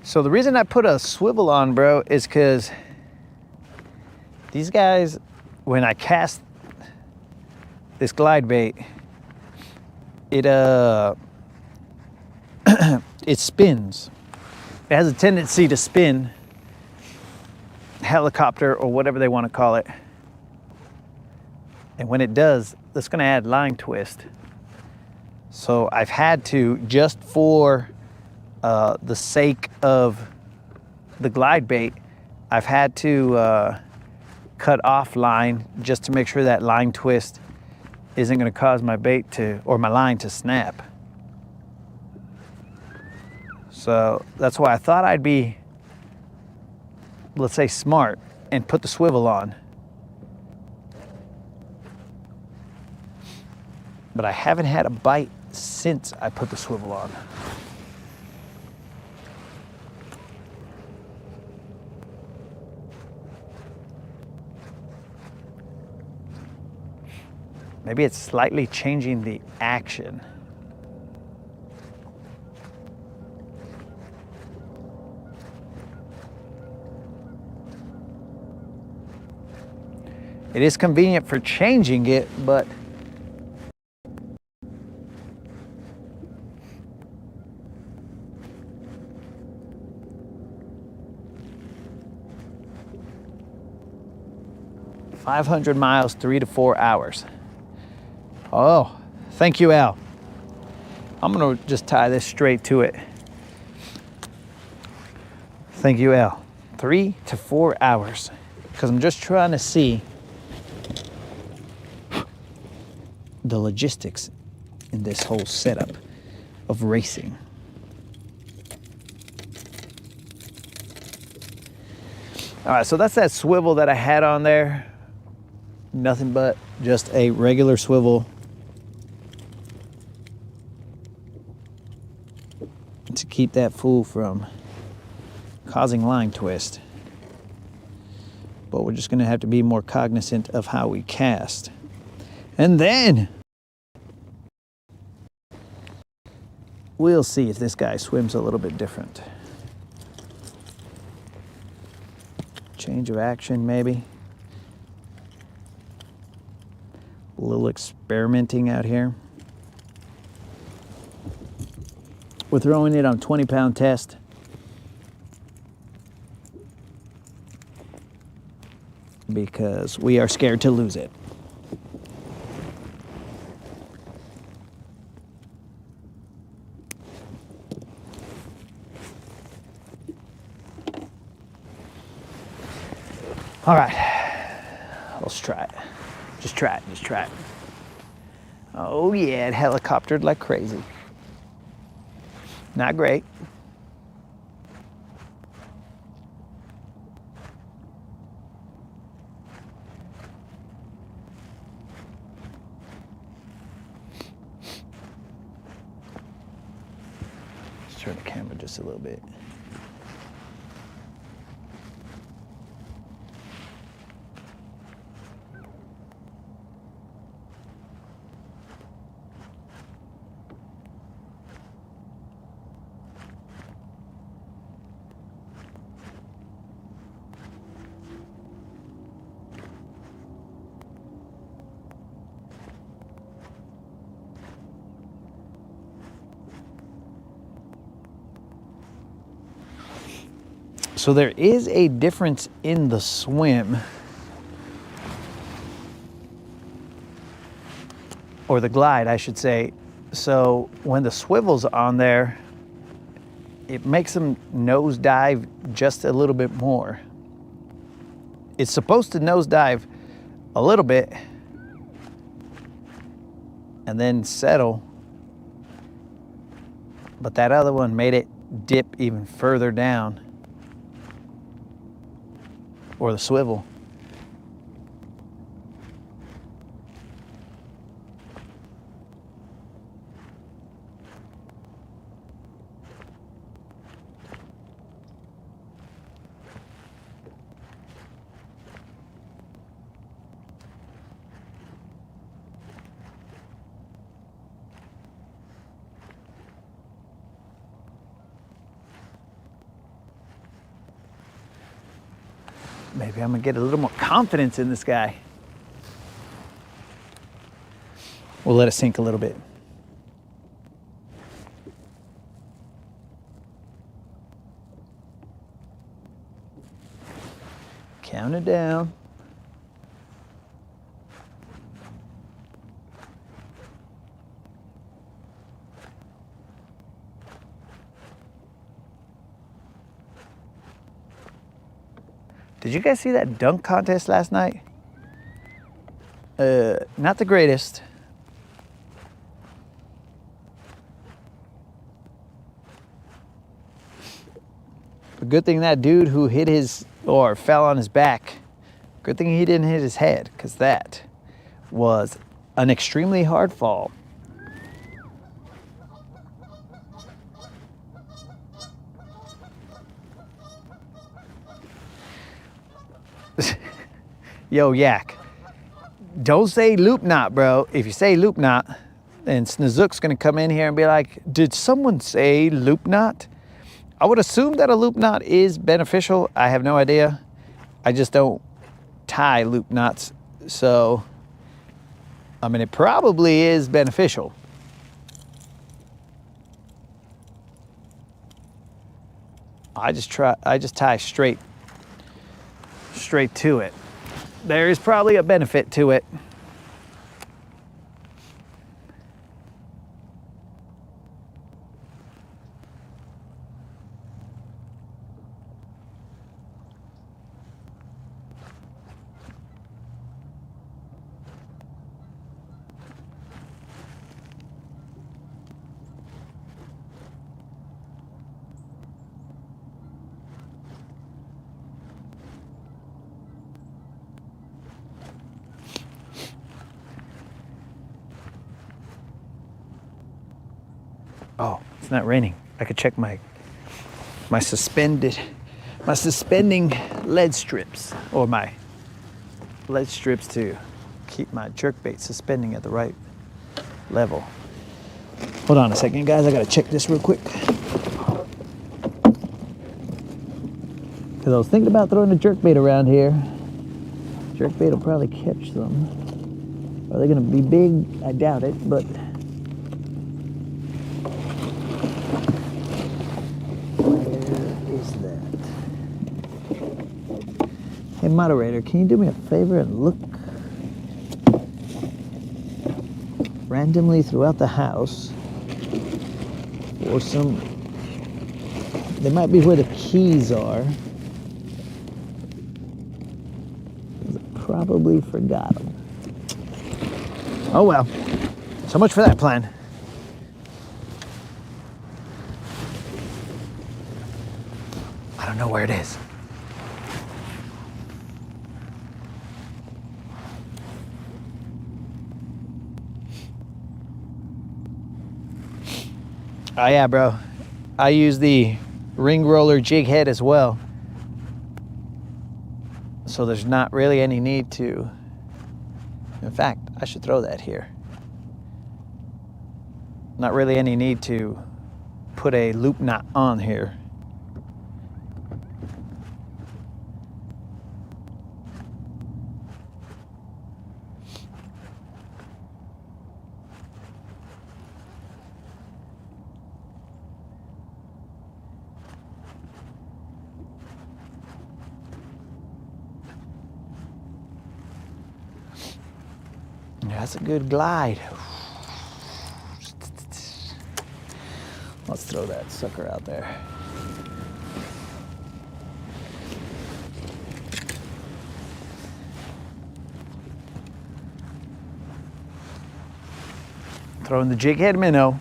So the reason I put a swivel on, bro, is because these guys, when I cast this glide bait, it it spins. It has a tendency to spin, helicopter or whatever they want to call it. And when it does, that's going to add line twist. So I've had to, just for the sake of the glide bait, I've had to cut off line just to make sure that line twist isn't going to cause my bait to, or my line to snap. So that's why I thought I'd be, let's say, smart and put the swivel on. But I haven't had a bite since I put the swivel on. Maybe it's slightly changing the action. It is convenient for changing it, but $500 miles, 3 to 4 hours. Oh, thank you, Al. I'm gonna just tie this straight to it. Thank you, Al. 3 to 4 hours, because I'm just trying to see the logistics in this whole setup of racing. All right, so that's that swivel that I had on there. Nothing but just a regular swivel to keep that fool from causing line twist. But we're just gonna have to be more cognizant of how we cast. And then we'll see if this guy swims a little bit different. Change of action, maybe. A little experimenting out here. We're throwing it on 20-pound test. Because we are scared to lose it. All right, let's try it. Just try it. Oh yeah, it helicoptered like crazy. Not great. Let's turn the camera just a little bit. So there is a difference in the swim, or the glide, I should say. So when the swivel's on there, it makes them nosedive just a little bit more. It's supposed to nosedive a little bit and then settle, but that other one made it dip even further down. Or the swivel. Maybe I'm gonna get a little more confidence in this guy. We'll let it sink a little bit. Count it down. Did you guys see that dunk contest last night? Not the greatest. But good thing that dude who hit his, or fell on his back, good thing he didn't hit his head, because that was an extremely hard fall. Yo, Yak, don't say loop knot, bro. If you say loop knot, then Snazook's gonna come in here and be like, did someone say loop knot? I would assume that a loop knot is beneficial. I have no idea. I just don't tie loop knots. So, I mean, it probably is beneficial. I just tie straight to it. There is probably a benefit to it. Oh, it's not raining. I could check my suspending lead strips, or my lead strips to keep my jerkbait suspending at the right level. Hold on a second, guys. I gotta check this real quick. Because I was thinking about throwing a jerkbait around here. Jerkbait will probably catch them. Are they gonna be big? I doubt it, but where is that? Hey, moderator, can you do me a favor and look randomly throughout the house for some, they might be where the keys are. I probably forgot them. Oh well, so much for that plan. I don't know where it is. Oh yeah, bro. I use the ring roller jig head as well. So there's not really any need to, in fact, I should throw that here. Not really any need to put a loop knot on here. That's a good glide. Let's throw that sucker out there. Throwing the jig head minnow.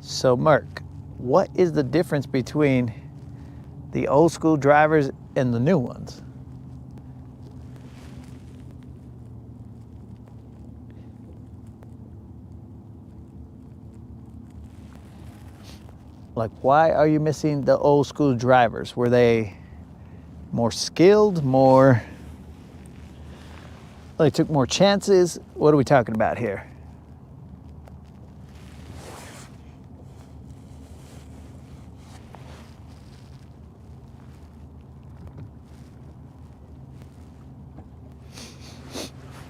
So Merc, what is the difference between the old school drivers and the new ones? Like, why are you missing the old school drivers? Were they more skilled, they took more chances? What are we talking about here?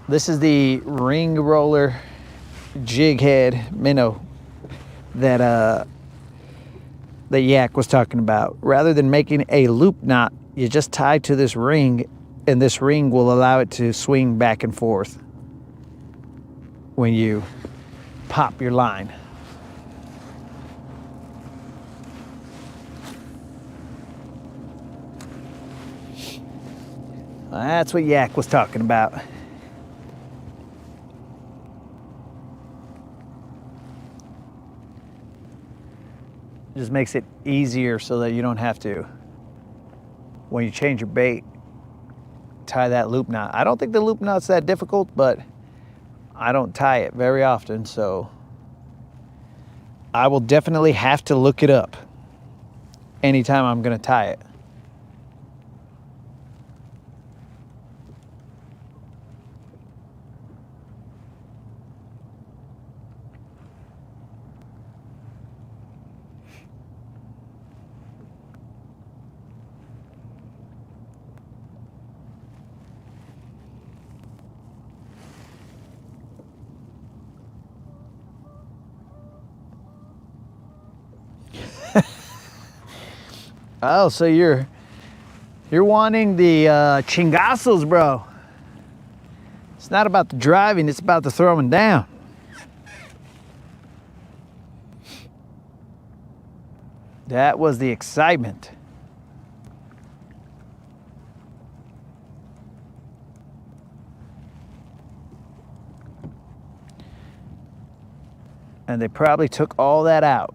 This is the ring roller jig head minnow that Yak was talking about. Rather than making a loop knot, you just tie to this ring, and this ring will allow it to swing back and forth when you pop your line. That's what Yak was talking about. Just makes it easier so that you don't have to, when you change your bait, tie that loop knot. I don't think the loop knot's that difficult, but I don't tie it very often, so I will definitely have to look it up anytime I'm gonna tie it. Oh, so you're wanting the chingazos, bro. It's not about the driving, it's about the throwing down. That was the excitement. And they probably took all that out.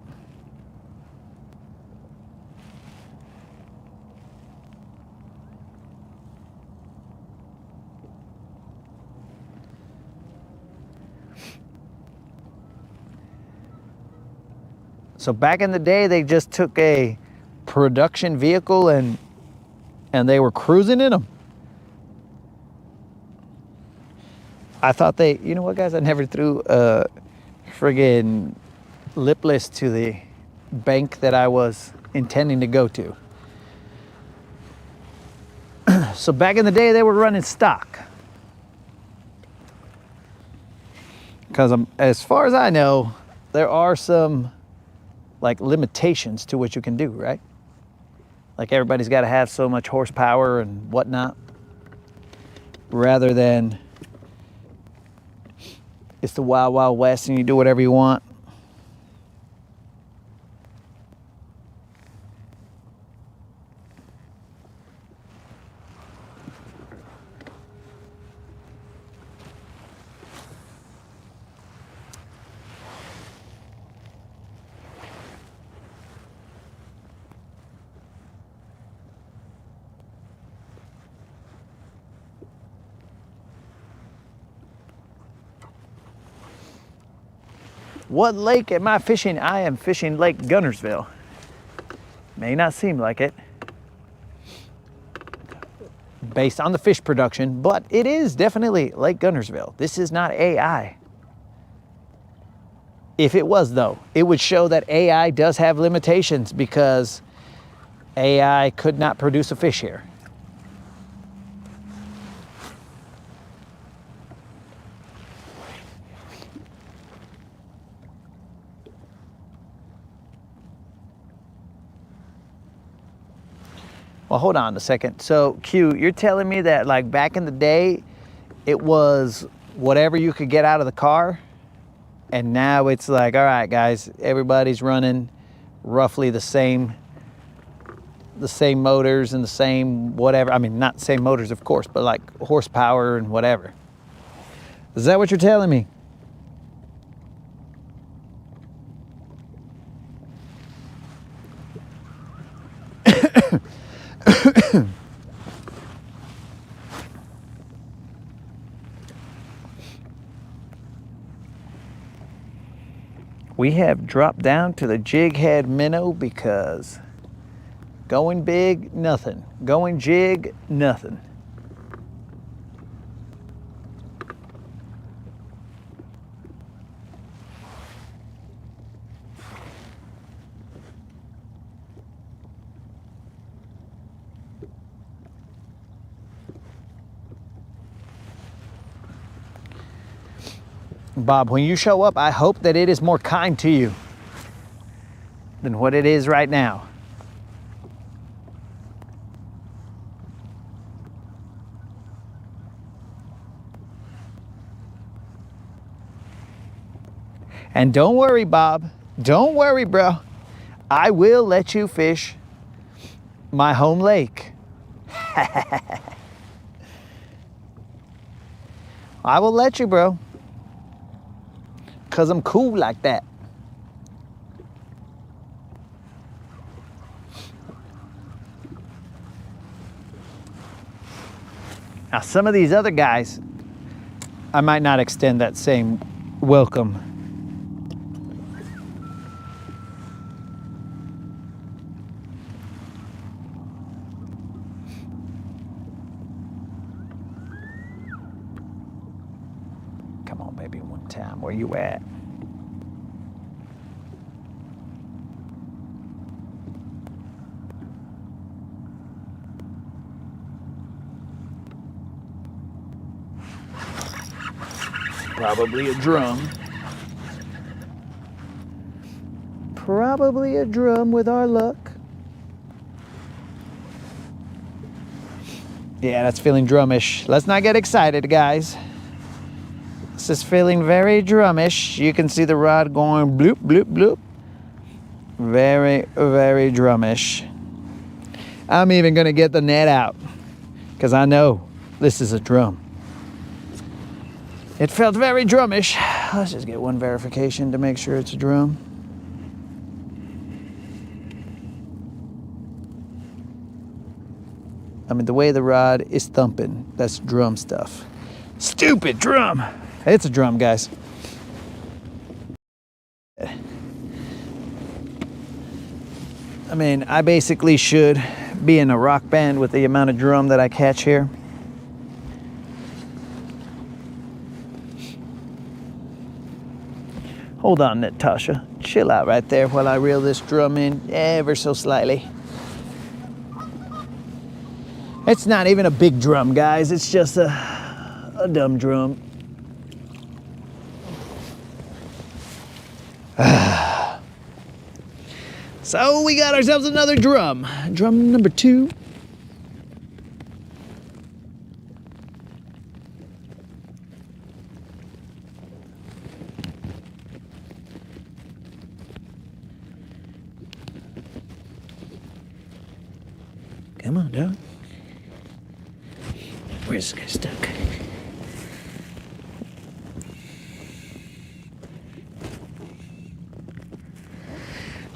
So back in the day, they just took a production vehicle and they were cruising in them. I thought they, you know what, guys? I never threw a friggin' lipless to the bank that I was intending to go to. So back in the day, they were running stock. Because as far as I know, there are some like limitations to what you can do, right? Like everybody's got to have so much horsepower and whatnot, rather than it's the Wild Wild West and you do whatever you want. What lake am I fishing? I am fishing Lake Guntersville. May not seem like it based on the fish production, but it is definitely Lake Guntersville. This is not AI. If it was, though, it would show that AI does have limitations because AI could not produce a fish here. Well, hold on a second. So, Q, you're telling me that like back in the day, it was whatever you could get out of the car, and now it's like, all right, guys, everybody's running roughly the same motors and the same whatever. I mean, not the same motors, of course, but like horsepower and whatever. Is that what you're telling me? We have dropped down to the jig head minnow because going big, nothing. Going jig, nothing. Bob, when you show up, I hope that it is more kind to you than what it is right now. And don't worry, Bob. Don't worry, bro. I will let you fish my home lake. I will let you, bro. Because I'm cool like that. Now, some of these other guys, I might not extend that same welcome. Come on, baby, one time. Where you at? Probably a drum. Probably a drum with our luck. Yeah, that's feeling drumish. Let's not get excited, guys. This is feeling very drumish. You can see the rod going bloop, bloop, bloop. Very, very drumish. I'm even gonna get the net out because I know this is a drum. It felt very drumish. Let's just get one verification to make sure it's a drum. I mean, the way the rod is thumping, that's drum stuff. Stupid drum. It's a drum, guys. mean, I basically should be in a rock band with the amount of drum that I catch here. Hold on, Natasha. Chill out right there while I reel this drum in ever so slightly. It's not even a big drum, guys. It's just a dumb drum. So we got ourselves another drum. Drum number 2. Come on, dog. Where's this guy stuck?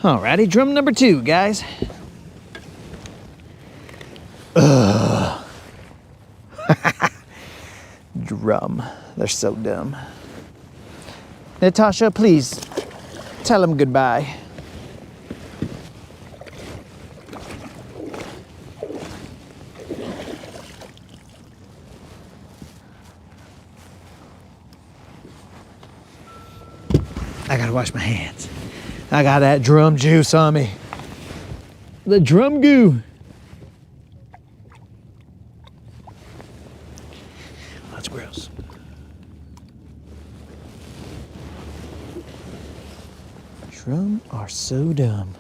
Alrighty, drum number 2, guys. Ugh. Drum. They're so dumb. Natasha, please tell them goodbye. I gotta wash my hands. I got that drum juice on me. The drum goo. That's gross. Drum are so dumb.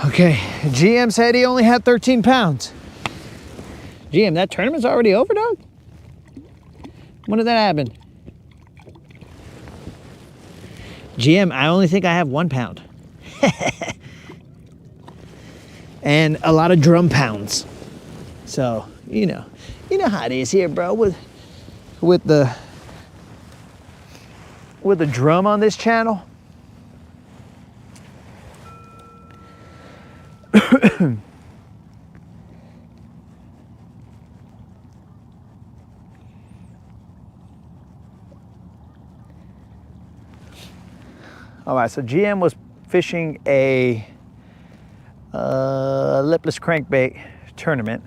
Okay, GM said he only had 13 pounds. GM, that tournament's already over, dog? When did that happen? GM, I only think I have 1 pound. And a lot of drum pounds. So, you know how it is here, bro, with the drum on this channel. All right, so GM was fishing a lipless crankbait tournament.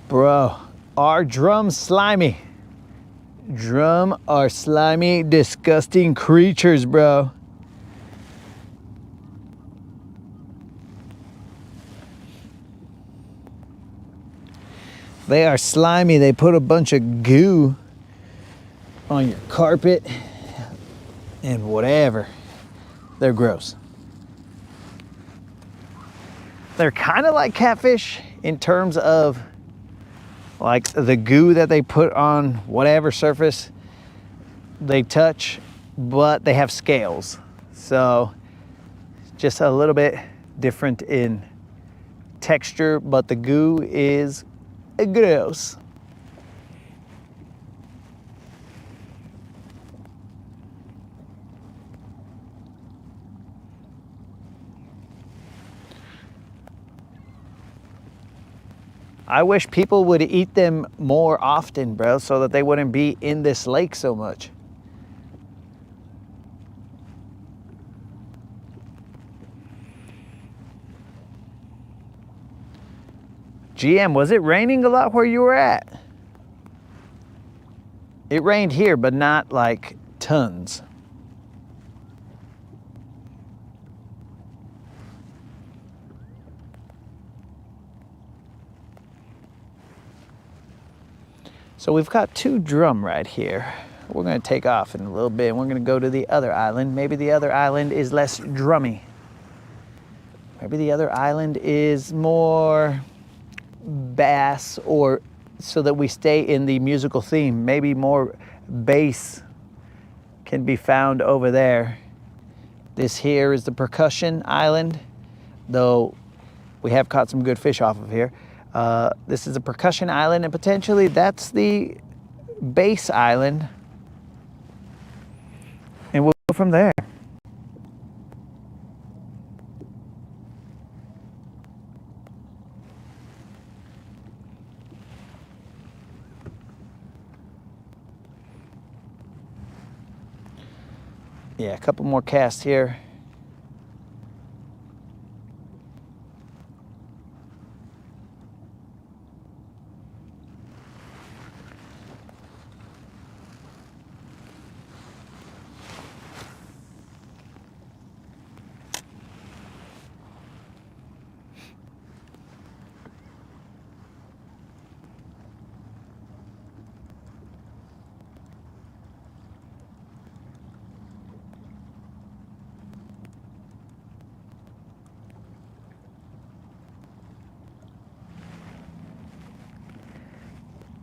Bro, our drum's slimy. Drum are slimy, disgusting creatures, bro. They are slimy. They put a bunch of goo on your carpet and whatever. They're gross. They're kind of like catfish in terms of like the goo that they put on whatever surface they touch, but they have scales. So just a little bit different in texture, but the goo is gross. I wish people would eat them more often, bro, so that they wouldn't be in this lake so much. GM, was it raining a lot where you were at? It rained here, but not like tons. So we've got 2 drum right here. We're gonna take off in a little bit and we're gonna go to the other island. Maybe the other island is less drummy. Maybe the other island is more bass, or so that we stay in the musical theme. Maybe more bass can be found over there. This here is the percussion island, though we have caught some good fish off of here. This is a percussion island, and potentially that's the bass island. And we'll go from there. Yeah, a couple more casts here.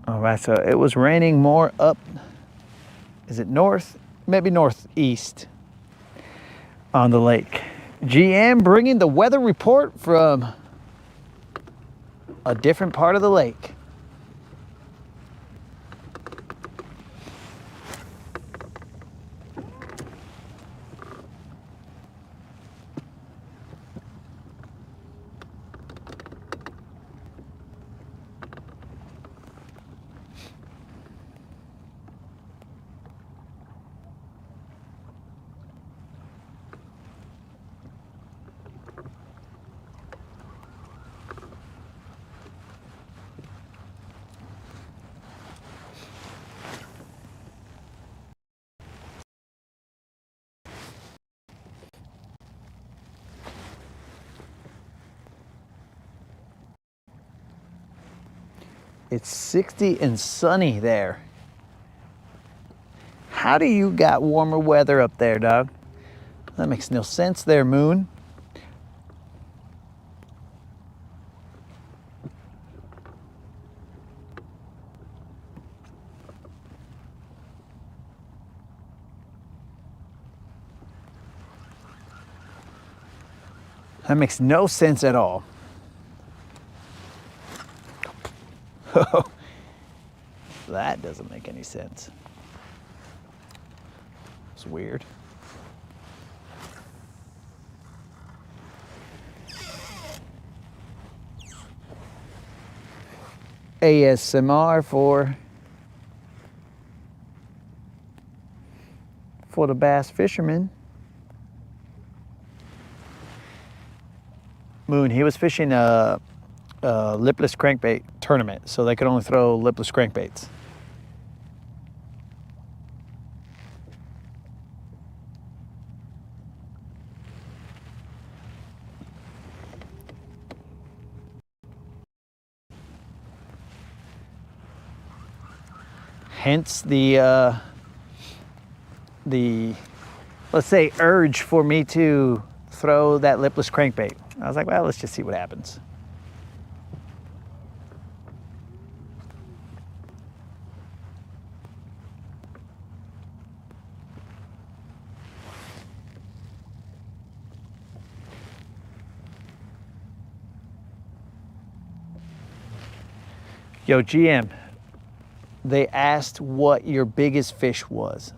All right, so it was raining more up, is it north? Maybe northeast on the lake. GM bringing the weather report from a different part of the lake. It's 60 and sunny there. How do you got warmer weather up there, dog? That makes no sense there, Moon. That makes no sense at all. That doesn't make any sense. It's weird. ASMR for the bass fisherman. Moon, he was fishing a lipless crankbait tournament, so they could only throw lipless crankbaits. Hence the let's say urge for me to throw that lipless crankbait. I was like, well, let's just see what happens. Yo, GM, they asked what your biggest fish was.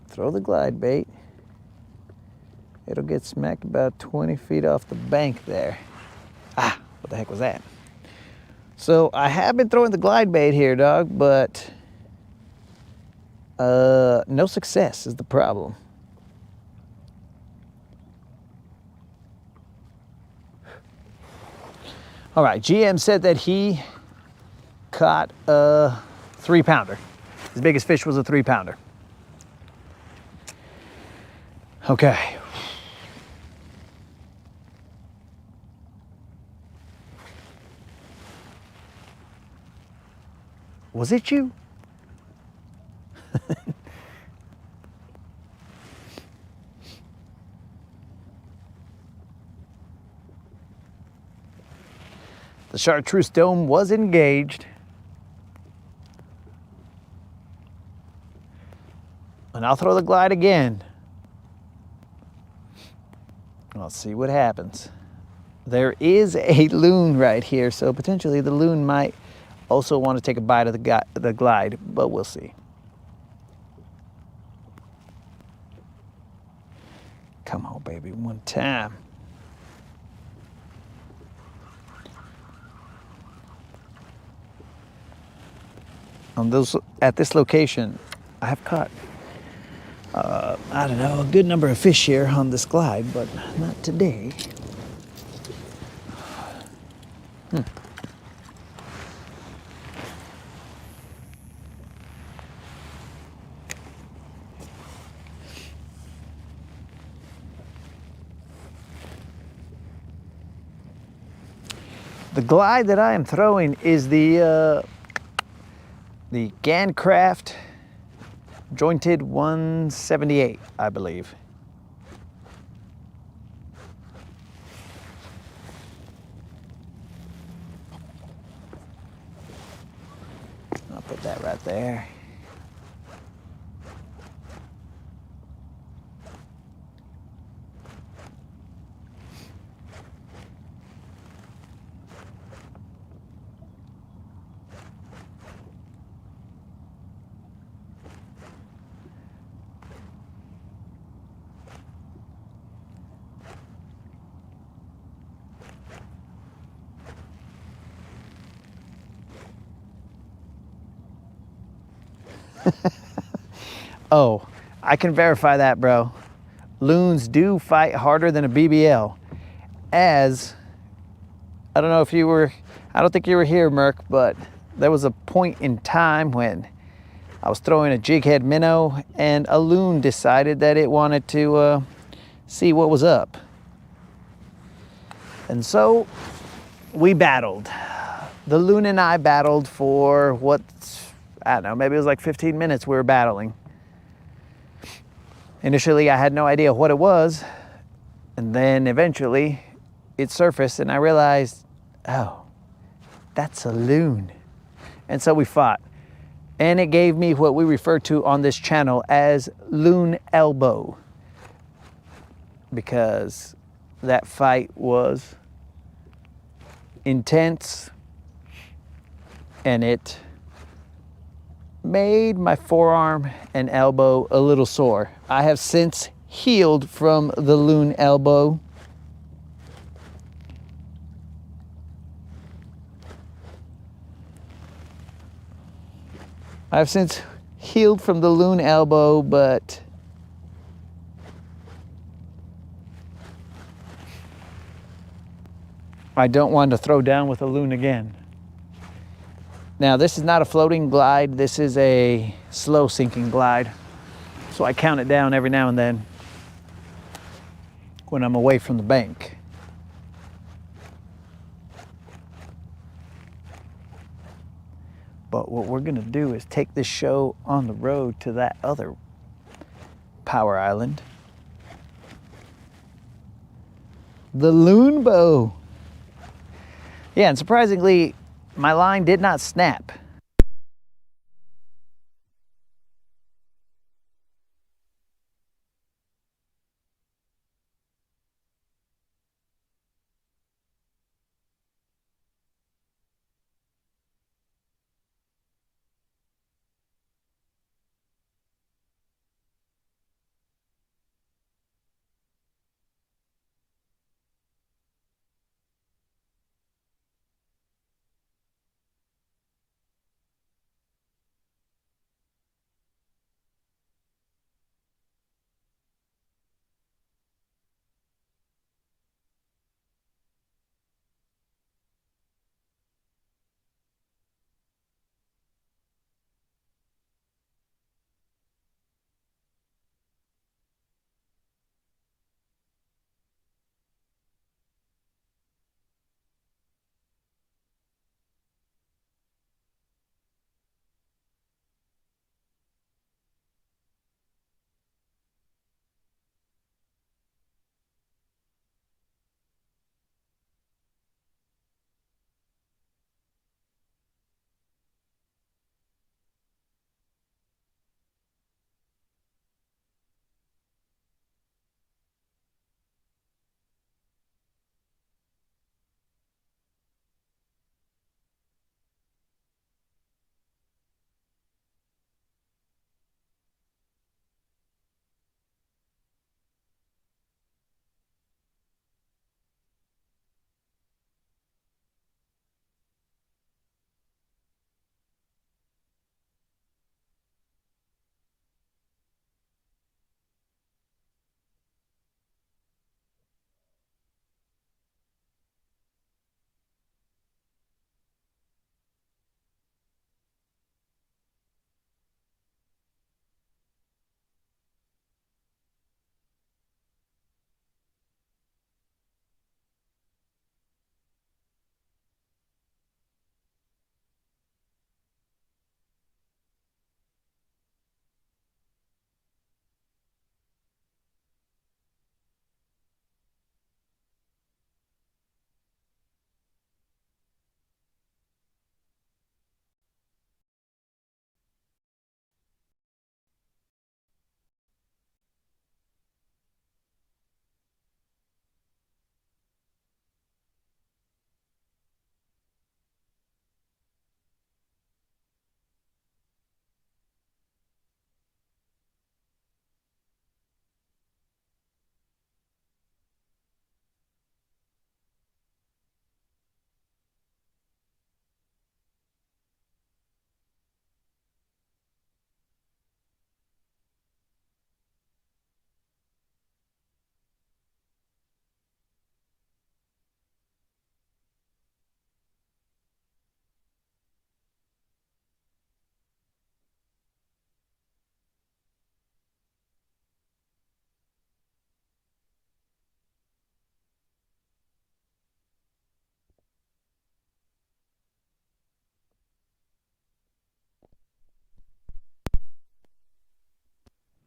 Throw the glide bait. It'll get smacked about 20 feet off the bank there. Ah, what the heck was that? So I have been throwing the glide bait here, dog, but no success is the problem. All right, GM said that he caught a 3-pounder. His biggest fish was a 3-pounder. Okay. Was it you? The chartreuse dome was engaged. and I'll throw the glide again. Let's see what happens. There is a loon right here, so potentially the loon might also want to take a bite of the glide, but we'll see. Come on, baby, one time. At this location, I have caught, I don't know, a good number of fish here on this glide, but not today. The glide that I am throwing is the Gancraft jointed 178, I believe. I'll put that right there. Oh, I can verify that, bro. Loons do fight harder than a BBL. As, I don't know if you were, I don't think you were here, Merc, but there was a point in time when I was throwing a jig head minnow and a loon decided that it wanted to see what was up. And so we battled. The loon and I battled for what, I don't know, maybe it was like 15 minutes we were battling. Initially, I had no idea what it was, and then eventually it surfaced and I realized, oh, that's a loon. And so we fought. And it gave me what we refer to on this channel as loon elbow, because that fight was intense and it made my forearm and elbow a little sore. I have since healed from the loon elbow. I've since healed from the loon elbow, but I don't want to throw down with a loon again. Now, this is not a floating glide. This is a slow sinking glide. So I count it down every now and then when I'm away from the bank. But what we're gonna do is take this show on the road to that other power island. The loon bow. Yeah, and surprisingly, my line did not snap.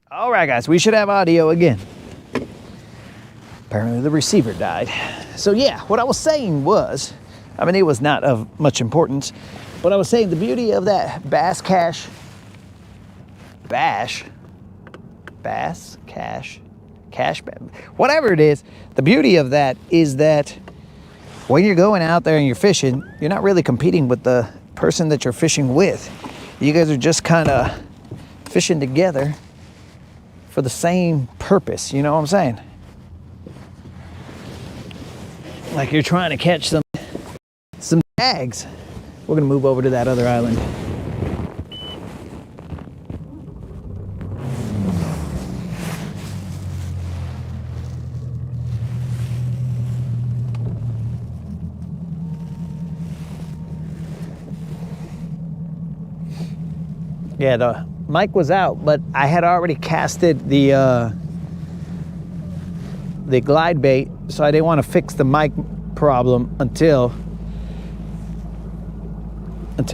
All right, guys, we should have audio again. Apparently the receiver died. So yeah, what I was saying was, I mean, it was not of much importance, but I was saying the beauty of that bass cash, whatever it is, the beauty of that is that when you're going out there and you're fishing, you're not really competing with the person that you're fishing with. You guys are just kind of fishing together for the same purpose, you know what I'm saying? Like you're trying to catch some tags. We're gonna move over to that other island. Yeah, the mic was out, but I had already casted the glide bait, so I didn't want to fix the mic problem until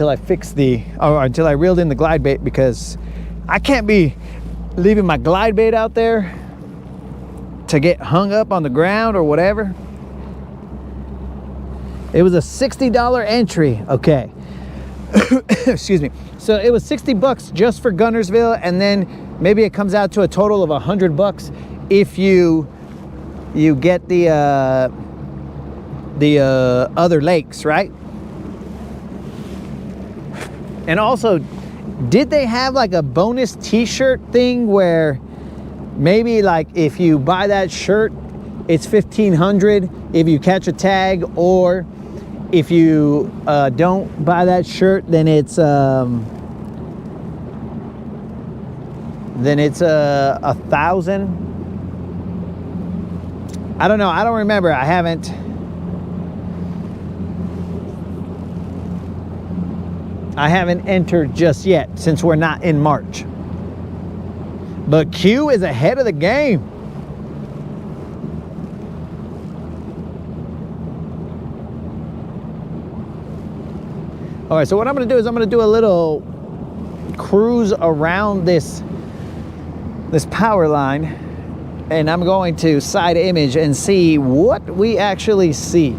I fixed until I reeled in the glide bait, because I can't be leaving my glide bait out there to get hung up on the ground or whatever. It was a $60 entry, okay. Excuse me. So it was 60 bucks just for Guntersville, and then maybe it comes out to a total of 100 bucks if you get the other lakes, right? And also, did they have like a bonus t-shirt thing where maybe like if you buy that shirt, it's $1,500 if you catch a tag, or if you don't buy that shirt, then it's $1,000. I don't know. I don't remember. I haven't entered just yet since we're not in March. But Q is ahead of the game. All right, so what I'm gonna do is I'm gonna do a little cruise around this power line, and I'm going to side image and see what we actually see.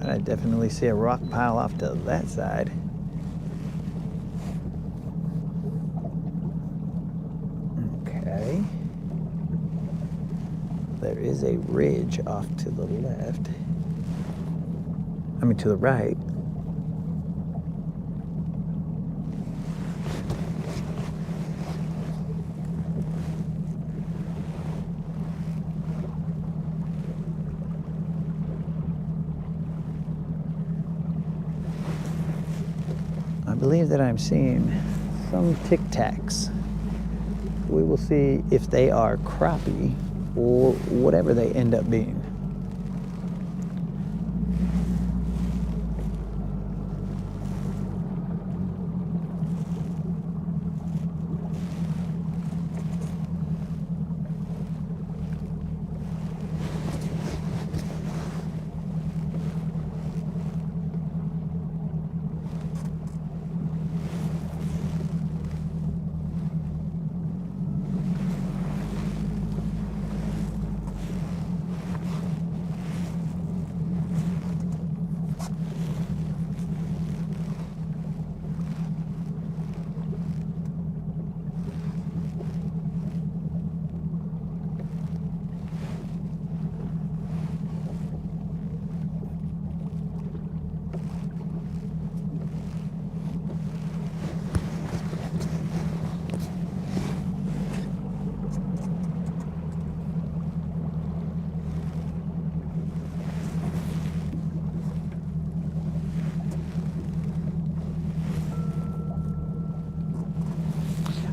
I definitely see a rock pile off to that side. Okay. There is a ridge off to the left. I mean, to the right. I believe that I'm seeing some Tic Tacs. We will see if they are crappie or whatever they end up being.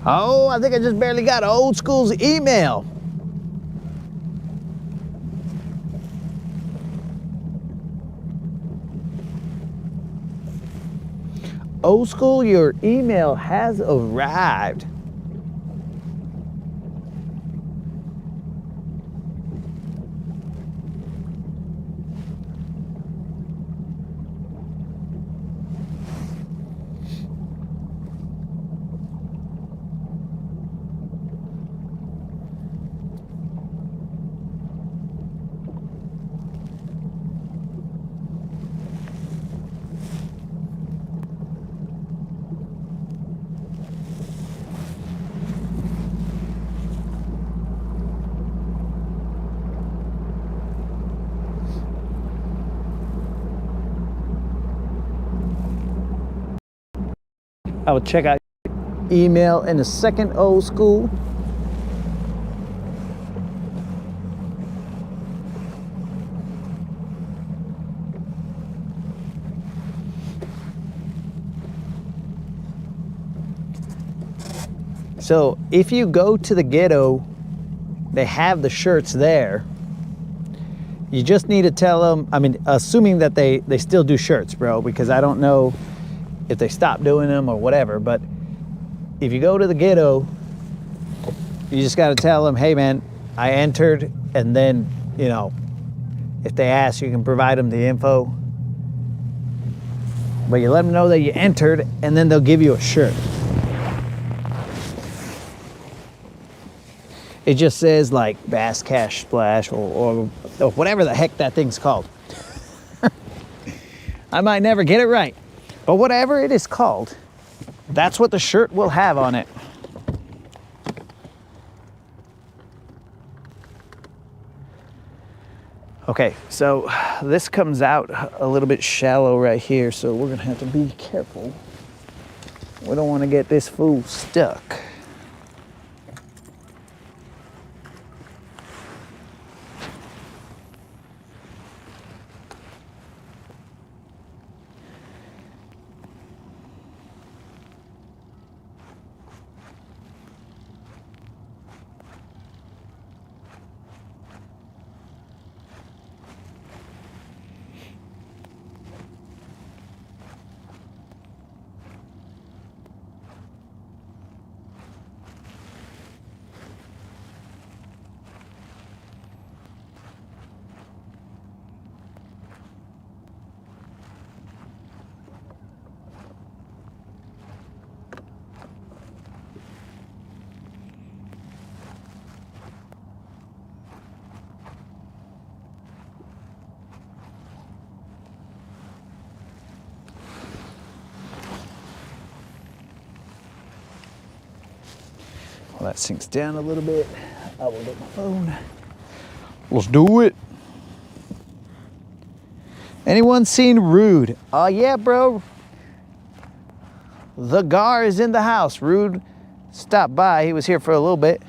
Oh, I think I just barely got Old School's email. Old school, your email has arrived. I will check out email in a second, old school. So if you go to the ghetto, they have the shirts there. You just need to tell them, I mean, assuming that they still do shirts, bro, because I don't know if they stopped doing them or whatever, but if you go to the ghetto, you just got to tell them, hey man, I entered, and then, you know, if they ask, you can provide them the info. But you let them know that you entered, and then they'll give you a shirt. It just says like Bass Cash Splash or whatever the heck that thing's called. I might never get it right, but whatever it is called, that's what the shirt will have on it. Okay, so this comes out a little bit shallow right here, so we're gonna have to be careful. We don't want to get this fool stuck. Well, that sinks down a little bit. I will get my phone. Let's do it. Anyone seen Rude? Oh yeah, bro. The Gar is in the house. Rude stopped by. He was here for a little bit.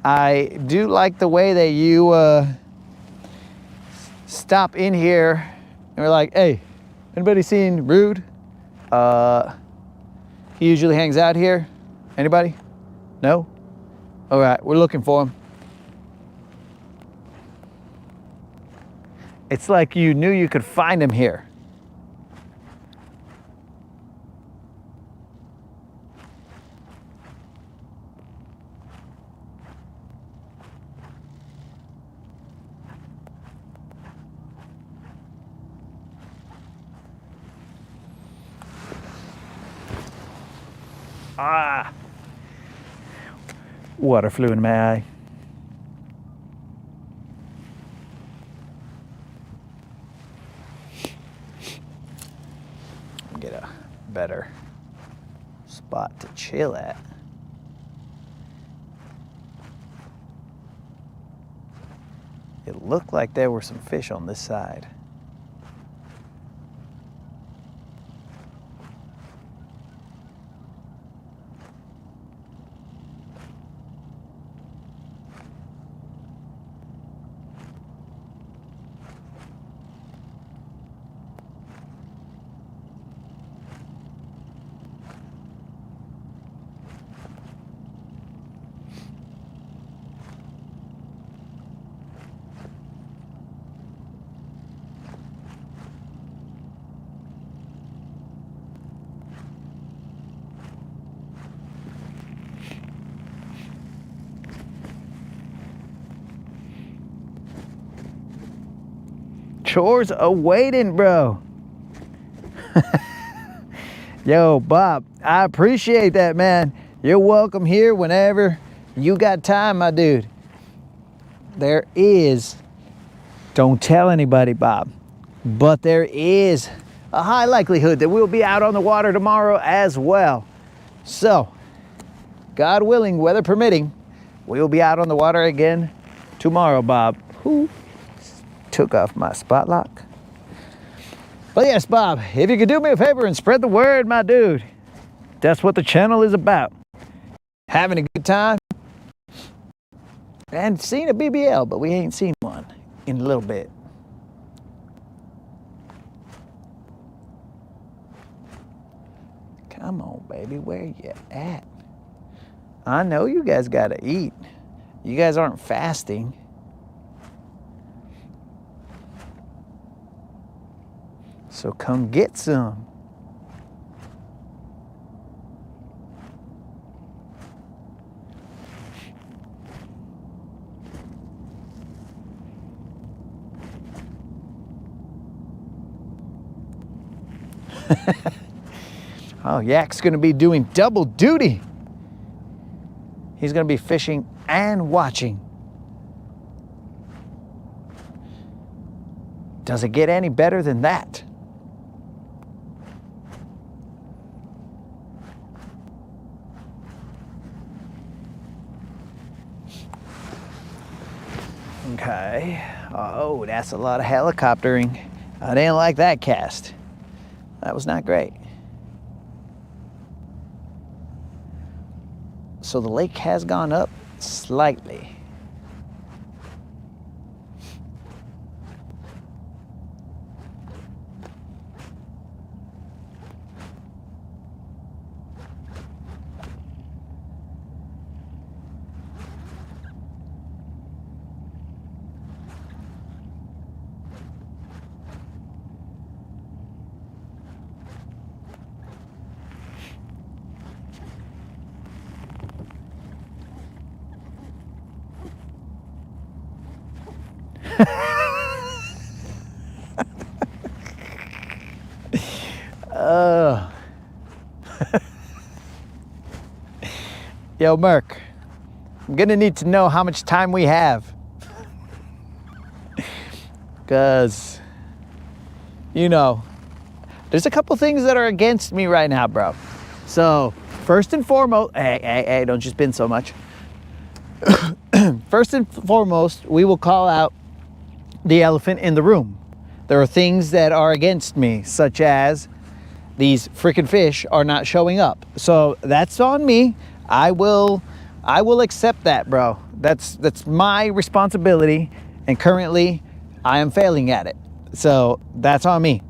I do like the way that you stop in here and we're like, hey, anybody seen Rude? He usually hangs out here. Anybody? No? All right, we're looking for him. It's like you knew you could find him here. Ah! Water flew in my eye. Get a better spot to chill at. It looked like there were some fish on this side. chores awaiting, bro. Yo, Bob, I appreciate that, man. You're welcome here whenever you got time, my dude. There is, don't tell anybody, Bob, but there is a high likelihood that we'll be out on the water tomorrow as well. So, God willing, weather permitting, we'll be out on the water again tomorrow, Bob. Who took off my spot lock? But yes, Bob, if you could do me a favor and spread the word, my dude, that's what the channel is about. Having a good time and seeing a BBL, but we ain't seen one in a little bit. Come on, baby, where you at? I know you guys gotta eat. You guys aren't fasting. So come get some. Oh, Yak's gonna be doing double duty. He's gonna be fishing and watching. Does it get any better than that? Okay. Oh, that's a lot of helicoptering. I didn't like that cast. That was not great. So the lake has gone up slightly. Yo, Merc, I'm gonna need to know how much time we have. Because, you know, there's a couple things that are against me right now, bro. So, first and foremost, hey, don't you spin so much. First and foremost, we will call out the elephant in the room. There are things that are against me, such as these freaking fish are not showing up. So that's on me. I will accept that, bro. That's my responsibility, and currently I am failing at it. So that's on me.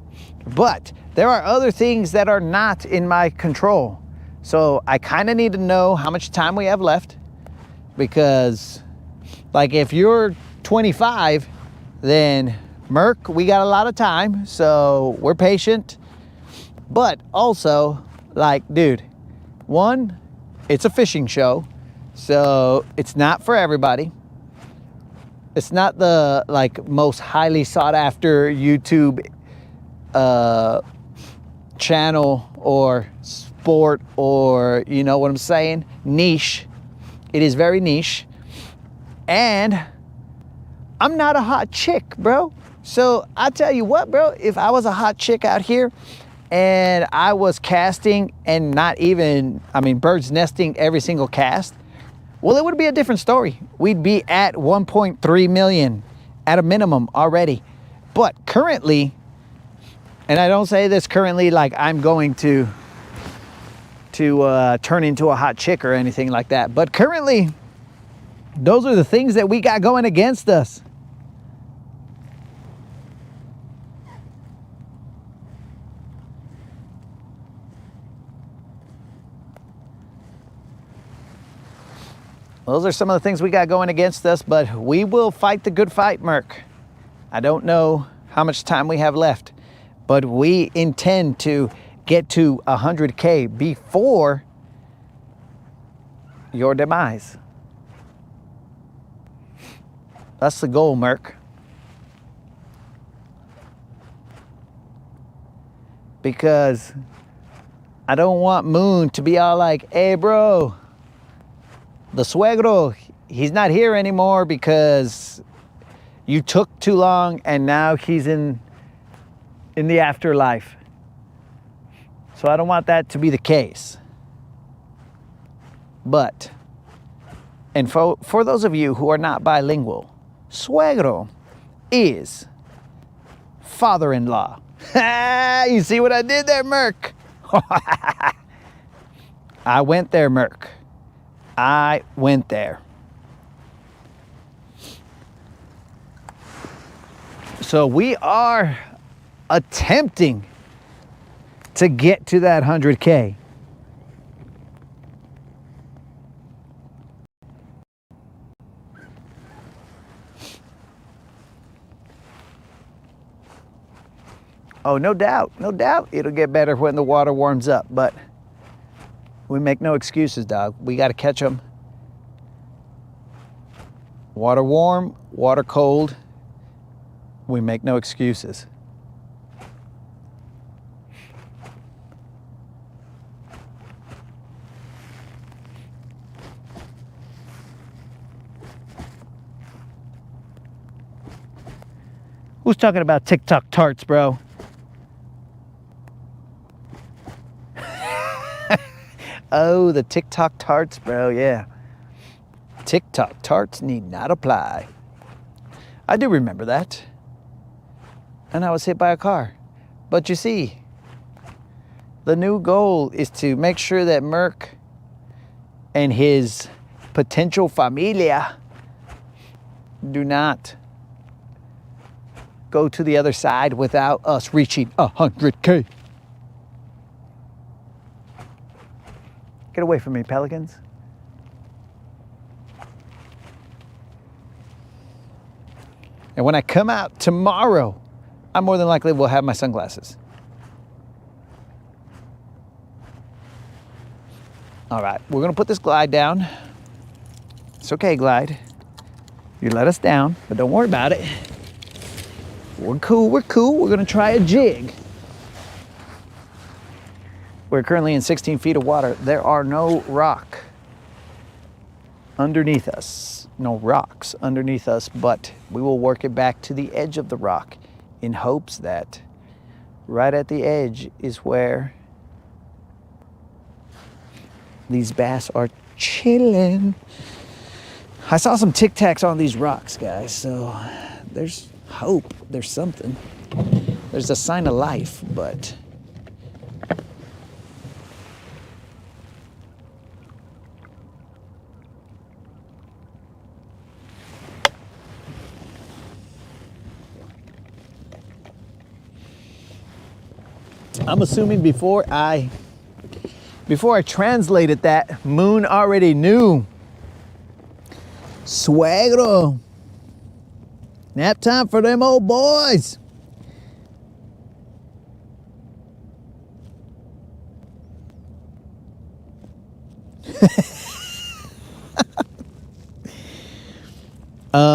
But there are other things that are not in my control. So I kind of need to know how much time we have left, because like if you're 25, then Merc, we got a lot of time, so we're patient. But also, like, dude, one, it's a fishing show, so it's not for everybody. It's not the like most highly sought after YouTube channel or sport, or you know what I'm saying, niche. It is very niche, and I'm not a hot chick, bro. So I tell you what, bro, if I was a hot chick out here and I was casting and not even, I mean, bird's nesting every single cast, well, it would be a different story. We'd be at 1.3 million at a minimum already. But currently, and I don't say this currently like I'm going to turn into a hot chick or anything like that, but currently, those are the things that we got going against us. Those are some of the things we got going against us, but we will fight the good fight, Merc. I don't know how much time we have left, but we intend to get to 100K before your demise. That's the goal, Merc. because I don't want Moon to be all like, hey bro, the suegro, he's not here anymore because you took too long and now he's in the afterlife. So I don't want that to be the case. But, and for those of you who are not bilingual, suegro is father-in-law. You see what I did there, Merc? I went there, Merc. I went there. So we are attempting to get to that 100K. Oh, no doubt, it'll get better when the water warms up, but we make no excuses, dog. We got to catch them. Water warm, water cold, we make no excuses. Who's talking about TikTok tarts, bro? Oh, the TikTok tarts, bro, yeah. TikTok tarts need not apply. I do remember that. And I was hit by a car. But you see, the new goal is to make sure that Merc and his potential familia do not go to the other side without us reaching 100K. Get away from me, pelicans. And when I come out tomorrow, I more than likely will have my sunglasses. All right, we're gonna put this glide down. It's okay, glide. You let us down, but don't worry about it. We're cool, we're cool. We're gonna try a jig. We're currently in 16 feet of water. There are no rock underneath us, no rocks underneath us, but we will work it back to the edge of the rock in hopes that right at the edge is where these bass are chilling. I saw some Tic Tacs on these rocks, guys, so there's hope, there's something. There's a sign of life, but I'm assuming before I translated that, Moon already knew. Suegro. Nap time for them old boys.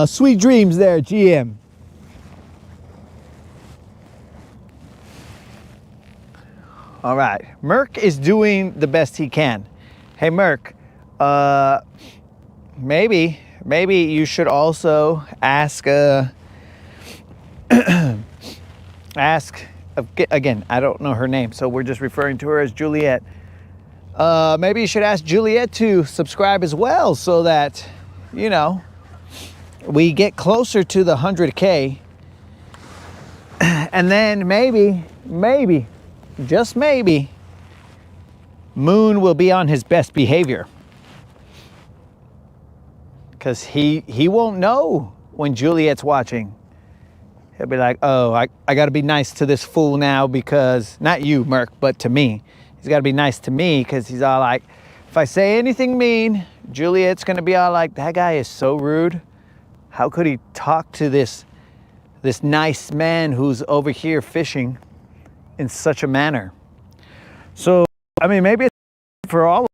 Sweet dreams there, GM. All right, Merc is doing the best he can. Hey, Merc, maybe you should also ask, again, I don't know her name, so we're just referring to her as Juliet. Maybe you should ask Juliet to subscribe as well so that, you know, we get closer to the 100K. And then maybe, just maybe, Moon will be on his best behavior. Because he won't know when Juliet's watching. He'll be like, oh, I got to be nice to this fool now because, not you, Merc, but to me. He's got to be nice to me because he's all like, if I say anything mean, Juliet's going to be all like, that guy is so rude. How could he talk to this nice man who's over here fishing in such a manner? So, I mean, maybe it's for all.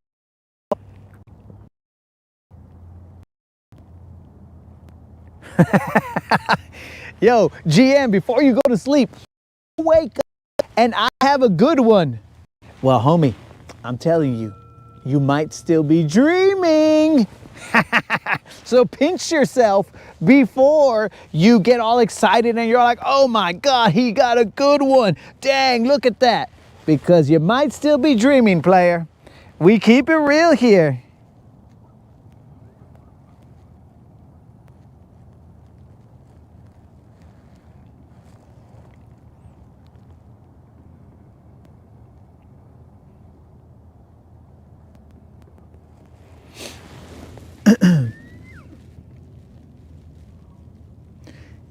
Yo, GM, before you go to sleep, wake up. and I have a good one. Well, homie, I'm telling you, you might still be dreaming. So pinch yourself before you get all excited and you're like, oh my God, he got a good one. Dang, look at that. Because you might still be dreaming, player. We keep it real here.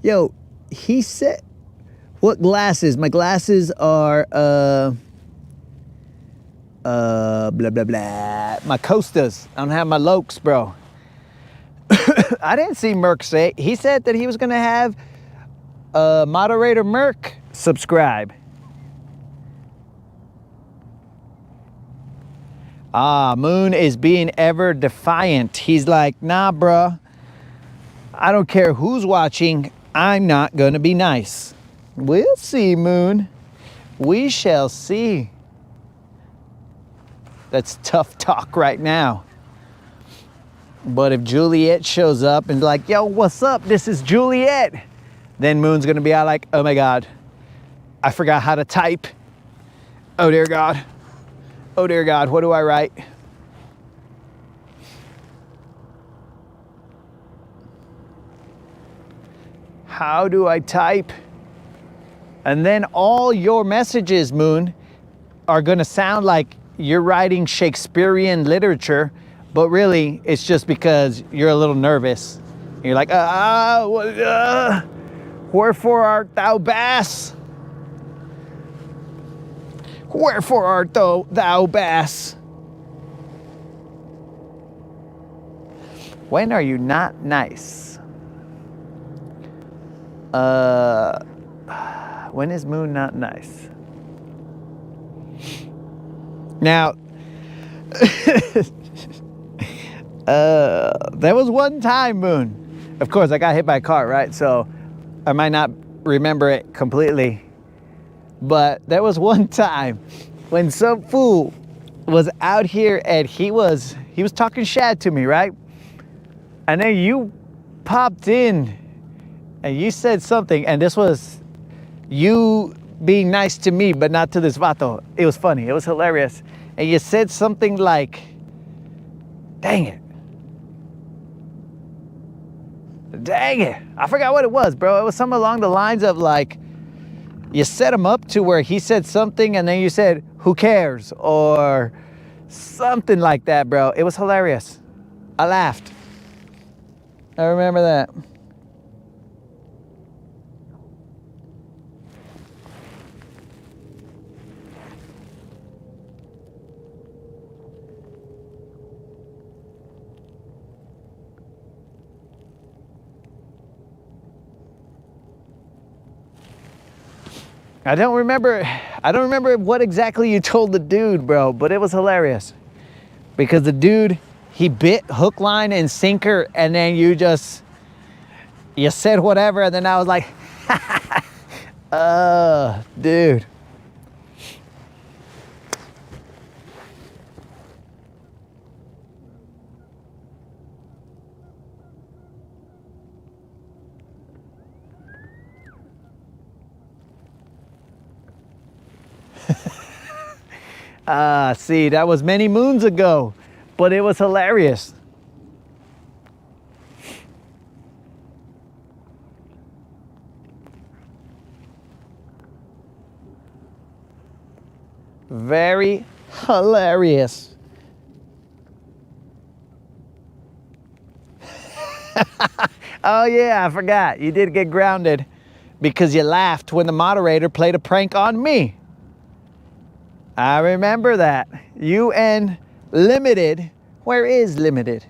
Yo, he said, what glasses? My glasses are, blah, blah, blah. My Costas. I don't have my Lokes, bro. I didn't see Merc say, he said that he was going to have moderator Merc subscribe. Moon is being ever defiant. He's like, nah, bruh. I don't care who's watching. I'm not going to be nice. We'll see, Moon. We shall see. That's tough talk right now. But if Juliet shows up and like, yo, what's up? This is Juliet. Then Moon's going to be out like, oh my God, I forgot how to type. Oh dear God. Oh dear God, what do I write? How do I type? And then all your messages, Moon, are gonna sound like you're writing Shakespearean literature, but really it's just because you're a little nervous. You're like, wherefore art thou bass? Wherefore art thou bass? When are you not nice? When is Moon not nice? Now, there was one time, Moon. Of course, I got hit by a car, right? So I might not remember it completely. But there was one time when some fool was out here and he was talking shad to me, right? And then you popped in and you said something, and this was you being nice to me, but not to this vato. It was funny. It was hilarious. And you said something like, dang it. Dang it. I forgot what it was, bro. It was something along the lines of like, you set him up to where he said something and then you said, who cares? Or something like that, bro. It was hilarious. I laughed. I remember that. I don't remember what exactly you told the dude, bro, but it was hilarious. Because the dude, he bit hook, line, and sinker, and then you said whatever, and then I was like, dude. See, that was many moons ago, but it was hilarious. Very hilarious. Oh yeah, I forgot. You did get grounded because you laughed when the moderator played a prank on me. I remember that. You and Limited. Where is Limited?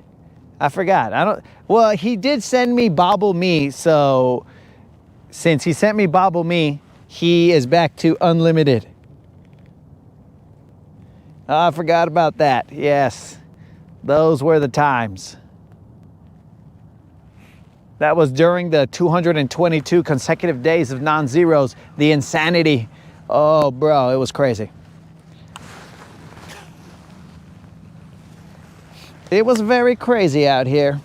I forgot. Well, he did send me Bobble Me, so since he sent me Bobble Me, he is back to unlimited. Oh, I forgot about that. Yes. Those were the times. That was during the 222 consecutive days of non-zeros, the insanity Oh, bro, it was crazy. It was very crazy out here.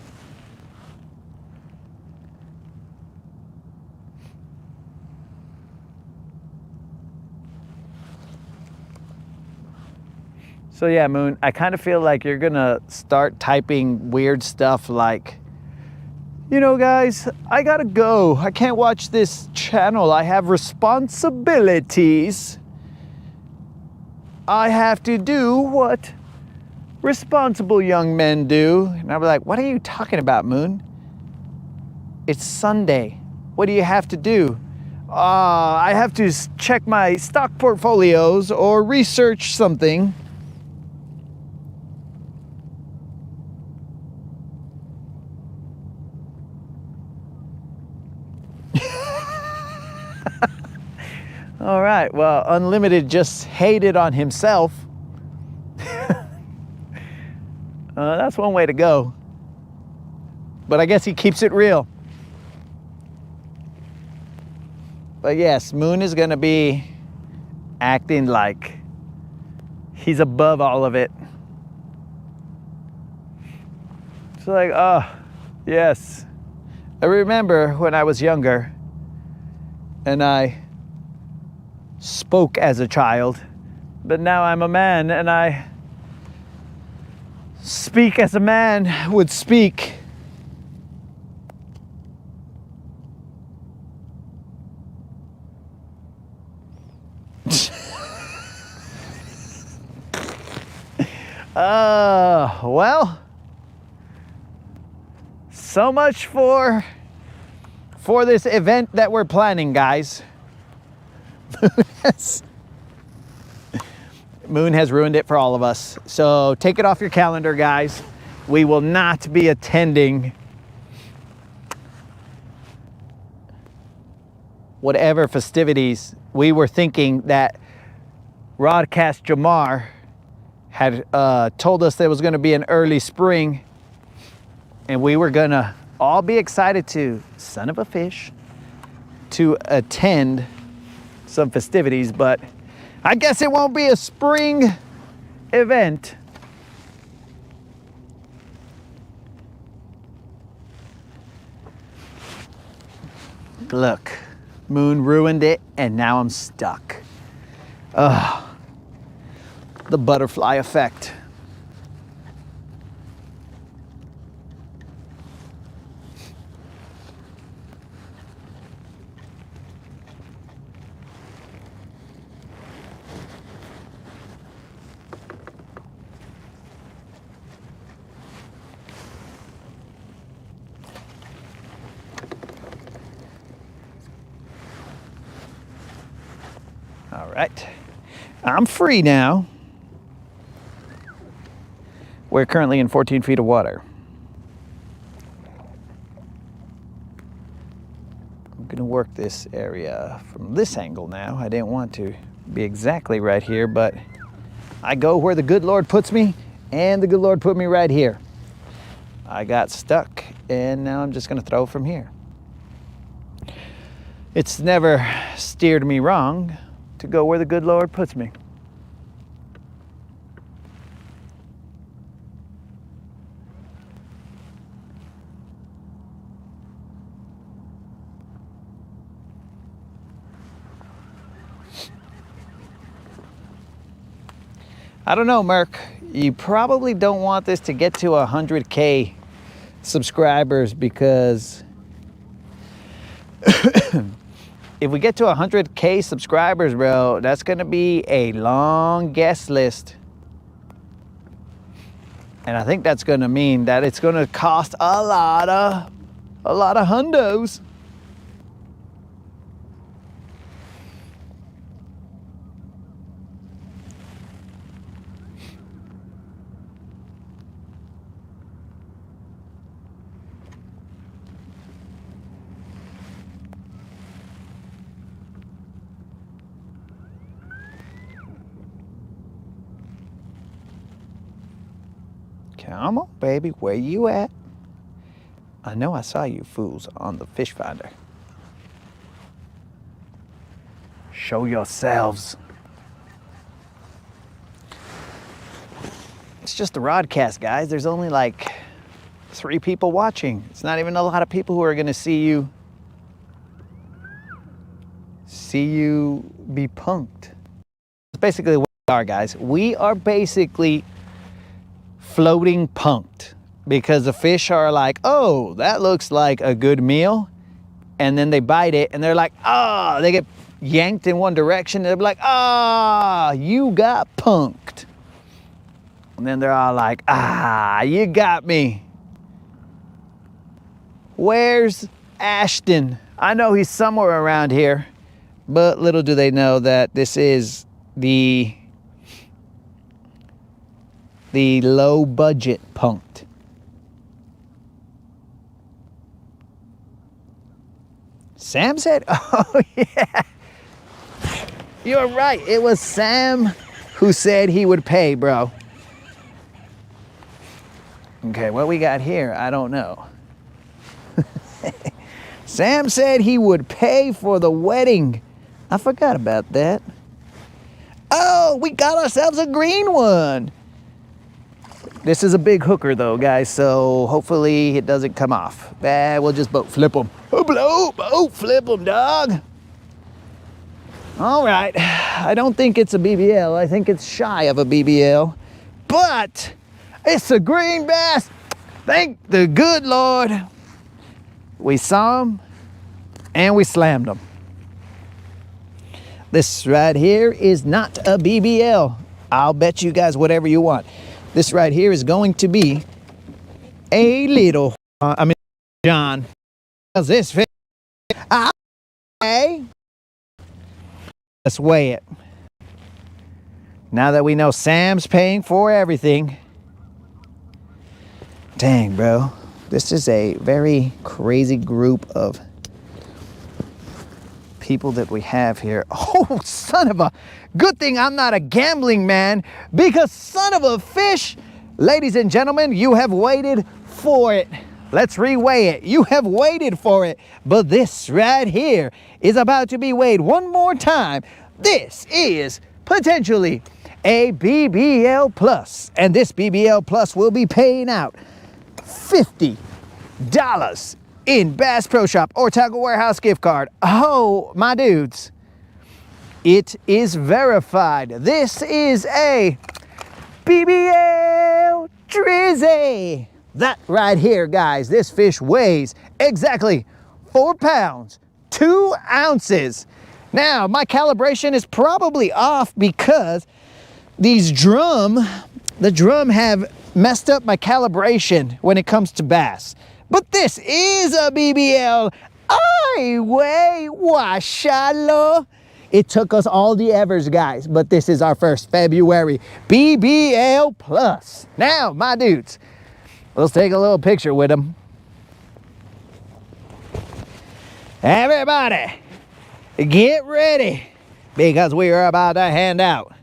So yeah, Moon, I kind of feel like you're gonna start typing weird stuff like, you know, guys, I gotta go. I can't watch this channel. I have responsibilities. I have to do what responsible young men do. And I'll be like, what are you talking about, Moon? It's Sunday. What do you have to do? I have to check my stock portfolios or research something. All right, well, Unlimited just hated on himself. That's one way to go. But I guess he keeps it real. But yes, Moon is gonna be acting like he's above all of it. It's like, oh, yes. I remember when I was younger and I spoke as a child, but now I'm a man and I speak as a man would speak. Well, so much for this event that we're planning, guys. Moon has ruined it for all of us. So take it off your calendar, guys. We will not be attending whatever festivities. We were thinking that Rodcast Jamar had told us there was going to be an early spring, and we were going to all be excited to, son of a fish, to attend some festivities, but I guess it won't be a spring event. Look, Moon ruined it, and now I'm stuck. Ugh. The butterfly effect. All right, I'm free now. We're currently in 14 feet of water. I'm gonna work this area from this angle now. I didn't want to be exactly right here, but I go where the good Lord puts me, and the good Lord put me right here. I got stuck, and now I'm just gonna throw from here. It's never steered me wrong to go where the good Lord puts me. I don't know, Merc. You probably don't want this to get to 100K subscribers, because if we get to 100K subscribers, bro, that's gonna be a long guest list. And I think that's gonna mean that it's gonna cost a lot of hundos. Come on, baby, where you at? I know I saw you fools on the fish finder. Show yourselves. It's just a rodcast, guys. There's only like 3 people watching. It's not even a lot of people who are gonna see you be punked. That's basically what we are, guys. We are basically floating punked because the fish are like, oh, that looks like a good meal. And then they bite it and they're like, ah, they get yanked in one direction. They're like, ah, you got punked. And then they're all like, ah, you got me. Where's Ashton? I know he's somewhere around here, but little do they know that this is the low budget punked. Sam said, oh yeah. You're right, it was Sam who said he would pay, bro. Okay, what we got here, I don't know. Sam said he would pay for the wedding. I forgot about that. Oh, we got ourselves a green one. This is a big hooker though, guys, so hopefully it doesn't come off. We'll just boat flip them. Boat flip them, dog. All right, I don't think it's a BBL. I think it's shy of a BBL, but it's a green bass. Thank the good Lord. We saw him and we slammed him. This right here is not a BBL. I'll bet you guys whatever you want. This right here is going to be a little, John. How's this fish? Okay. Let's weigh it. Now that we know Sam's paying for everything. Dang, bro. This is a very crazy group of people that we have here. Oh, son of a... Good thing I'm not a gambling man, because son of a fish, ladies and gentlemen, you have waited for it. Let's reweigh it. You have waited for it, but this right here is about to be weighed one more time. This is potentially a BBL Plus, and this BBL Plus will be paying out $50 in Bass Pro Shop or Tackle Warehouse gift card. Oh, my dudes, it is verified. This is a BBL Drizzy. That right here, guys, this fish weighs exactly 4 pounds, 2 ounces. Now, my calibration is probably off because the drum have messed up my calibration when it comes to bass. But this is a BBL. Ay, way, washallow. It took us all the evers, guys, but this is our first February BBL Plus. Now, my dudes, let's take a little picture with them. Everybody, get ready, because we are about to hand out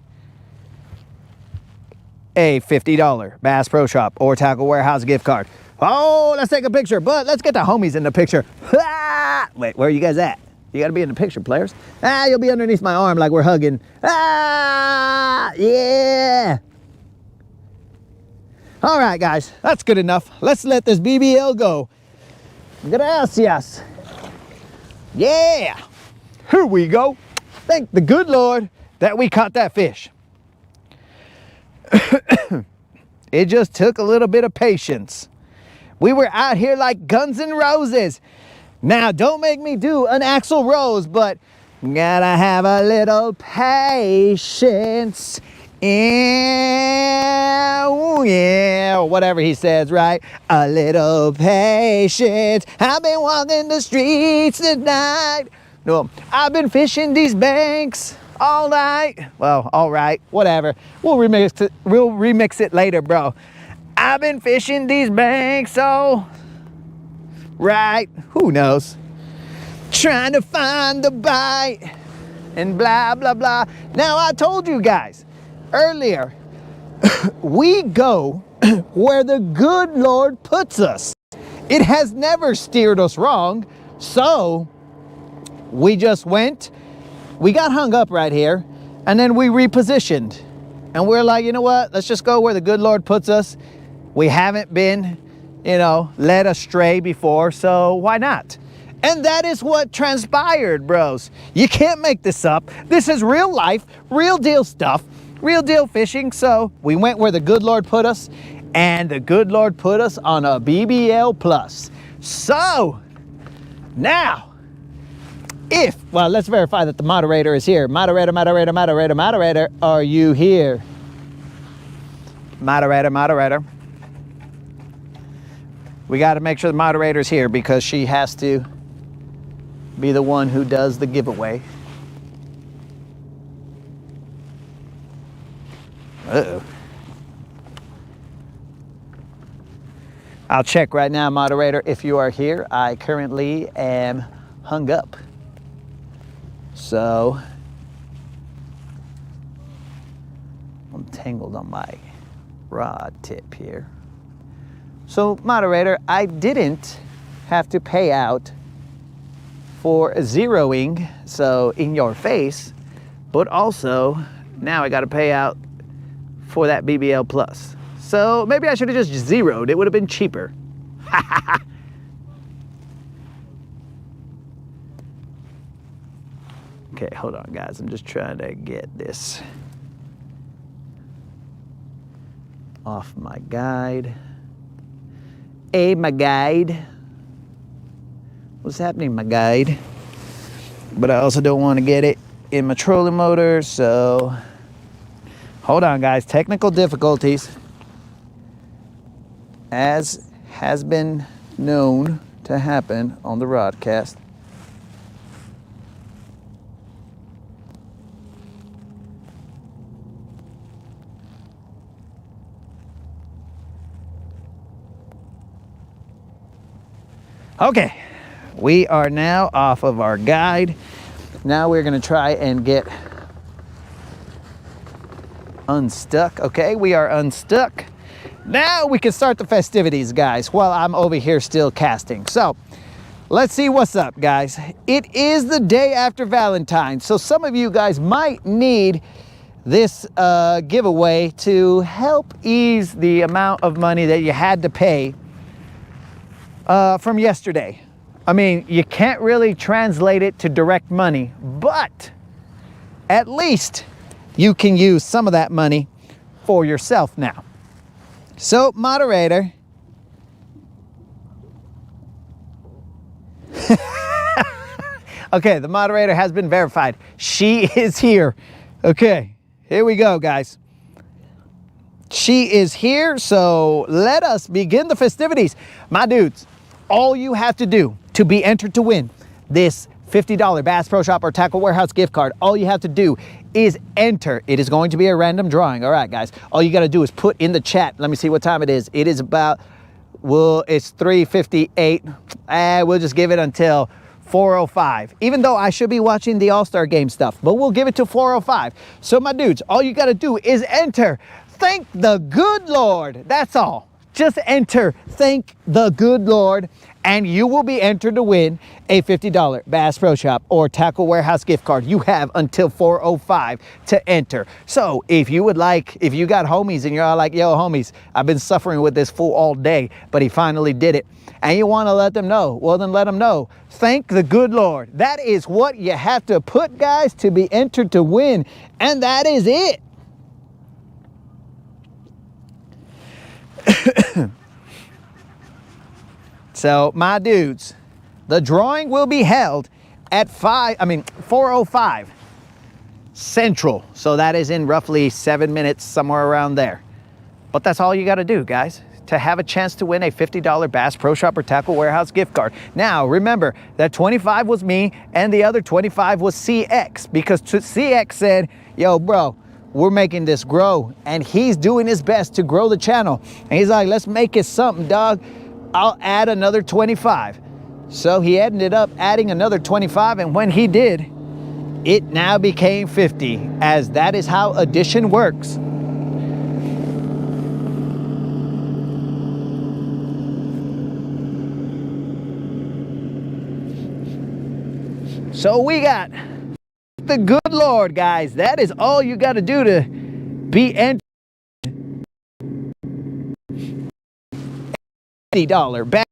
a $50 Bass Pro Shop or Tackle Warehouse gift card. Oh, let's take a picture, but let's get the homies in the picture. Ah! Wait, where are you guys at? You gotta be in the picture, players. Ah, you'll be underneath my arm like we're hugging. Ah, yeah. All right, guys, that's good enough. Let's let this BBL go. Gracias. Yeah. Here we go. Thank the good Lord that we caught that fish. It just took a little bit of patience. We were out here like Guns N' Roses. Now, don't make me do an Axl Rose, but gotta have a little patience. Yeah, whatever he says, right? A little patience. I've been walking the streets tonight. No, I've been fishing these banks all night. Well, all right, whatever. We'll remix it later, bro. I've been fishing these banks all right. Who knows? Trying to find the bite and blah, blah, blah. Now, I told you guys earlier, we go where the good Lord puts us. It has never steered us wrong. So we just went we got hung up right here, and then we repositioned. And we're like, you know what? Let's just go where the good Lord puts us. We haven't been, you know, led astray before, so why not? And that is what transpired, bros. You can't make this up. This is real life, real deal stuff, real deal fishing. So we went where the good Lord put us, and the good Lord put us on a BBL plus. So now, well, let's verify that the moderator is here. Moderator, are you here? Moderator. We got to make sure the moderator's here because she has to be the one who does the giveaway. Uh-oh. I'll check right now, moderator, if you are here. I currently am hung up. So, I'm tangled on my rod tip here. So, moderator, I didn't have to pay out for zeroing, so in your face, but also now I got to pay out for that BBL plus. So maybe I should have just zeroed. It would have been cheaper. Okay, hold on, guys. I'm just trying to get this off my guide. Hey, my guide. What's happening, my guide? But I also don't want to get it in my trolling motor, so hold on, guys. Technical difficulties, as has been known to happen on the Rodcast. Okay, we are now off of our guide. Now we're gonna try and get unstuck. Okay, we are unstuck. Now we can start the festivities, guys, while I'm over here still casting. So let's see what's up, guys. It is the day after Valentine's, so some of you guys might need this giveaway to help ease the amount of money that you had to pay from yesterday. I mean, you can't really translate it to direct money, but at least you can use some of that money for yourself now. So, moderator. Okay, the moderator has been verified. She is here. Okay, here we go, guys. She is here, so let us begin the festivities. My dudes, all you have to do to be entered to win this $50 Bass Pro Shop or Tackle Warehouse gift card, all you have to do is enter. It is going to be a random drawing. All right, guys. All you got to do is put in the chat. Let me see what time it is. It is about, well, it's 3:58. We'll just give it until 4:05. Even though I should be watching the All-Star Game stuff, but we'll give it to 4:05. So, my dudes, all you got to do is enter. Thank the good Lord. That's all. Just enter. Thank the good Lord, and you will be entered to win a $50 Bass Pro Shop or Tackle Warehouse gift card. You have until 4:05 to enter. So if you would like, if you got homies and you're all like, yo, homies, I've been suffering with this fool all day, but he finally did it, and you want to let them know, well, then let them know. Thank the good Lord. That is what you have to put, guys, to be entered to win, and that is it. So, my dudes, the drawing will be held at 4:05 Central. So that is in roughly 7 minutes, somewhere around there. But that's all you got to do, guys, to have a chance to win a $50 Bass Pro Shop or Tackle Warehouse gift card. Now, remember that 25 was me and the other 25 was CX, because CX said, yo, bro, we're making this grow, and he's doing his best to grow the channel. And he's like, let's make it something, dog. I'll add another 25. So he ended up adding another 25, and when he did, it now became 50, as that is how addition works. So we got The good Lord, guys. That is all you got to do to be entered. $50 back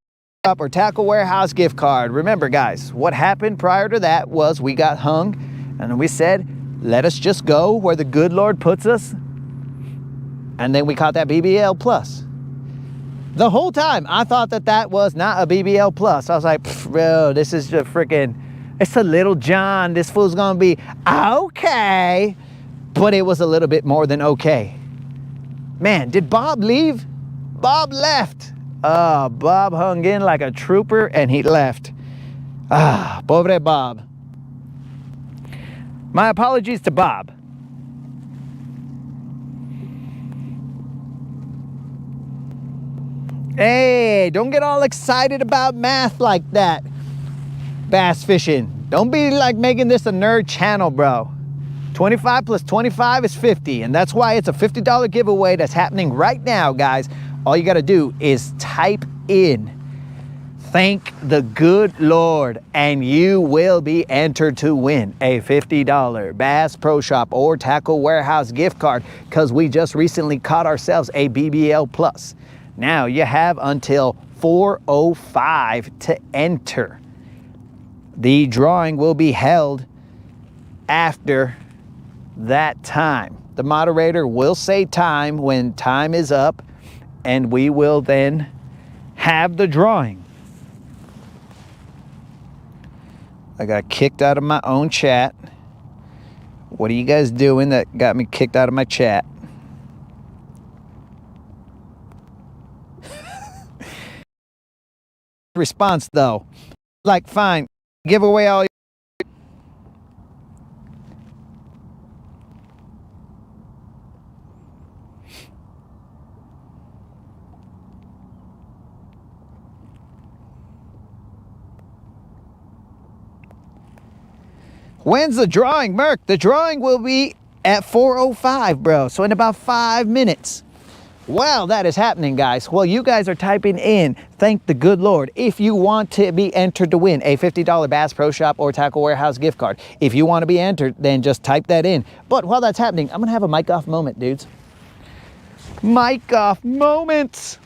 up or Tackle Warehouse gift card. Remember, guys, what happened prior to that was we got hung, and we said, let us just go where the good Lord puts us. And then we caught that BBL plus. The whole time I thought that that was not a BBL plus. I was like, bro, this is just freaking, it's a Little John. This fool's gonna be okay. But it was a little bit more than okay. Man, did Bob leave? Bob left. Bob hung in like a trooper and he left. Pobre Bob. My apologies to Bob. Hey, don't get all excited about math like that. Bass fishing. Don't be like making this a nerd channel, bro. 25 plus 25 is 50, and that's why it's a $50 giveaway that's happening right now, guys. All you gotta do is type in "Thank the Good Lord" and you will be entered to win a $50 Bass Pro Shop or Tackle Warehouse gift card, because we just recently caught ourselves a BBL plus. Now you have until 4:05 to enter. The drawing will be held after that time. The moderator will say time when time is up, and we will then have the drawing. I got kicked out of my own chat. What are you guys doing that got me kicked out of my chat? Response though, like, fine, give away all your... When's the drawing, Merc? The drawing will be at 4:05, bro. So in about 5 minutes. Well, that is happening, guys. Well, you guys are typing in "Thank the Good Lord" if you want to be entered to win a $50 Bass Pro Shop or Tackle Warehouse gift card. If you want to be entered, then just type that in. But while that's happening, I'm gonna have a mic off moment, dudes. Mic off moments.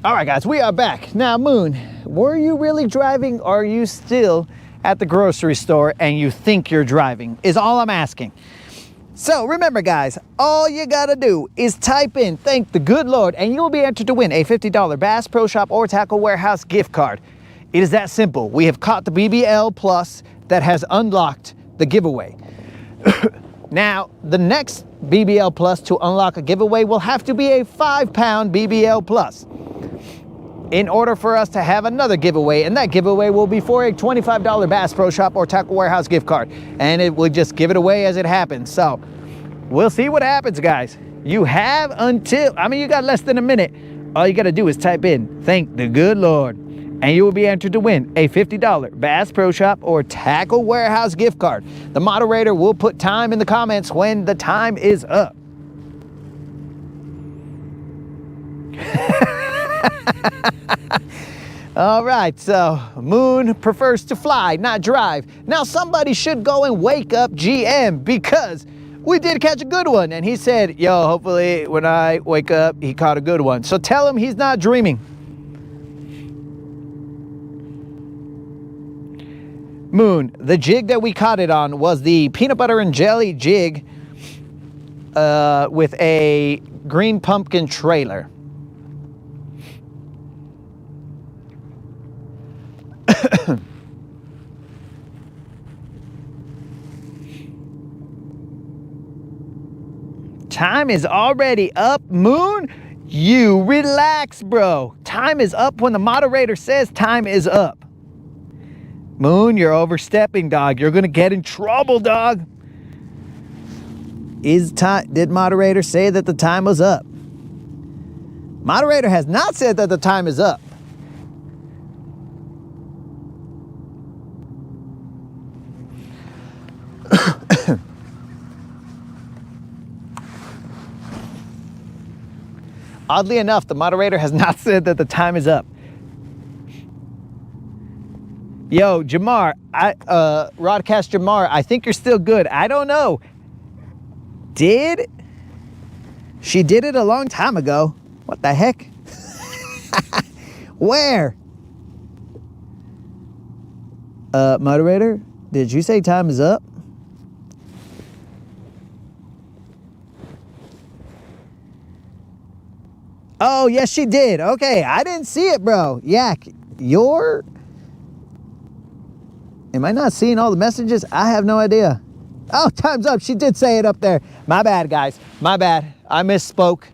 All right, guys, we are back. Now, Moon, were you really driving, or are you still at the grocery store and you think you're driving, is all I'm asking. So remember, guys, all you gotta do is type in "Thank the Good Lord" and you'll be entered to win a $50 Bass Pro Shop or Tackle Warehouse gift card. It is that simple. We have caught the BBL Plus that has unlocked the giveaway. Now, the next BBL Plus to unlock a giveaway will have to be a 5-pound BBL Plus. in order for us to have another giveaway, and that giveaway will be for a $25 Bass Pro Shop or Tackle Warehouse gift card, and it will just give it away as it happens. So we'll see what happens, guys. You have until, I mean, you got less than a minute. All you got to do is type in "thank the good Lord," and you will be entered to win a $50 Bass Pro Shop or Tackle Warehouse gift card. The moderator will put time in the comments when the time is up. All right, so Moon prefers to fly, not drive. Now somebody should go and wake up GM, because we did catch a good one, and he said, yo, hopefully when I wake up, he caught a good one. So tell him he's not dreaming. Moon, the jig that we caught it on was the peanut butter and jelly jig with a green pumpkin trailer. Time is already up, Moon. You relax, bro. Time is up when the moderator says time is up. Moon, you're overstepping, dog. You're gonna get in trouble, dog. Did moderator say that the time was up? Moderator has not said that the time is up. Oddly enough, the moderator has not said that the time is up. Yo, Jamar, Rodcast Jamar, I think you're still good. I don't know. She did it a long time ago. What the heck? Where? Moderator, did you say time is up? Oh, yes, she did. Okay, I didn't see it, bro. Yak, am I not seeing all the messages? I have no idea. Oh, time's up. She did say it up there. My bad, guys. My bad. I misspoke.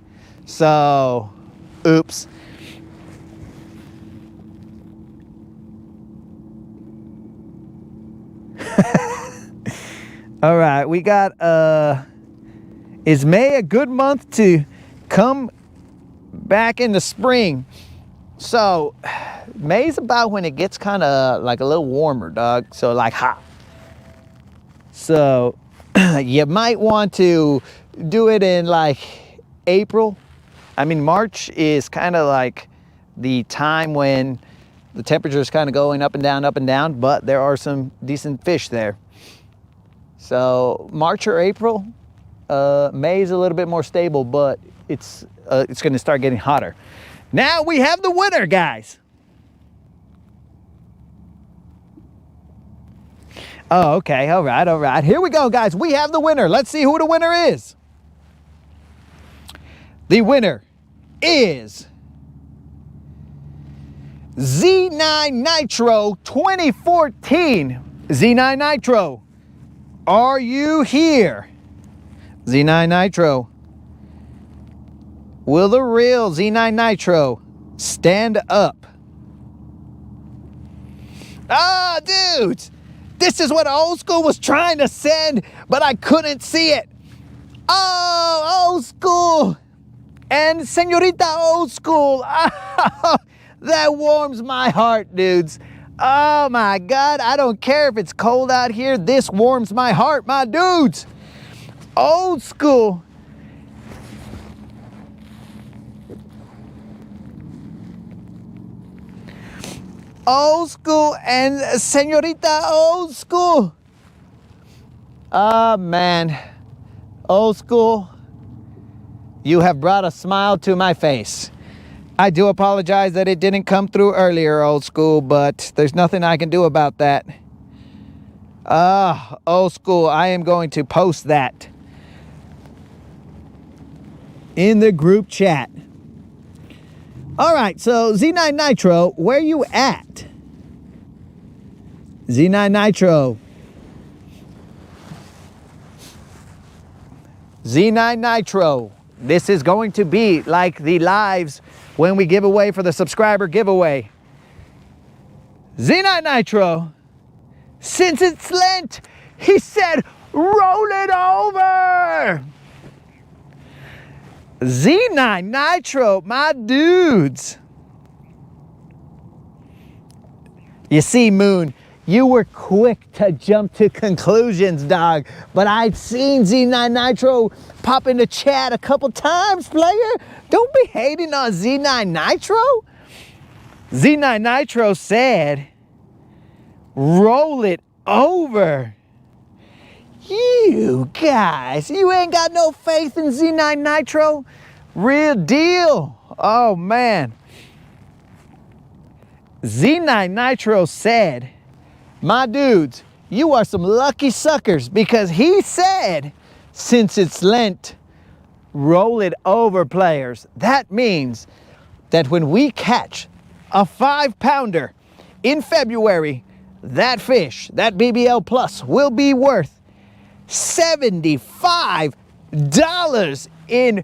So, oops. All right, we got, is May a good month to come back in the spring? So May's about when it gets kind of like a little warmer, dog. So like hot. So you might want to do it in like April. I mean, March is kind of like the time when the temperature is kind of going up and down, but there are some decent fish there. So March or April. May is a little bit more stable, but it's going to start getting hotter. Now we have the winner, guys. Oh, okay. All right. Here we go, guys. We have the winner. Let's see who the winner is. The winner is Z9 Nitro 2014. Z9 Nitro, are you here? Z9 Nitro. Will the real Z9 Nitro stand up? Ah, dudes, this is what Old School was trying to send, but I couldn't see it. Oh, Old School and Senorita Old School. Oh, that warms my heart, dudes. Oh my God, I don't care if it's cold out here. This warms my heart, my dudes. Old School. Old School and Senorita Old School. Oh man, Old School, you have brought a smile to my face. I do apologize that it didn't come through earlier, Old School, but there's nothing I can do about that. Old School, I am going to post that in the group chat. All right, so Z9 Nitro, where you at? Z9 Nitro. Z9 Nitro. This is going to be like the lives when we give away for the subscriber giveaway. Z9 Nitro, since it's Lent, he said, roll it over. Z9 Nitro, my dudes. You see, Moon, you were quick to jump to conclusions, dog. But I've seen Z9 Nitro pop in the chat a couple times, player. Don't be hating on Z9 Nitro. Z9 Nitro said, roll it over. You guys, you ain't got no faith in Z9 Nitro? Real deal. Oh, man. Z9 Nitro said, my dudes, you are some lucky suckers, because he said, since it's Lent, roll it over, players. That means that when we catch a 5-pounder in February, that fish, that BBL Plus, will be worth $75 in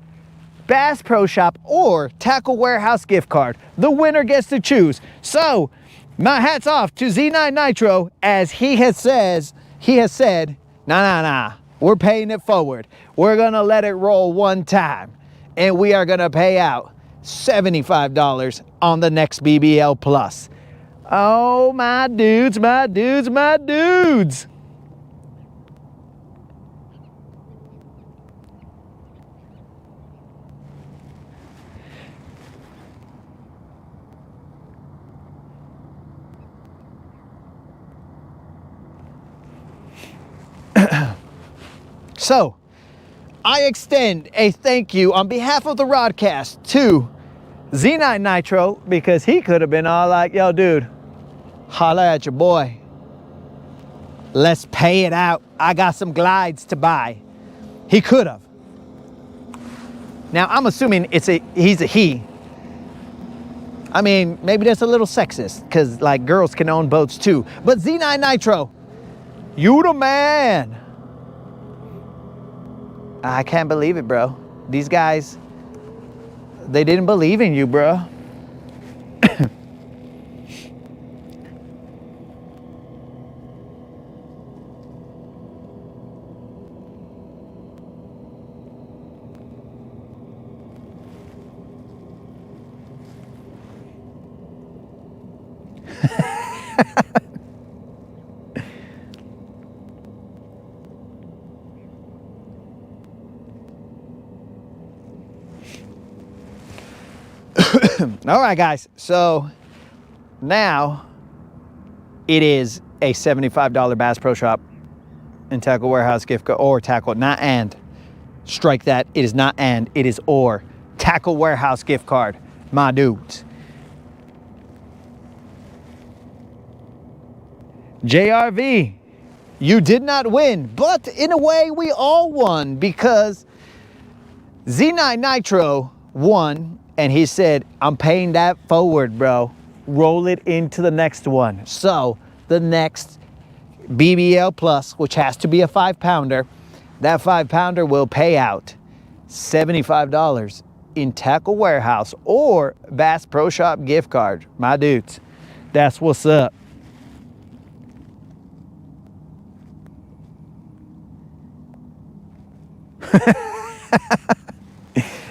Bass Pro Shop or Tackle Warehouse gift card. The winner gets to choose. So, my hat's off to Z9 Nitro, as he has said, nah, we're paying it forward. We're gonna let it roll one time, and we are gonna pay out $75 on the next BBL Plus. Oh, my dudes, my dudes, my dudes. So, I extend a thank you on behalf of the Rodcast to Z9 Nitro, because he could have been all like, yo, dude, holla at your boy. Let's pay it out. I got some glides to buy. He could have. Now, I'm assuming he's a he. I mean, maybe that's a little sexist, because, like, girls can own boats too. But Z9 Nitro, you the man. I can't believe it, bro. These guys, they didn't believe in you, bro. All right, guys. So now it is a $75 Bass Pro Shop and Tackle Warehouse gift card, or Tackle, not and. Strike that. It is not and, it is or. Tackle Warehouse gift card, my dudes. JRV, you did not win, but in a way we all won, because Z9 Nitro won, and he said, I'm paying that forward, bro. Roll it into the next one. So the next BBL Plus, which has to be a 5-pounder, that 5-pounder will pay out $75 in Tackle Warehouse or Bass Pro Shop gift card. My dudes, that's what's up.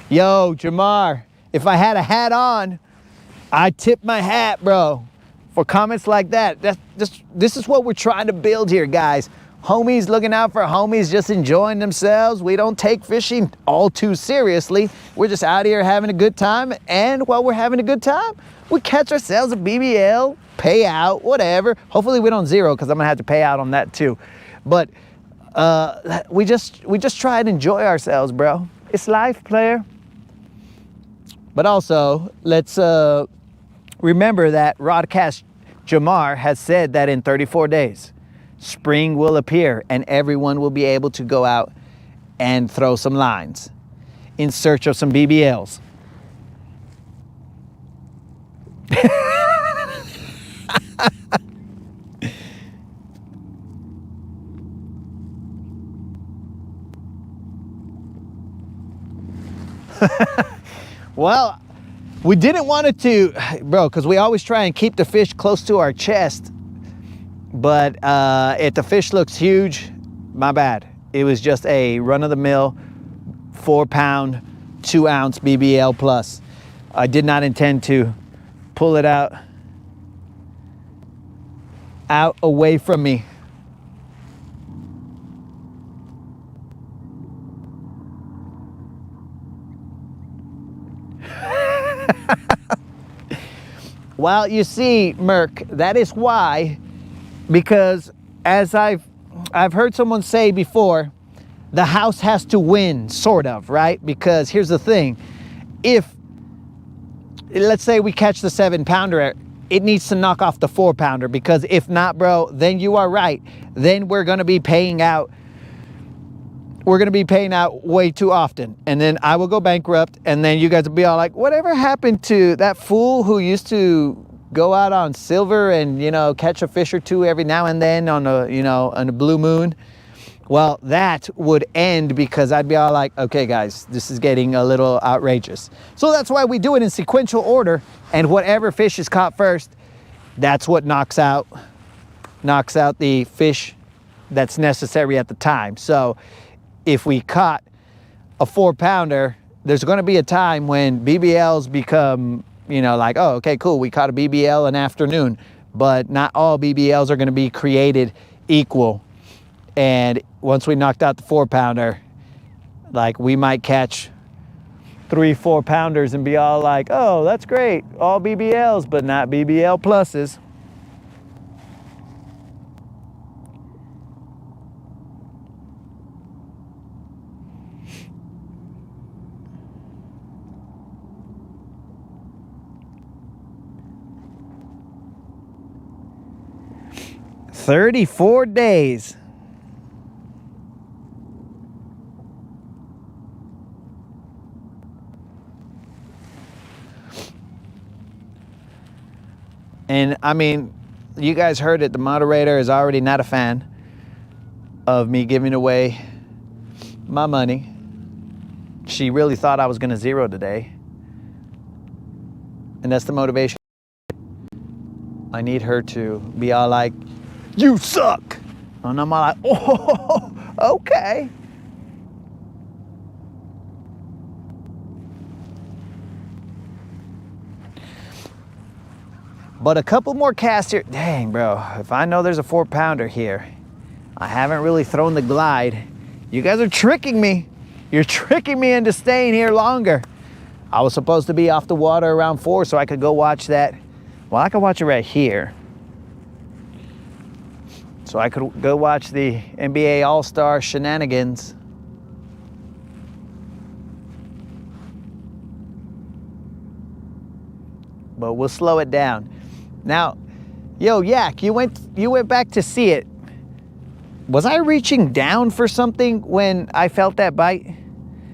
Yo, Jamar, if I had a hat on, I'd tip my hat, bro. For comments like that, this is what we're trying to build here, guys. Homies looking out for homies, just enjoying themselves. We don't take fishing all too seriously. We're just out here having a good time, and while we're having a good time, we catch ourselves a BBL, pay out, whatever. Hopefully we don't zero, because I'm gonna have to pay out on that too. But we just try and enjoy ourselves, bro. It's life, player. But also, let's remember that Rodcast Jamar has said that in 34 days, spring will appear and everyone will be able to go out and throw some lines in search of some BBLs. Well, We didn't want it to, bro, because we always try and keep the fish close to our chest. But if the fish looks huge, my bad. It was just a run-of-the-mill 4-pound, 2-ounce BBL plus. I did not intend to pull it out away from me. Well, you see, Merc, that is why, because as I've heard someone say before, the house has to win, sort of, right? Because here's the thing. If, let's say we catch the 7-pounder, it needs to knock off the 4-pounder, because if not, bro, then you are right. Then we're going to be paying out. We're going to be paying out way too often. And then I will go bankrupt. And then you guys will be all like, whatever happened to that fool who used to go out on silver and, you know, catch a fish or two every now and then on a, you know, on a blue moon? Well, that would end, because I'd be all like, okay, guys, this is getting a little outrageous. So that's why we do it in sequential order. And whatever fish is caught first, that's what knocks out the fish that's necessary at the time. So if we caught a 4-pounder, there's going to be a time when BBLs become, you know, like, oh, okay, cool, we caught a BBL in afternoon. But not all BBLs are going to be created equal. And once we knocked out the 4-pounder, like, we might catch 3 4-pounders and be all like, oh, that's great, all BBLs, but not BBL pluses. "34 days. And I mean, you guys heard it, the moderator is already not a fan of me giving away my money. She really thought I was going to zero today. And that's the motivation. I need her to be all like, you suck. And I'm all like, oh, okay. But a couple more casts here. Dang, bro, if I know there's a 4-pounder here, I haven't really thrown the glide. You guys are tricking me. You're tricking me into staying here longer. I was supposed to be off the water around 4 so I could go watch that. Well, I could watch it right here. So I could go watch the NBA All-Star shenanigans. But we'll slow it down. Now, yo, Yak, you went back to see it. Was I reaching down for something when I felt that bite?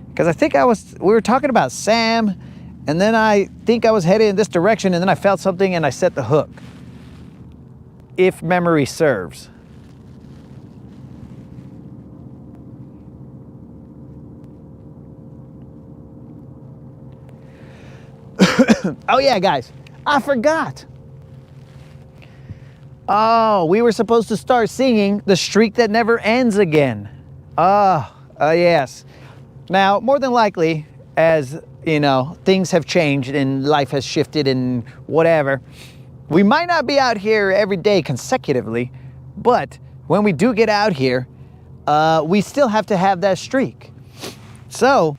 Because I think we were talking about Sam, and then I think I was headed in this direction, and then I felt something and I set the hook. If memory serves. Oh yeah, guys, I forgot. Oh, we were supposed to start singing The Streak That Never Ends Again. Yes. Now, more than likely, as you know, things have changed and life has shifted and whatever, we might not be out here every day consecutively, but when we do get out here, we still have to have that streak. So,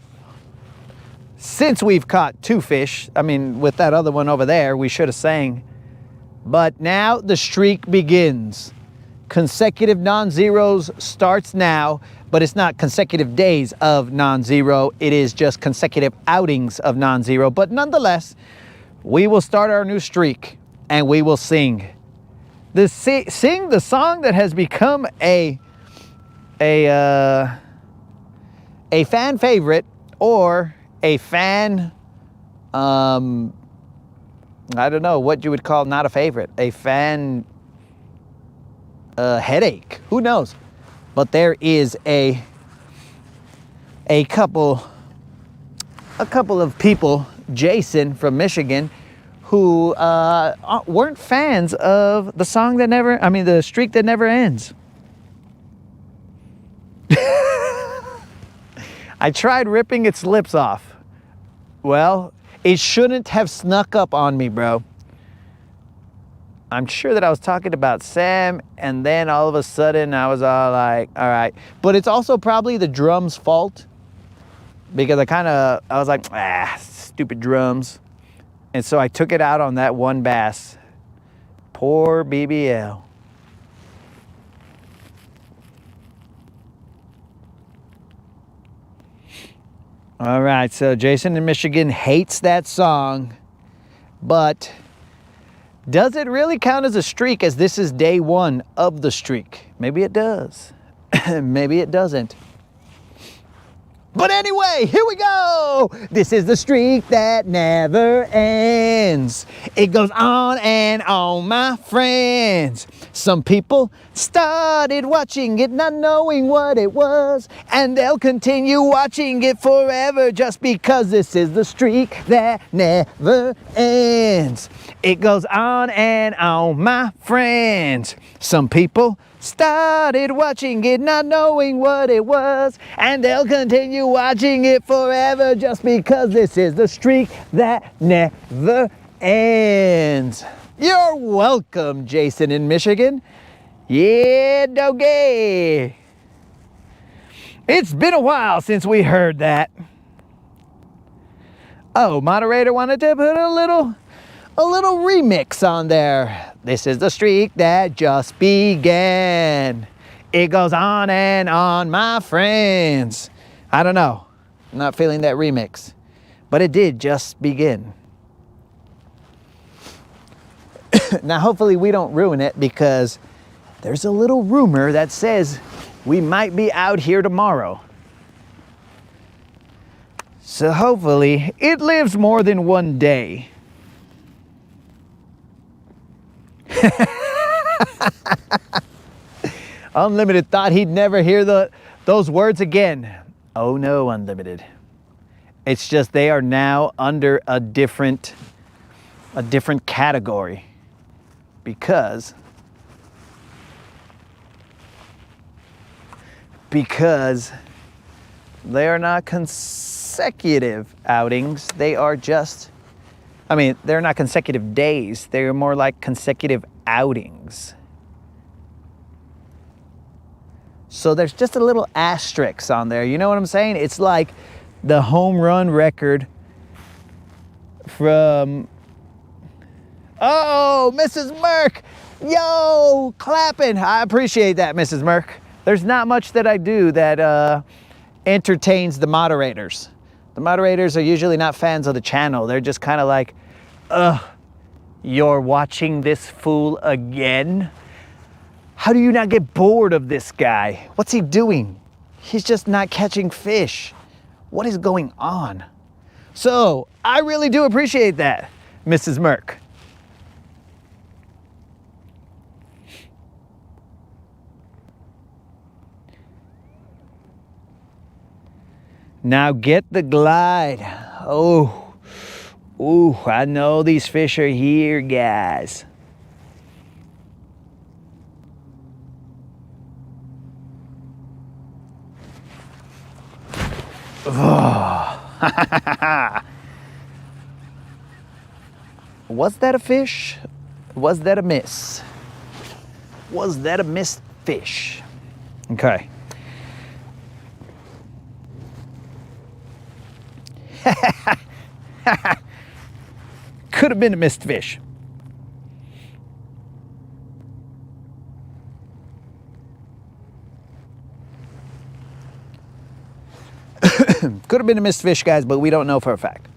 since we've caught 2 fish, I mean, with that other one over there, we should have sang. But now the streak begins. Consecutive non-zeros starts now, but it's not consecutive days of non-zero. It is just consecutive outings of non-zero. But nonetheless, we will start our new streak and we will sing. Sing the song that has become a fan favorite, or a fan, I don't know what you would call not a favorite, a fan headache, who knows? But there is a couple of people Jason from Michigan, who weren't fans of the song that never, I mean, the streak that never ends. I tried ripping its lips off. Well, it shouldn't have snuck up on me, bro. I'm sure that I was talking about Sam, and then all of a sudden I was all like, all right. But it's also probably the drum's fault, because I was like, stupid drums. And so I took it out on that one bass. Poor BBL. All right, so Jason in Michigan hates that song, but does it really count as a streak, as this is day one of the streak? Maybe it does. Maybe it doesn't. But anyway, here we go. This is the streak that never ends. It goes on and on, my friends. Some people started watching it not knowing what it was, and they'll continue watching it forever just because this is the streak that never ends. It goes on and on, my friends. Some people started watching it not knowing what it was, and they'll continue watching it forever just because this is the streak that never ends. You're welcome, Jason in Michigan. Yeah, doggy. It's been a while since we heard that. Oh, moderator wanted to put a little remix on there. This is the streak that just began. It goes on and on, my friends. I don't know. I'm not feeling that remix, but it did just begin. Now, hopefully we don't ruin it, because there's a little rumor that says we might be out here tomorrow. So hopefully it lives more than one day. Unlimited thought he'd never hear those words again. Oh no, Unlimited. It's just they are now under a different category, because they are not consecutive outings. They are just, I mean, they're not consecutive days. They're more like consecutive outings. So there's just a little asterisk on there. You know what I'm saying? It's like the home run record from, oh, Mrs. Merck. Yo, clapping. I appreciate that, Mrs. Merck. There's not much that I do that entertains the moderators. The moderators are usually not fans of the channel. They're just kind of like, you're watching this fool again? How do you not get bored of this guy? What's he doing? He's just not catching fish. What is going on? So I really do appreciate that, Mrs. Merck. Now get the glide. Oh, ooh, I know these fish are here, guys. Oh. Was that a fish? Was that a miss? Was that a missed fish? Okay. Could have been a missed fish. Could have been a missed fish, guys, but we don't know for a fact.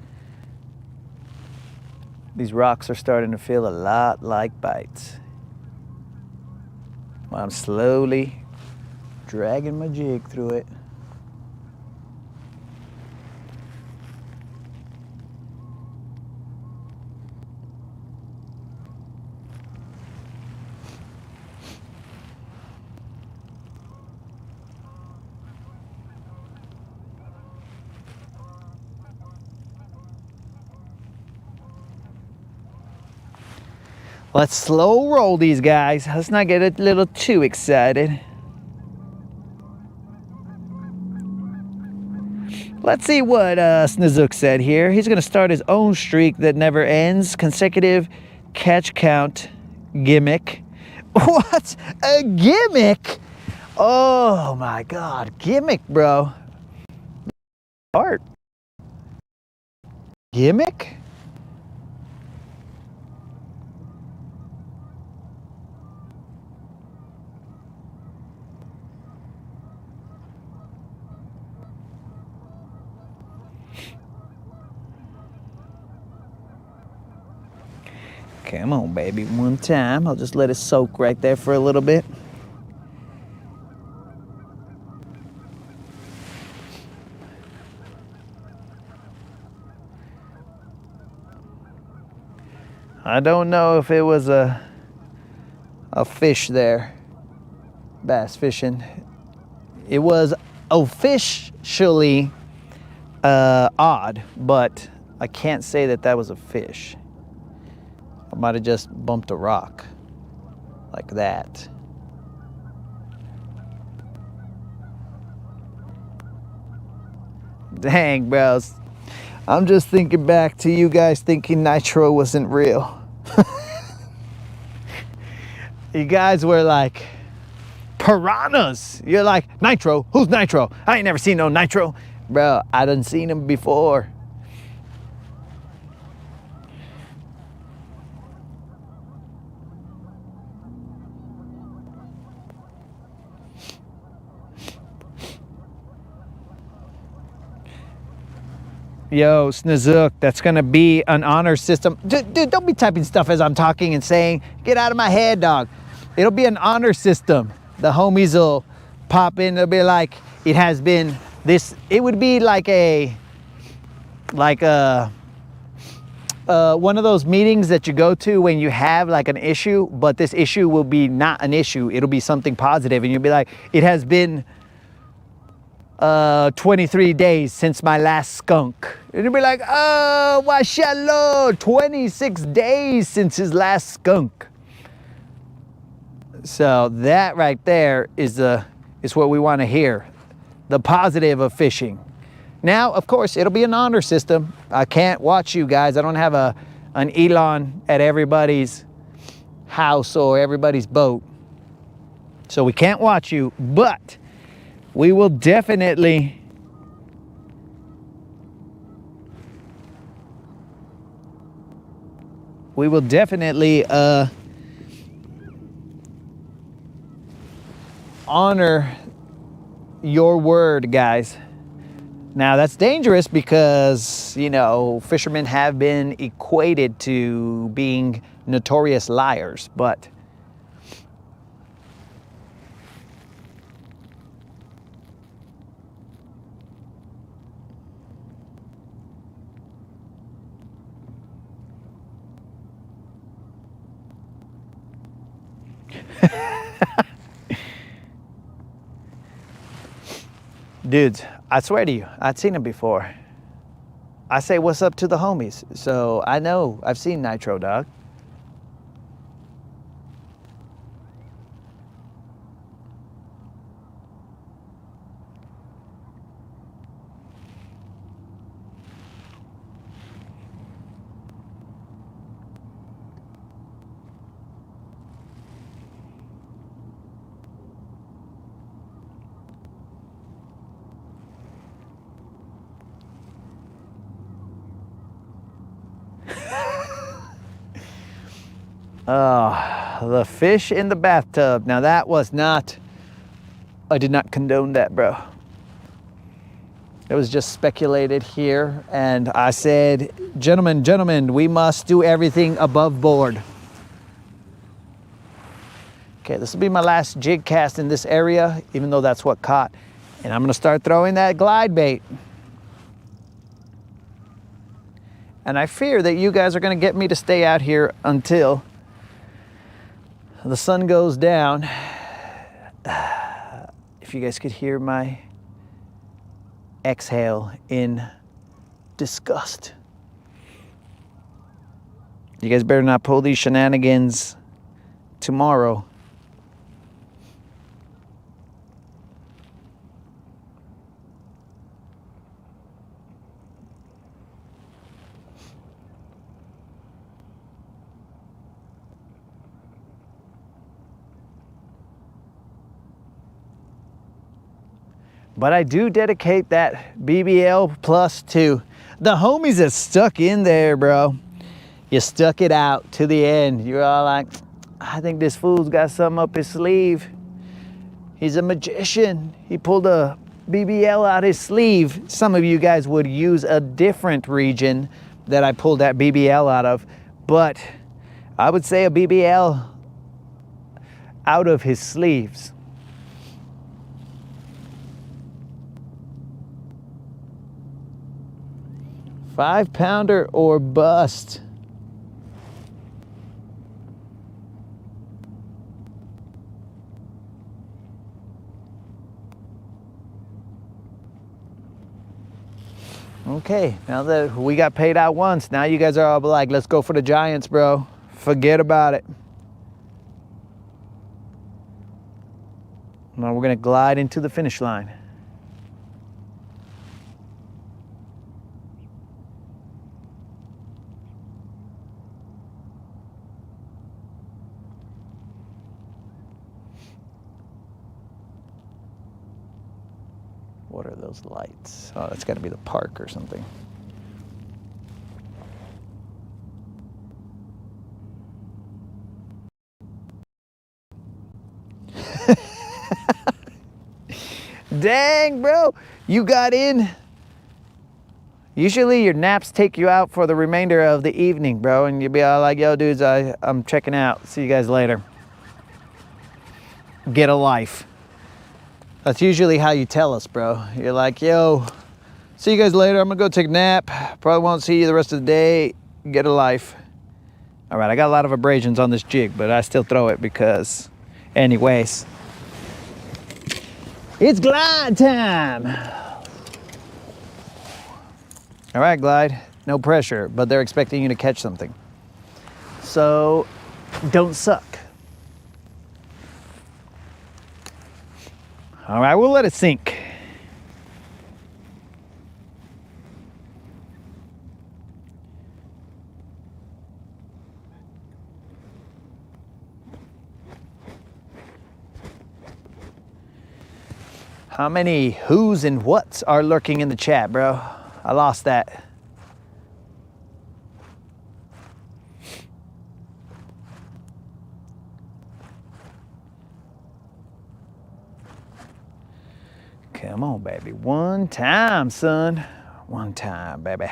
These rocks are starting to feel a lot like bites. While I'm slowly dragging my jig through it. Let's slow roll these guys. Let's not get a little too excited. Let's see what Snizook said here. He's going to start his own streak that never ends. Consecutive catch count gimmick. What? A gimmick? Oh my God. Gimmick, bro. Art. Gimmick? Come on, baby. One time. I'll just let it soak right there for a little bit. I don't know if it was a fish there. Bass fishing. It was officially odd, but I can't say that that was a fish. I might have just bumped a rock like that. Dang, bros. I'm just thinking back to you guys thinking nitro wasn't real. You guys were like piranhas. You're like, nitro? Who's nitro? I ain't never seen no nitro. Bro, I done seen him before. Yo, Snizook, that's gonna be an honor system. Dude, don't be typing stuff as I'm talking and saying, get out of my head, dog. It'll be an honor system. The homies will pop in, they'll be like, it has been this, it would be like one of those meetings that you go to when you have like an issue, but this issue will be not an issue. It'll be something positive, and you'll be like, it has been 23 days since my last skunk. And you'll be like, oh, mashallah, 26 days since his last skunk. So that right there is what we want to hear. The positive of fishing. Now, of course, it'll be an honor system. I can't watch you guys. I don't have an Elon at everybody's house or everybody's boat. So we can't watch you, but we will definitely honor your word, guys. Now that's dangerous because, you know, fishermen have been equated to being notorious liars, but dudes, I swear to you, I'd seen him before. I say what's up to the homies, so I know I've seen Nitro, dog. Oh, the fish in the bathtub. Now that was not, I did not condone that, bro. It was just speculated here, and I said, gentlemen, we must do everything above board. Okay, this will be my last jig cast in this area, even though that's what caught. And I'm gonna start throwing that glide bait. And I fear that you guys are gonna get me to stay out here until the sun goes down. If you guys could hear my exhale in disgust. You guys better not pull these shenanigans tomorrow. But I do dedicate that BBL Plus to the homies that stuck in there, bro. You stuck it out to the end. You're all like, I think this fool's got something up his sleeve. He's a magician. He pulled a BBL out his sleeve. Some of you guys would use a different region that I pulled that BBL out of, but I would say a BBL out of his sleeves. $5-pounder or bust. Okay, now that we got paid out once, now you guys are all like, let's go for the Giants, bro. Forget about it. Now we're gonna glide into the finish line. What are those lights? Oh, that's got to be the park or something. Dang, bro. You got in. Usually your naps take you out for the remainder of the evening, bro. And you'll be all like, yo, dudes, I'm checking out. See you guys later. Get a life. That's usually how you tell us, bro. You're like, yo, see you guys later. I'm gonna go take a nap. Probably won't see you the rest of the day. Get a life. All right, I got a lot of abrasions on this jig, but I still throw it because, anyways. It's glide time. All right, glide. No pressure, but they're expecting you to catch something. So, don't suck. All right, we'll let it sink. How many who's and what's are lurking in the chat, bro? I lost that. Come on, baby. One time, son. One time, baby.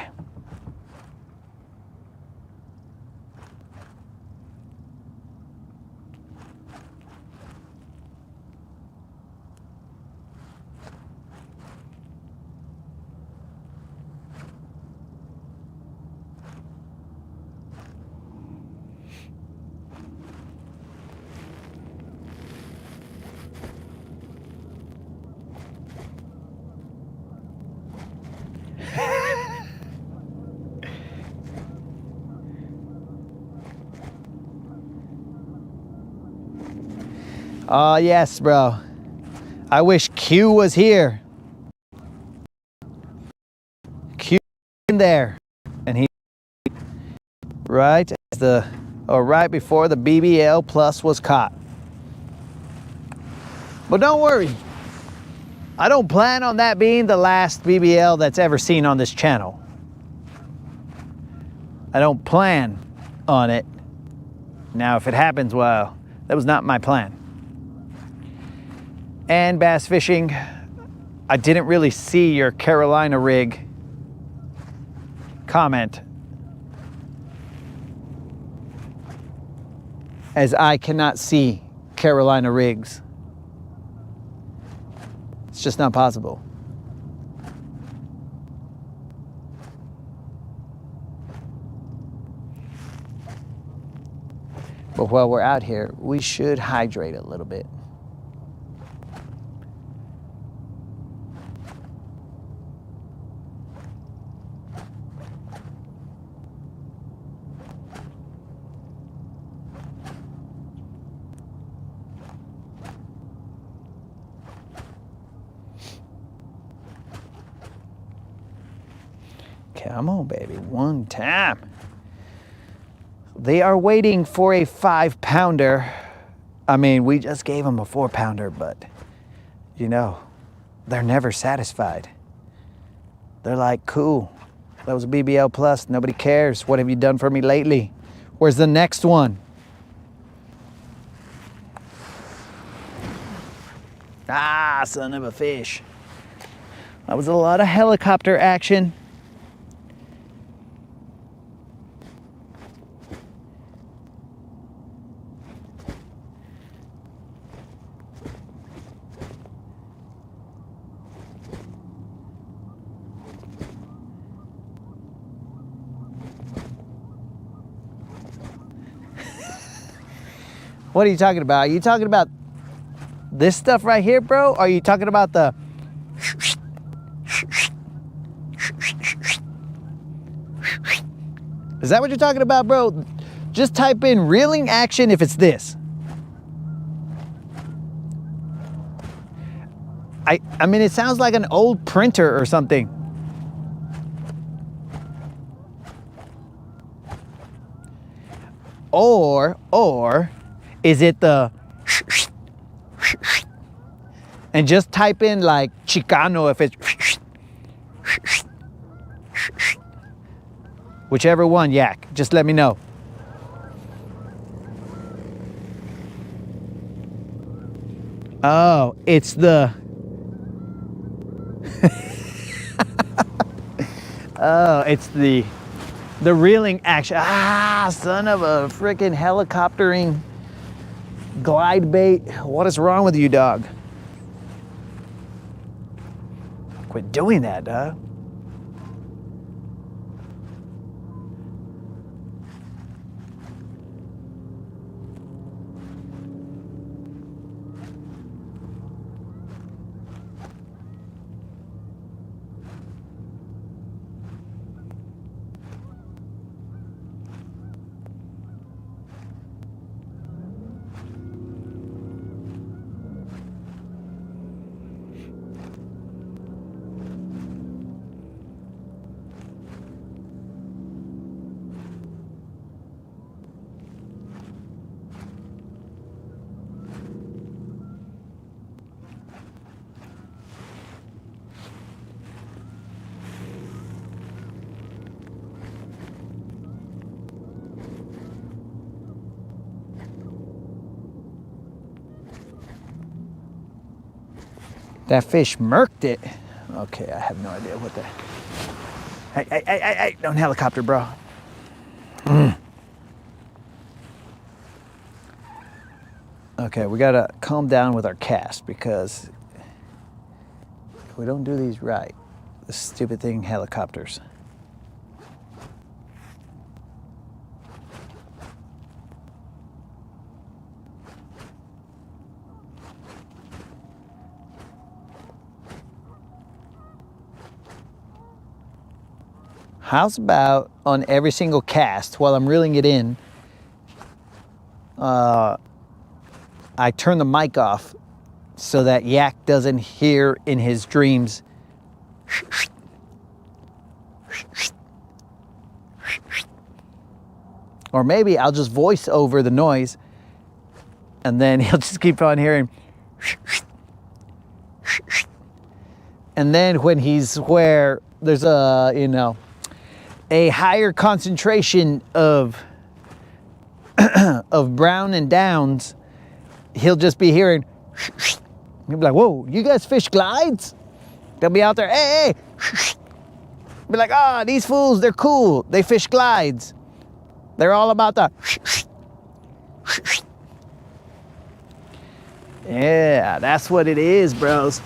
Oh, yes, bro. I wish Q was here. Q in there. And he right as right before the BBL Plus was caught. But don't worry. I don't plan on that being the last BBL that's ever seen on this channel. I don't plan on it. Now, if it happens, well, that was not my plan. And bass fishing, I didn't really see your Carolina rig comment, as I cannot see Carolina rigs. It's just not possible. But while we're out here, we should hydrate a little bit. Come on, baby, one time. They are waiting for a 5-pounder. I mean, we just gave them a 4-pounder, but you know, they're never satisfied. They're like, cool, that was a BBL plus, nobody cares. What have you done for me lately? Where's the next one? Ah, son of a fish. That was a lot of helicopter action. What are you talking about? Are you talking about this stuff right here, bro? Or are you talking about the... Is that what you're talking about, bro? Just type in reeling action if it's this. I mean, it sounds like an old printer or something. Or is it the... And just type in like Chicano if it's... Whichever one, yak. Just let me know. Oh, it's the... Oh, it's the reeling action. Ah, son of a freaking helicoptering glide bait. What is wrong with you, dog? Quit doing that, dog. That fish murked it. Okay, I have no idea what that... Hey, don't helicopter, bro. Okay, we gotta calm down with our cast because if we don't do these right, this stupid thing helicopters. How's about on every single cast while I'm reeling it in, I turn the mic off so that yak doesn't hear in his dreams. Or maybe I'll just voice over the noise and then he'll just keep on hearing. And then when he's where there's a, you know, a higher concentration of of brown and downs, he'll just be hearing. He'll be like, whoa, you guys fish glides? They'll be out there, hey. Be like, ah, oh, these fools, they're cool. They fish glides. They're all about the... Yeah, that's what it is, bros.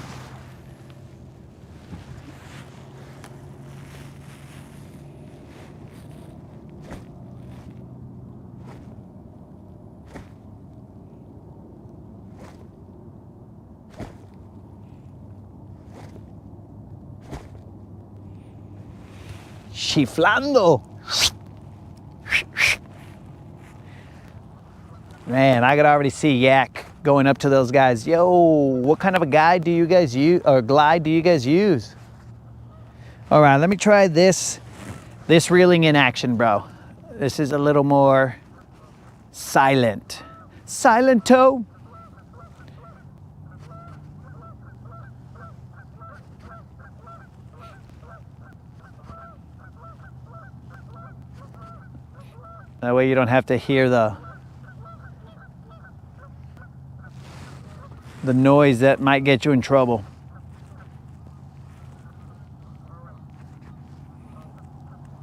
Chiflando. Man, I could already see yak going up to those guys. Yo, what kind of a guide do you guys use, or glide do you guys use? All right, let me try this This reeling in action, bro. This is a little more silent. Silent toe. That way you don't have to hear the noise that might get you in trouble.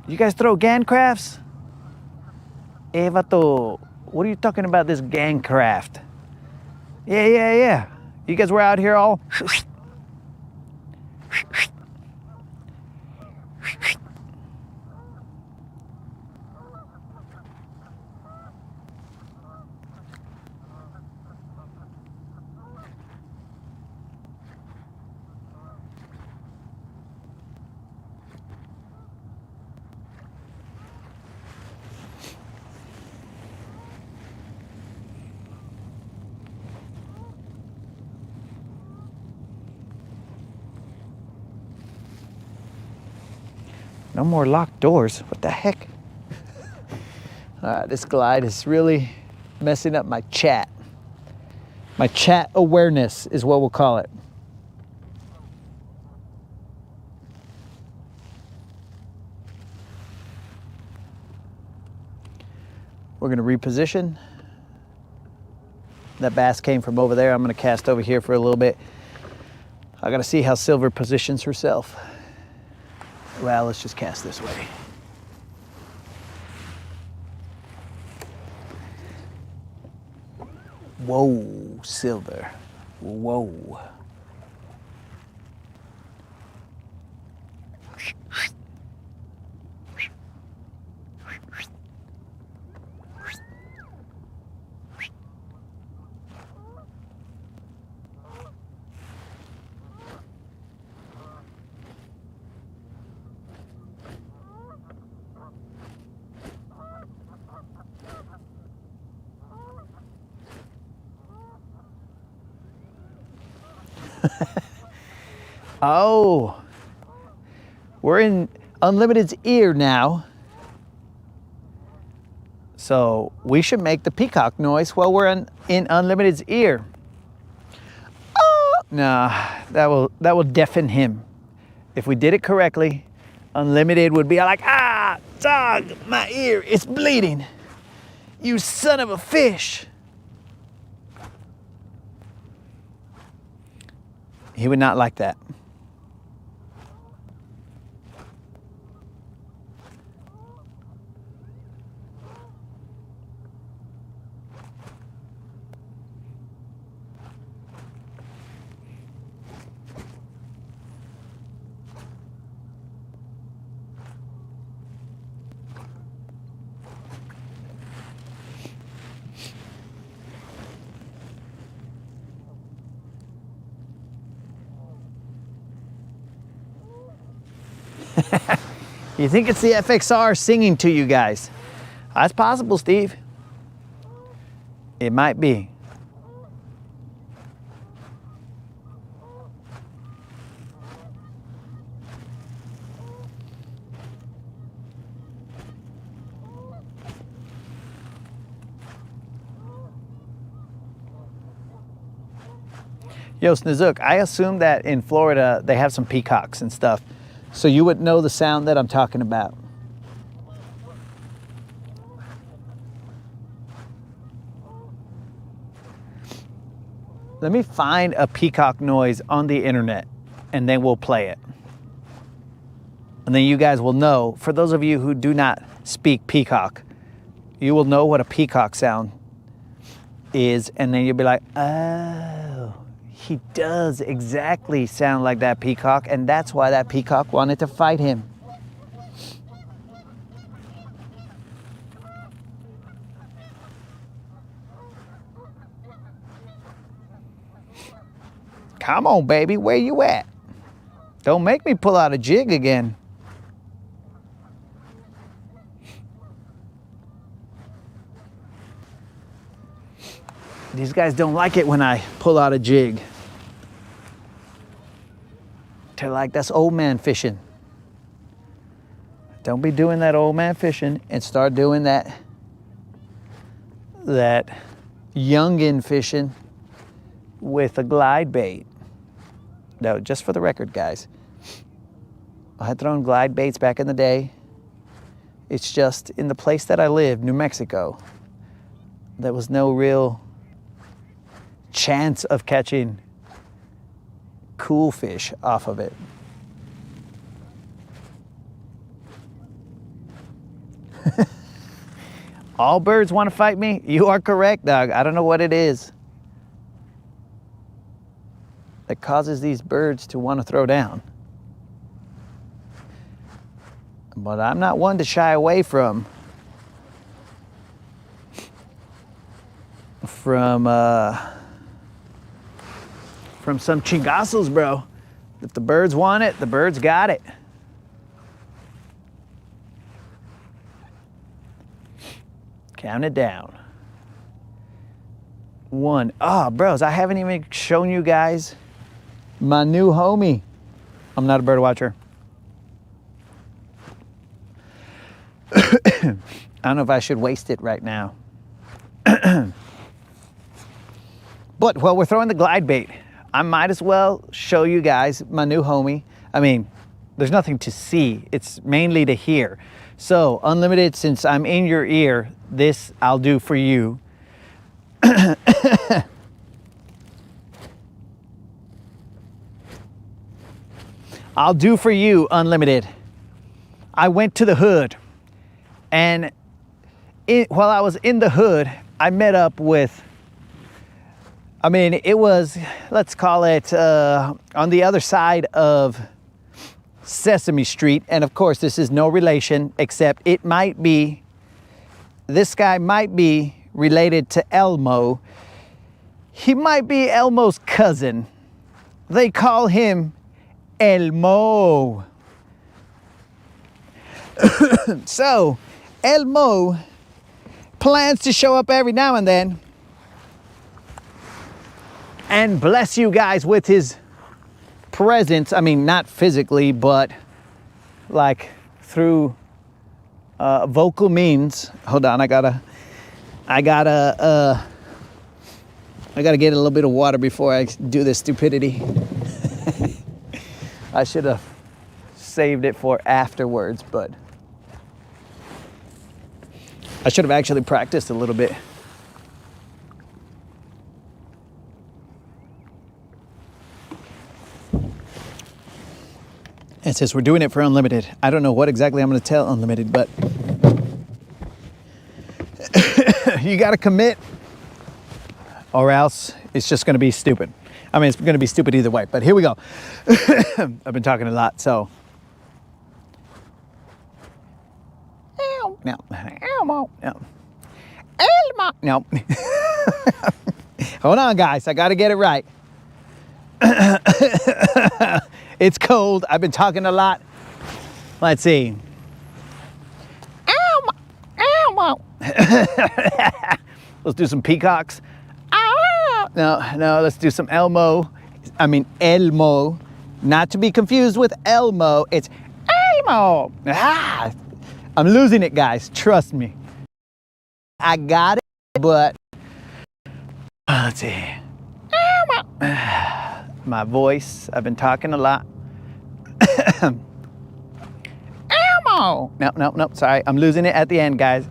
You guys throw gang crafts? Vato, what are you talking about, this gang craft? Yeah. You guys were out here all... No more locked doors. What the heck? This glide is really messing up my chat. My chat awareness is what we'll call it. We're gonna reposition. That bass came from over there. I'm gonna cast over here for a little bit. I gotta see how Silver positions herself. Well, let's just cast this way. Whoa, Silver. Whoa. Oh, we're in Unlimited's ear now. So we should make the peacock noise while we're in Unlimited's ear. Oh, nah, that will deafen him. If we did it correctly, Unlimited would be like, ah, dog, my ear, it's bleeding. You son of a fish. He would not like that. You think it's the FXR singing to you guys? That's possible, Steve. It might be. Yo, Snizook, I assume that in Florida they have some peacocks and stuff, so you would know the sound that I'm talking about. Let me find a peacock noise on the internet and then we'll play it. And then you guys will know, for those of you who do not speak peacock, you will know what a peacock sound is, and then you'll be like, oh, he does exactly sound like that peacock, and that's why that peacock wanted to fight him. Come on, baby, where you at? Don't make me pull out a jig again. These guys don't like it when I pull out a jig. They're like, that's old man fishing. Don't be doing that old man fishing and start doing that youngin fishing with a glide bait. No, just for the record, guys. I had thrown glide baits back in the day. It's just in the place that I live, New Mexico, there was no real chance of catching cool fish off of it. All birds want to fight me? You are correct, dog. I don't know what it is that causes these birds to want to throw down. But I'm not one to shy away from some chingazos, bro. If the birds want it, the birds got it. Count it down. 1. Oh, bros, I haven't even shown you guys my new homie. I'm not a bird watcher. I don't know if I should waste it right now. But while we're throwing the glide bait, I might as well show you guys my new homie. I mean, there's nothing to see. It's mainly to hear. So, Unlimited, since I'm in your ear, this I'll do for you. I'll do for you, Unlimited. I went to the hood, and while I was in the hood, I met up with, I mean, it was, let's call it on the other side of Sesame Street. And of course, this is no relation, except it might be, this guy might be related to Elmo. He might be Elmo's cousin. They call him Elmo. So, Elmo plans to show up every now and then and bless you guys with his presence. I mean, not physically, but like through vocal means. Hold on, I gotta get a little bit of water before I do this stupidity. I should have saved it for afterwards, but I should have actually practiced a little bit. And since we're doing it for Unlimited, I don't know what exactly I'm going to tell Unlimited, but you got to commit or else it's just going to be stupid. I mean, it's going to be stupid either way, but here we go. I've been talking a lot, so. No. Elmo. No. Elmo. No. Hold on, guys. I got to get it right. It's cold. I've been talking a lot. Let's see. Elmo. Elmo. Let's do some peacocks. No, let's do some Elmo. I mean, Elmo. Not to be confused with Elmo. It's Elmo. Ah, I'm losing it, guys. Trust me. I got it, but let's see. Elmo. My voice. I've been talking a lot. Elmo. No. Sorry. I'm losing it at the end, guys.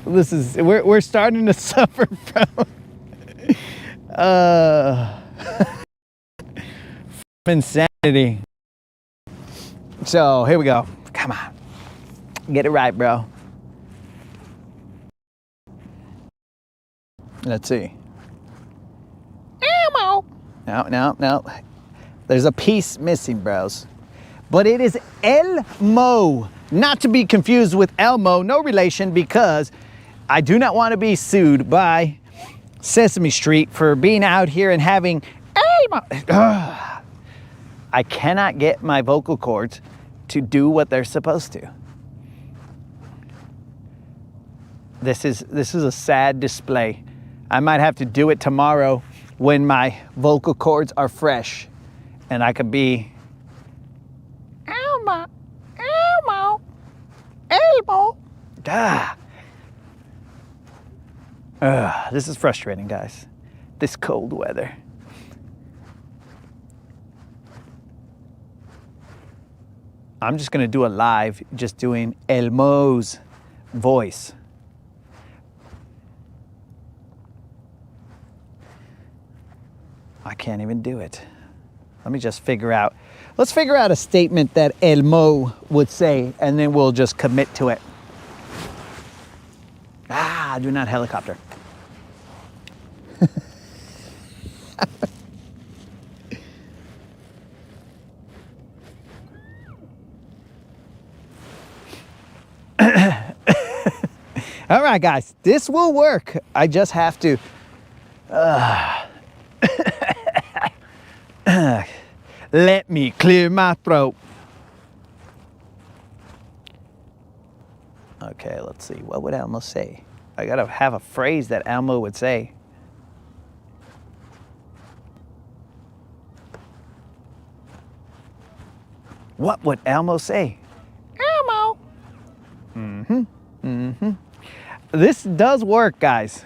We're starting to suffer from insanity. So here we go. Come on, get it right, bro. Let's see. Elmo. No. There's a piece missing, bros. But it is Elmo, not to be confused with Elmo. No relation, because I do not want to be sued by Sesame Street for being out here and having Elmo. Ugh. I cannot get my vocal cords to do what they're supposed to. This is a sad display. I might have to do it tomorrow when my vocal cords are fresh And I could be Elmo, Elmo, Elmo. This is frustrating, guys. This cold weather. I'm just gonna do a live, just doing Elmo's voice. I can't even do it. Let me just figure out. Let's figure out a statement that Elmo would say, and then we'll just commit to it. Do not helicopter. All right, guys, this will work. I just have to. Let me clear my throat. Okay, let's see. What would Elmo say? I gotta have a phrase that Elmo would say. What would Elmo say? Elmo. This does work, guys.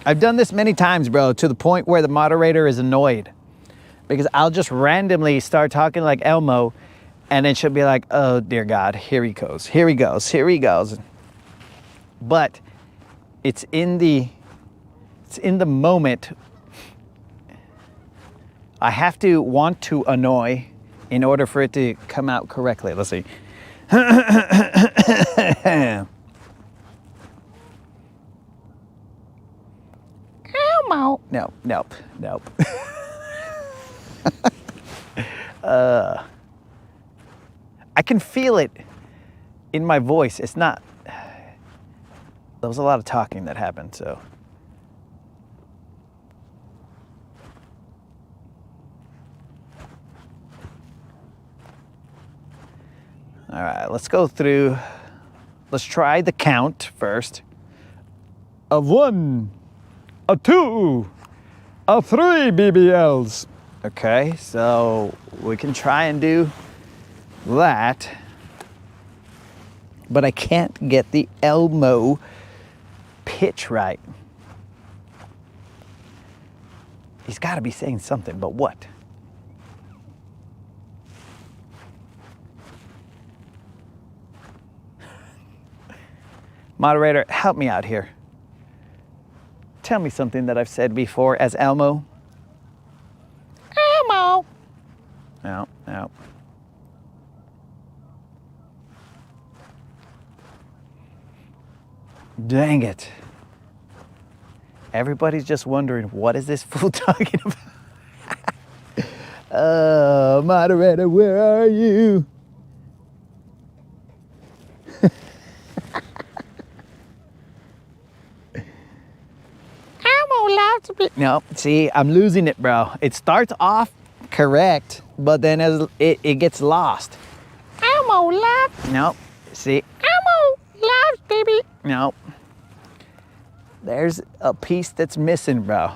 I've done this many times, bro, to the point where the moderator is annoyed. Because I'll just randomly start talking like Elmo, and then she'll be like, oh, dear God, here he goes, here he goes, here he goes. But it's in the moment. I have to want to annoy in order for it to come out correctly. Let's see. Elmo. No, nope, nope. I can feel it in my voice. It's not. There was a lot of talking that happened, so. All right, let's go through. Let's try the count first. Of 1, a 2, a 3 BBLs. Okay, so we can try and do that. But I can't get the Elmo pitch right. He's got to be saying something, but what? Moderator, help me out here. Tell me something that I've said before as Elmo. Elmo. No, no. Dang it. Everybody's just wondering, what is this fool talking about? Moderator, where are you? No, see, I'm losing it, bro. It starts off correct, but then as it gets lost. Elmo laughs. No, see. Elmo laughs, baby. No. There's a piece that's missing, bro.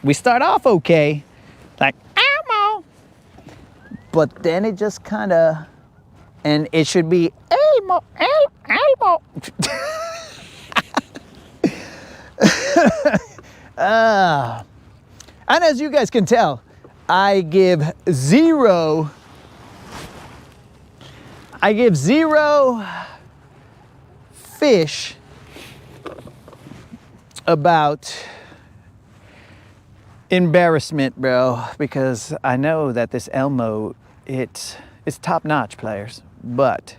We start off okay, like Elmo, but then it just kind of, and it should be Elmo, Elmo. And as you guys can tell, I give zero fish about embarrassment, bro, because I know that this Elmo, it's top-notch, players, but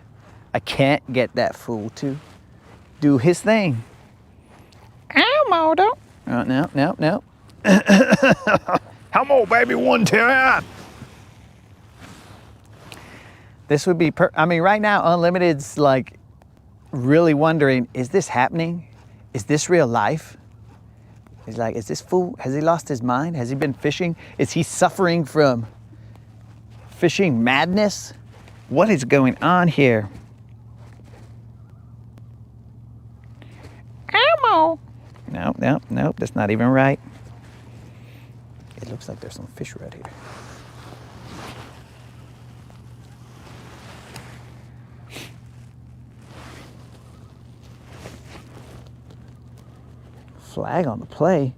I can't get that fool to do his thing. Elmo, don't. No. Elmo, baby, 110. This would be, I mean, right now, Unlimited's like really wondering, is this happening? Is this real life? He's like, is this fool, has he lost his mind? Has he been fishing? Is he suffering from fishing madness? What is going on here? Elmo. Nope, nope, nope, that's not even right. It looks like there's some fish right here. Flag on the play.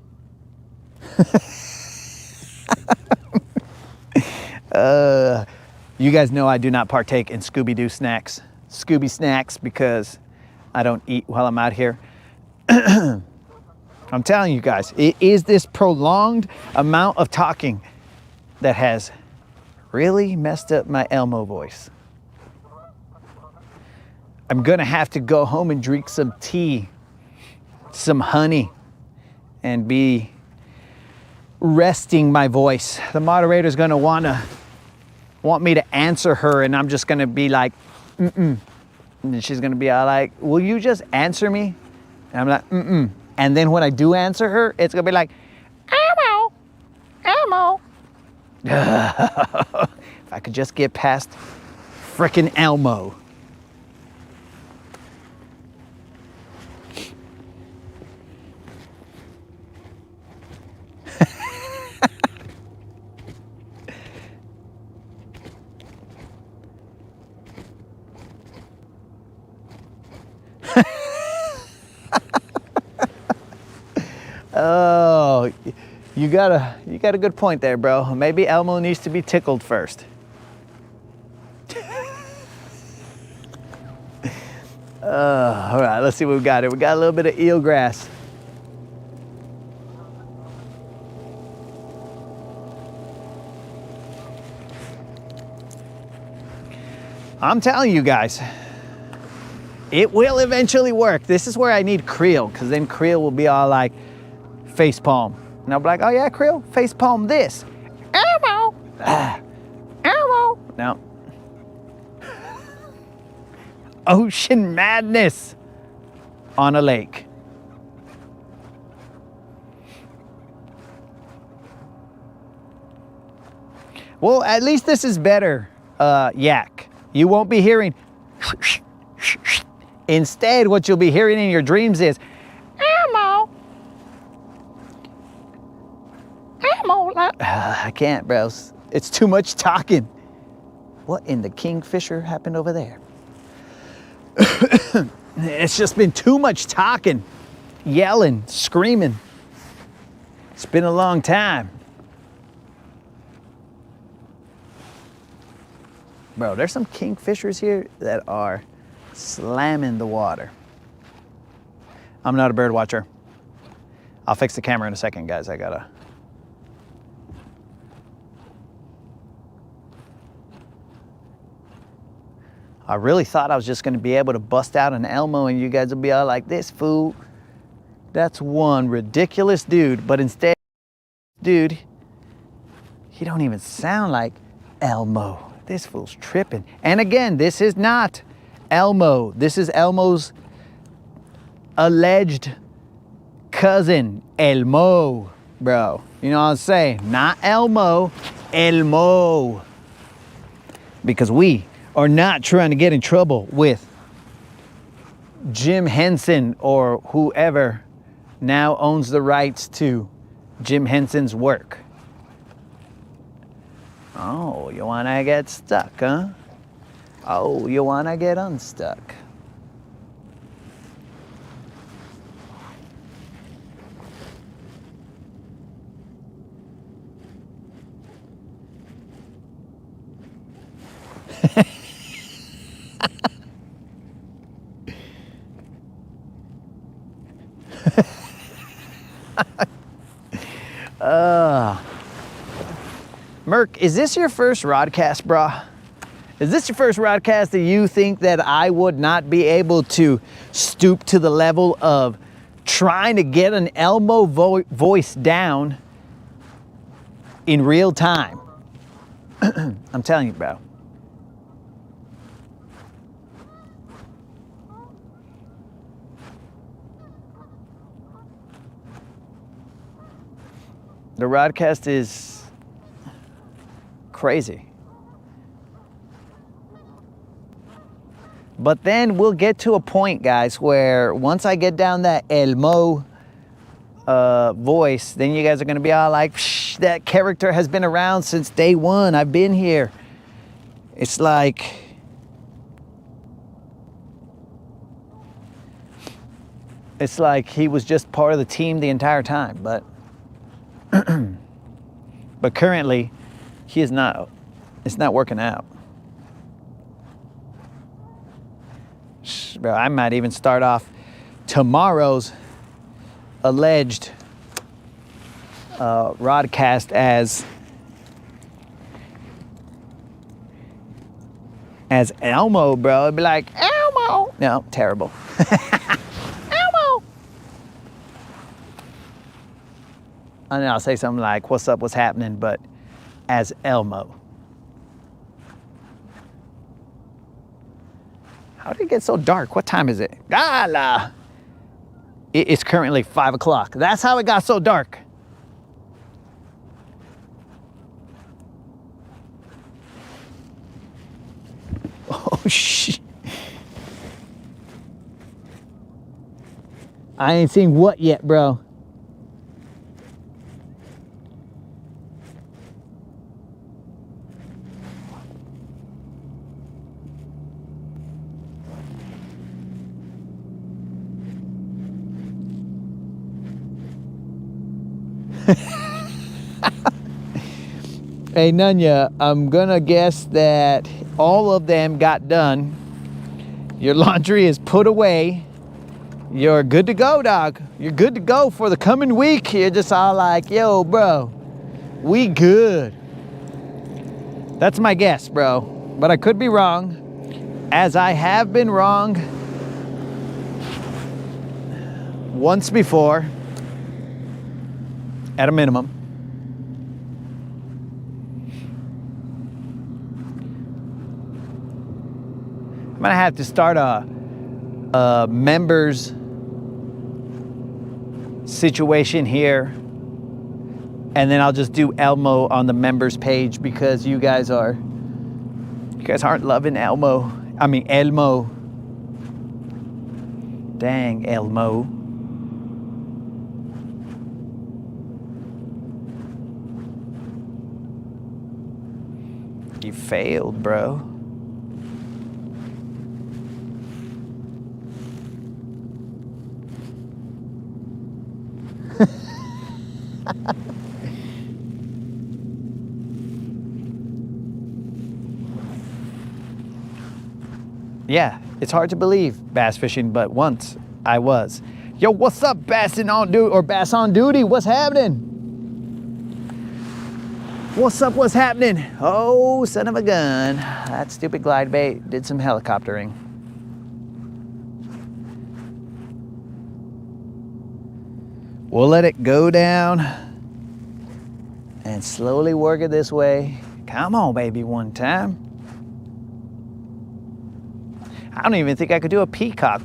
You guys know I do not partake in Scooby-Doo snacks. Scooby snacks because I don't eat while I'm out here. I'm telling you guys, it is this prolonged amount of talking that has really messed up my Elmo voice. I'm gonna have to go home and drink some tea, some honey, and be resting my voice. The moderator's gonna want me to answer her, and I'm just gonna be like, mm-mm. And she's gonna be all like, will you just answer me? And I'm like, mm-mm. And then when I do answer her, it's gonna be like, Elmo, Elmo. If I could just get past frickin' Elmo. Oh, you got a good point there, bro. Maybe Elmo needs to be tickled first. All right, let's see what we got here. We got a little bit of eelgrass. I'm telling you guys, it will eventually work. This is where I need Creel, because then Creel will be all like, face palm. And I'll be like, oh yeah, Creel, face palm this. Elmo. Elmo. No. Ocean madness on a lake. Well, at least this is better, yak. You won't be hearing. Instead, what you'll be hearing in your dreams is, Elmo. Elmo. I can't, bro. It's too much talking. What in the kingfisher happened over there? It's just been too much talking, yelling, screaming. It's been a long time. Bro, there's some kingfishers here that are slamming the water. I'm not a bird watcher. I'll fix the camera in a second, guys. I really thought I was just gonna be able to bust out an Elmo and you guys will be all like, this fool, that's one ridiculous dude. But instead, dude, he don't even sound like Elmo. This fool's tripping. And again, this is not Elmo. This is Elmo's alleged cousin, Elmo, bro. You know what I'm saying? Not Elmo, Elmo. Because we are not trying to get in trouble with Jim Henson or whoever now owns the rights to Jim Henson's work. Oh, you wanna get stuck, huh? Oh, you wanna get unstuck. Merc, is this your first rodcast, brah? Is this your first rodcast that you think that I would not be able to stoop to the level of trying to get an Elmo voice down in real time? I'm telling you, bro. The Rodcast is crazy. But then we'll get to a point, guys, where once I get down that Elmo voice, then you guys are going to be all like, that character has been around since day one. I've been here. It's like... It's like he was just part of the team the entire time, but... but currently, he is not... It's not working out. Bro, I might even start off tomorrow's alleged Rodcast as Elmo, bro. It'd be like, Elmo. No, terrible. Elmo. And then I'll say something like, what's up, what's happening, but as Elmo. How did it get so dark? What time is it? Gala! It's currently 5 o'clock. That's how it got so dark. Oh, shit. I ain't seen what yet, bro. Hey, Nunya, I'm gonna guess that all of them got done. Your laundry is put away. You're good to go, dog. You're good to go for the coming week. You're just all like, yo, bro, we good. That's my guess, bro. But I could be wrong, as I have been wrong once before, at a minimum. I'm gonna have to start a members situation here, and then I'll just do Elmo on the members page because you guys aren't loving Elmo. I mean Elmo. Dang, Elmo. You failed, bro. Yeah, it's hard to believe bass fishing, but once I was. Yo, what's up, Bass on Duty? What's happening? What's up, what's happening? Oh, son of a gun. That stupid glide bait did some helicoptering. We'll let it go down and slowly work it this way. Come on, baby, one time. I don't even think I could do a peacock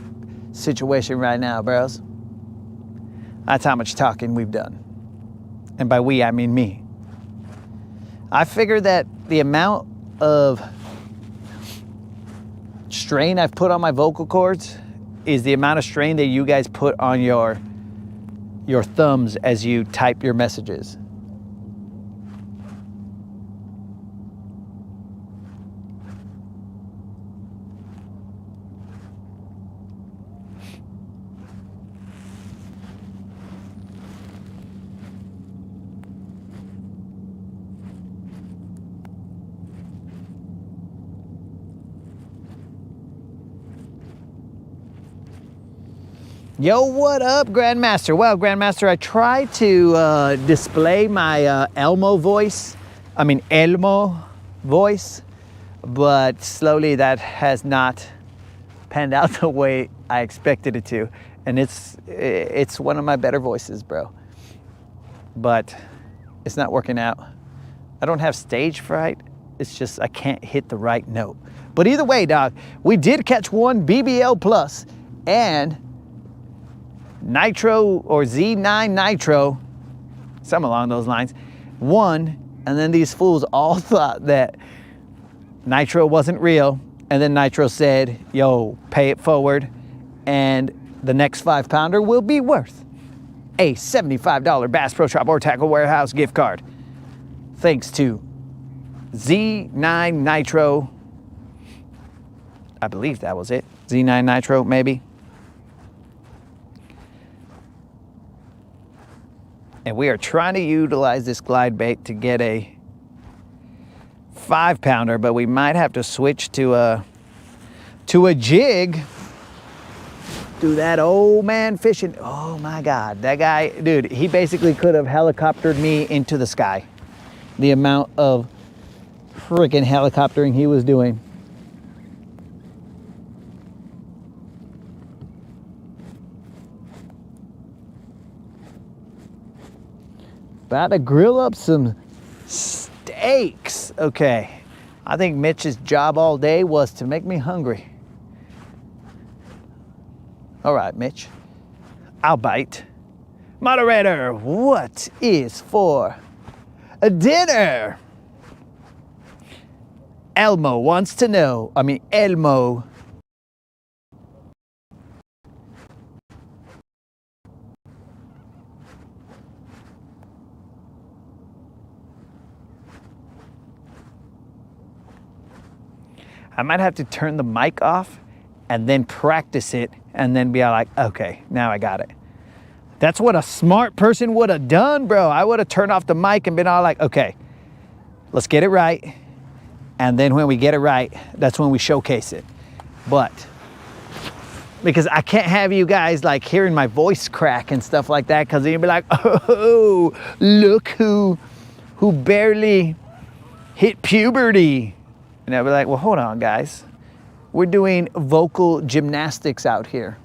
situation right now, bros. That's how much talking we've done. And by we, I mean me. I figured that the amount of strain I've put on my vocal cords is the amount of strain that you guys put on your thumbs as you type your messages. Yo, what up, Grandmaster? Well, Grandmaster, I tried to display my Elmo voice, but slowly that has not panned out the way I expected it to. And it's one of my better voices, bro. But it's not working out. I don't have stage fright. It's just I can't hit the right note. But either way, dog, we did catch one BBL Plus and Nitro or Z9 Nitro Some along those lines. One, and then these fools all thought that Nitro wasn't real. And then Nitro said, yo, pay it forward. And the next 5-pounder will be worth a $75 Bass Pro Shop or Tackle Warehouse gift card. Thanks to Z9 Nitro. I believe that was it. Z9 Nitro, maybe. And we are trying to utilize this glide bait to get a 5-pounder, but we might have to switch to a jig. Do that old man fishing. Oh my God, that guy, dude, he basically could have helicoptered me into the sky. The amount of freaking helicoptering he was doing. About to grill up some steaks. Okay, I think Mitch's job all day was to make me hungry. All right, Mitch, I'll bite. Moderator, what is for a dinner? Elmo wants to know, Elmo. I might have to turn the mic off and then practice it and then be like, okay, now I got it. That's what a smart person would have done, bro. I would have turned off the mic and been all like, okay, let's get it right. And then when we get it right, that's when we showcase it. But because I can't have you guys like hearing my voice crack and stuff like that, because then you'll be like, oh, look who barely hit puberty. And I'll be like, well, hold on, guys. We're doing vocal gymnastics out here.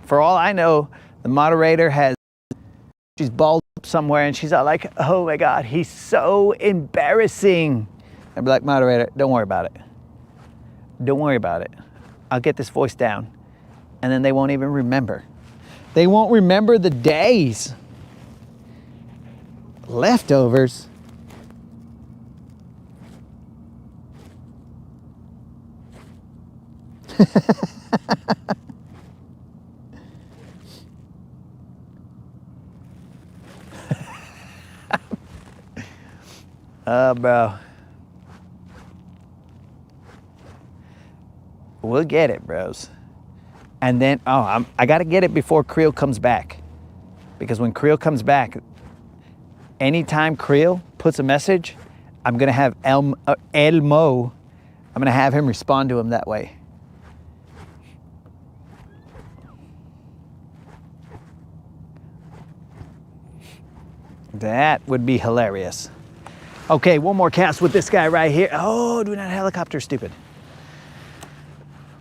For all I know, the moderator she's balled up somewhere and she's all like, oh my God, he's so embarrassing. I'd be like, moderator, don't worry about it. Don't worry about it. I'll get this voice down. And then they won't even remember. They won't remember the days. Leftovers. Bro. We'll get it, bros. And then, I gotta get it before Creel comes back. Because when Creel comes back, anytime Creel puts a message, I'm gonna have Elmo, I'm gonna have him respond to him that way. That would be hilarious. Okay, one more cast with this guy right here. Oh, do not helicopter, stupid.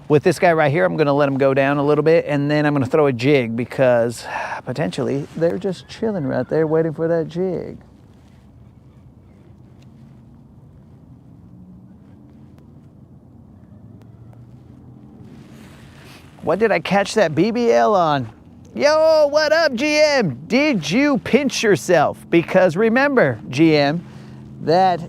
With this guy right here, I'm gonna let him go down a little bit and then I'm gonna throw a jig because potentially they're just chilling right there waiting for that jig. What did I catch that BBL on? Yo, what up, GM? Did you pinch yourself? Because remember, GM, that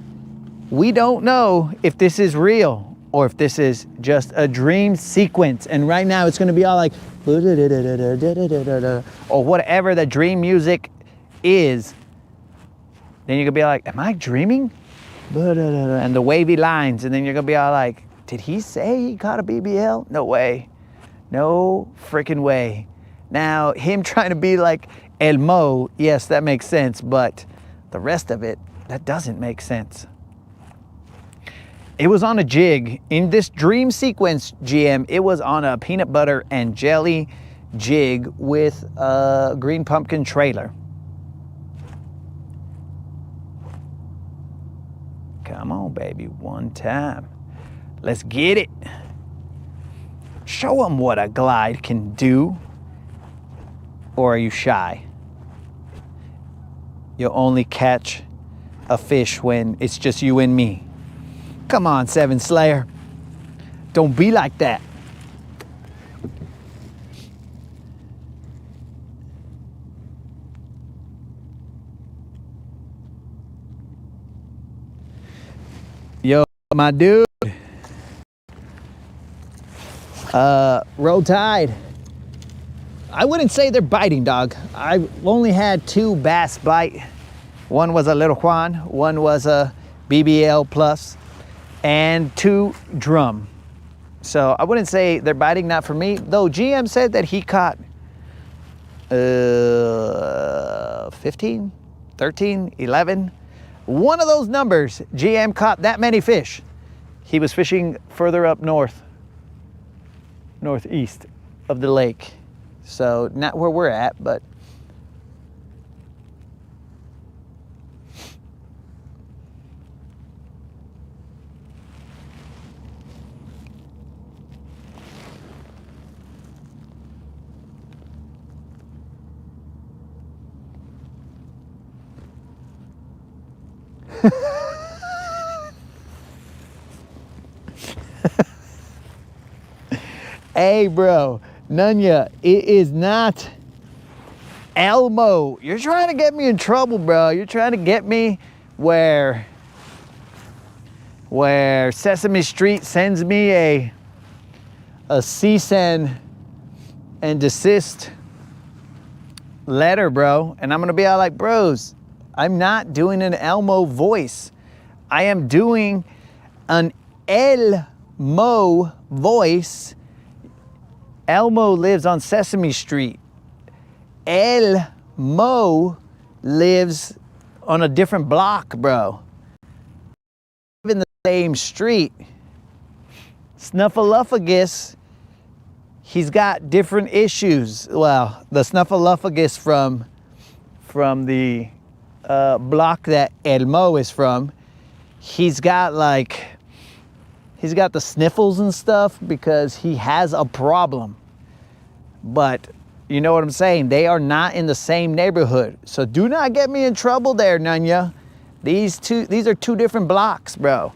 we don't know if this is real or if this is just a dream sequence. And right now it's gonna be all like, or whatever the dream music is. Then you're gonna be like, am I dreaming? And the wavy lines, and then you're gonna be all like, did he say he caught a BBL? No way. No freaking way. Now, him trying to be like Elmo, yes, that makes sense, but the rest of it, that doesn't make sense. It was on a jig. In this dream sequence, GM, it was on a peanut butter and jelly jig with a green pumpkin trailer. Come on, baby, one time. Let's get it. Show them what a glide can do. Or are you shy? You'll only catch a fish when it's just you and me. Come on, Seven Slayer. Don't be like that. My dude. Roll Tide. I wouldn't say they're biting, dog. I only had 2 bass bite. One was a Little Juan, one was a BBL plus, and 2 drum. So I wouldn't say they're biting, not for me. Though GM said that he caught 15, 13, 11. One of those numbers, GM caught that many fish. He was fishing further up northeast of the lake. So not where we're at, but hey, bro, Nunya, it is not Elmo. You're trying to get me in trouble, bro. You're trying to get me where Sesame Street sends me a cease and desist letter, bro. And I'm gonna be all like, bros, I'm not doing an Elmo voice. I am doing an Elmo voice. Elmo lives on Sesame Street. Elmo lives on a different block, bro. In the same street. Snuffleupagus, he's got different issues. Well, the Snuffleupagus from the block that Elmo is from, he's got the sniffles and stuff because he has a problem. But you know what I'm saying? They are not in the same neighborhood. So do not get me in trouble there, Nunya. These are 2 different blocks, bro.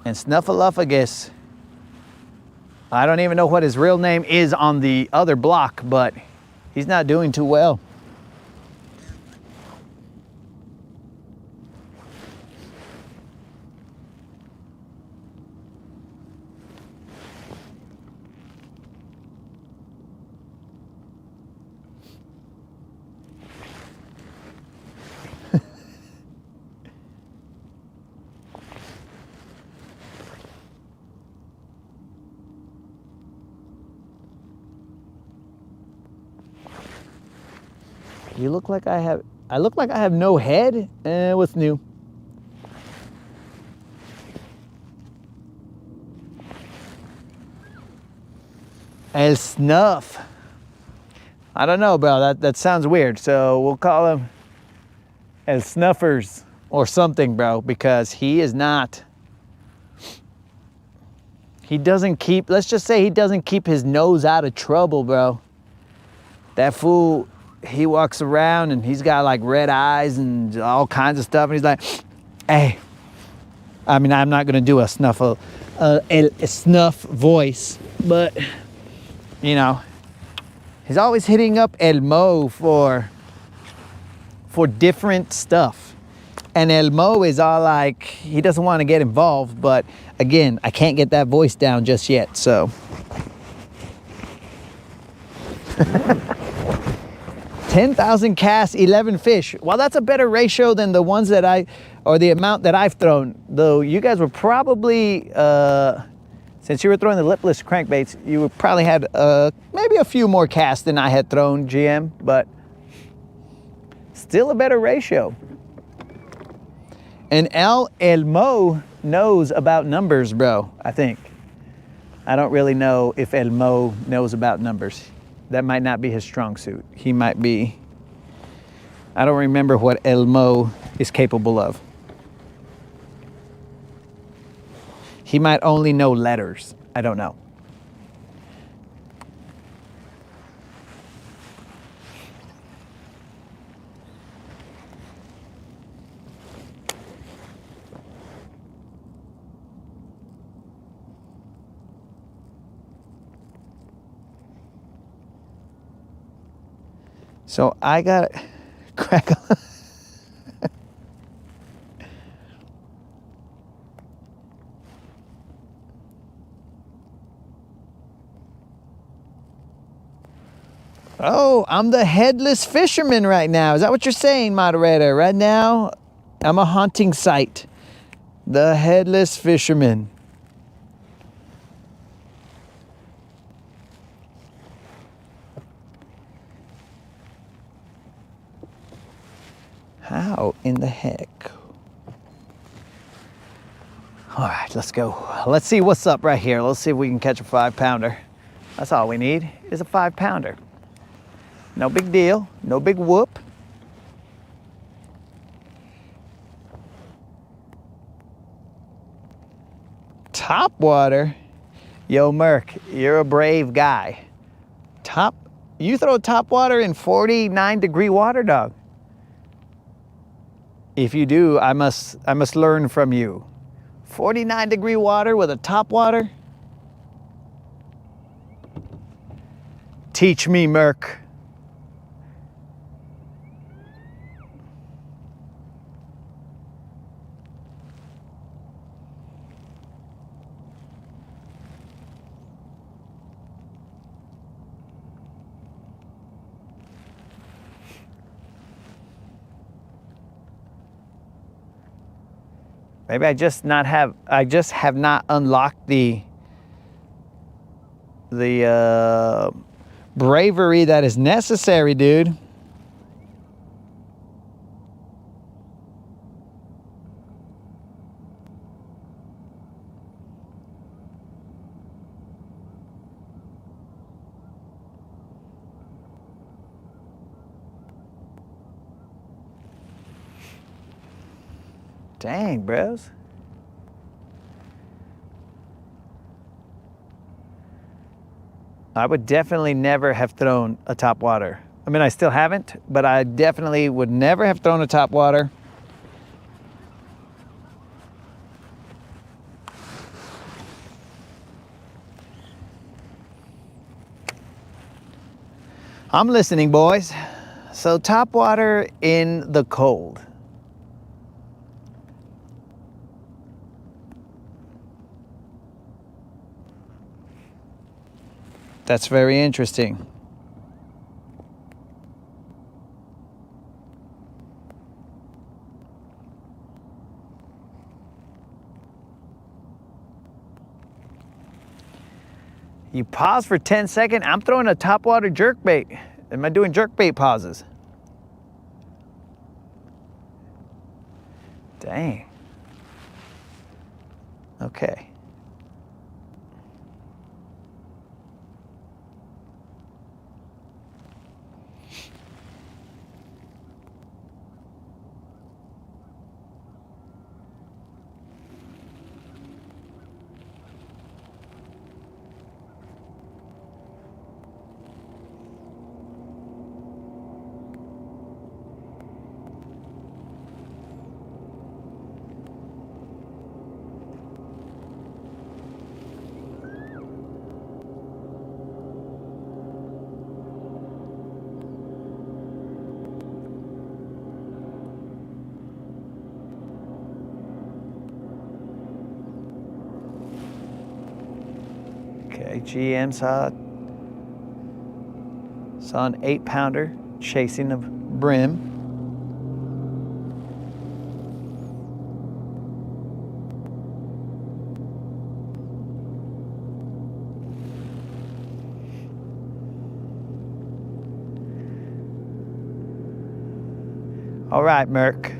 And Snuffleupagus, I don't even know what his real name is on the other block, but he's not doing too well. You look like I look like I have no head. What's new? El Snuff. I don't know, bro. That sounds weird. So we'll call him El Snuffers or something, bro, because he is not. He doesn't keep, let's just say he doesn't keep his nose out of trouble, bro. That fool, he walks around and he's got like red eyes and all kinds of stuff. And he's like, hey, I mean, I'm not going to do a snuff voice, but you know, he's always hitting up Elmo for different stuff. And Elmo is all like, he doesn't want to get involved, but again, I can't get that voice down just yet, so. 10,000 casts, 11 fish. Well, that's a better ratio than the ones that or the amount that I've thrown. Though you guys were probably, since you were throwing the lipless crankbaits, you probably had maybe a few more casts than I had thrown, GM, but still a better ratio. And Elmo knows about numbers, bro, I think. I don't really know if Elmo knows about numbers. That might not be his strong suit. He might be, I don't remember what Elmo is capable of. He might only know letters. I don't know. So I got crack on. Oh, I'm the headless fisherman right now. Is that what you're saying, moderator? Right now, I'm a haunting sight. The headless fisherman. How in the heck? All right, let's go. Let's see what's up right here. Let's see if we can catch a 5-pounder. That's all we need is a 5-pounder. No big deal, no big whoop. Top water? Yo, Merc, you're a brave guy. You throw top water in 49-degree water, dog. If you do, I must learn from you. 49-degree water with a top water? Teach me, Merc. Maybe I just have not unlocked the bravery that is necessary, dude. Dang, bros. I would definitely never have thrown a top water. I mean, I still haven't, but I definitely would never have thrown a top water. I'm listening, boys. So top water in the cold. That's very interesting. You pause for 10 seconds. I'm throwing a topwater jerkbait. Am I doing jerkbait pauses? Dang. Okay. Okay, GM saw an 8-pounder chasing a brim. All right, Merc.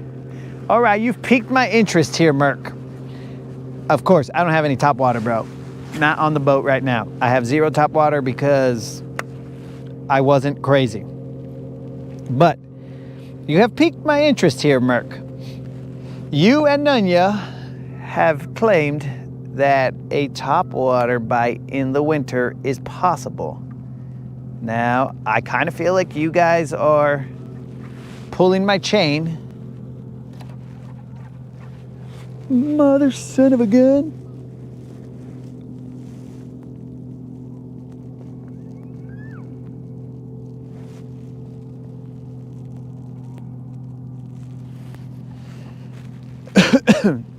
All right, you've piqued my interest here, Merc. Of course, I don't have any top water, bro. Not on the boat right now. I have 0 top water because I wasn't crazy. But you have piqued my interest here, Merc. You and Nunya have claimed that a top water bite in the winter is possible. Now, I kind of feel like you guys are pulling my chain. Mother son of a gun.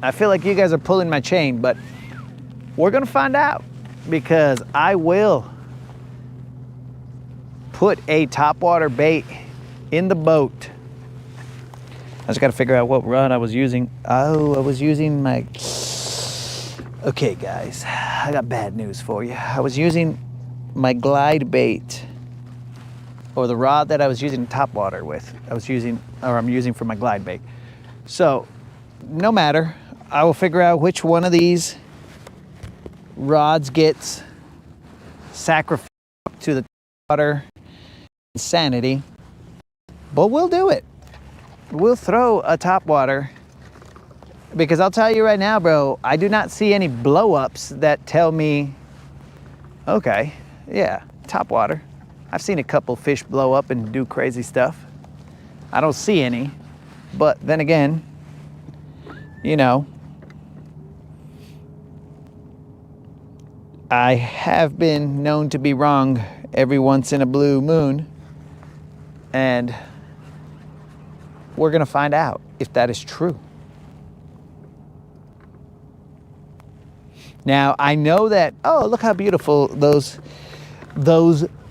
I feel like you guys are pulling my chain, but we're gonna find out because I will put a topwater bait in the boat. I just got to figure out what rod I was using. Oh, I was using my... Okay, guys, I got bad news for you. I was using my glide bait, or the rod that I was using topwater with. I'm using for my glide bait. So, no matter. I will figure out which one of these rods gets sacrificed to the water insanity, but we'll do it. We'll throw a topwater, because I'll tell you right now, bro, I do not see any blow-ups that tell me, okay, yeah, topwater. I've seen a couple fish blow up and do crazy stuff. I don't see any, but then again, you know, I have been known to be wrong every once in a blue moon, and we're gonna find out if that is true. Now, I know that, oh, look how beautiful those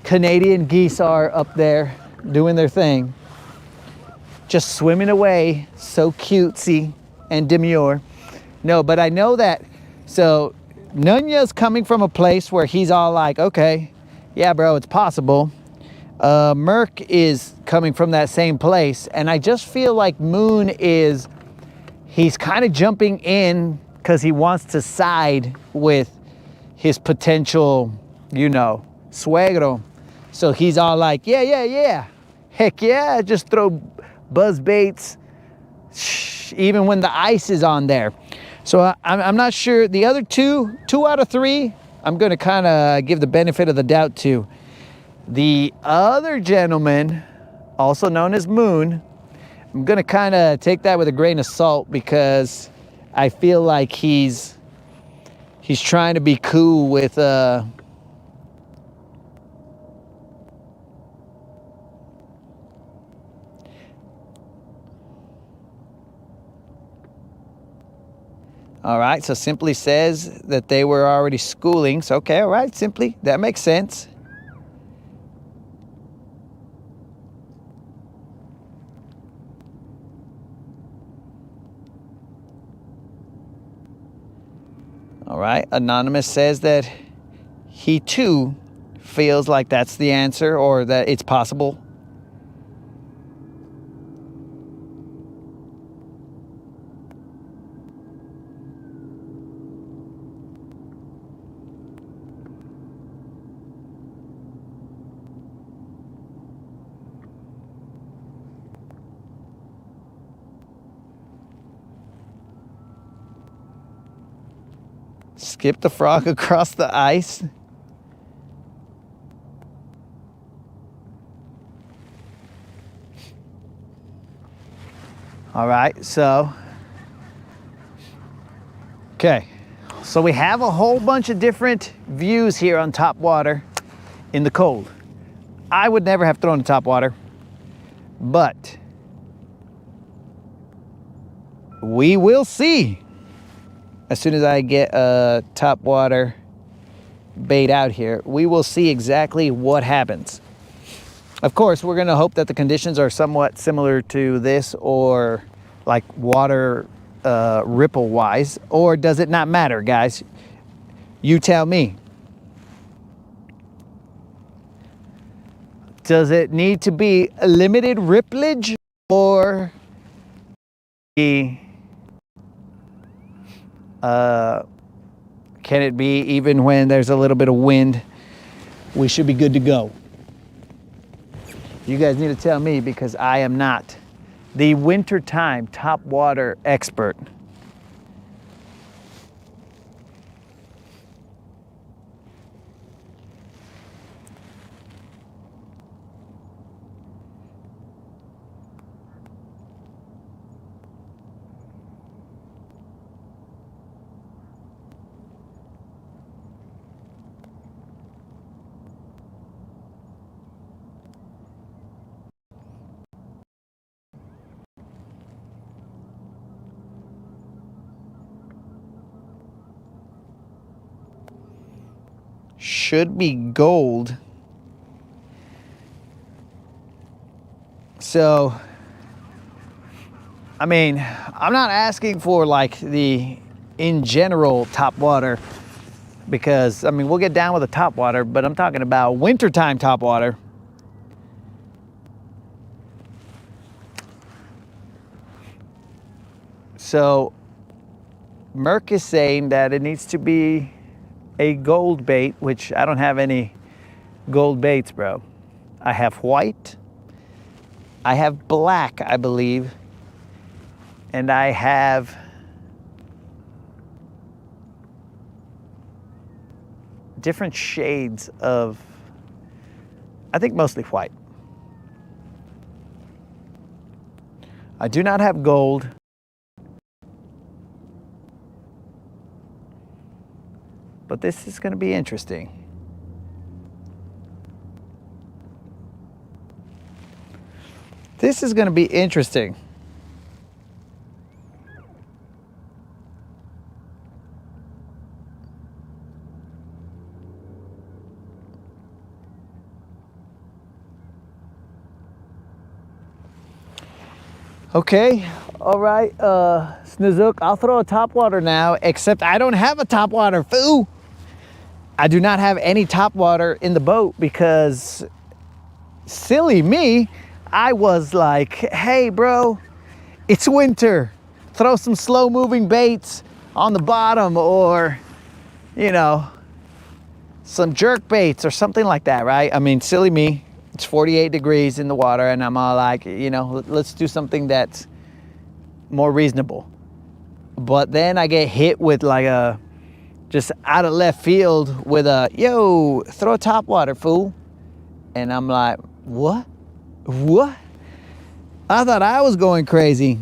Canadian geese are up there doing their thing. Just swimming away, so cutesy and demure. No, but I know that, so Nunya's coming from a place where he's all like, okay, yeah, bro, it's possible. Merc is coming from that same place, and I just feel like Moon he's kind of jumping in because he wants to side with his potential, you know, suegro. So he's all like, yeah, heck yeah, just throw buzz baits, even when the ice is on there. So I'm not sure. The other two out of three, I'm going to kind of give the benefit of the doubt to. The other gentleman, also known as Moon, I'm going to kind of take that with a grain of salt, because I feel like he's trying to be cool with all right, so Simply says that they were already schooling. So, okay, all right, Simply, that makes sense. All right, Anonymous says that he too feels like that's the answer, or that it's possible. Skip the frog across the ice. All right, so, okay. So we have a whole bunch of different views here on top water in the cold. I would never have thrown a top water, but we will see. As soon as I get a top water bait out here, we will see exactly what happens. Of course, we're gonna hope that the conditions are somewhat similar to this, or like water ripple wise, or does it not matter, guys? You tell me. Does it need to be a limited ripplage, or can it be even when there's a little bit of wind? We should be good to go. You guys need to tell me, because I am not the wintertime top water expert. Should be gold. So, I mean, I'm not asking for like the in general top water, because I mean, we'll get down with the top water, but I'm talking about wintertime top water. So Merc is saying that it needs to be a gold bait, which I don't have any gold baits, bro. I have white, I have black, I believe, and I have different shades of, I think mostly white. I do not have gold. But this is going to be interesting. This is going to be interesting. Okay, all right, Snizook, I'll throw a topwater now, except I don't have a topwater, foo. I do not have any topwater in the boat because, silly me, I was like, hey bro, it's winter. Throw some slow moving baits on the bottom, or, you know, some jerk baits or something like that, right? I mean, silly me. It's 48 degrees in the water and I'm all like, you know, let's do something that's more reasonable. But then I get hit with like a, just out of left field with a, yo, throw a topwater, fool. And I'm like, what? What? I thought I was going crazy.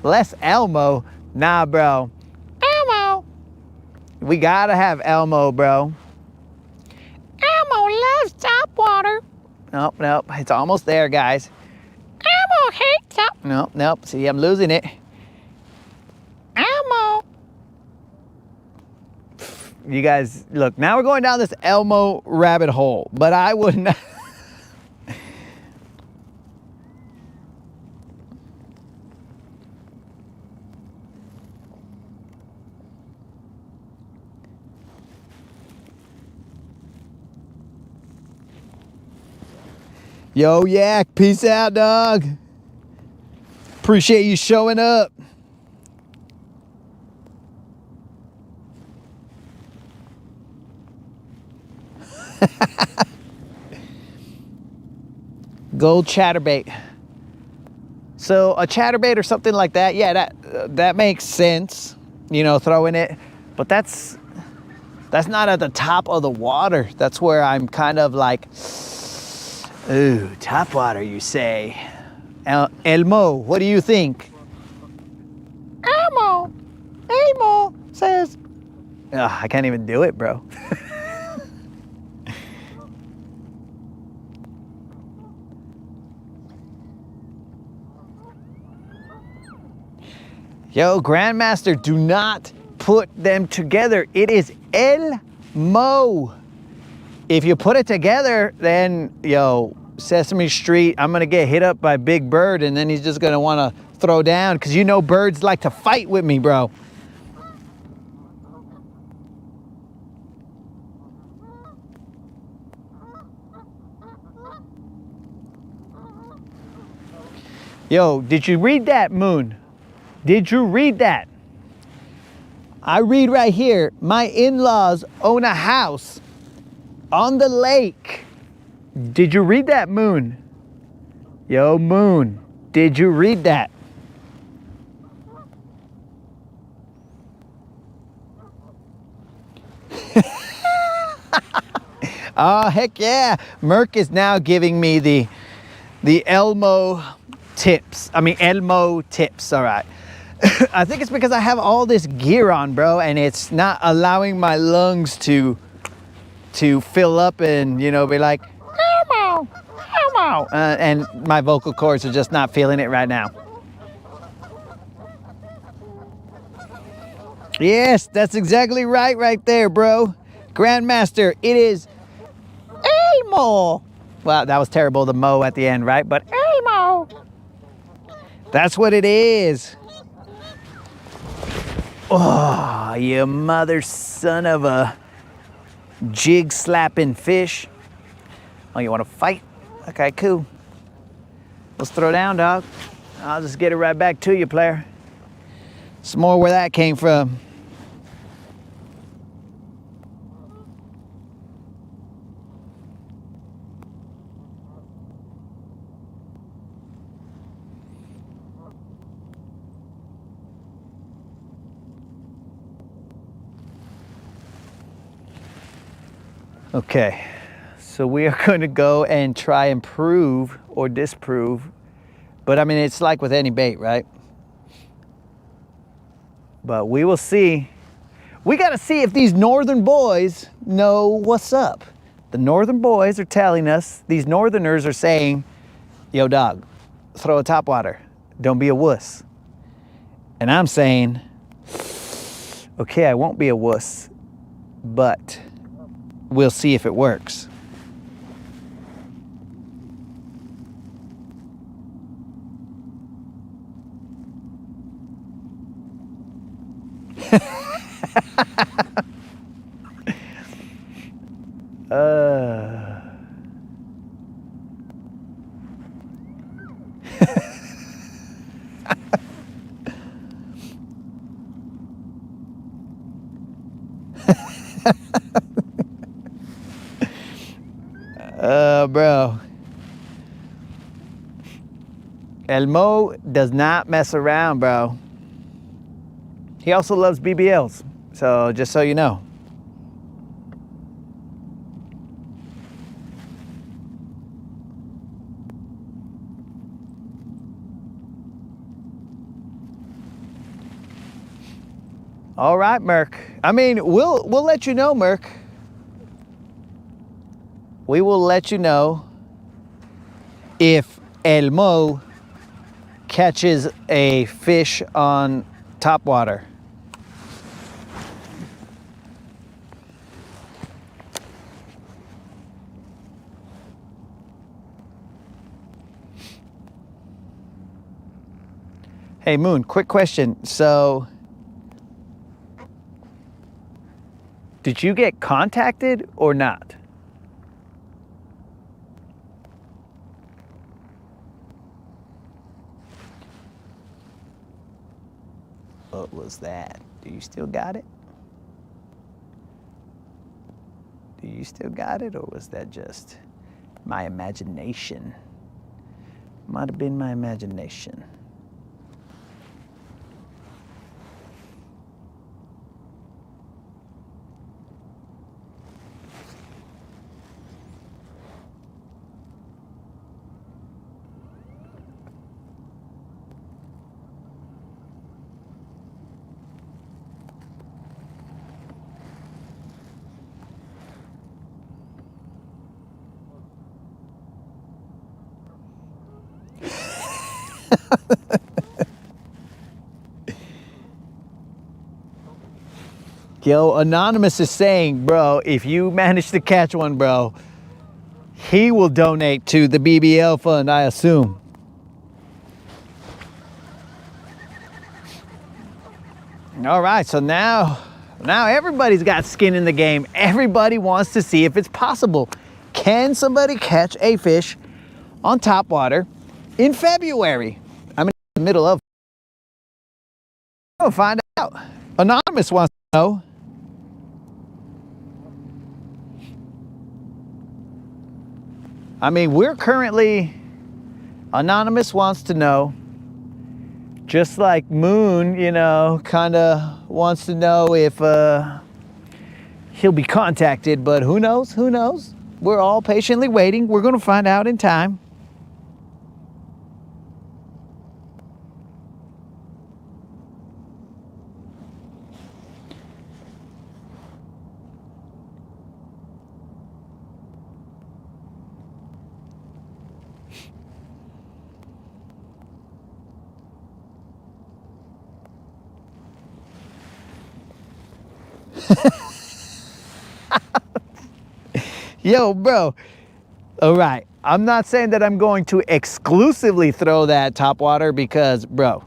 Less Elmo. Nah, bro. Elmo. We gotta have Elmo, bro. Elmo loves topwater. Nope, nope. It's almost there, guys. Elmo hates top. Nope, nope. See, I'm losing it. Elmo. You guys, look, now we're going down this Elmo rabbit hole, but I wouldn't. Yo, Yak, peace out, dog. Appreciate you showing up. Gold chatterbait. So a chatterbait or something like that, yeah, that makes sense, you know, throwing it. But that's not at the top of the water. That's where I'm kind of like, ooh, top water, you say. Elmo, what do you think? Elmo says. Ugh, I can't even do it, bro. Yo, Grandmaster, do not put them together. It is Elmo. If you put it together, then, yo, Sesame Street, I'm gonna get hit up by Big Bird and then he's just gonna wanna throw down, because you know birds like to fight with me, bro. Yo, did you read that, Moon? Did you read that? I read right here, my in-laws own a house on the lake. Did you read that, Moon? Yo, Moon, did you read that? Oh, heck yeah. Merc is now giving me the Elmo tips. I mean, Elmo tips, all right. I think it's because I have all this gear on, bro, and it's not allowing my lungs to fill up and, you know, be like, Elmo, Elmo. And my vocal cords are just not feeling it right now. Yes, that's exactly right there, bro. Grandmaster, it is Amo. Wow, that was terrible, the mo at the end, right? But Amo. That's what it is. Oh, you mother son of a jig slapping fish. Oh, you want to fight? Okay, cool. Let's throw down, dog. I'll just get it right back to you, player. Some more where that came from. Okay, so we are going to go and try and prove or disprove, but I mean, it's like with any bait, right? But we will see. We got to see if these northern boys know what's up. The northern boys are telling us, these northerners are saying, yo, dog, throw a topwater. Don't be a wuss. And I'm saying, okay, I won't be a wuss, but we'll see if it works. Bro. Elmo does not mess around, bro. He also loves BBLs, so just so you know. All right, Merc. I mean, we'll let you know, Merc. We will let you know if Elmo catches a fish on topwater. Hey, Moon, quick question. So, did you get contacted or not? What was that? Do you still got it? Do you still got it, or was that just my imagination? Might have been my imagination. Yo, Anonymous is saying, bro, if you manage to catch one, bro, he will donate to the BBL fund, I assume. All right, so now everybody's got skin in the game. Everybody wants to see if it's possible. Can somebody catch a fish on topwater in February? I mean, in the middle of. We'll find out. Anonymous wants to know. I mean, we're currently, Anonymous wants to know, just like Moon, you know, kind of wants to know if he'll be contacted, but who knows? Who knows? We're all patiently waiting. We're going to find out in time. Yo, bro. All right. I'm not saying that I'm going to exclusively throw that topwater because, bro,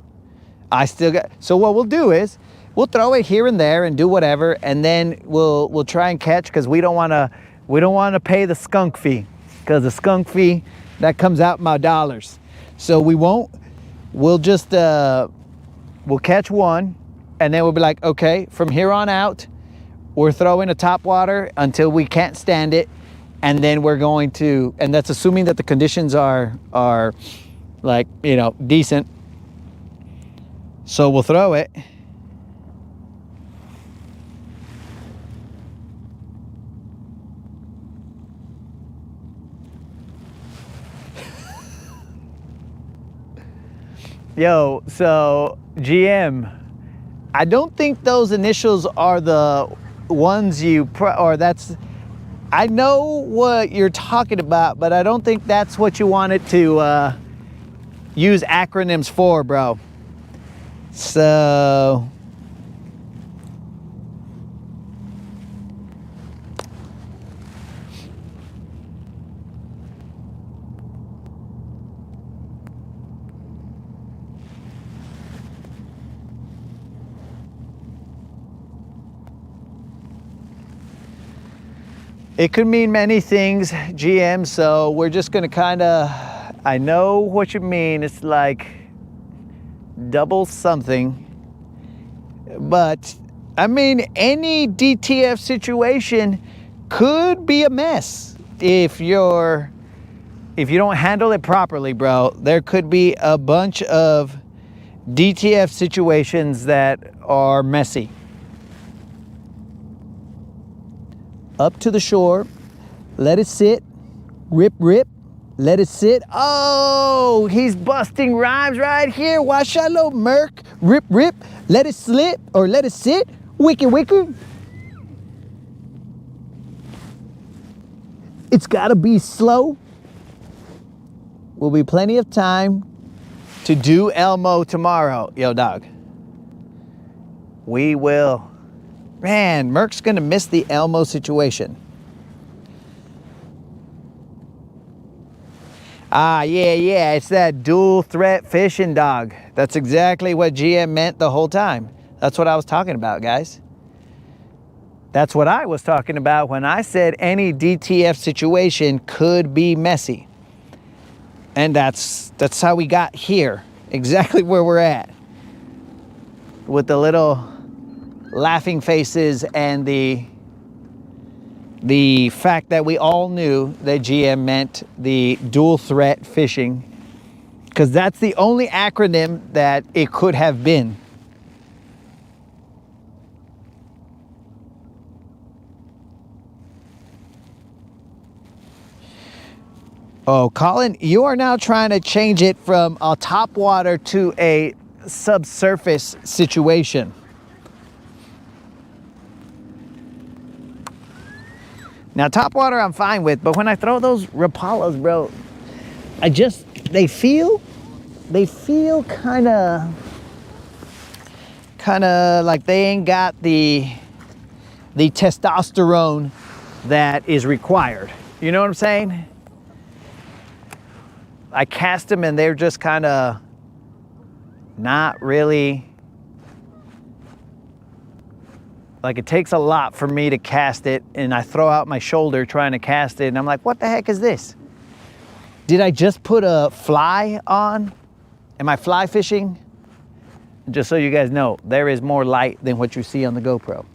I still got. So what we'll do is we'll throw it here and there and do whatever, and then we'll try and catch, because we don't want to pay the skunk fee, because the skunk fee that comes out in my dollars. So we won't. We'll just we'll catch one, and then we'll be like, okay, from here on out, we're throwing a topwater until we can't stand it. And then we're going to, and that's assuming that the conditions are like, you know, decent. So we'll throw it. Yo, so GM, I don't think those initials are the ones or that's, I know what you're talking about, but I don't think that's what you wanted to use acronyms for, bro. So it could mean many things, GM, so we're just gonna kind of, I know what you mean, it's like double something, but I mean, any DTF situation could be a mess if you don't handle it properly, bro. There could be a bunch of DTF situations that are messy. Up to the shore, let it sit, rip, rip, let it sit. Oh, he's busting rhymes right here. Wash out low, Merc, rip, rip, let it slip, or let it sit, wicky, wicky. It's gotta be slow. Will be plenty of time to do Elmo tomorrow. Yo, dog, we will. Man, Merc's gonna miss the Elmo situation. Ah, yeah, it's that dual threat fishing, dog. That's exactly what GM meant the whole time. That's what I was talking about, guys. That's what I was talking about when I said any DTF situation could be messy. And that's how we got here, exactly where we're at. With the little laughing faces and the fact that we all knew that GM meant the dual threat fishing, because that's the only acronym that it could have been. Oh, Colin, you are now trying to change it from a topwater to a subsurface situation. Now, topwater I'm fine with, but when I throw those Rapalas, bro, they feel kind of like they ain't got the testosterone that is required. You know what I'm saying? I cast them and they're just kind of not really. Like, it takes a lot for me to cast it, and I throw out my shoulder trying to cast it, and I'm like, what the heck is this? Did I just put a fly on? Am I fly fishing? Just so you guys know, there is more light than what you see on the GoPro.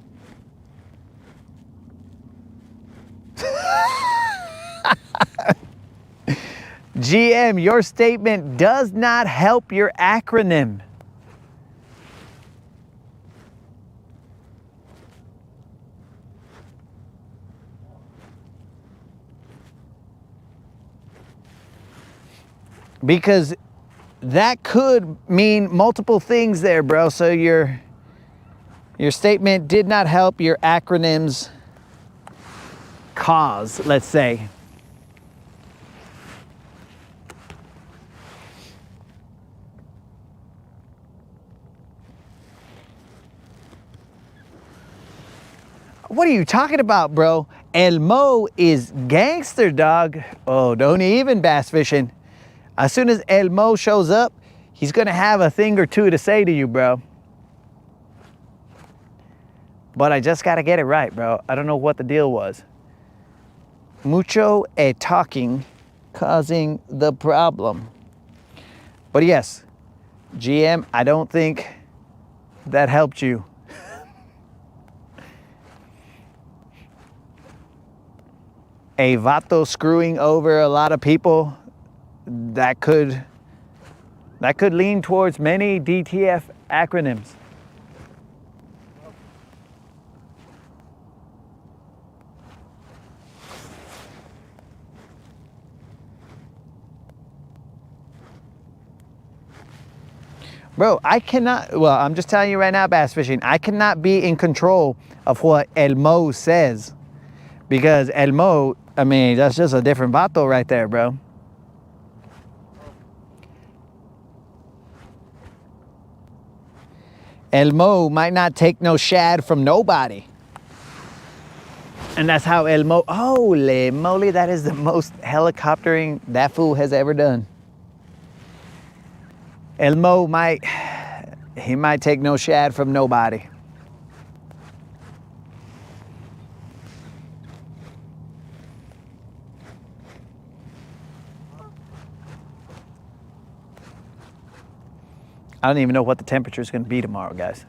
GM, your statement does not help your acronym. Because that could mean multiple things there, bro. So your statement did not help your acronym's cause, let's say. What are you talking about, bro? El Mo is gangster, dog. Oh, don't even bass fishing. As soon as El Mo shows up, he's gonna have a thing or two to say to you, bro. But I just gotta get it right, bro. I don't know what the deal was. Mucho talking causing the problem. But yes, GM, I don't think that helped you. A vato screwing over a lot of people, that could lean towards many DTF acronyms. Bro, I cannot, well, I'm just telling you right now, bass fishing, I cannot be in control of what El Mo says. Because El Mo, I mean, that's just a different vato right there, bro. El Mo might not take no shad from nobody. And that's how El Mo, holy moly, that is the most helicoptering that fool has ever done. El Mo might take no shad from nobody. I don't even know what the temperature is going to be tomorrow, guys.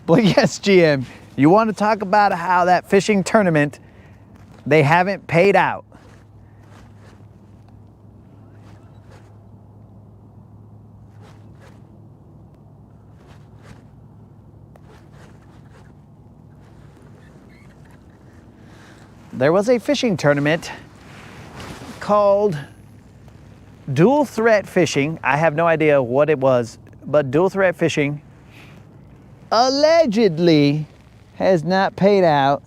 But yes, GM, you want to talk about how that fishing tournament, they haven't paid out. There was a fishing tournament called Dual Threat Fishing. I have no idea what it was, but Dual Threat Fishing allegedly has not paid out.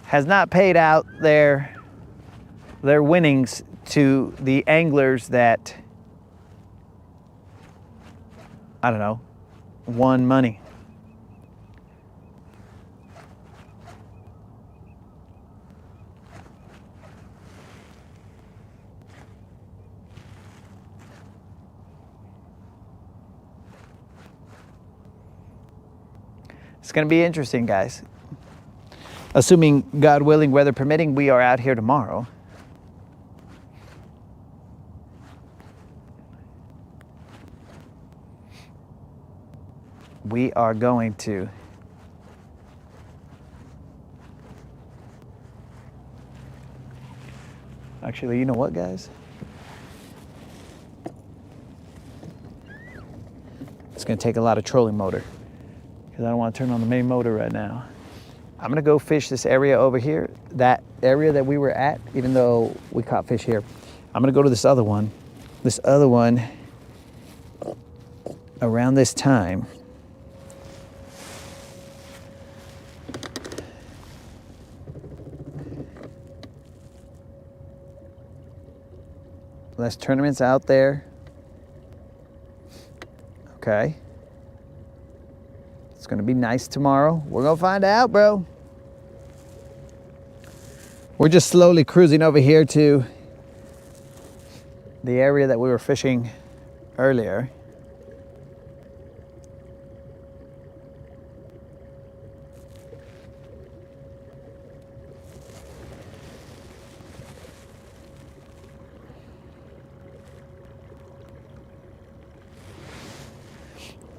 Has not paid out their winnings to the anglers that, I don't know, won money. It's going to be interesting, guys. Assuming, God willing, weather permitting, we are out here tomorrow. We are going to actually, you know what, guys? It's going to take a lot of trolling motor because I don't want to turn on the main motor right now. I'm going to go fish this area over here, that area that we were at, even though we caught fish here. I'm going to go to this other one around this time. Less tournaments out there. Okay. It's gonna be nice tomorrow. We're gonna find out, bro. We're just slowly cruising over here to the area that we were fishing earlier.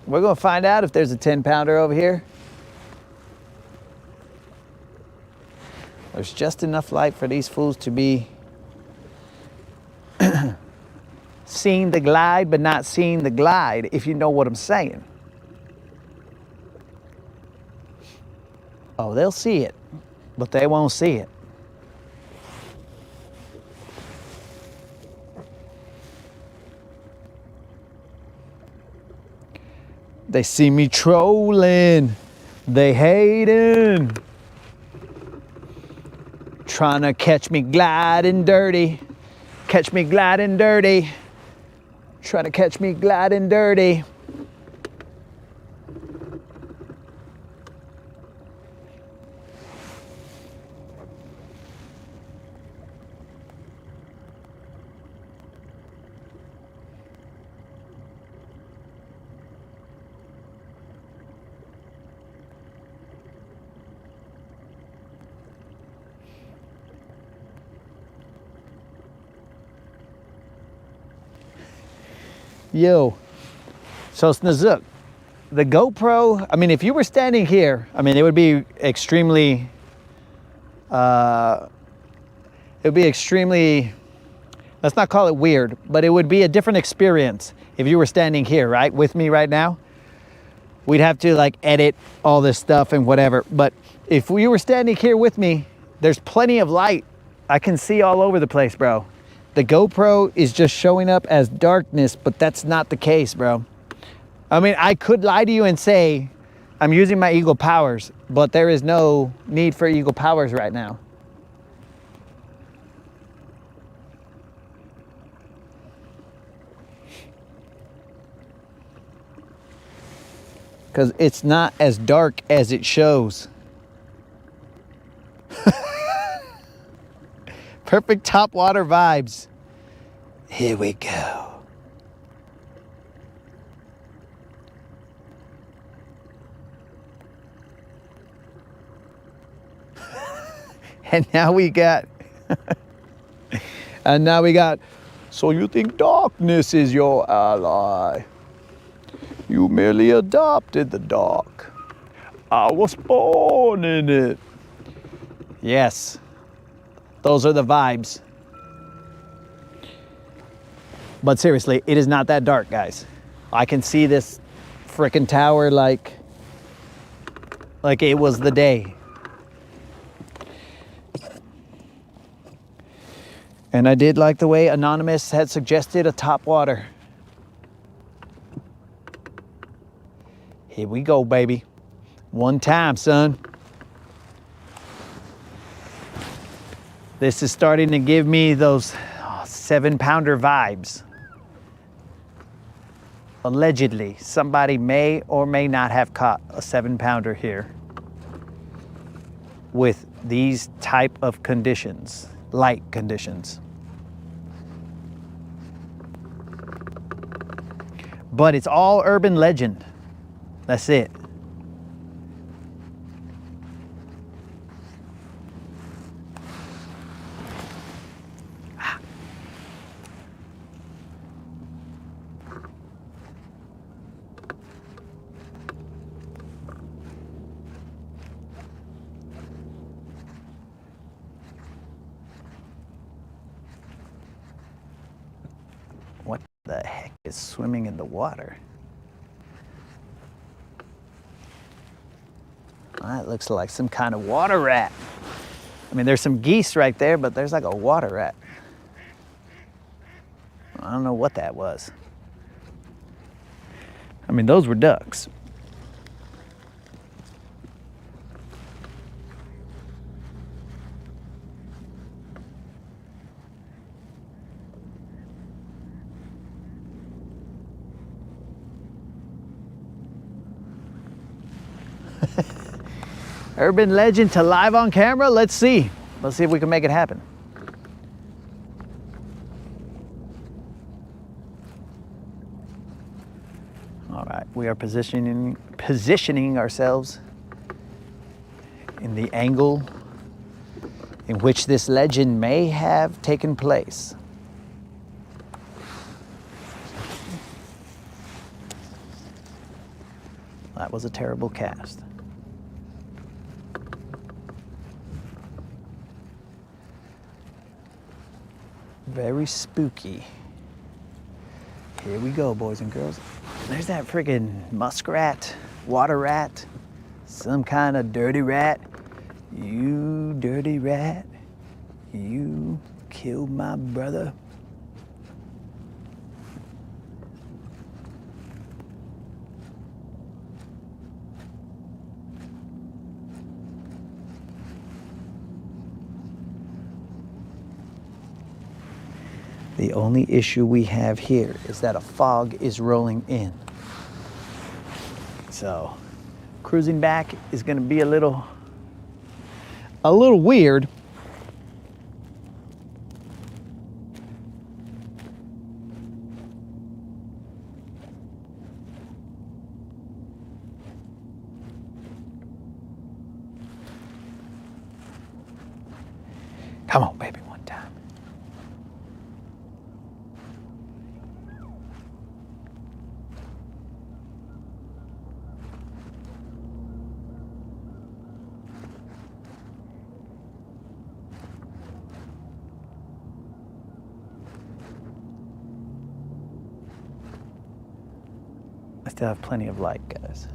We're gonna find out if there's a 10-pounder over here. There's just enough light for these fools to be seeing the glide, but not seeing the glide, if you know what I'm saying. Oh, they'll see it, but they won't see it. They see me trolling. They hating. Trying to catch me gliding dirty. Catch me gliding dirty. Trying to catch me gliding dirty. Yo, so Snazook, the GoPro, I mean, if you were standing here, I mean, it would be extremely, let's not call it weird, but it would be a different experience if you were standing here, right, with me right now. We'd have to like edit all this stuff and whatever. But if you were standing here with me, there's plenty of light. I can see all over the place, bro. The GoPro is just showing up as darkness, but that's not the case, bro. I mean, I could lie to you and say I'm using my Eagle powers, but there is no need for Eagle powers right now. Because it's not as dark as it shows. Perfect top water vibes. Here we go. And now we got, so you think darkness is your ally? You merely adopted the dark. I was born in it. Yes. Those are the vibes. But seriously, it is not that dark, guys. I can see this frickin' tower like it was the day. And I did like the way Anonymous had suggested a top water. Here we go, baby. One time, son. This is starting to give me those 7-pounder vibes. Allegedly, somebody may or may not have caught a 7-pounder here with these type of conditions, light conditions. But it's all urban legend. That's it. What the heck is swimming in the water? That looks like some kind of water rat. I mean, there's some geese right there, but there's like a water rat. I don't know what that was. I mean, those were ducks. Urban legend to live on camera. Let's see. Let's see if we can make it happen. All right, we are positioning ourselves in the angle in which this legend may have taken place. That was a terrible cast. Very spooky. Here we go, boys and girls. There's that friggin' muskrat, water rat, some kind of dirty rat. You dirty rat, you killed my brother. The only issue we have here is that a fog is rolling in. So cruising back is going to be a little weird. Come on, baby, one time. I still have plenty of light, guys.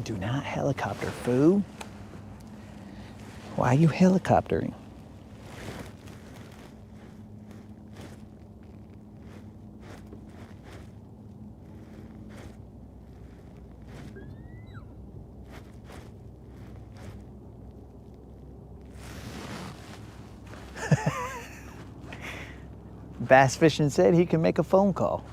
Do not helicopter, foo. Why are you helicoptering? Bass Fishing said he can make a phone call.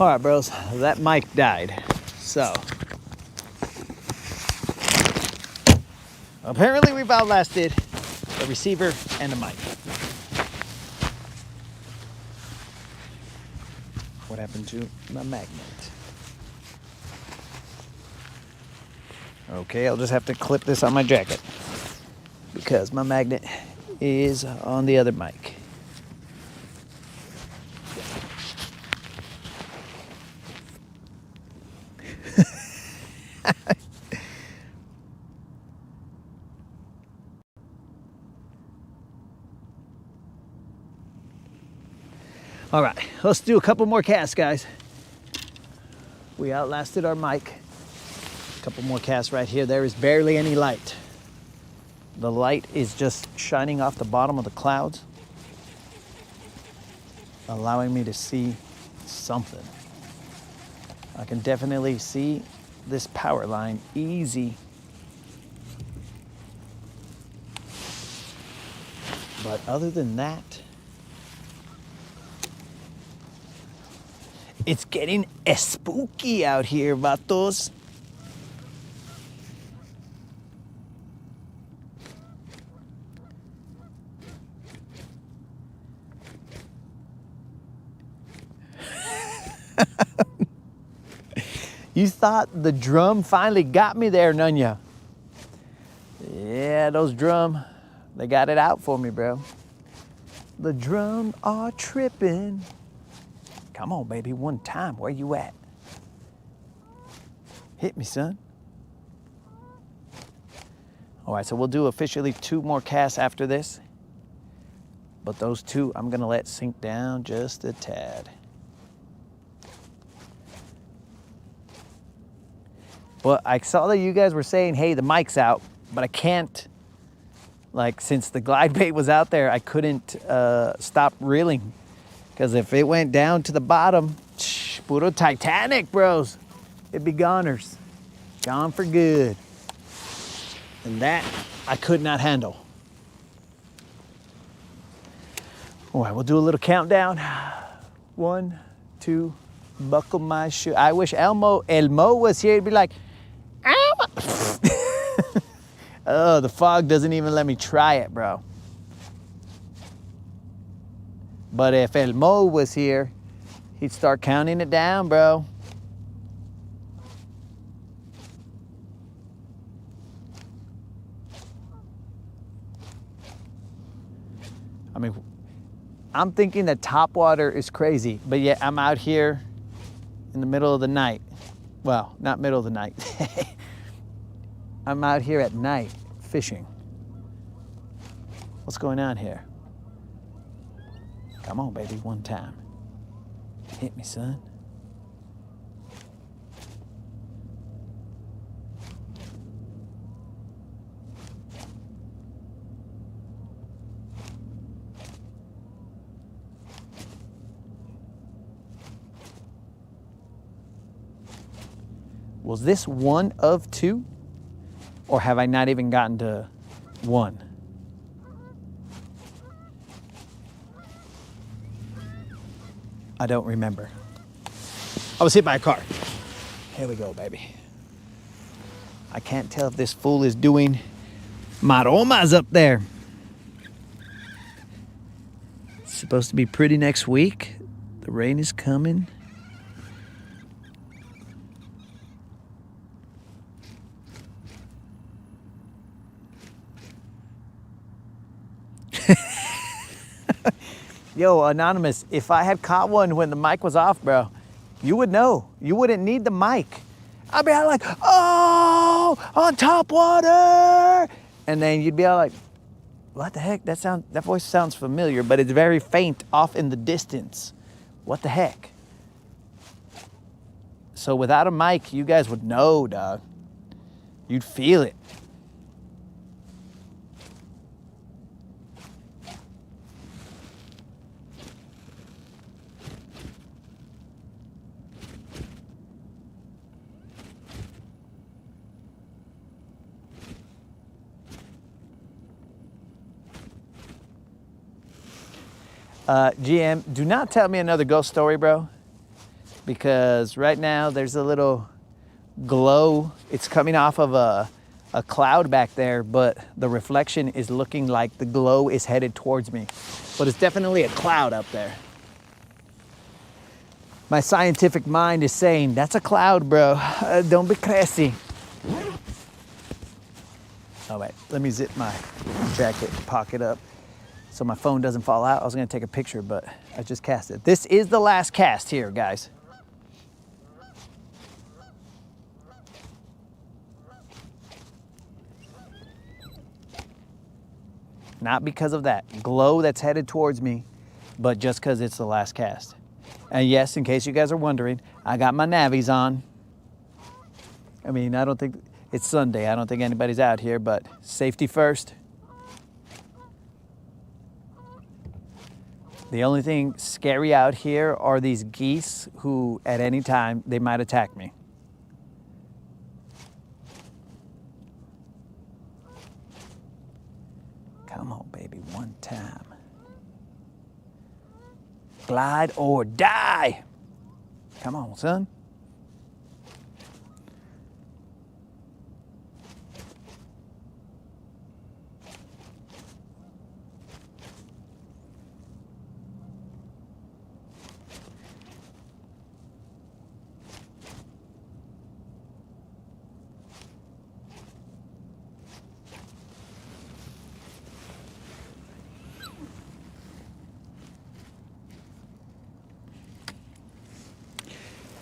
All right, bros, that mic died. So, apparently we've outlasted the receiver and the mic. What happened to my magnet? Okay, I'll just have to clip this on my jacket because my magnet is on the other mic. All right, let's do a couple more casts, guys. We outlasted our mic. A couple more casts right here. There is barely any light. The light is just shining off the bottom of the clouds, allowing me to see something. I can definitely see this power line easy. But other than that, it's getting spooky out here, vatos. You thought the drum finally got me there, Nunya? Yeah, those drum, they got it out for me, bro. The drum are tripping. Come on, baby, one time. Where you at? Hit me, son. All right, so we'll do officially 2 more casts after this. But those 2, I'm gonna let sink down just a tad. But I saw that you guys were saying, hey, the mic's out, but I can't, like, since the glide bait was out there, I couldn't stop reeling. Because if it went down to the bottom, puro Titanic, bros. It'd be goners. Gone for good. And that I could not handle. All right, we'll do a little countdown. 1, 2, buckle my shoe. I wish Elmo was here. He'd be like, Elmo. Oh, the fog doesn't even let me try it, bro. But if Elmo was here, he'd start counting it down, bro. I mean, I'm thinking that top water is crazy, but yet I'm out here in the middle of the night. Well, not middle of the night. I'm out here at night fishing. What's going on here? Come on, baby, one time. Hit me, son. Was this 1 of 2? Or have I not even gotten to 1? I don't remember. I was hit by a car. Here we go, baby. I can't tell if this fool is doing maromas up there. It's supposed to be pretty next week. The rain is coming. Yo, Anonymous, if I had caught one when the mic was off, bro, you would know. You wouldn't need the mic. I'd be all like, oh, on top water. And then you'd be all like, what the heck? That voice sounds familiar, but it's very faint off in the distance. What the heck? So without a mic, you guys would know, dog. You'd feel it. GM, do not tell me another ghost story, bro. because right now there's a little glow. It's coming off of a cloud back there, but the reflection is looking like the glow is headed towards me. But it's definitely a cloud up there. My scientific mind is saying, that's a cloud, bro. Don't be crazy. All right, let me zip my jacket pocket up so my phone doesn't fall out. I was gonna take a picture, but I just cast it. This is the last cast here, guys. Not because of that glow that's headed towards me, but just because it's the last cast. And yes, in case you guys are wondering, I got my navies on. I mean, I don't think, it's Sunday. I don't think anybody's out here, but safety first. The only thing scary out here are these geese who, at any time, they might attack me. Come on, baby, one time. Glide or die. Come on, son.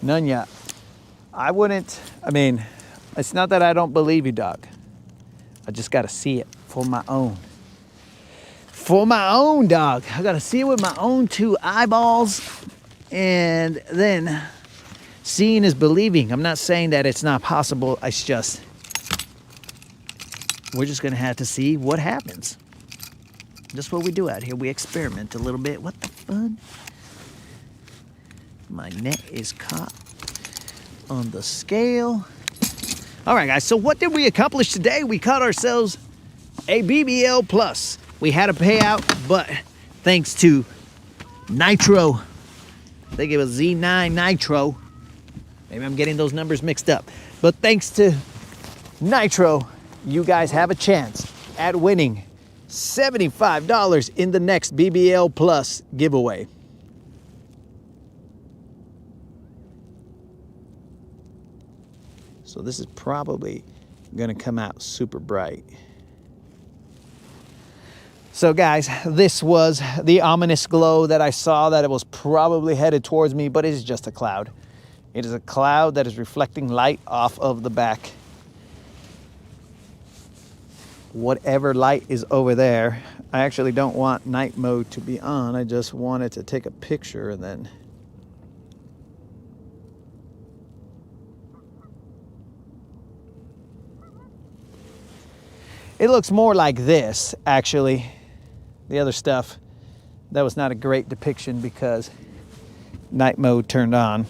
None yet. I wouldn't, I mean, it's not that I don't believe you, dog. I just gotta see it for my own. For my own, dog. I gotta see it with my own two eyeballs, and then seeing is believing. I'm not saying that it's not possible. It's just, we're just gonna have to see what happens. Just what we do out here. We experiment a little bit. What the fun? My net is caught on the scale. All right, guys, so what did we accomplish today? We caught ourselves a BBL Plus. We had a payout, but thanks to Nitro, I think it was Z9 Nitro. Maybe I'm getting those numbers mixed up. But thanks to Nitro, you guys have a chance at winning $75 in the next BBL Plus giveaway. So this is probably gonna come out super bright. So guys, this was the ominous glow that I saw, that it was probably headed towards me, but it is just a cloud. It is a cloud that is reflecting light off of the back. Whatever light is over there, I actually don't want night mode to be on. I just wanted to take a picture and then it looks more like this, actually. The other stuff, that was not a great depiction because night mode turned on.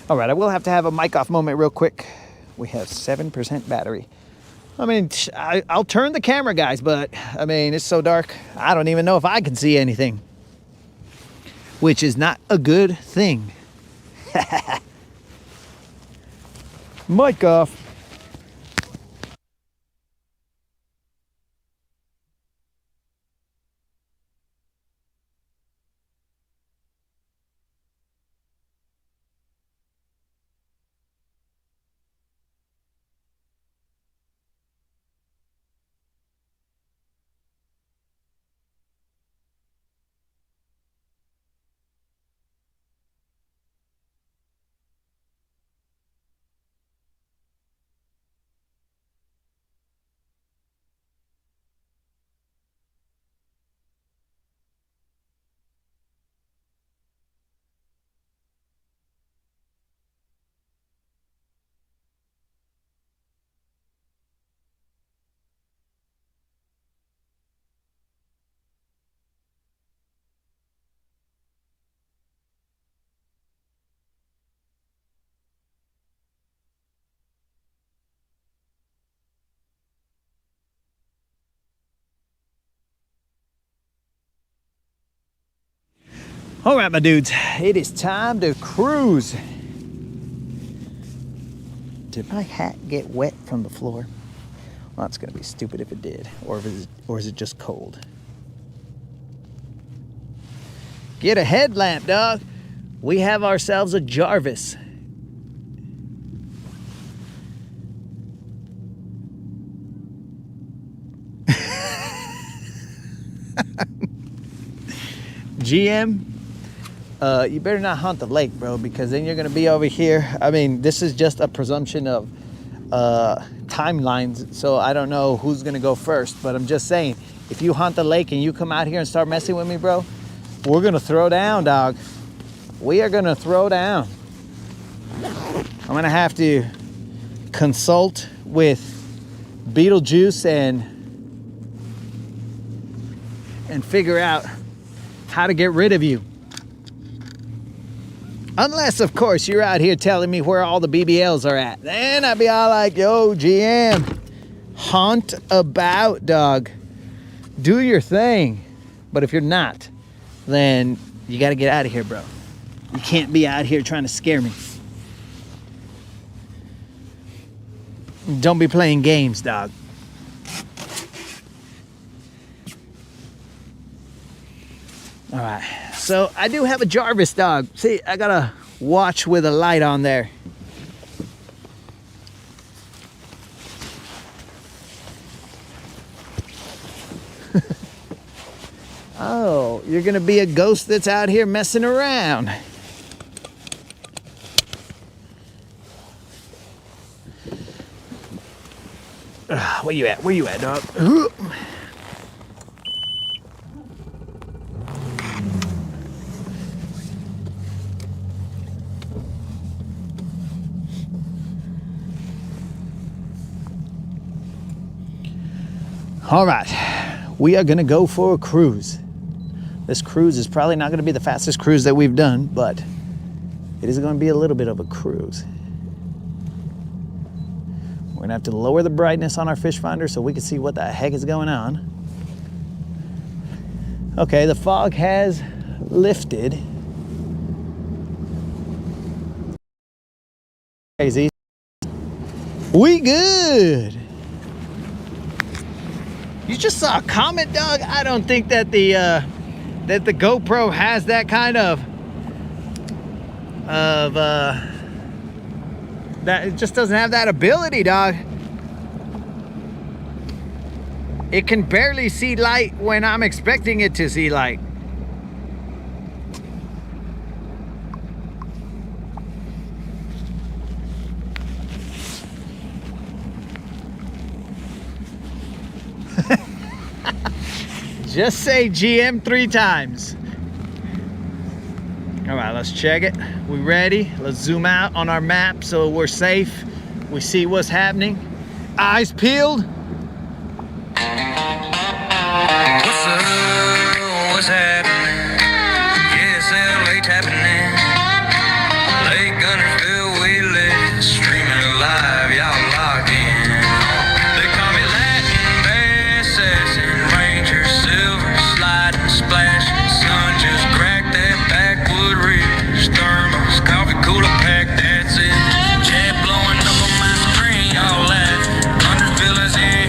All right, I will have to have a mic off moment real quick. We have 7% battery. I mean, I'll turn the camera, guys, but I mean, it's so dark, I don't even know if I can see anything, which is not a good thing. Mic off. All right, my dudes, it is time to cruise. Did my hat get wet from the floor? Well, it's gonna be stupid if it did, or is it just cold? Get a headlamp, dog. We have ourselves a Jarvis. GM, you better not hunt the lake, bro, because then you're gonna be over here. I mean, this is just a presumption of timelines, so I don't know who's gonna go first, but I'm just saying, if you hunt the lake and you come out here and start messing with me, bro, we're gonna throw down, dog. We are gonna throw down. I'm gonna have to consult with Beetlejuice and figure out how to get rid of you. Unless, of course, you're out here telling me where all the BBLs are at. Then I'd be all like, yo, GM, hunt about, dog. Do your thing. But if you're not, then you got to get out of here, bro. You can't be out here trying to scare me. Don't be playing games, dog. All right, so I do have a Jarvis, dog. See, I got a watch with a light on there. Oh, you're gonna be a ghost that's out here messing around. Where you at? Where you at, dog? All right, we are gonna go for a cruise. This cruise is probably not gonna be the fastest cruise that we've done, but it is gonna be a little bit of a cruise. We're gonna have to lower the brightness on our fish finder so we can see what the heck is going on. Okay, the fog has lifted. Crazy. We good. You just saw a comment, dog. I don't think that the GoPro has that kind of that it just doesn't have that ability, dog. It can barely see light when I'm expecting it to see light. Just say GM 3 times. All right, let's check it. We ready? Let's zoom out on our map so we're safe. We see what's happening. Eyes peeled. What's up? What's happening? Yes, LA's happening. Lake Guntersville, we live, streaming live, y'all locked in. They call me Latin bass, assassin, ranger, silver, sliding, splashing. Sun just cracked that backwood ridge. Thermos, coffee cooler pack, that's it. Jet blowing up on my screen, y'all laughing. Guntersville is in.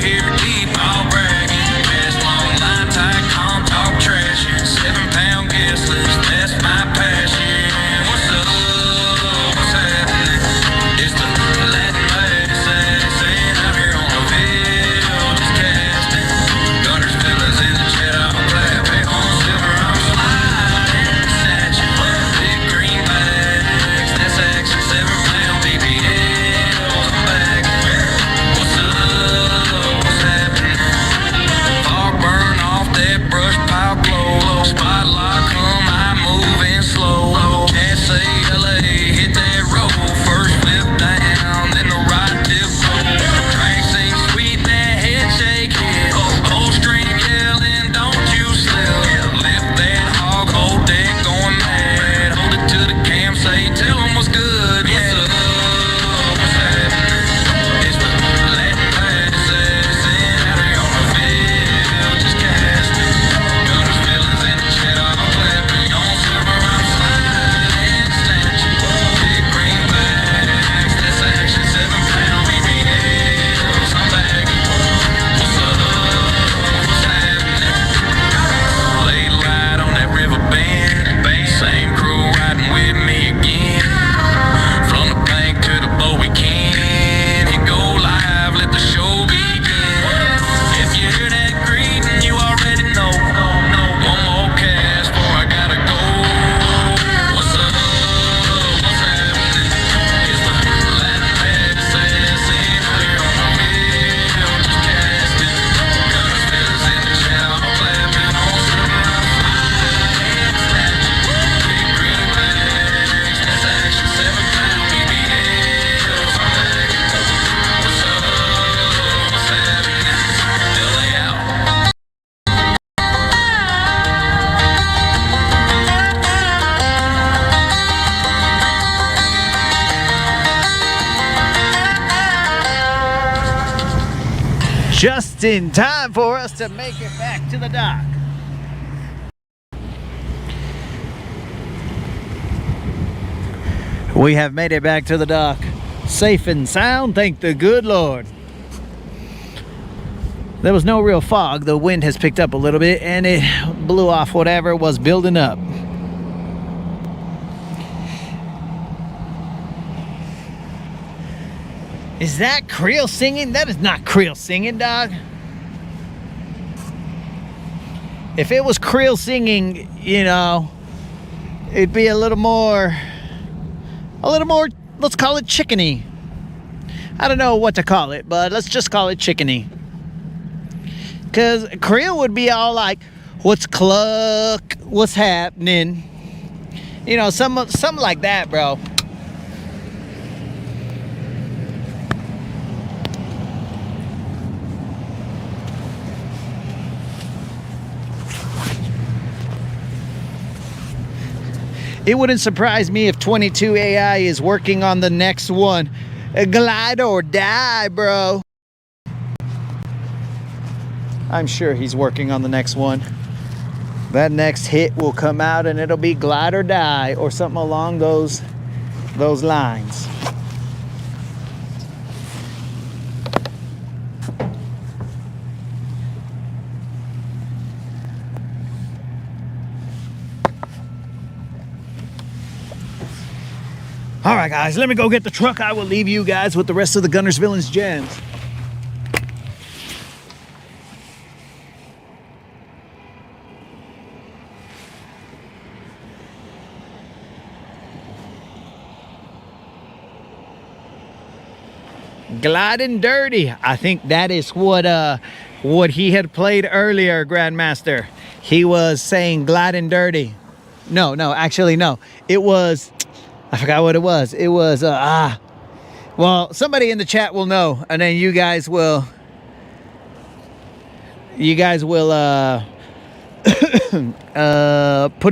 Just in time for us to make it back to the dock. We have made it back to the dock, safe and sound, thank the good Lord. There was no real fog. The wind has picked up a little bit and it blew off whatever was building up. Is that Creel singing? That is not Creel singing, dog. If it was Creel singing, you know, it'd be a little more, let's call it chickeny. I don't know what to call it, but let's just call it chickeny. Because Creel would be all like, what's cluck, what's happening? You know, something like that, bro. It wouldn't surprise me if 22 AI is working on the next one. Glide or die, bro. I'm sure he's working on the next one. That next hit will come out and it'll be glide or die or something along those lines. All right, guys, let me go get the truck. I will leave you guys with the rest of the Guntersville's gems. Gliding dirty. I think that is what he had played earlier, Grandmaster. He was saying gliding dirty. No, actually, no. It was, I forgot what it was. It was, well, somebody in the chat will know, and then you guys will put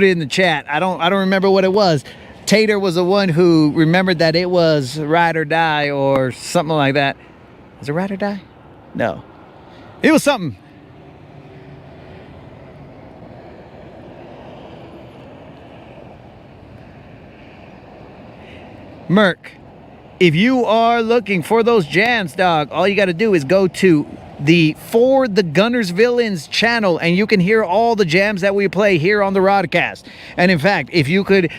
it in the chat. I don't remember what it was. Tater was the one who remembered that it was ride or die or something like that. Was it ride or die? No. It was something. Merc, if you are looking for those jams, dog, all you got to do is go to the For the Guntersville's channel and you can hear all the jams that we play here on the Rodcast. And in fact, if you could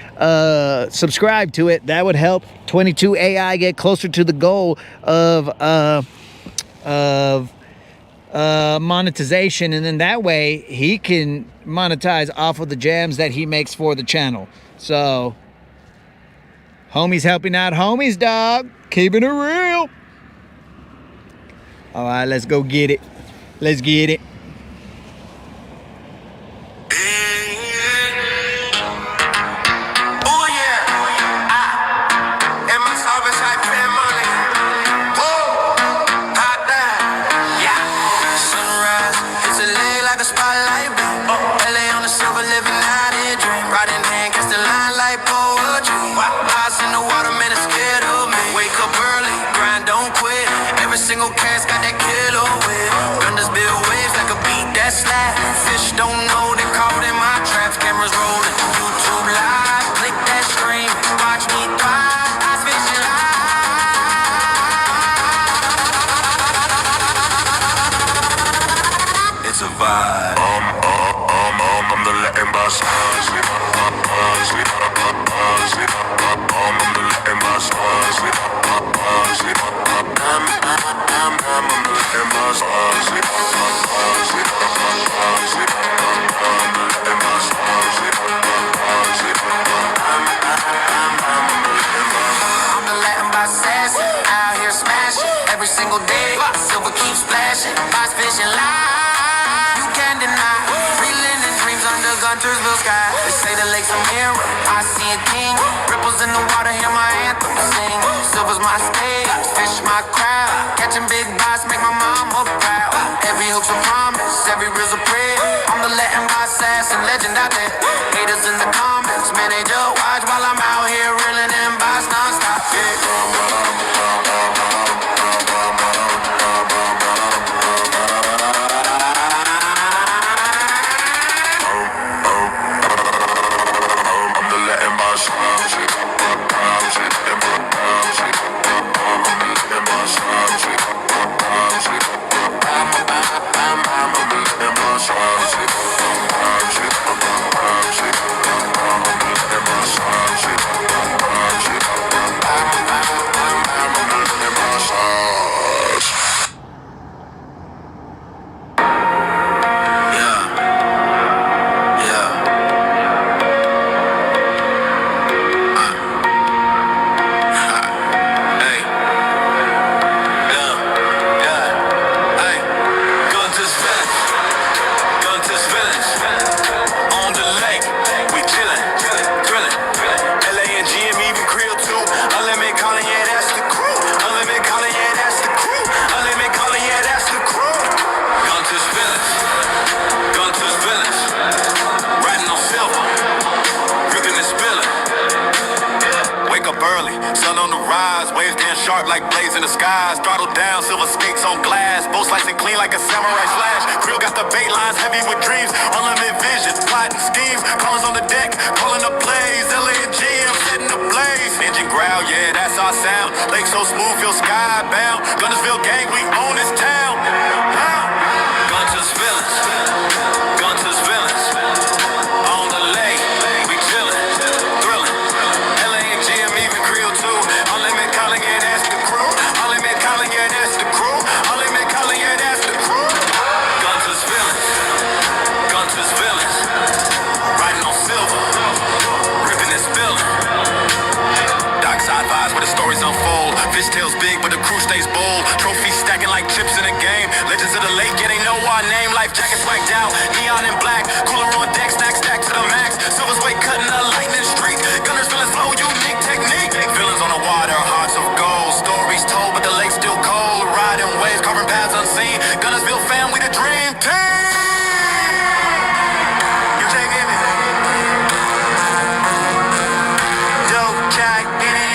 subscribe to it, that would help 22 AI get closer to the goal of monetization, and then that way he can monetize off of the jams that he makes for the channel. So homies helping out homies, dog, keeping it real. All right, let's go get it. Let's get it. Guntersville sky, they say the lake's a mirror. I see a king, ripples in the water, hear my anthem sing. Silver's my stage, fish my crowd. Catching big bites, make my mama proud. Every hook's a promise, every reel's a prayer. I'm the Latin by assassin, legend out there. Haters in the comments, man, they just watch while I'm out here reeling in bites non-stop. Yeah. burly, sun on the rise, waves damn sharp like blades in the skies. Throttle down, silver skates on glass, boat slicing clean like a samurai slash. Krill got the bait lines heavy with dreams, unlimited vision, plotting schemes. Callers on the deck, calling the plays. LA and GM setting the blaze. Engine growl, yeah, that's our sound. Lake so smooth, feel skybound. Guntersville gang, we own this town. Guntersville, Guntersville. On the lake, we chillin', thrillin'. LA and GM, even Creole too. Unlimited calling, yeah, that's the crew. Unlimited calling, yeah, that's the crew. Unlimited calling, yeah, that's the crew. Guntersville, Guntersville. Riding on silver, ripping and spilling. Dockside vibes where the stories unfold. Fish tails big, but the crew stays bold. Trophies stacking like chips in a game. Legends of the lake, yeah, they know our name. Life jackets whacked out, neon and black. Cooler on deck, snack stack to the max. Silver's weight cutting a lightning streak. Gunners feeling slow, unique technique. Villains on the water, hearts of gold. Stories told, but the lake's still cold. Riding waves, carving paths unseen. Guntersville fam, we the dream team. You taking it? Dope jack in it.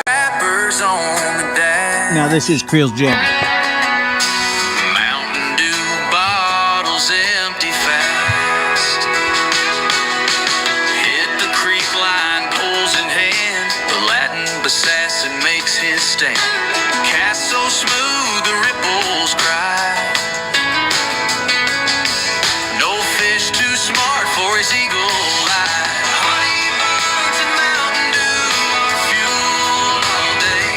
Rappers on the dash. Now this is Creel's Jam. Mountain Dew bottles empty fast. Hit the creek line, poles in hand. The Latin assassin makes his stand. Cast so smooth the ripples cry. No fish too smart for his eagle eye. Honey buns and Mountain Dew are fuel all day.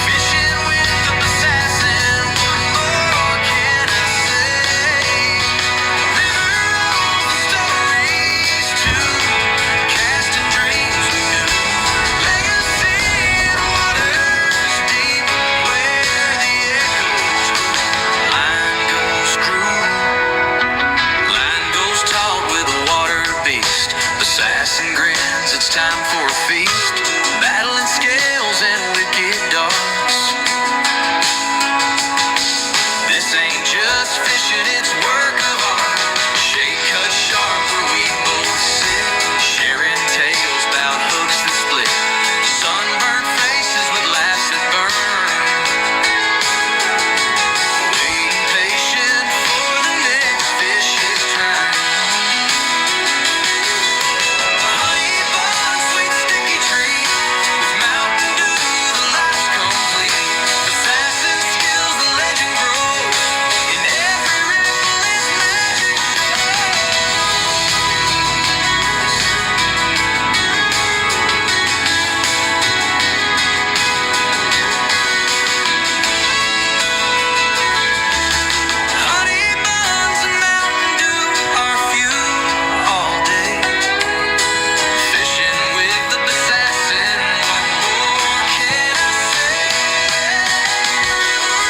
Fishing with the assassin, what more can I say? River rolls the stories too, casting dreams we knew. Legacy in waters deep, where the echoes go. Line goes crew, line goes taut with a water beast. Assassin grins, it's time for a feast. Battling scales and wicked darts. This ain't just fishing, it's work of art. Shade cut sharp where we both sit. Sharing tales about hooks that split. Sunburned faces with laughs that burn. Waiting patient for the next fish's turn. Honey bun, sweet sticky treat. With Mountain Dew, the life's complete. Assassin skills, the legend grows. In every ripple is magic Honey buns and Mountain Dew are few all day. Fishing with the assassin, what more can I say?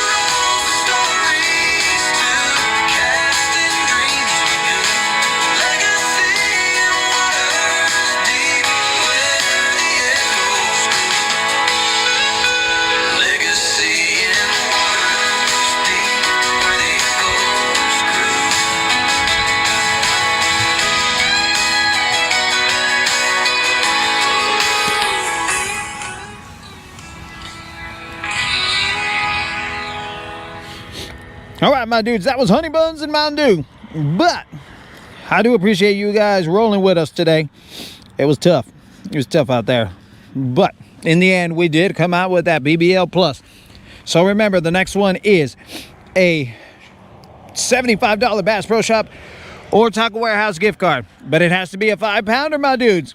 Rolls the stories too, casting dreams we knew. Legacy in waters deep, where the echoes go. Legacy in waters deep, where the echoes grew. All right, my dudes, that was Honey Buns and Mountain Dew. But I do appreciate you guys rolling with us today. It was tough. It was tough out there. But in the end, we did come out with that BBL Plus. So remember, the next one is a $75 Bass Pro Shop or Taco Warehouse gift card. But it has to be a 5-pounder, my dudes.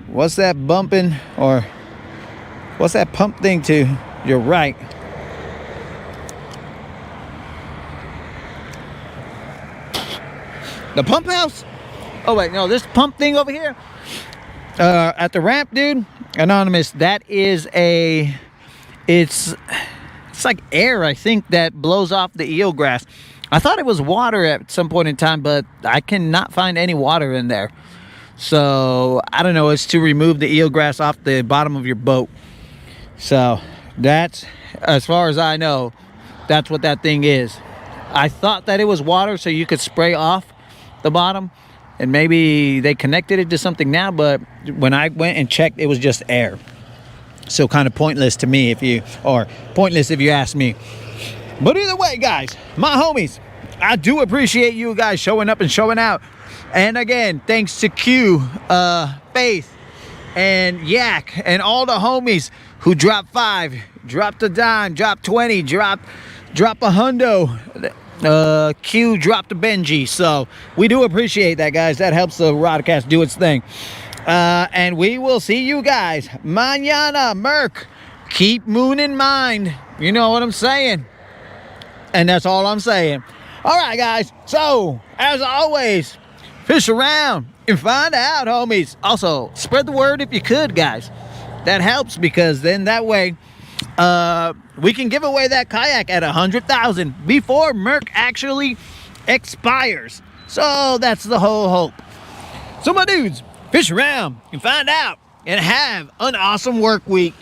What's that bumping, or what's that pump thing to your right? The pump house? Oh wait, no, this pump thing over here. At the ramp, dude, Anonymous, that is a, it's like air, I think, that blows off the eelgrass. I thought it was water at some point in time, but I cannot find any water in there. So I don't know, it's to remove the eelgrass off the bottom of your boat. So that's, as far as I know, that's what that thing is. I thought that it was water so you could spray off the bottom, and maybe they connected it to something now, but when I went and checked, it was just air. So kind of pointless to me, pointless if you ask me. But either way, guys, my homies, I do appreciate you guys showing up and showing out. And again, thanks to Q, Faith, and Yak, and all the homies who dropped 5, dropped a dime, dropped 20, drop a hundo. Q dropped a Benji. So we do appreciate that, guys. That helps the Rodcast do its thing. And we will see you guys mañana. Merc, keep moon in mind. You know what I'm saying? And that's all I'm saying. All right, guys. So, as always, fish around and find out, homies. Also, spread the word if you could, guys. That helps, because then that way we can give away that kayak at 100,000 before Merc actually expires. So that's the whole hope. So my dudes, fish around and find out, and have an awesome work week.